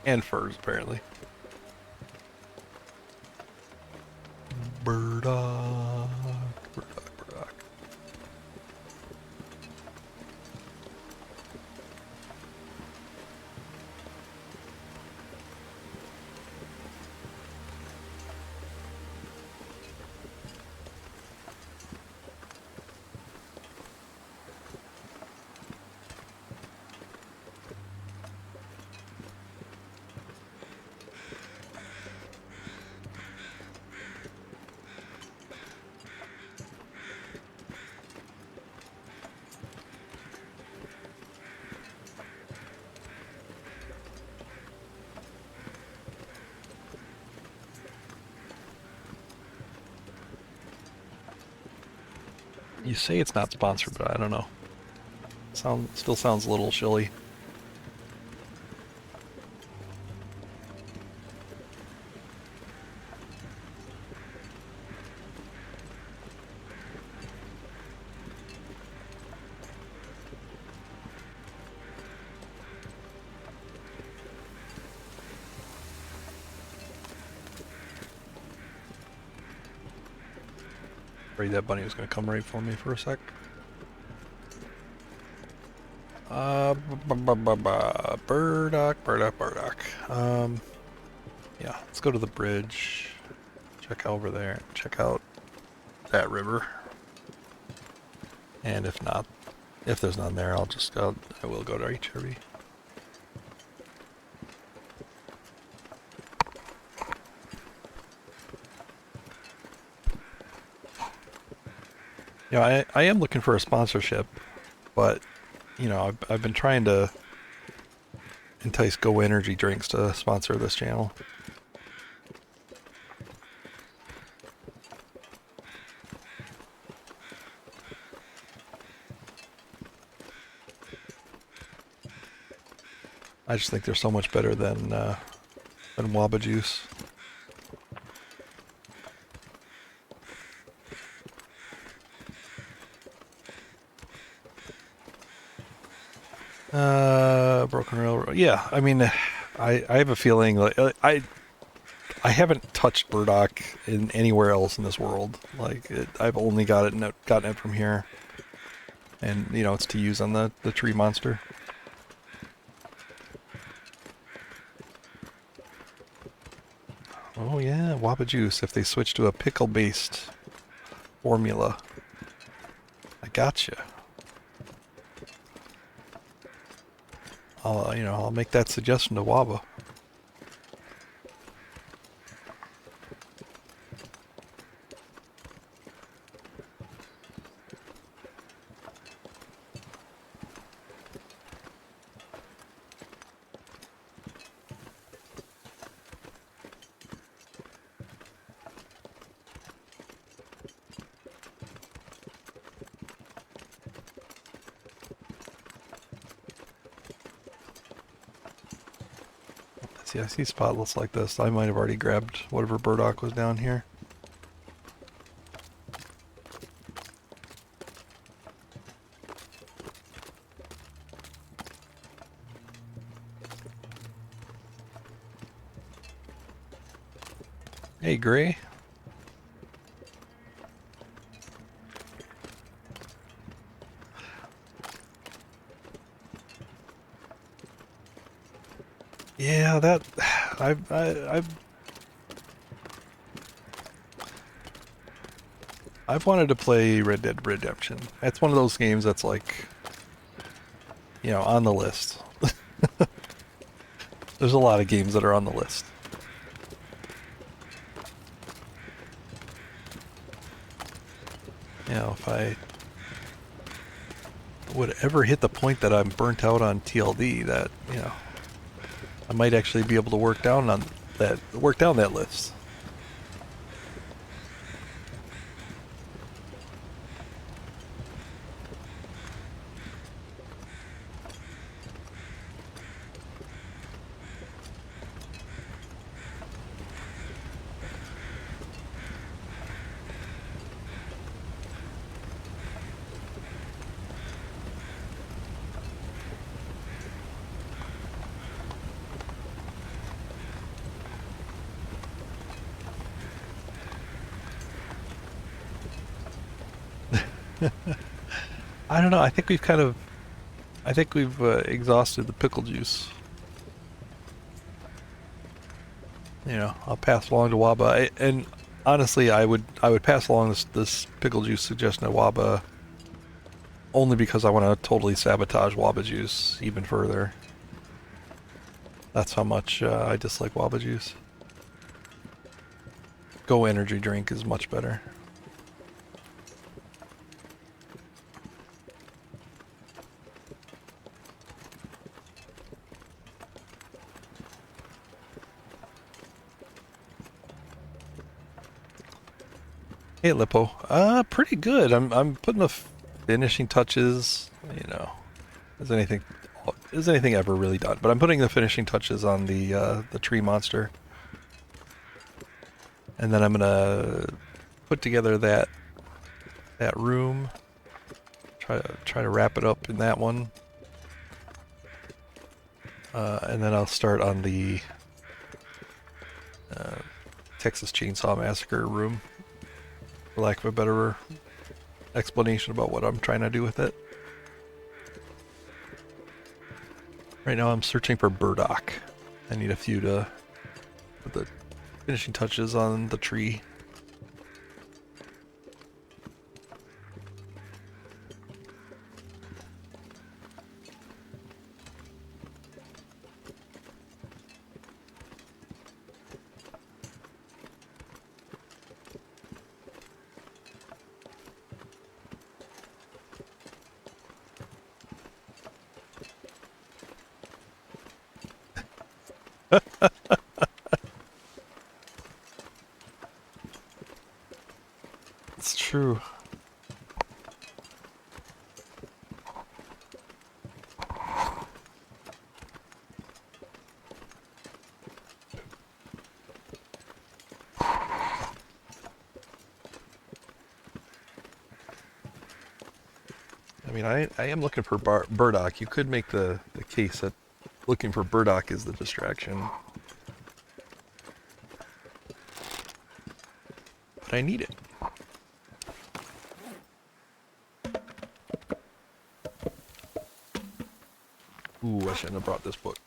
And furs, apparently. Burdock. Burdock, burdock. You say it's not sponsored, but I don't know. Still sounds a little shilly. Afraid that bunny was going to come right for me for a sec. Burdock, burdock, burdock. Yeah, let's go to the bridge. Check over there. Check out that river. And if not, if there's none there, I will go to HRV. You know, I am looking for a sponsorship, but, you know, I've been trying to entice Go Energy Drinks to sponsor this channel. I just think they're so much better than Waba Juice. Broken Railroad. Yeah, I mean, I have a feeling like I haven't touched burdock in anywhere else in this world. Like I've only gotten it from here, and you know it's to use on the tree monster. Oh yeah, Waba Juice. If they switch to a pickle-based formula, I gotcha. I'll make that suggestion to Waba. See, I see spotless like this. I might have already grabbed whatever burdock was down here. Hey, Gray. Yeah, that I've wanted to play Red Dead Redemption. It's one of those games that's like, you know, on the list. There's a lot of games that are on the list. You know, if I would ever hit the point that I'm burnt out on TLD, that, you know, I might actually be able to work down that list. I don't know. I think we've kind of, I think we've exhausted the pickle juice. You know, I'll pass along to Waba. And honestly, I would pass along this pickle juice suggestion to Waba only because I want to totally sabotage Waba juice even further. That's how much I dislike Waba juice. Go energy drink is much better. Hey Lippo, pretty good. I'm putting the finishing touches. You know, is anything ever really done? But I'm putting the finishing touches on the tree monster, and then I'm gonna put together that room. Try to wrap it up in that one, and then I'll start on the Texas Chainsaw Massacre room, for lack of a better explanation about what I'm trying to do with it. Right now I'm searching for burdock. I need a few to put the finishing touches on the tree. It's true. I mean, I am looking for burdock. You could make the case that looking for burdock is the distraction. But I need it. Ooh, I shouldn't have brought this book.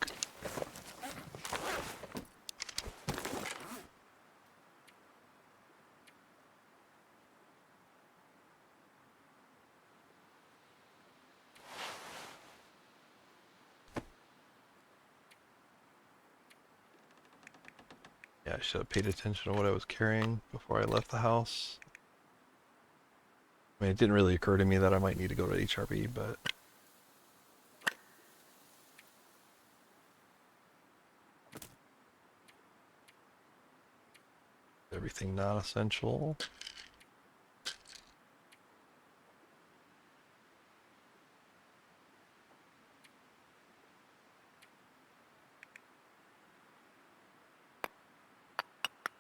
Yeah, I should have paid attention to what I was carrying before I left the house. I mean, it didn't really occur to me that I might need to go to HRV, but... Everything not essential.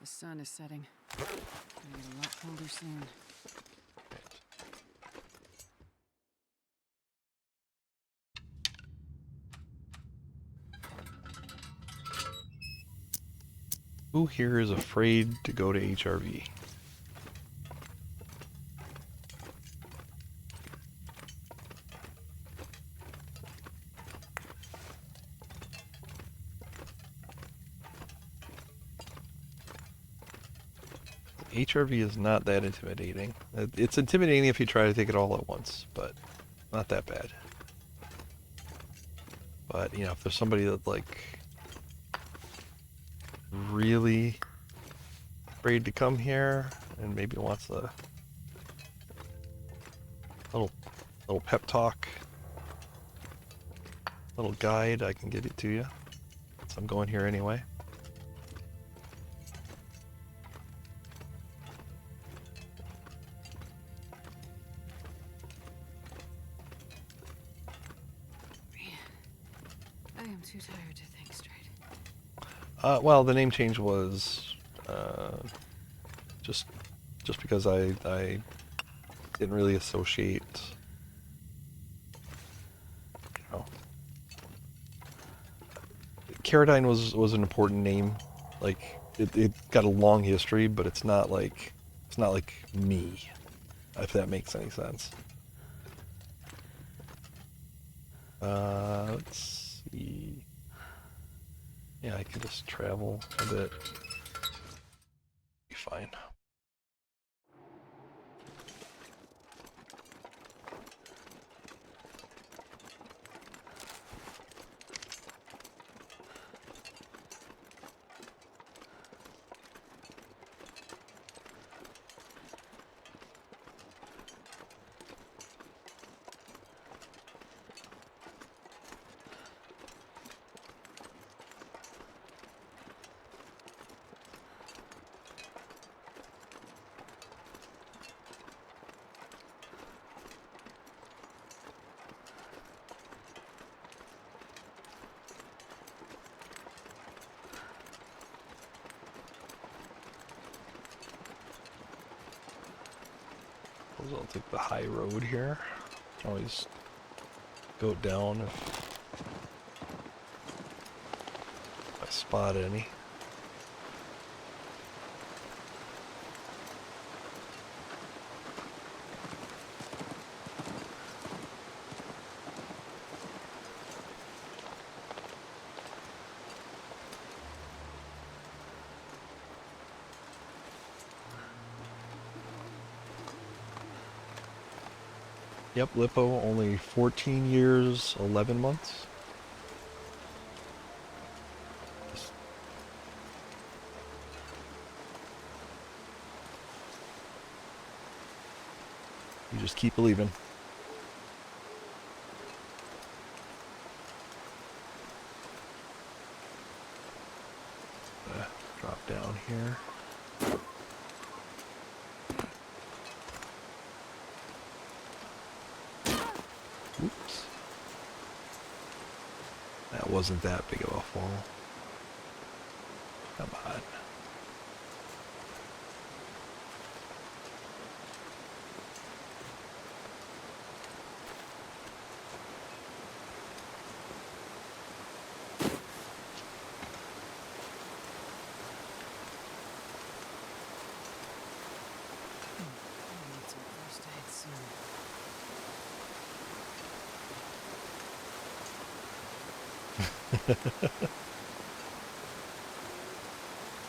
The sun is setting. Gonna get a lot colder soon. Who here is afraid to go to HRV? HRV is not that intimidating. It's intimidating if you try to take it all at once, but not that bad. But, you know, if there's somebody that, like, really afraid to come here and maybe wants a little pep talk, little guide, I can get it to you. So I'm going here anyway. I am too tired to think straight. Well, the name change was just because I didn't really associate, you know, Caradine was an important name. Like it got a long history, but it's not like me. if that makes any sense. Let's see. Yeah, I can just travel a bit. Be fine. I'll take the high road here. Always go down if I spot any. Yep, Lippo, only 14 years, 11 months. You just keep believing. Drop down here. Oops. That wasn't that big of a fall. Come on. I need some first aid soon.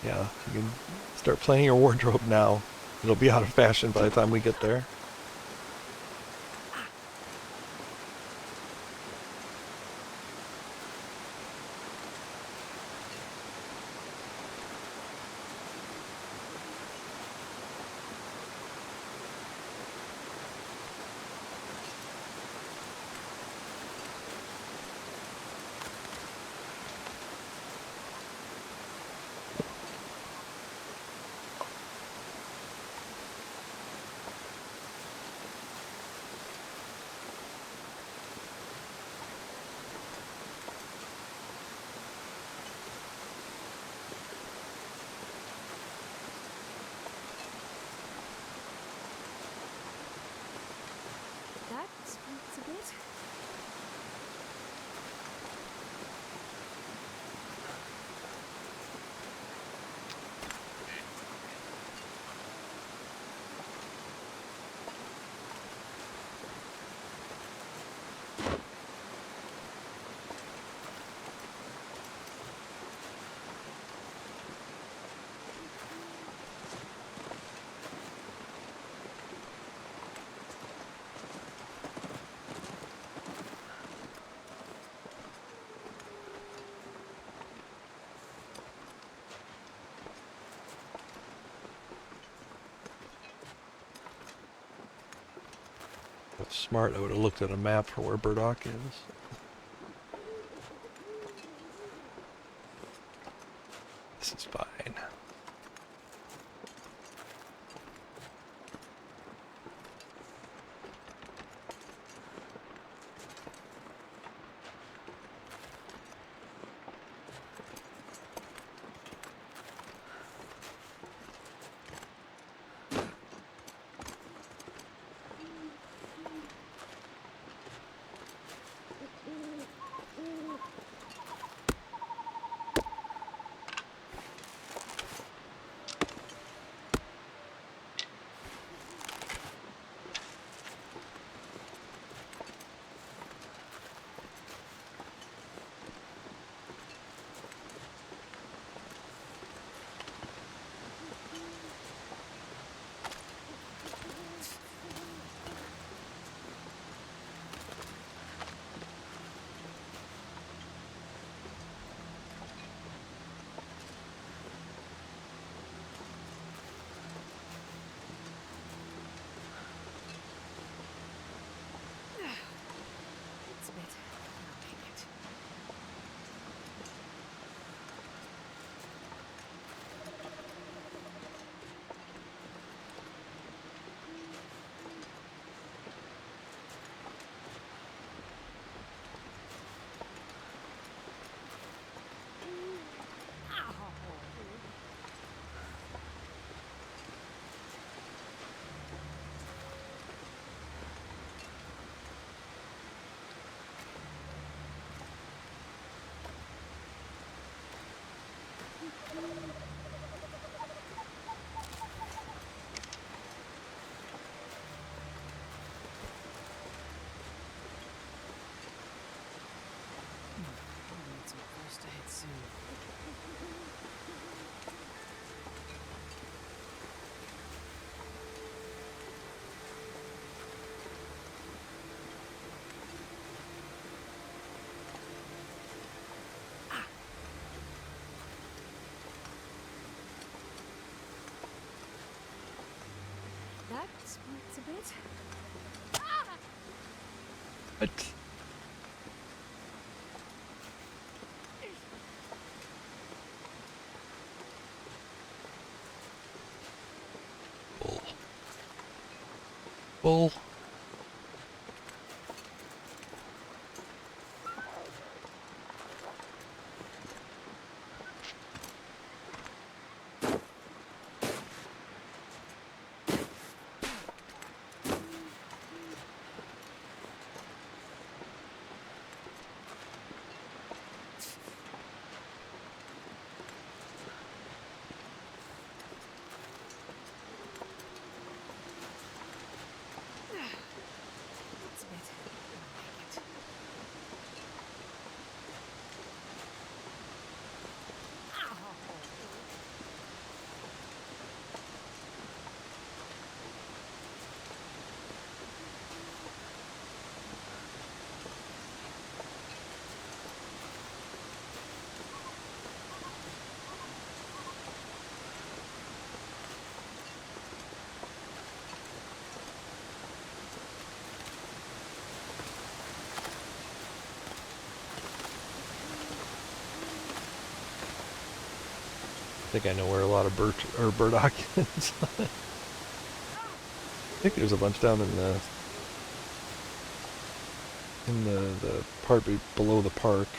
Yeah, you can start planning your wardrobe now. It'll be out of fashion by the time we get there. That squeaks a bit. That's smart. I would have looked at a map for where Burdock is. This is fine. smarts a bit. What? Bull. Bull. That's a bit. I'll make it. I think I know where a lot of burdock is. I think there's a bunch down in the part below the park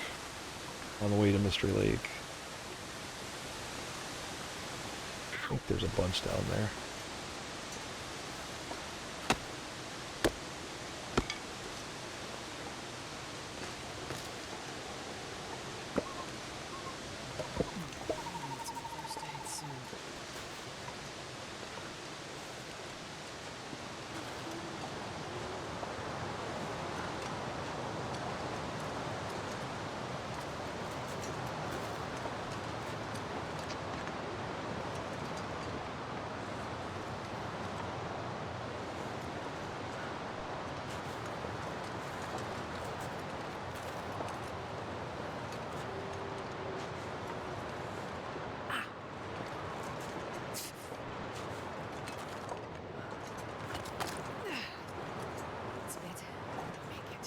on the way to Mystery Lake. I think there's a bunch down there. Need some first aid soon. That's a bit. I'll make it.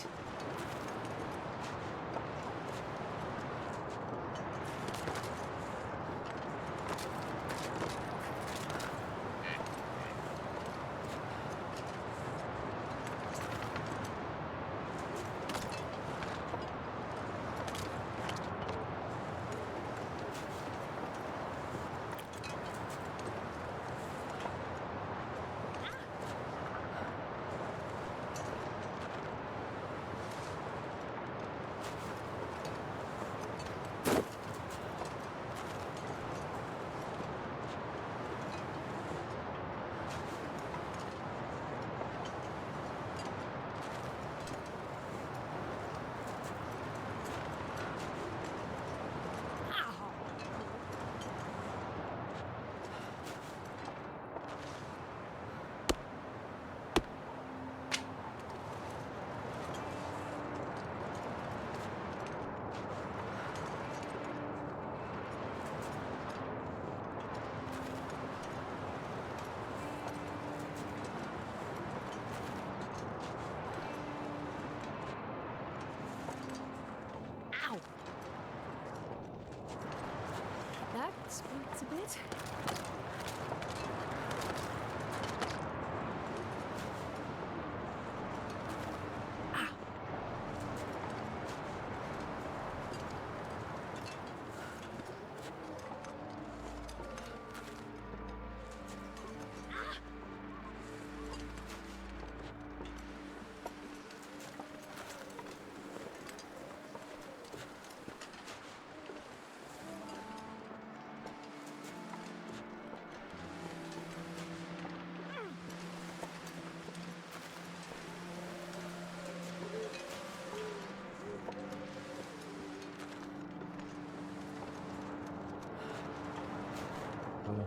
Ow! That smarts a bit.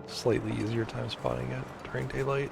Slightly easier time spotting it during daylight.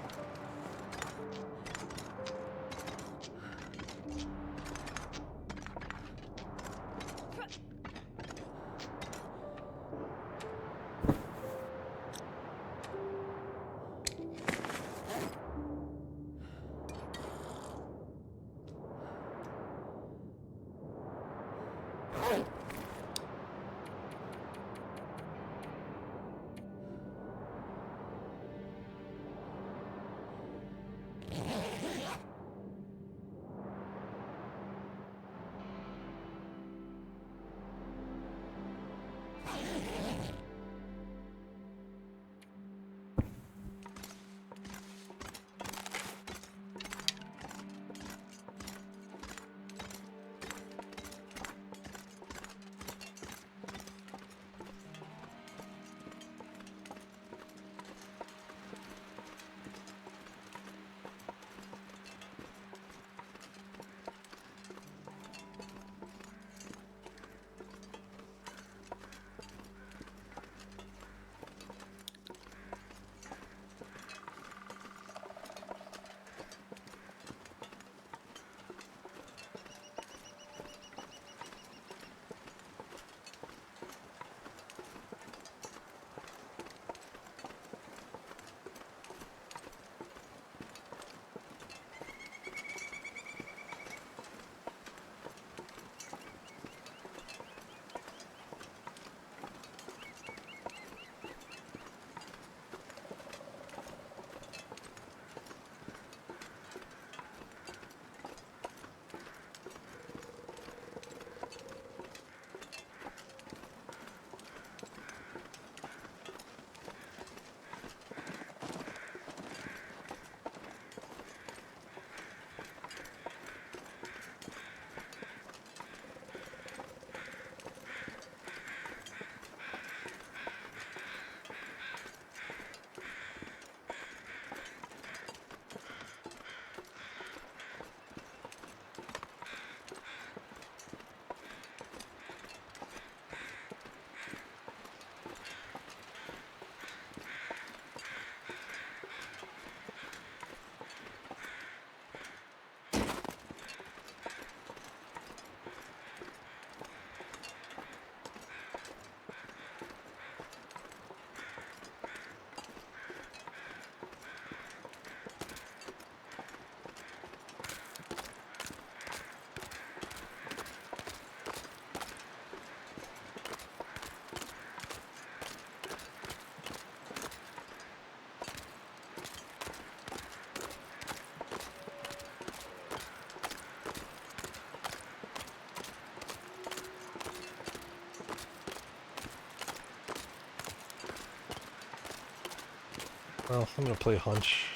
Well, I'm gonna play hunch.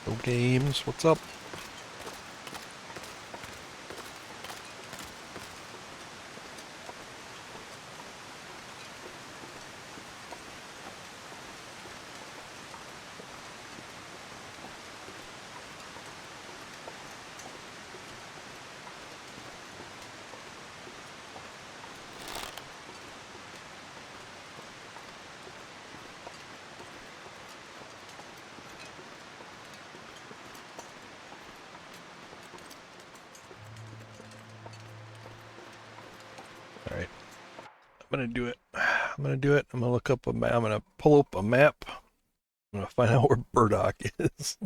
No games. What's up? All right. I'm gonna do it. I'm gonna do it. I'm gonna look up a map. I'm gonna pull up a map. I'm gonna find out where Burdock is.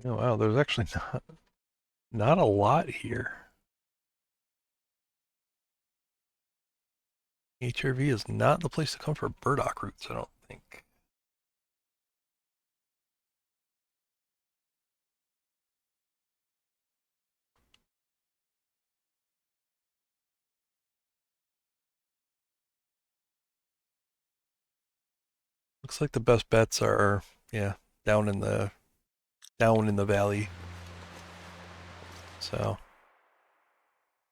Oh wow, there's actually not a lot here. HRV is not the place to come for burdock roots, I don't think. Looks like the best bets are, yeah, down in the valley. So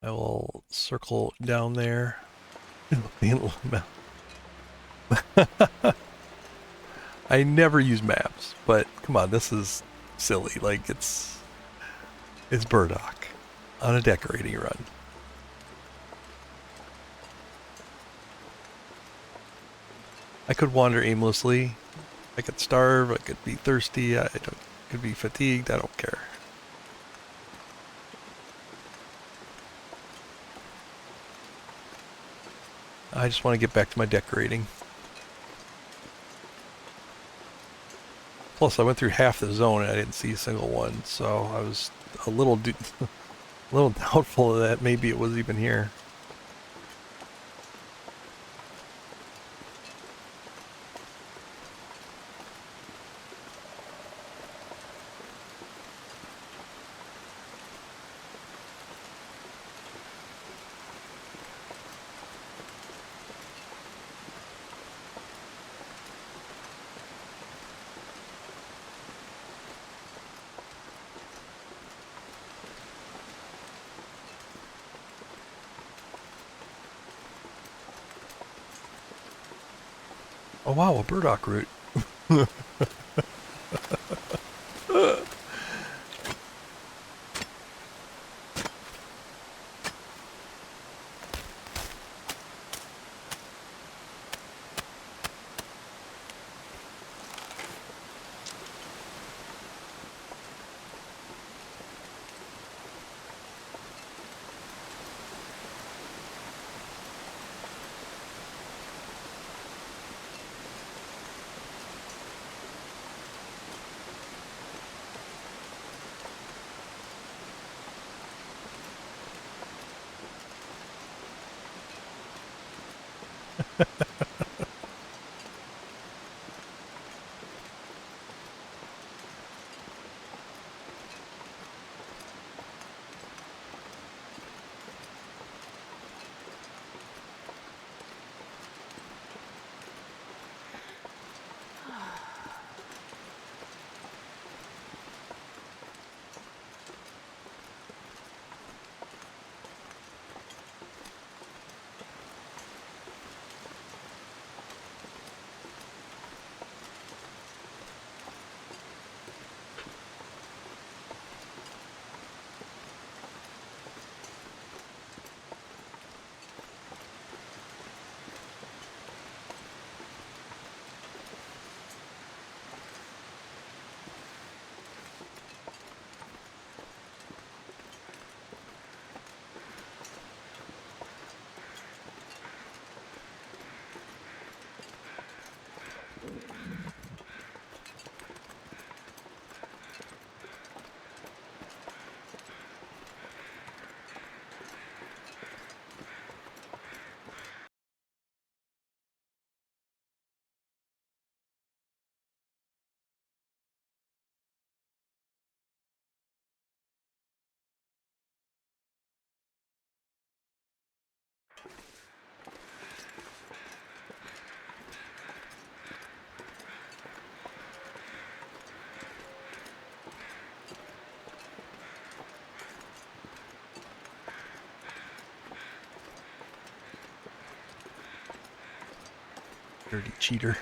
I will circle down there. I never use maps, but come on, this is silly. Like it's Burdock on a decorating run. I could wander aimlessly. I could starve. I could be thirsty. Could be fatigued. I don't care. I just want to get back to my decorating. Plus, I went through half the zone and I didn't see a single one, so I was a little, a little doubtful that maybe it was even here. Oh wow, a burdock root. Dirty cheater.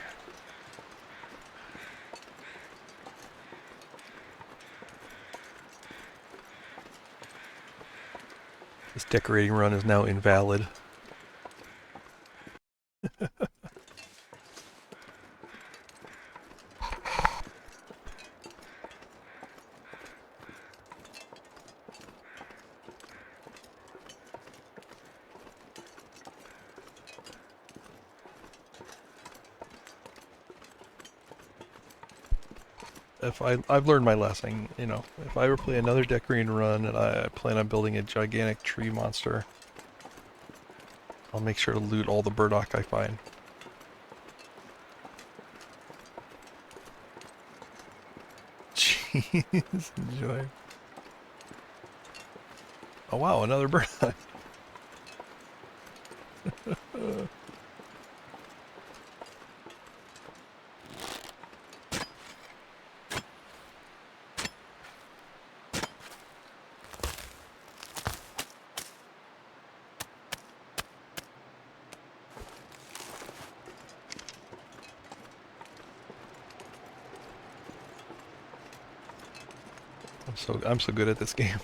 This decorating run is now invalid. I've learned my lesson, you know, if I ever play another decorating run and I plan on building a gigantic tree monster, I'll make sure to loot all the burdock I find. Jeez, enjoy. Oh wow, another burdock. I'm so good at this game.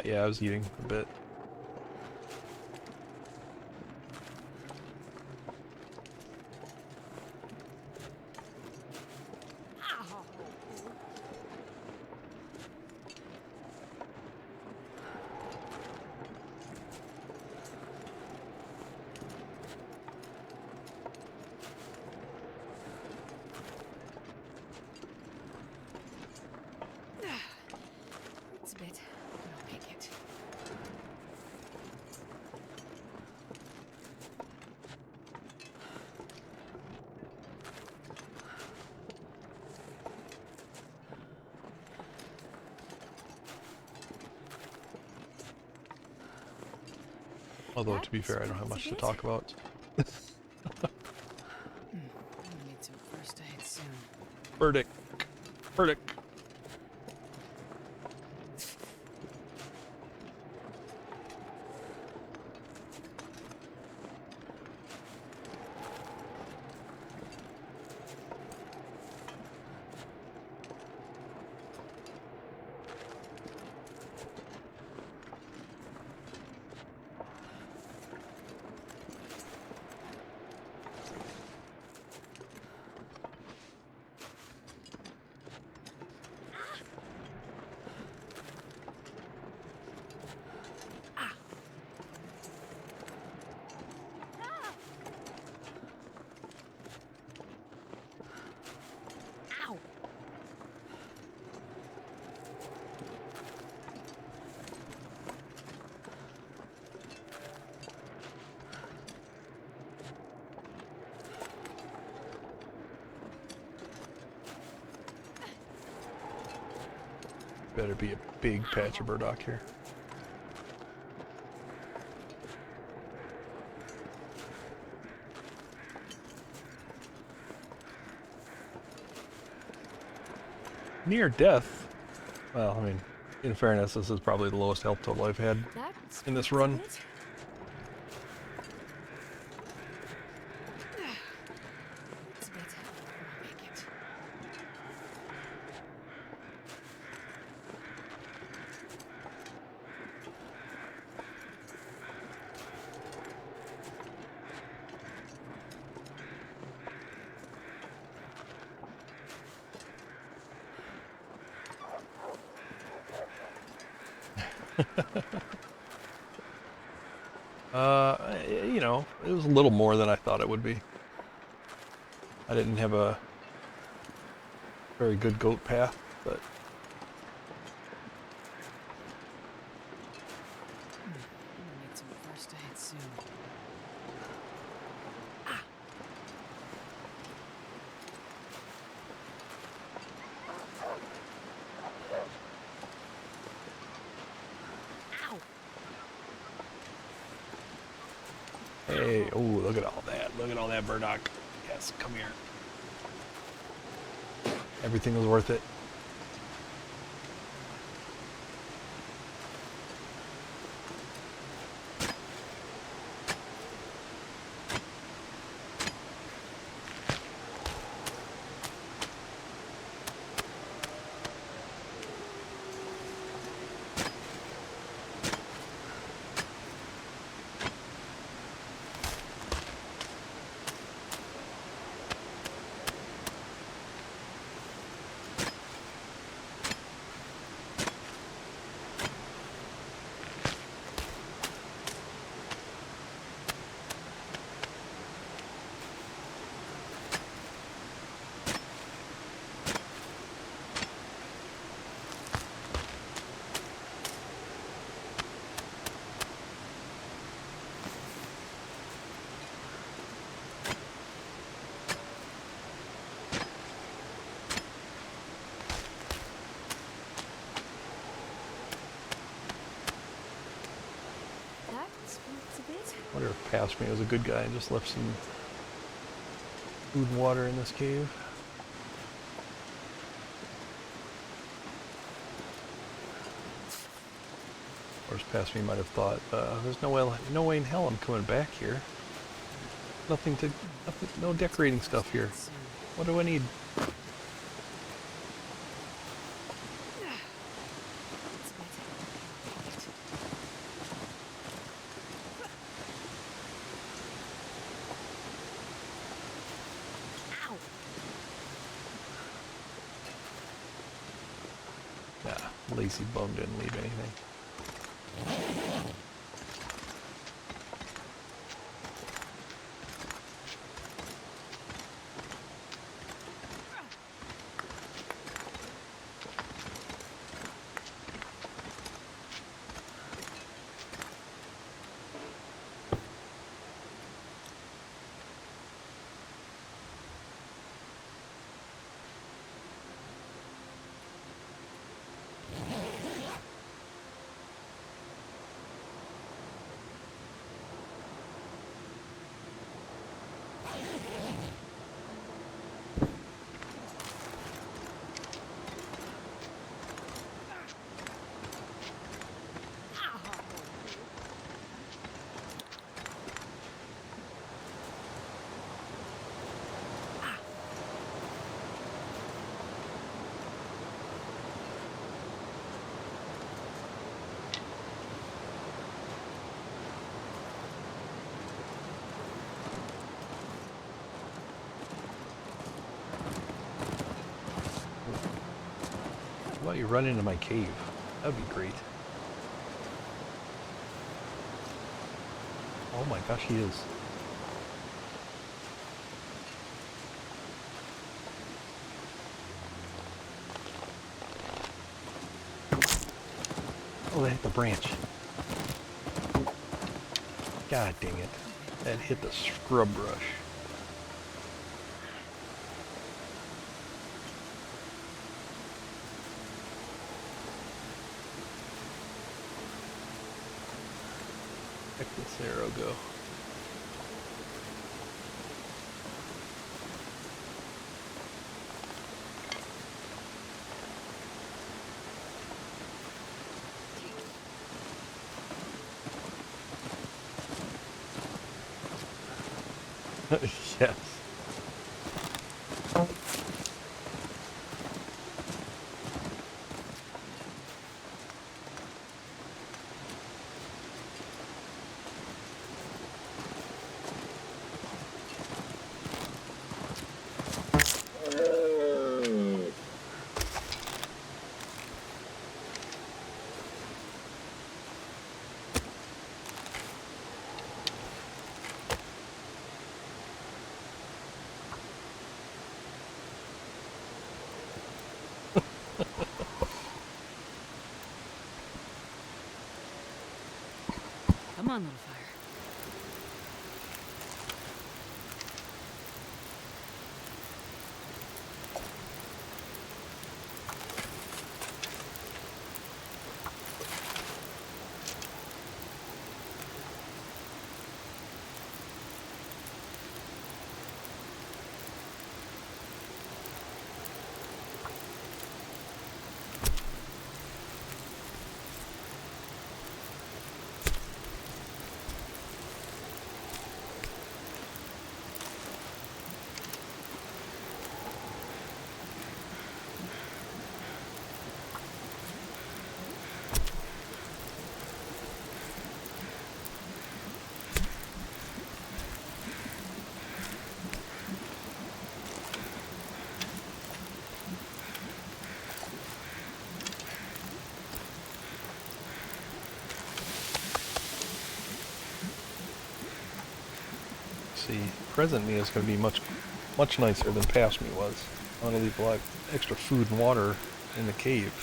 Yeah, I was eating a bit. It's a bit, but I'll make it. Although, to be fair, I don't have much to talk about. I'm gonna need some first aid soon. Verdict. Verdict. Ow! Better be a big patch of burdock here. Near death. Well, I mean, in fairness, this is probably the lowest health total I've had That's in this run. good. It's a bit, but I'll make it. You know, it was a little more than I thought it would be. I didn't have a very good goat path, but I'm gonna need some first aid soon. Ow! hey, oh, look at all that. Look at all that burdock. Yes, come here. Everything was worth it. That's a bit. I wonder if past me was a good guy and just left some food and water in this cave. Of course, past me might have thought, there's no way in hell I'm coming back here. Nothing, no decorating stuff here. Soon. What do I need? It's a bit. I'll make it. Lazy bum didn't leave anything. How about you run into my cave? That'd be great. Oh my gosh, he is. Oh, that hit the branch. God dang it. That hit the scrub brush. Heck this arrow go. Yes. Come on, little fire. See, present me is going to be much nicer than past me was. I'm going to leave a lot extra food and water in the cave.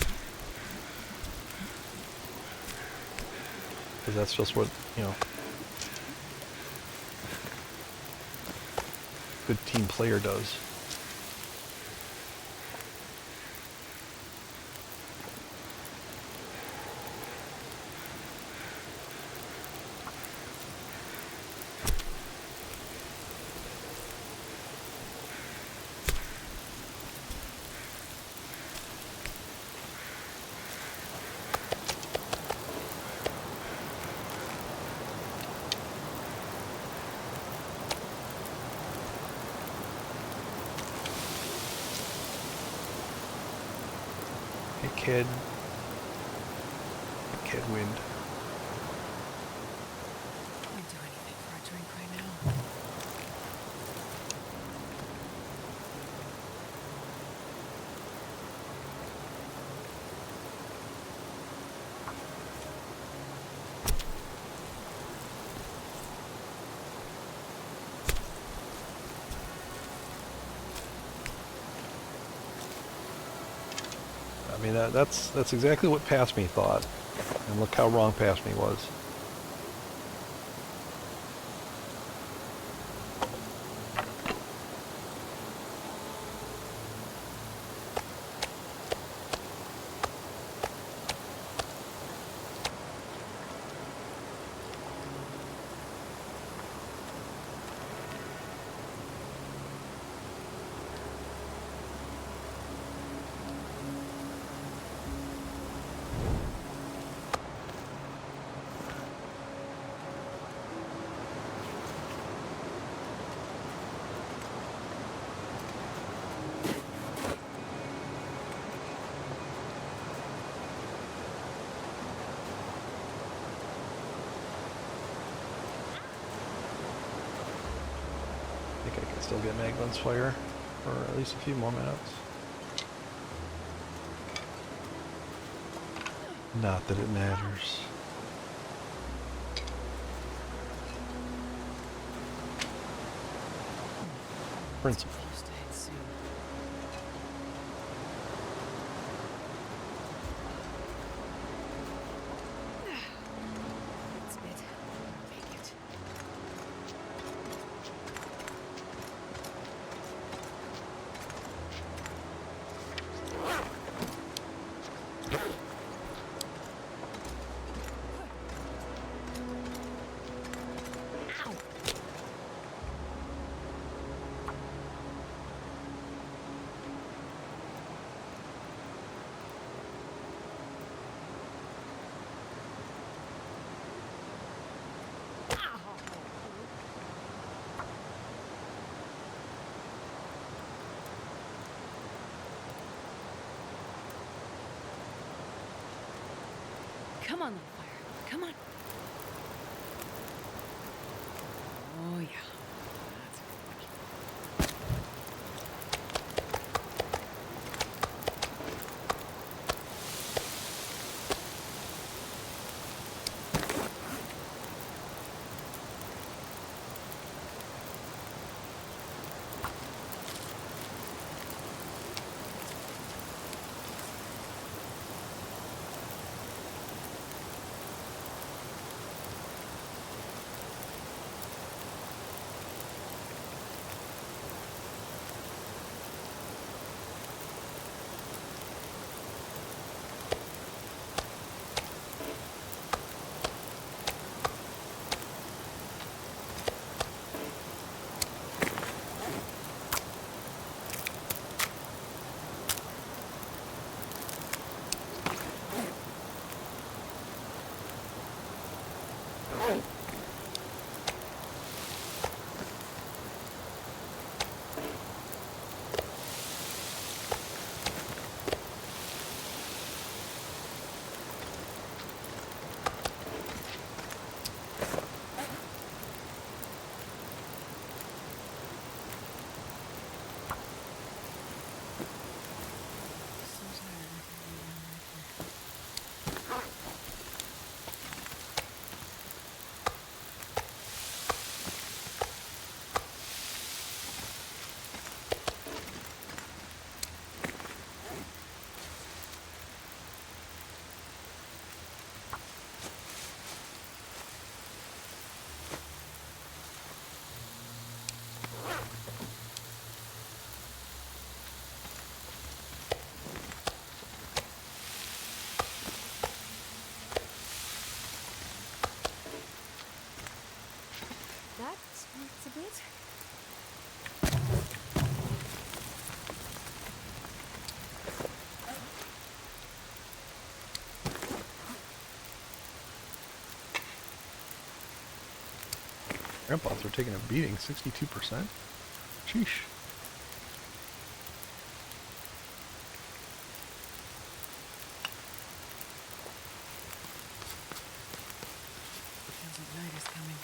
Because that's just what, you know, good team player does. Kid. Kid wind. I'd do anything for a drink right now. mean, that's exactly what Past Me thought. And look how wrong Past Me was. I think I can still get Maglin's fire for at least a few more minutes. Not that it matters. Principle. It's a bit. Make it. Come on, little fire. Come on. Oh, yeah. That's good. That hurts a bit. Grandpas are taking a beating, 62%. Sheesh. Feels like night is coming.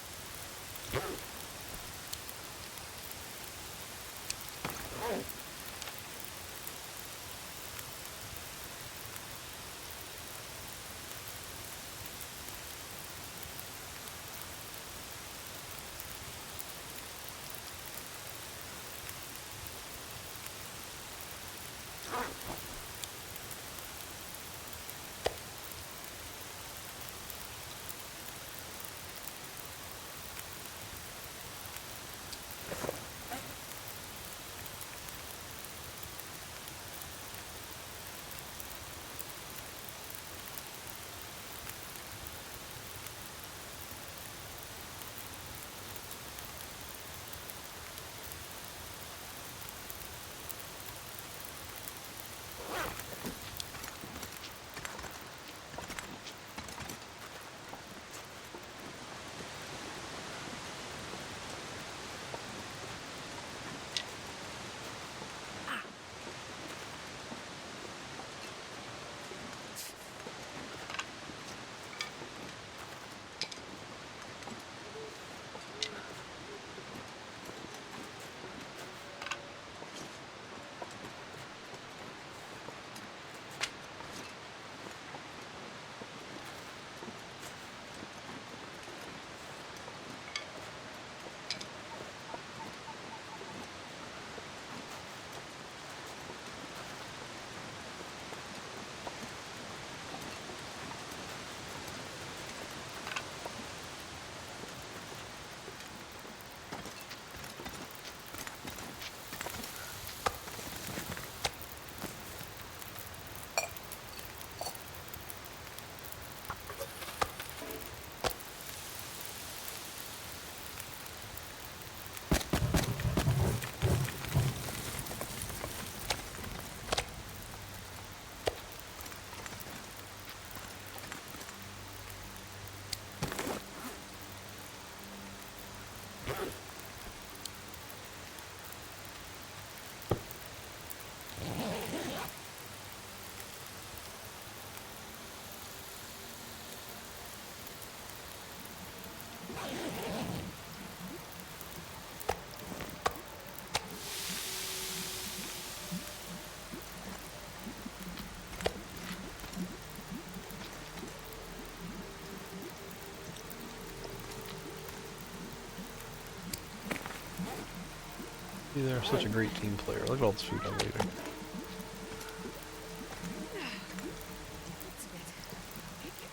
See, they're such a great team player. Look at all this food I'm leaving. It's better. I like it.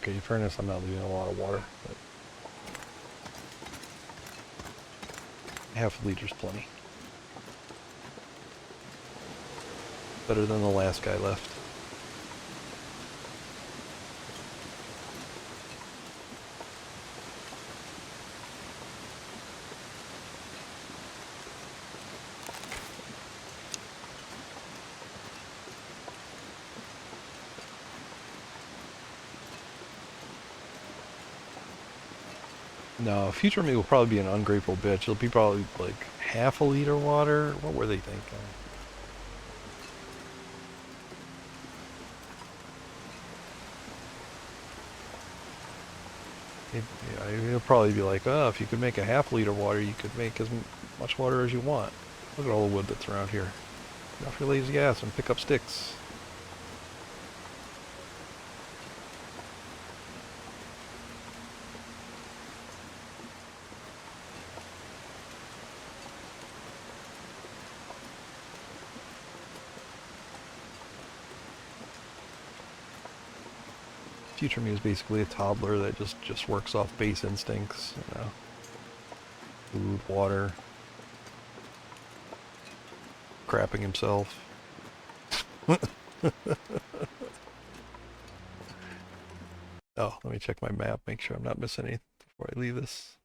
Okay, in fairness, I'm not leaving a lot of water, but half a liter's plenty. Better than the last guy left. No, future me will probably be an ungrateful bitch. It'll be probably like half a liter water. What were they thinking? He'll probably be like, oh, if you could make a half liter water, you could make as much water as you want. Look at all the wood that's around here. Get off your lazy ass and pick up sticks. Future me is basically a toddler that just works off base instincts, you know. Food, water, crapping himself. Oh, let me check my map, make sure I'm not missing anything before I leave this.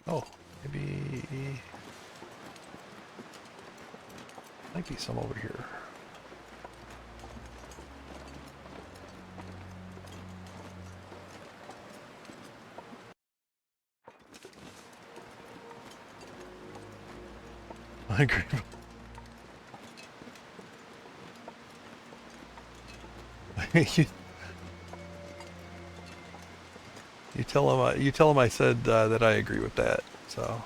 Oh, maybe might be some over here. I agree. you, you tell him. You tell him I said that I agree with that. So.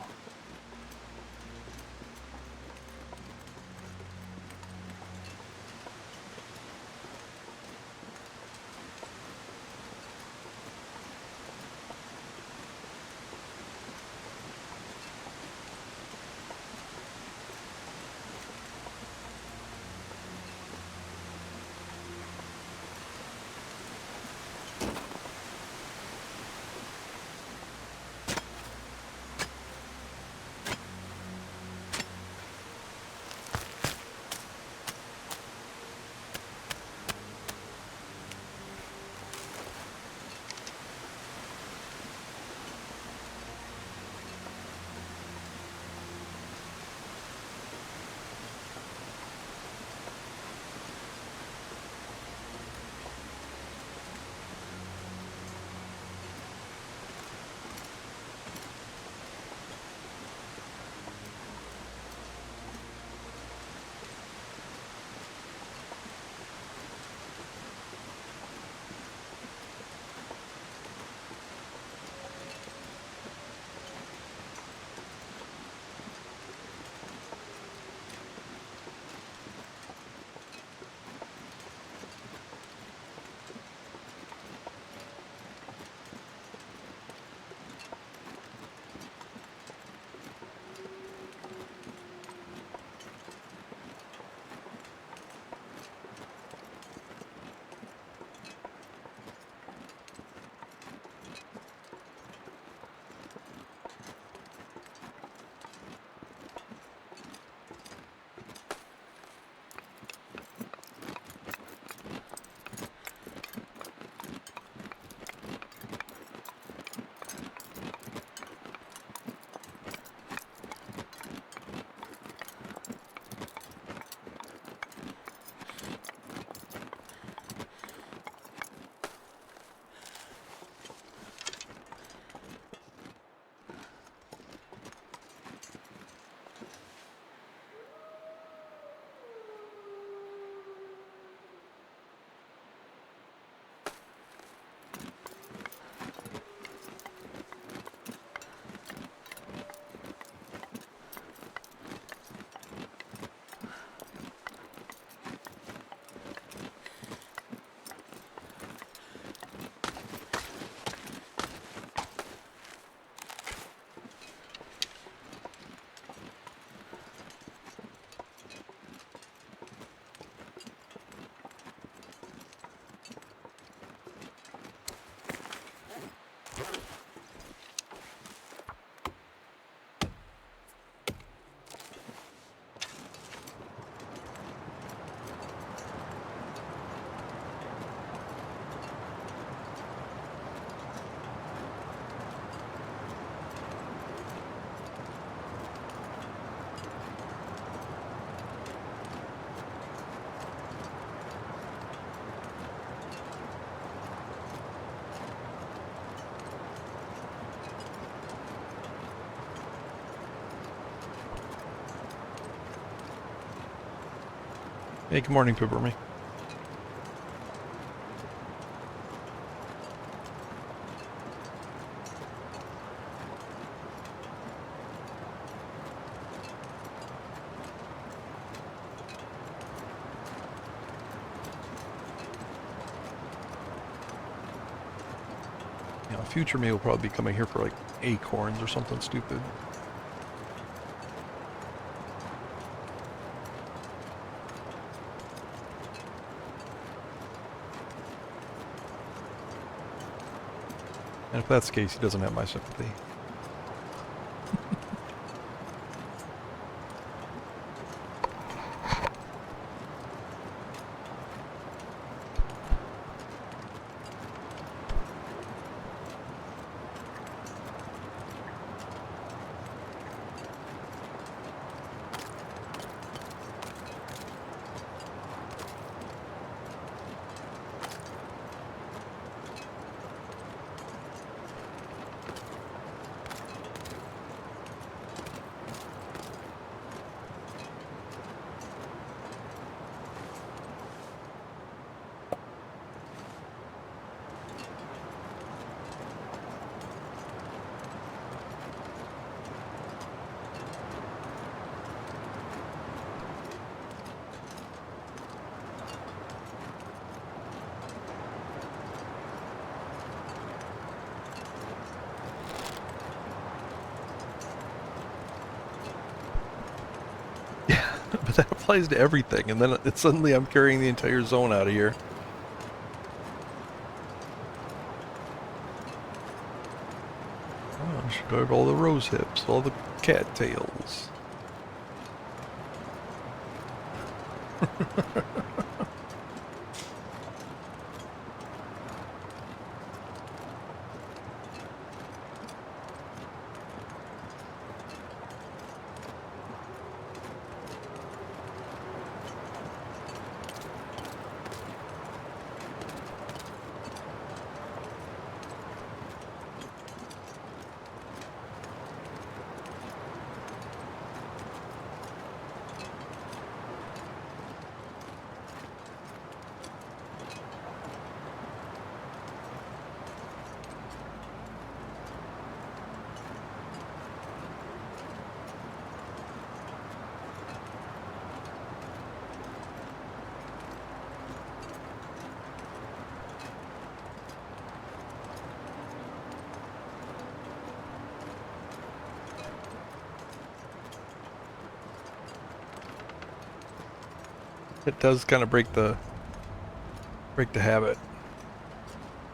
Hey, good morning, Poobermy. You know, future me will probably be coming here for like acorns or something stupid. And if that's the case, he doesn't have my sympathy. applies to everything, and then suddenly I'm carrying the entire zone out of here. Oh, I should grab all the rose hips, all the cattails. It does kind of break the habit.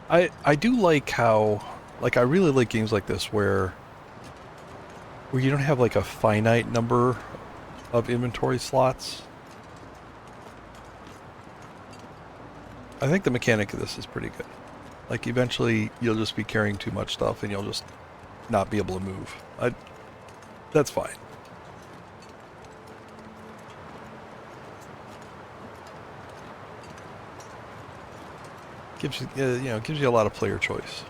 I do like how, like, I really like games like this where you don't have like a finite number of inventory slots. I think the mechanic of this is pretty good. Like, eventually you'll just be carrying too much stuff and you'll just not be able to move. That's fine. Gives you, gives you a lot of player choice.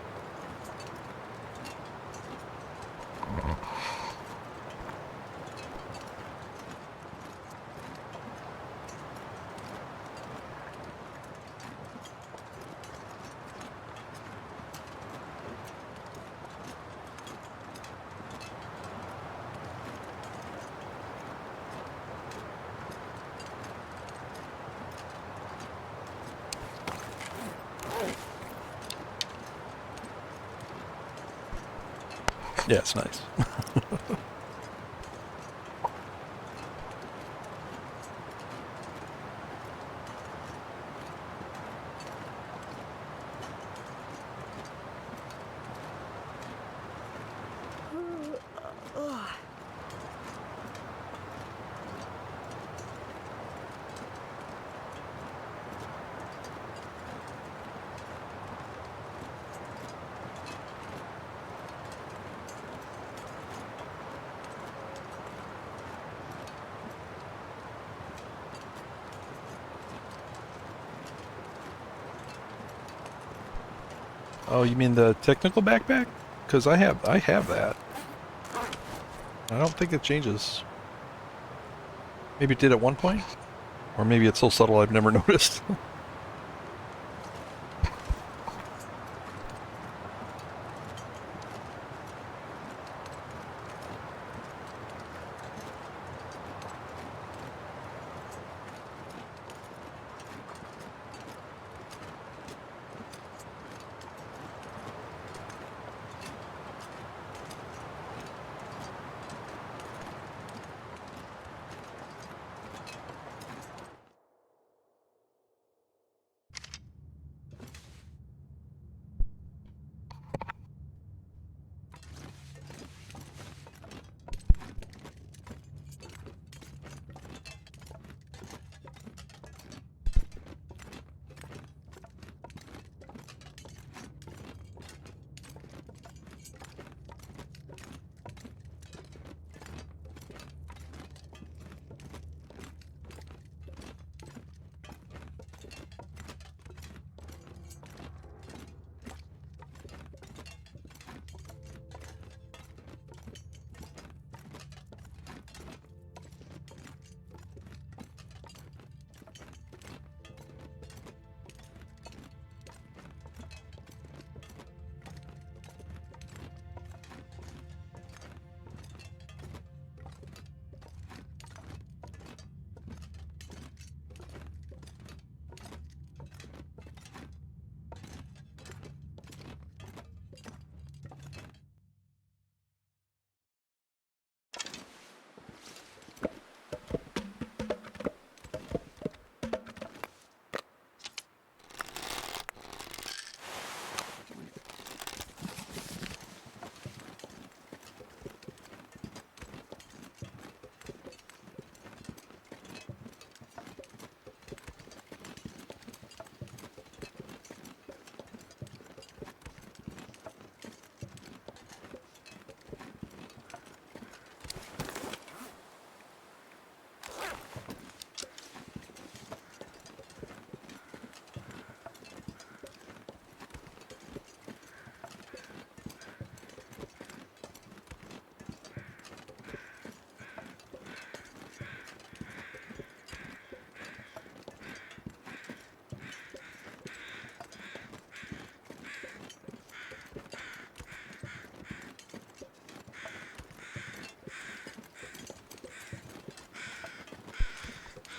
Yeah, it's nice. Oh, you mean the technical backpack? Because I have that. I don't think it changes. Maybe it did at one point? Or maybe it's so subtle I've never noticed.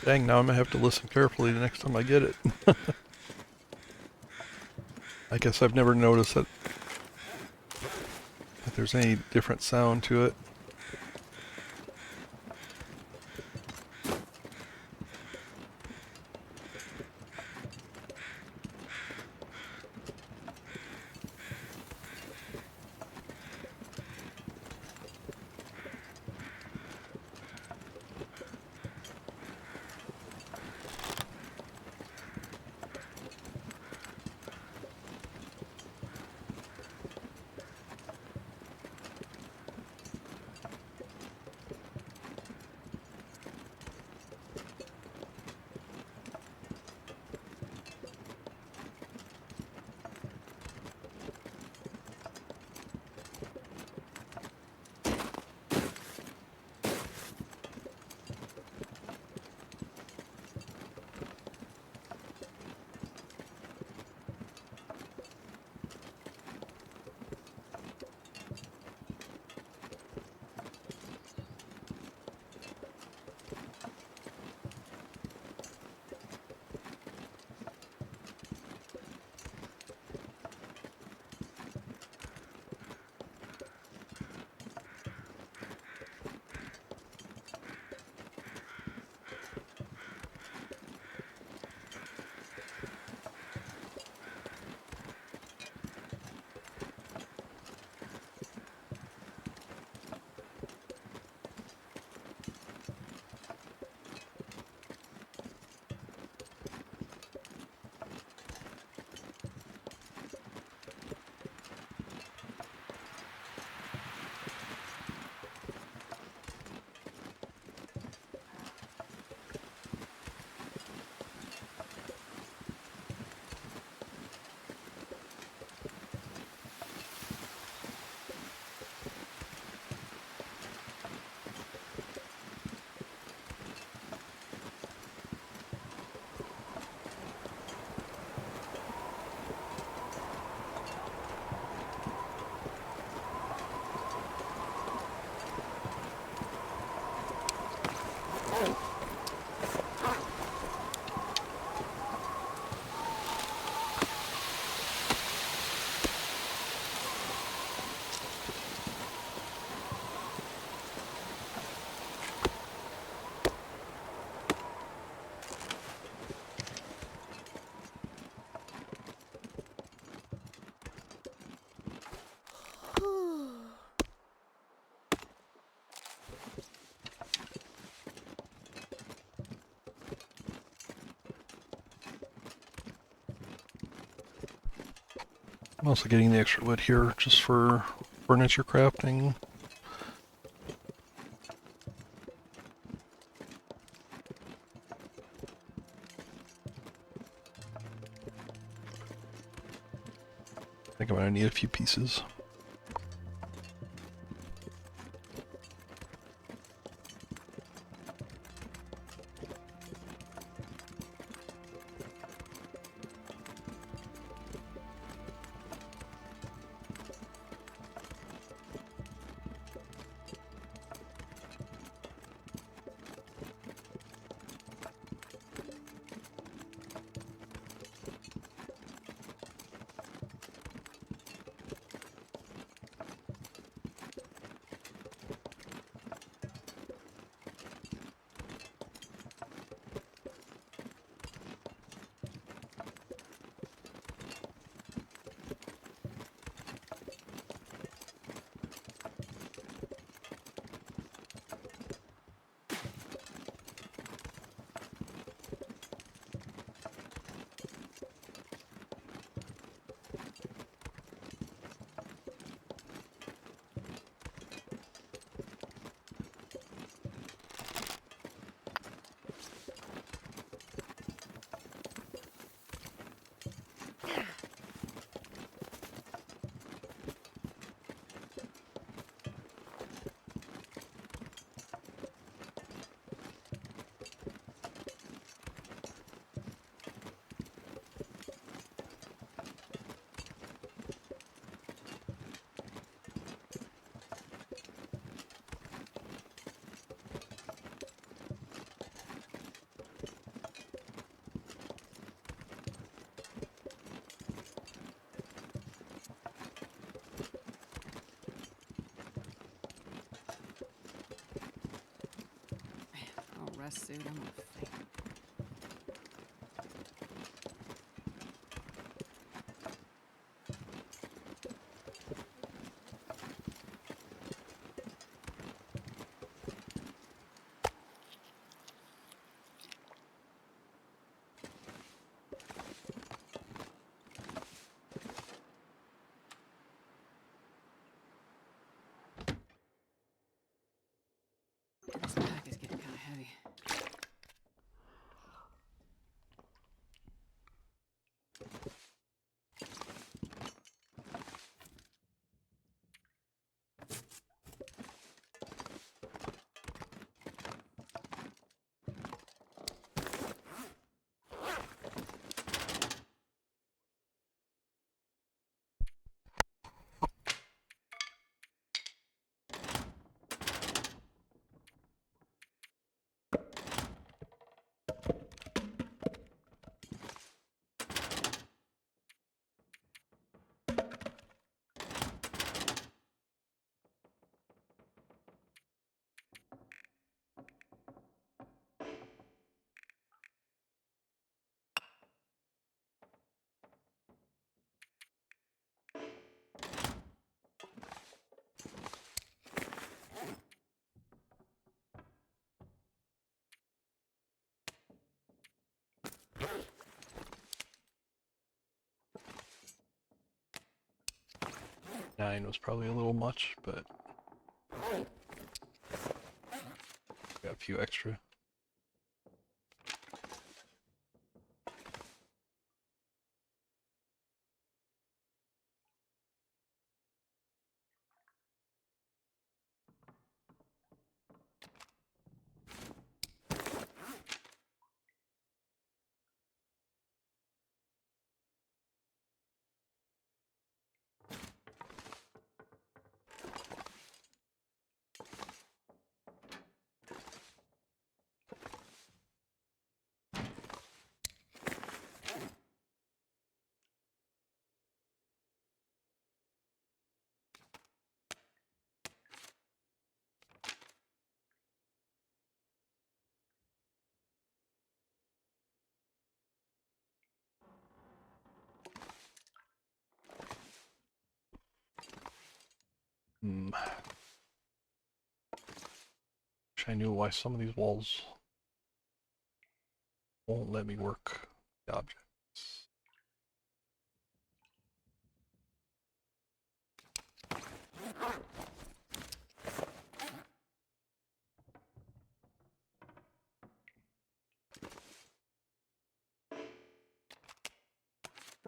Dang, now I'm gonna have to listen carefully the next time I get it. I guess I've never noticed that there's any different sound to it. I'm also getting the extra wood here just for furniture crafting. I think I'm gonna need a few pieces. suit, I'm gonna faint. This pack is getting kind of heavy. Nine was probably a little much, but got a few extra. Wish I knew why some of these walls won't let me work the objects.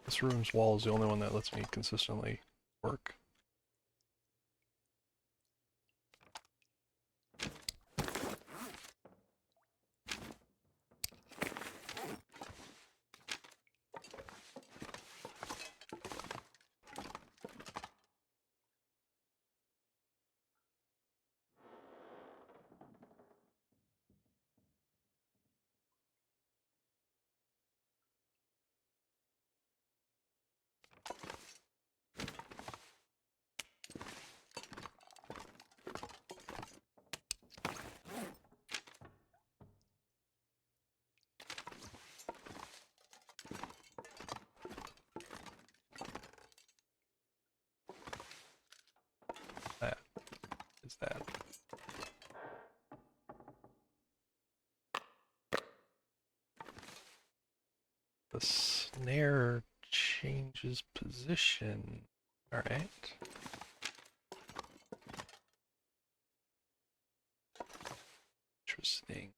This room's wall is the only one that lets me consistently work. That is that. The snare changes position. All right. Interesting.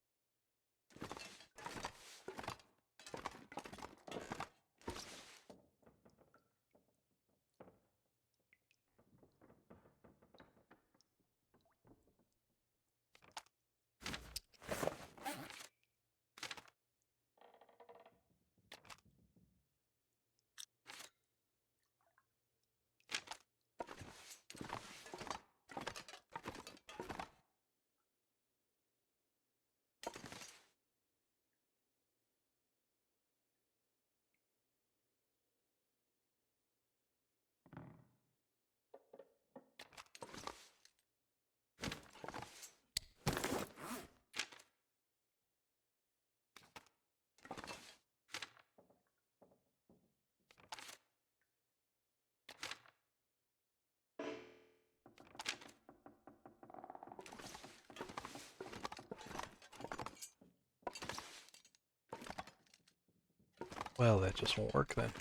Well, that just won't work then.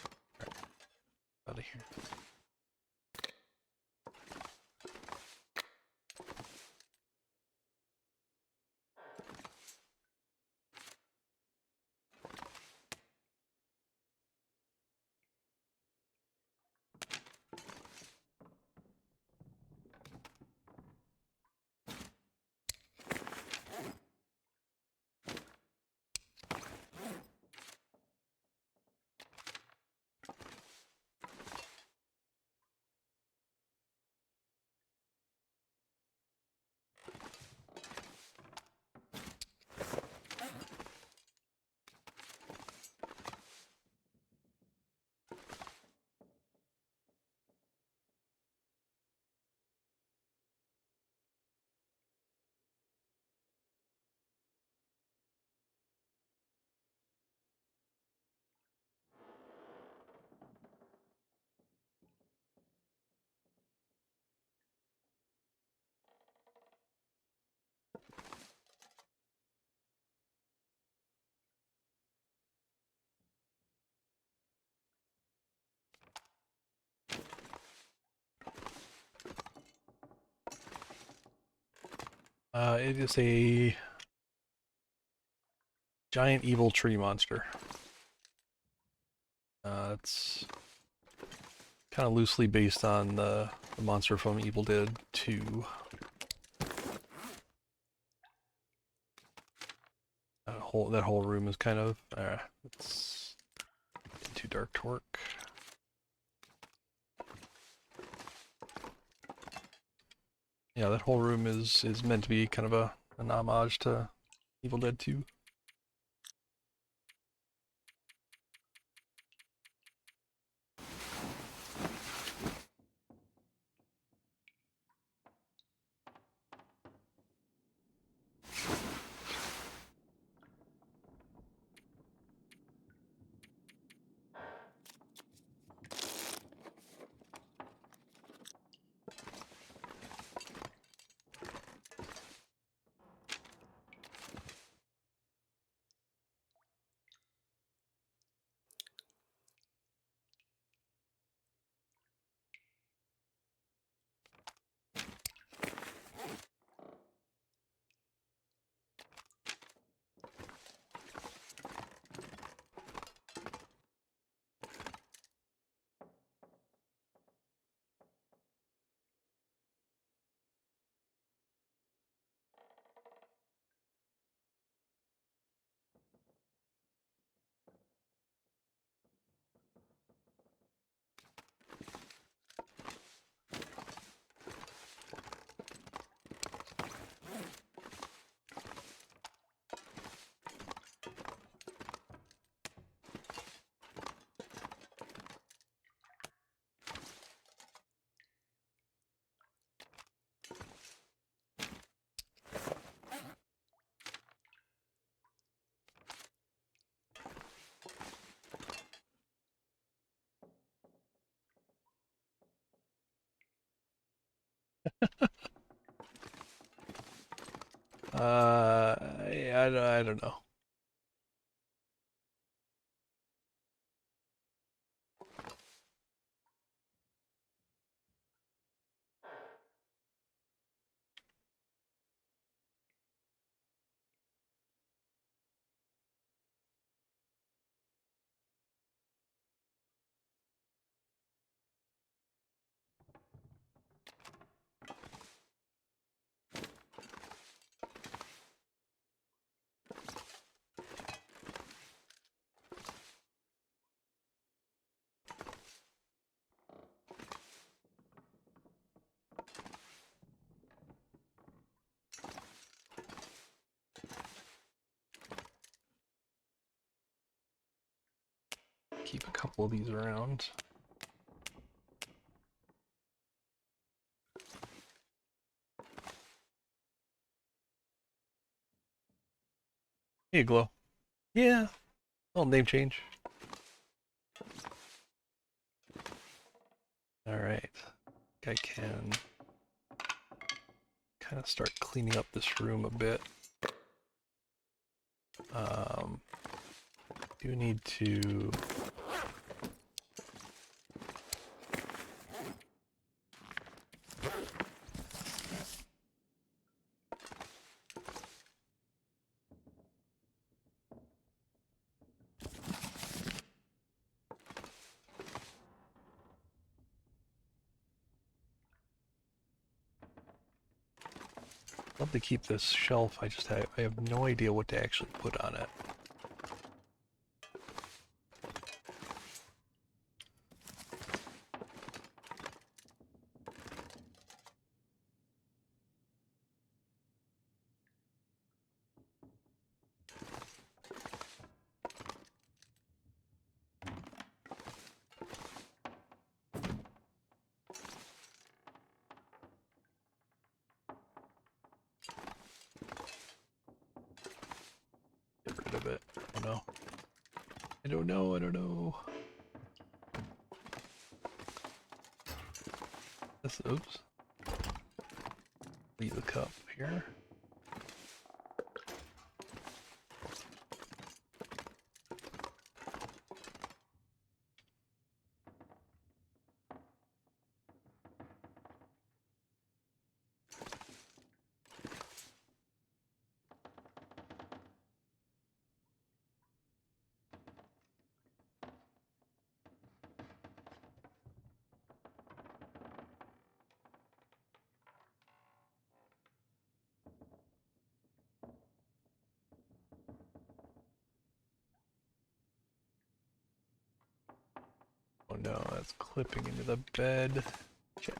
Out of here. It is a giant evil tree monster. It's kind of loosely based on the monster from Evil Dead 2. That whole room is kind of it's too dark to work. Yeah, that whole room is meant to be kind of an homage to Evil Dead 2. I don't know. Keep a couple of these around. Hey, Glow. Yeah, little name change. Alright. I can kind of start cleaning up this room a bit. do need to... love to keep this shelf, I have no idea what to actually put on it. Get rid of it. I don't know. I don't know, I don't know. This, oops. Leave the cup here. Oh no, that's clipping into the bed. Shit.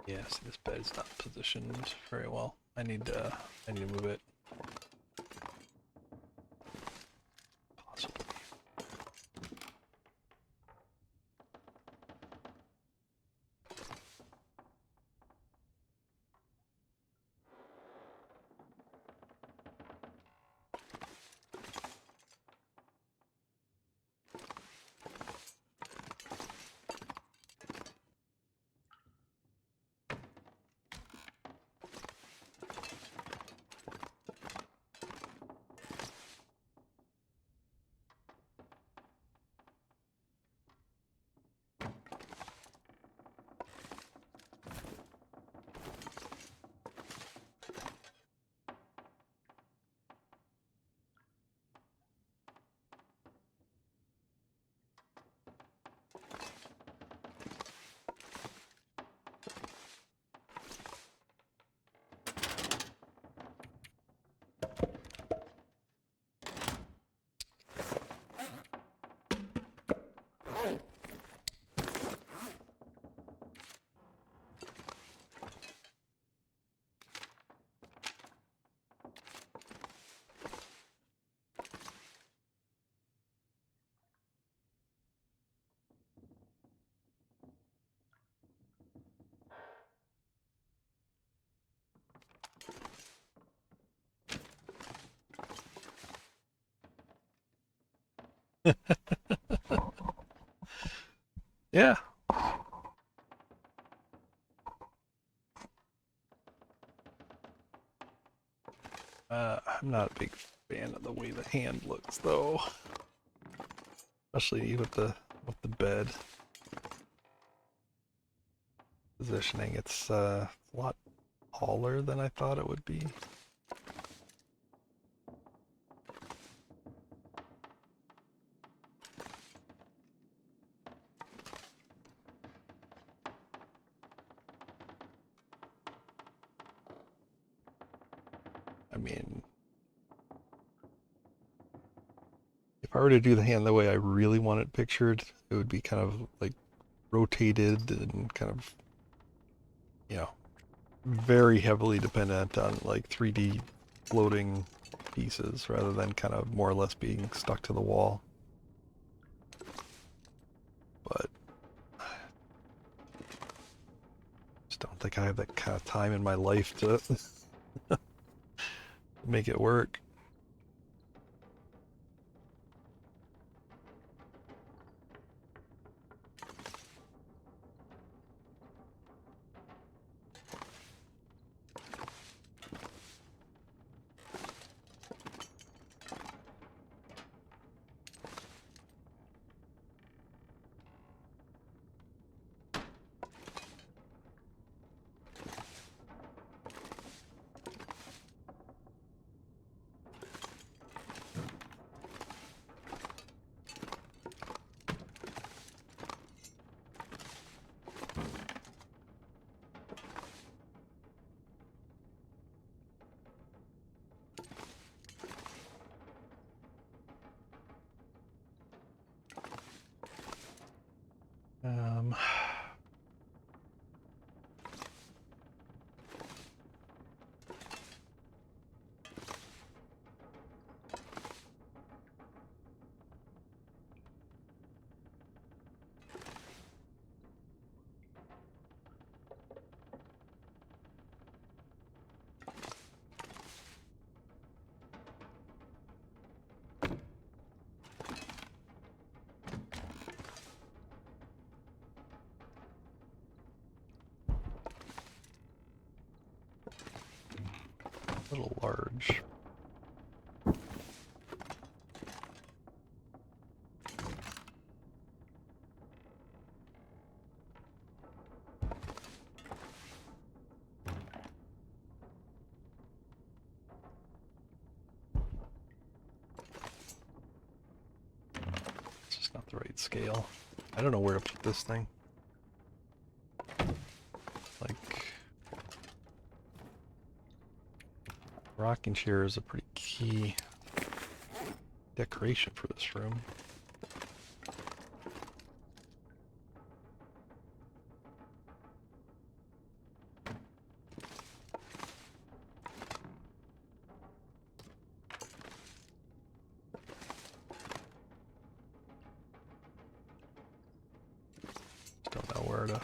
Yeah, see, this bed's not positioned very well. I need to move it. Possibly. Yeah. I'm not a big fan of the way the hand looks, though. Especially with the bed positioning. It's a lot taller than I thought it would be. I mean, if I were to do the hand the way I really want it pictured, it would be kind of like rotated and kind of, you know, very heavily dependent on like 3D floating pieces rather than kind of more or less being stuck to the wall. But I just don't think I have that kind of time in my life to make it work. Um, a little large. It's just not the right scale. I don't know where to put this thing. Like, rocking chair is a pretty key decoration for this room. Just don't know where to.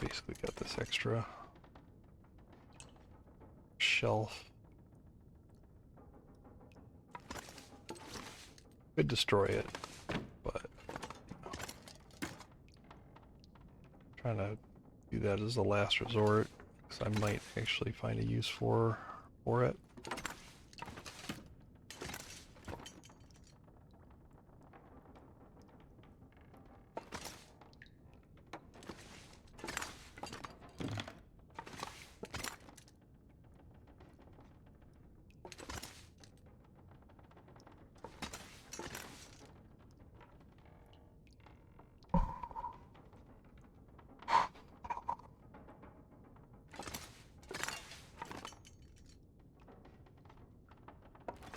Basically got this extra shelf. Could destroy it, but trying to do that as a last resort because I might actually find a use for it.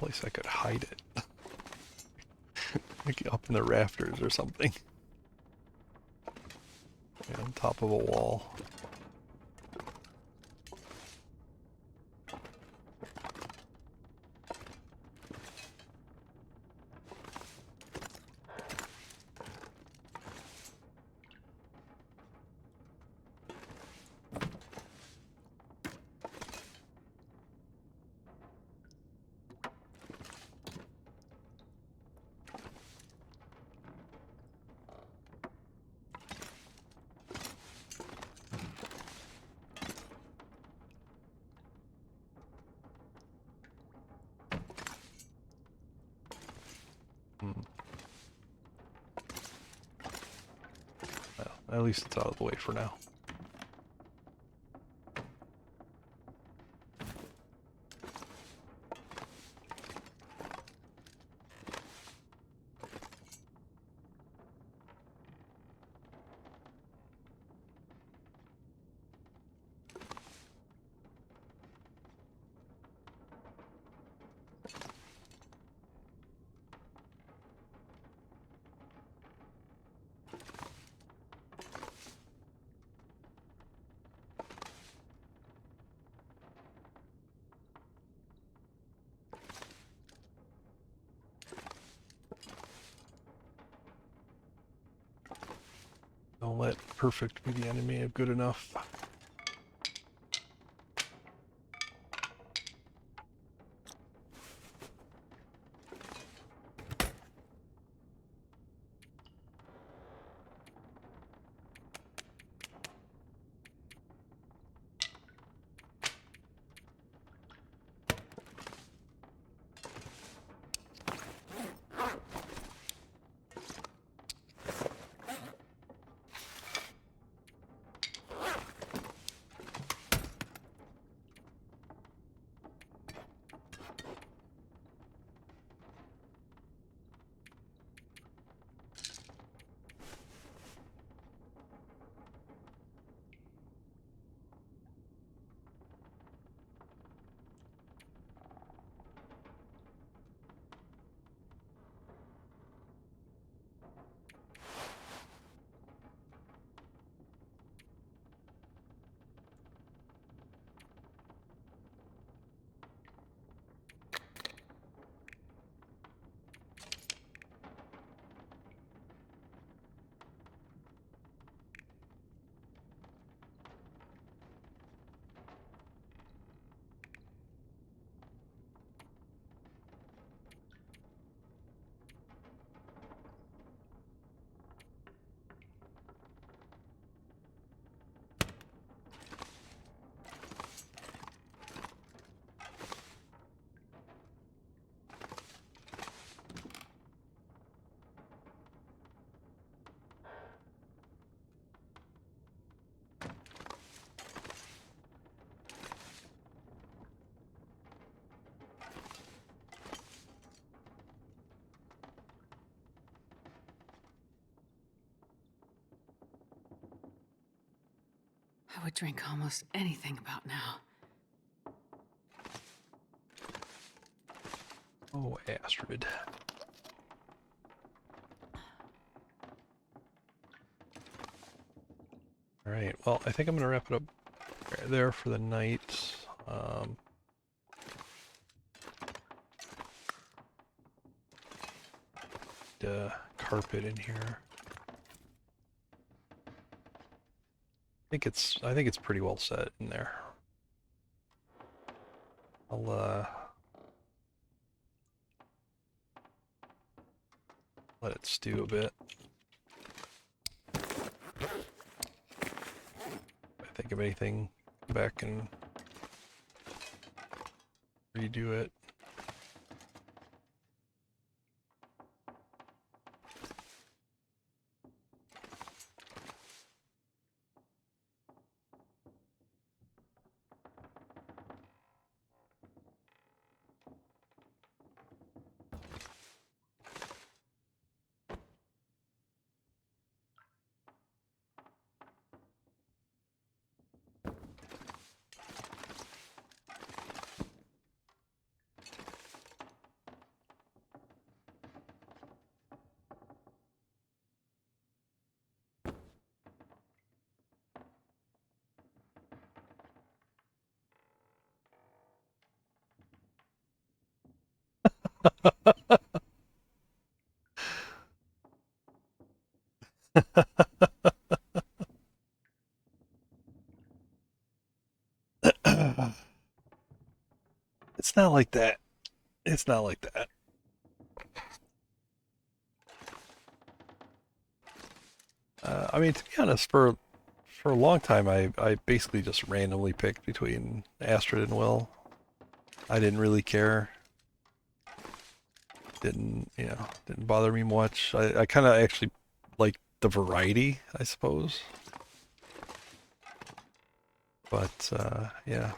Place I could hide it. Like up in the rafters or something. On top of a wall. Well, at least it's out of the way for now. Don't let perfect be the enemy of good enough. I would drink almost anything about now. Oh, Astrid. Alright, well, I think I'm going to wrap it up right there for the night. Carpet in here. I think it's pretty well set in there. I'll let it stew a bit. If I think of anything, go back and redo it. It's not like that. It's not like that. I mean, to be honest, for a long time, I basically just randomly picked between Astrid and Will. I didn't really care. Didn't bother me much. I kind of actually like the variety, I suppose. But yeah,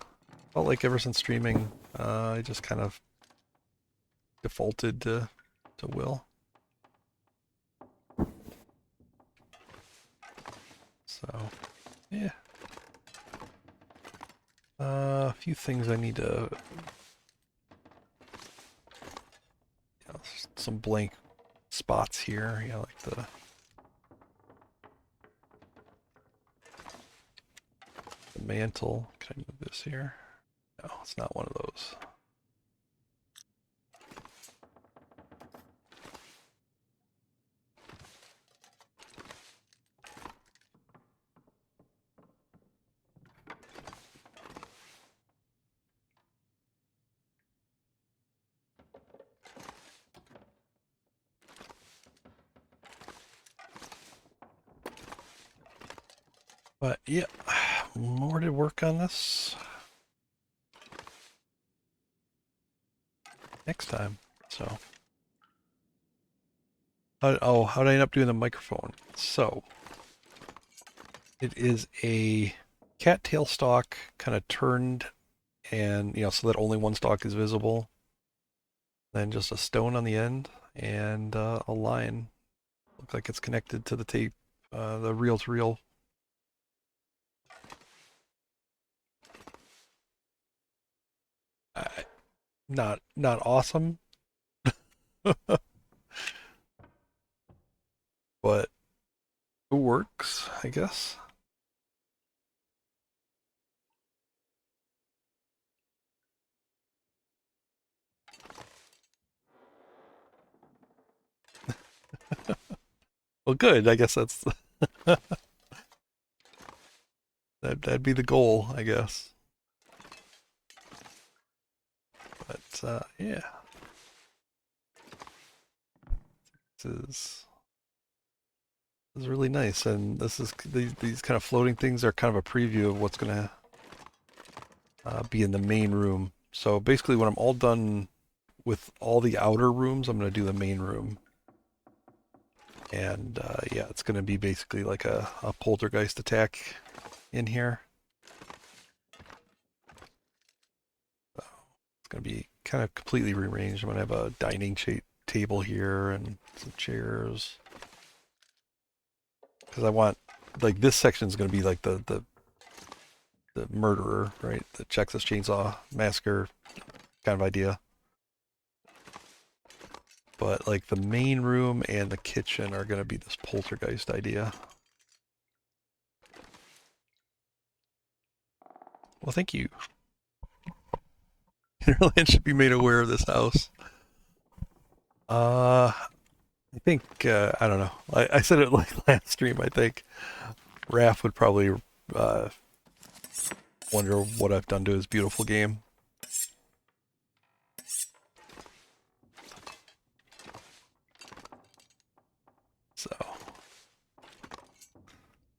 felt like ever since streaming, I just kind of defaulted to Will. So yeah, a few things I need to, some blank spots here. Like the mantle. Can I move this here? No, it's not one of those. But yeah, more to work on this next time. So, how did I end up doing the microphone? So, it is a cattail stalk kind of turned, and so that only one stalk is visible. Then just a stone on the end and a line. Looks like it's connected to the tape, the reel-to-reel. Not awesome, but it works, I guess. Well, good. I guess that's that'd be the goal, I guess. But yeah, this is really nice, and these kind of floating things are kind of a preview of what's gonna be in the main room. So basically, when I'm all done with all the outer rooms, I'm gonna do the main room. And yeah, it's going to be basically like a poltergeist attack in here. So it's going to be kind of completely rearranged. I'm going to have a dining table here and some chairs. Because I want, like, this section is going to be like the murderer, right? The Texas Chainsaw Massacre kind of idea. But like the main room and the kitchen are going to be this poltergeist idea. Well, thank you. Interland should be made aware of this house. I think, I don't know. I said it like last stream, I think. Raph would probably wonder what I've done to his beautiful game. So,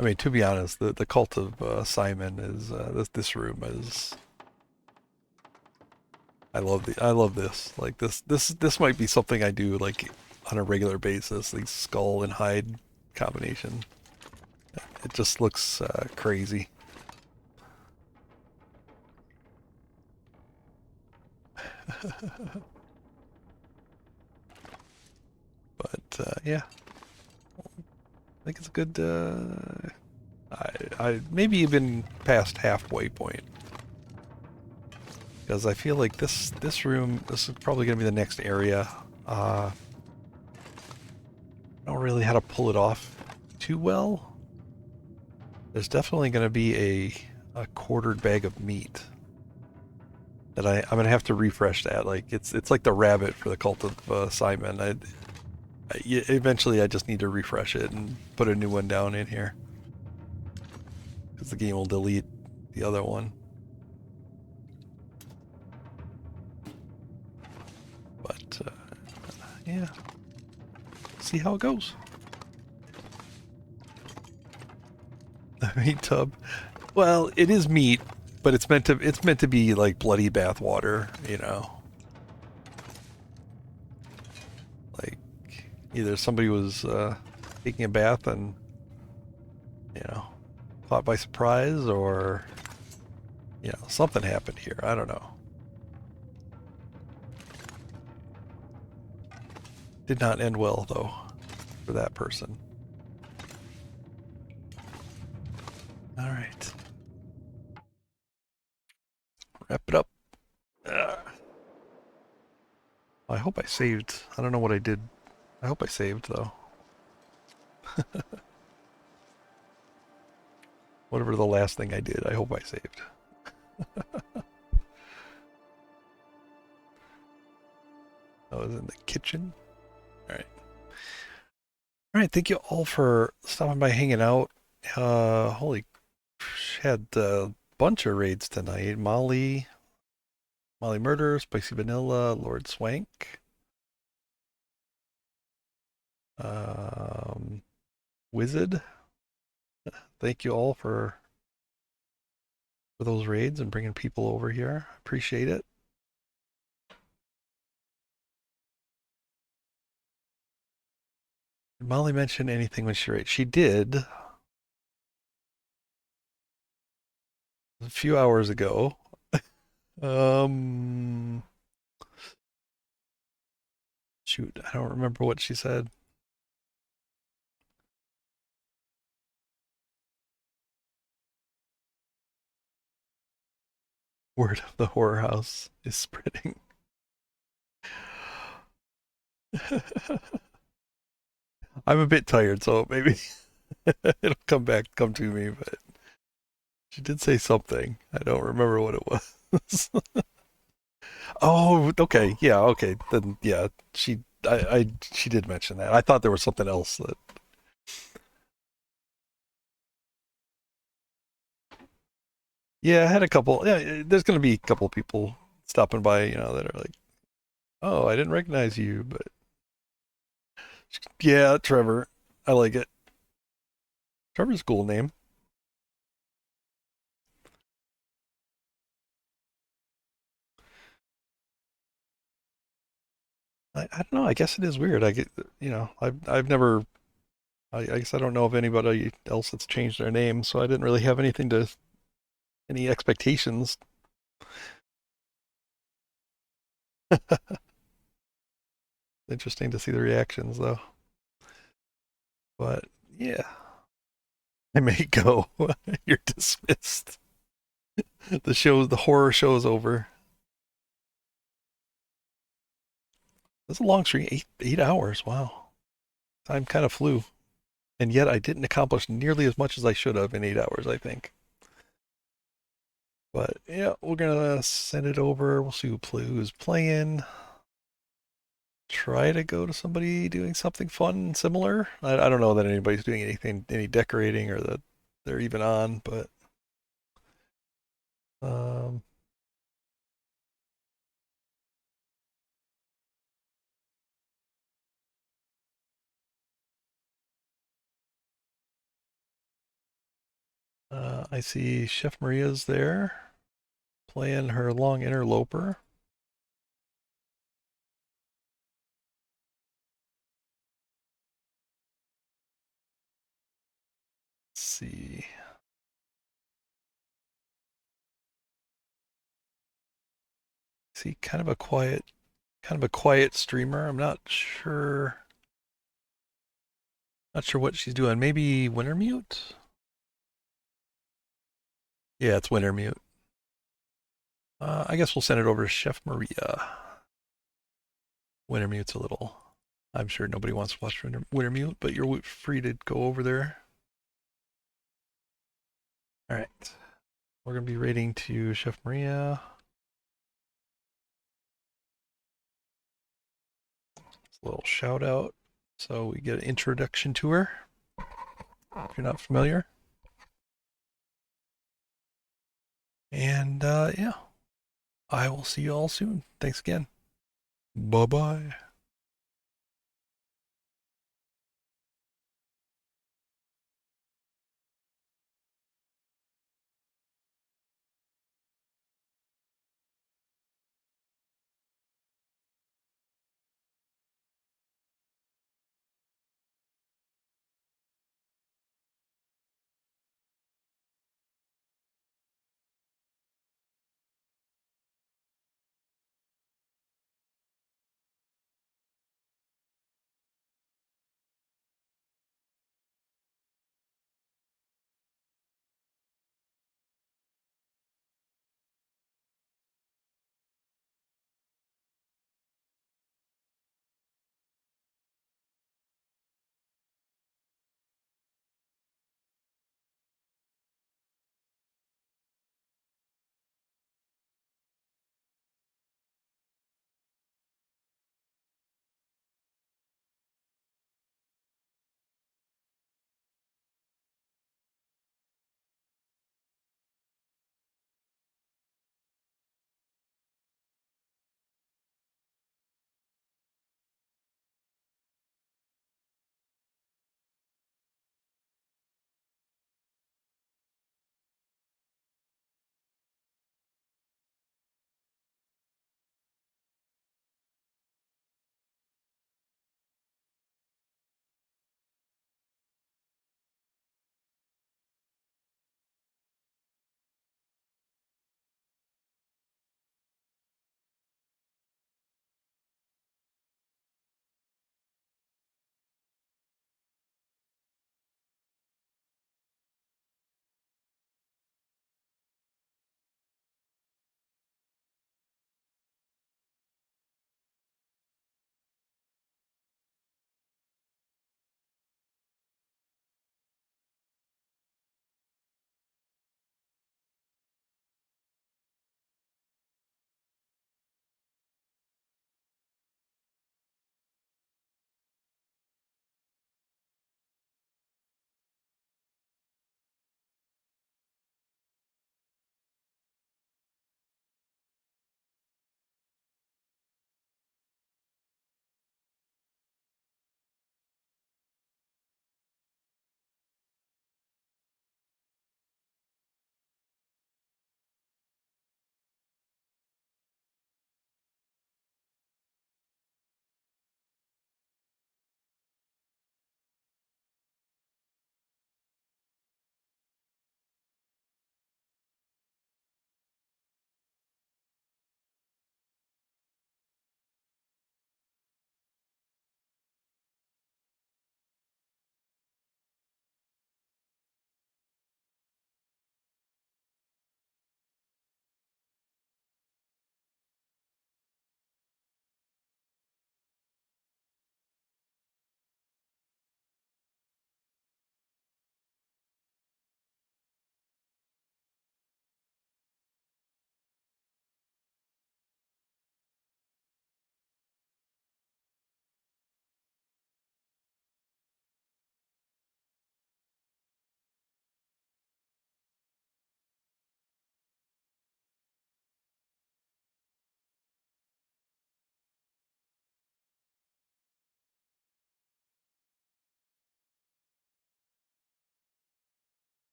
I mean, to be honest, the cult of Simon is this room is. I love this. Like this might be something I do like on a regular basis. The skull and hide combination. It just looks crazy. But yeah, I think it's a good. I maybe even past halfway point. Because I feel like this room, this is probably going to be the next area. I don't really know how to pull it off too well. There's definitely going to be a quartered bag of meat that I'm going to have to refresh that. Like it's like the rabbit for the cult of Simon. Eventually, I just need to refresh it and put a new one down in here. Because the game will delete the other one. But, yeah. See how it goes. The meat tub. Well, it is meat, but it's meant to be like bloody bath water, you know. Like either somebody was taking a bath and, you know, caught by surprise, or, you know, something happened here. I don't know. Did not end well though for that person. All right. Wrap it up. I hope I saved. I don't know what I did. I hope I saved though. Whatever the last thing I did, I hope I saved. I was in the kitchen. All right. All right. Thank you all for stopping by, hanging out. Holy, had a bunch of raids tonight. Molly Murder, Spicy Vanilla, Lord Swank, Wizard. Thank you all for those raids and bringing people over here. Appreciate it. Did Molly mention anything when she raided? She did. A few hours ago. Shoot, I don't remember what she said. Word of the horror house is spreading. I'm a bit tired, so maybe it'll come to me, but she did say something. I don't remember what it was. Oh, okay. Yeah, okay. Then yeah, she did mention that. I thought there was something else that. Yeah, I had a couple. Yeah, there's going to be a couple of people stopping by, you know, that are like, "Oh, I didn't recognize you," but yeah, Trevor. I like it. Trevor's a cool name. I don't know. I guess it is weird. I get, you know, I've never. I guess I don't know of anybody else that's changed their name, so I didn't really have any expectations. Interesting to see the reactions, though. But yeah, I may go. You're dismissed. The horror show's over. That's a long stream, 8 hours. Wow, time kind of flew, and yet I didn't accomplish nearly as much as I should have in 8 hours, I think. But yeah, we're gonna send it over. We'll see who's playing. Try to go to somebody doing something fun and similar. I don't know that anybody's doing any decorating, or that they're even on, but um, I see Chef Maria's there playing her long interloper. Let's see. See, kind of a quiet streamer. I'm not sure. Not sure what she's doing. Maybe Wintermute? Yeah, it's Wintermute. I guess we'll send it over to Chef Maria. Wintermute's a little. I'm sure nobody wants to watch Wintermute, but you're free to go over there. All right. We're going to be rating to Chef Maria. A little shout out. So we get an introduction to her, if you're not familiar. And yeah, I will see you all soon. Thanks again. Bye-bye.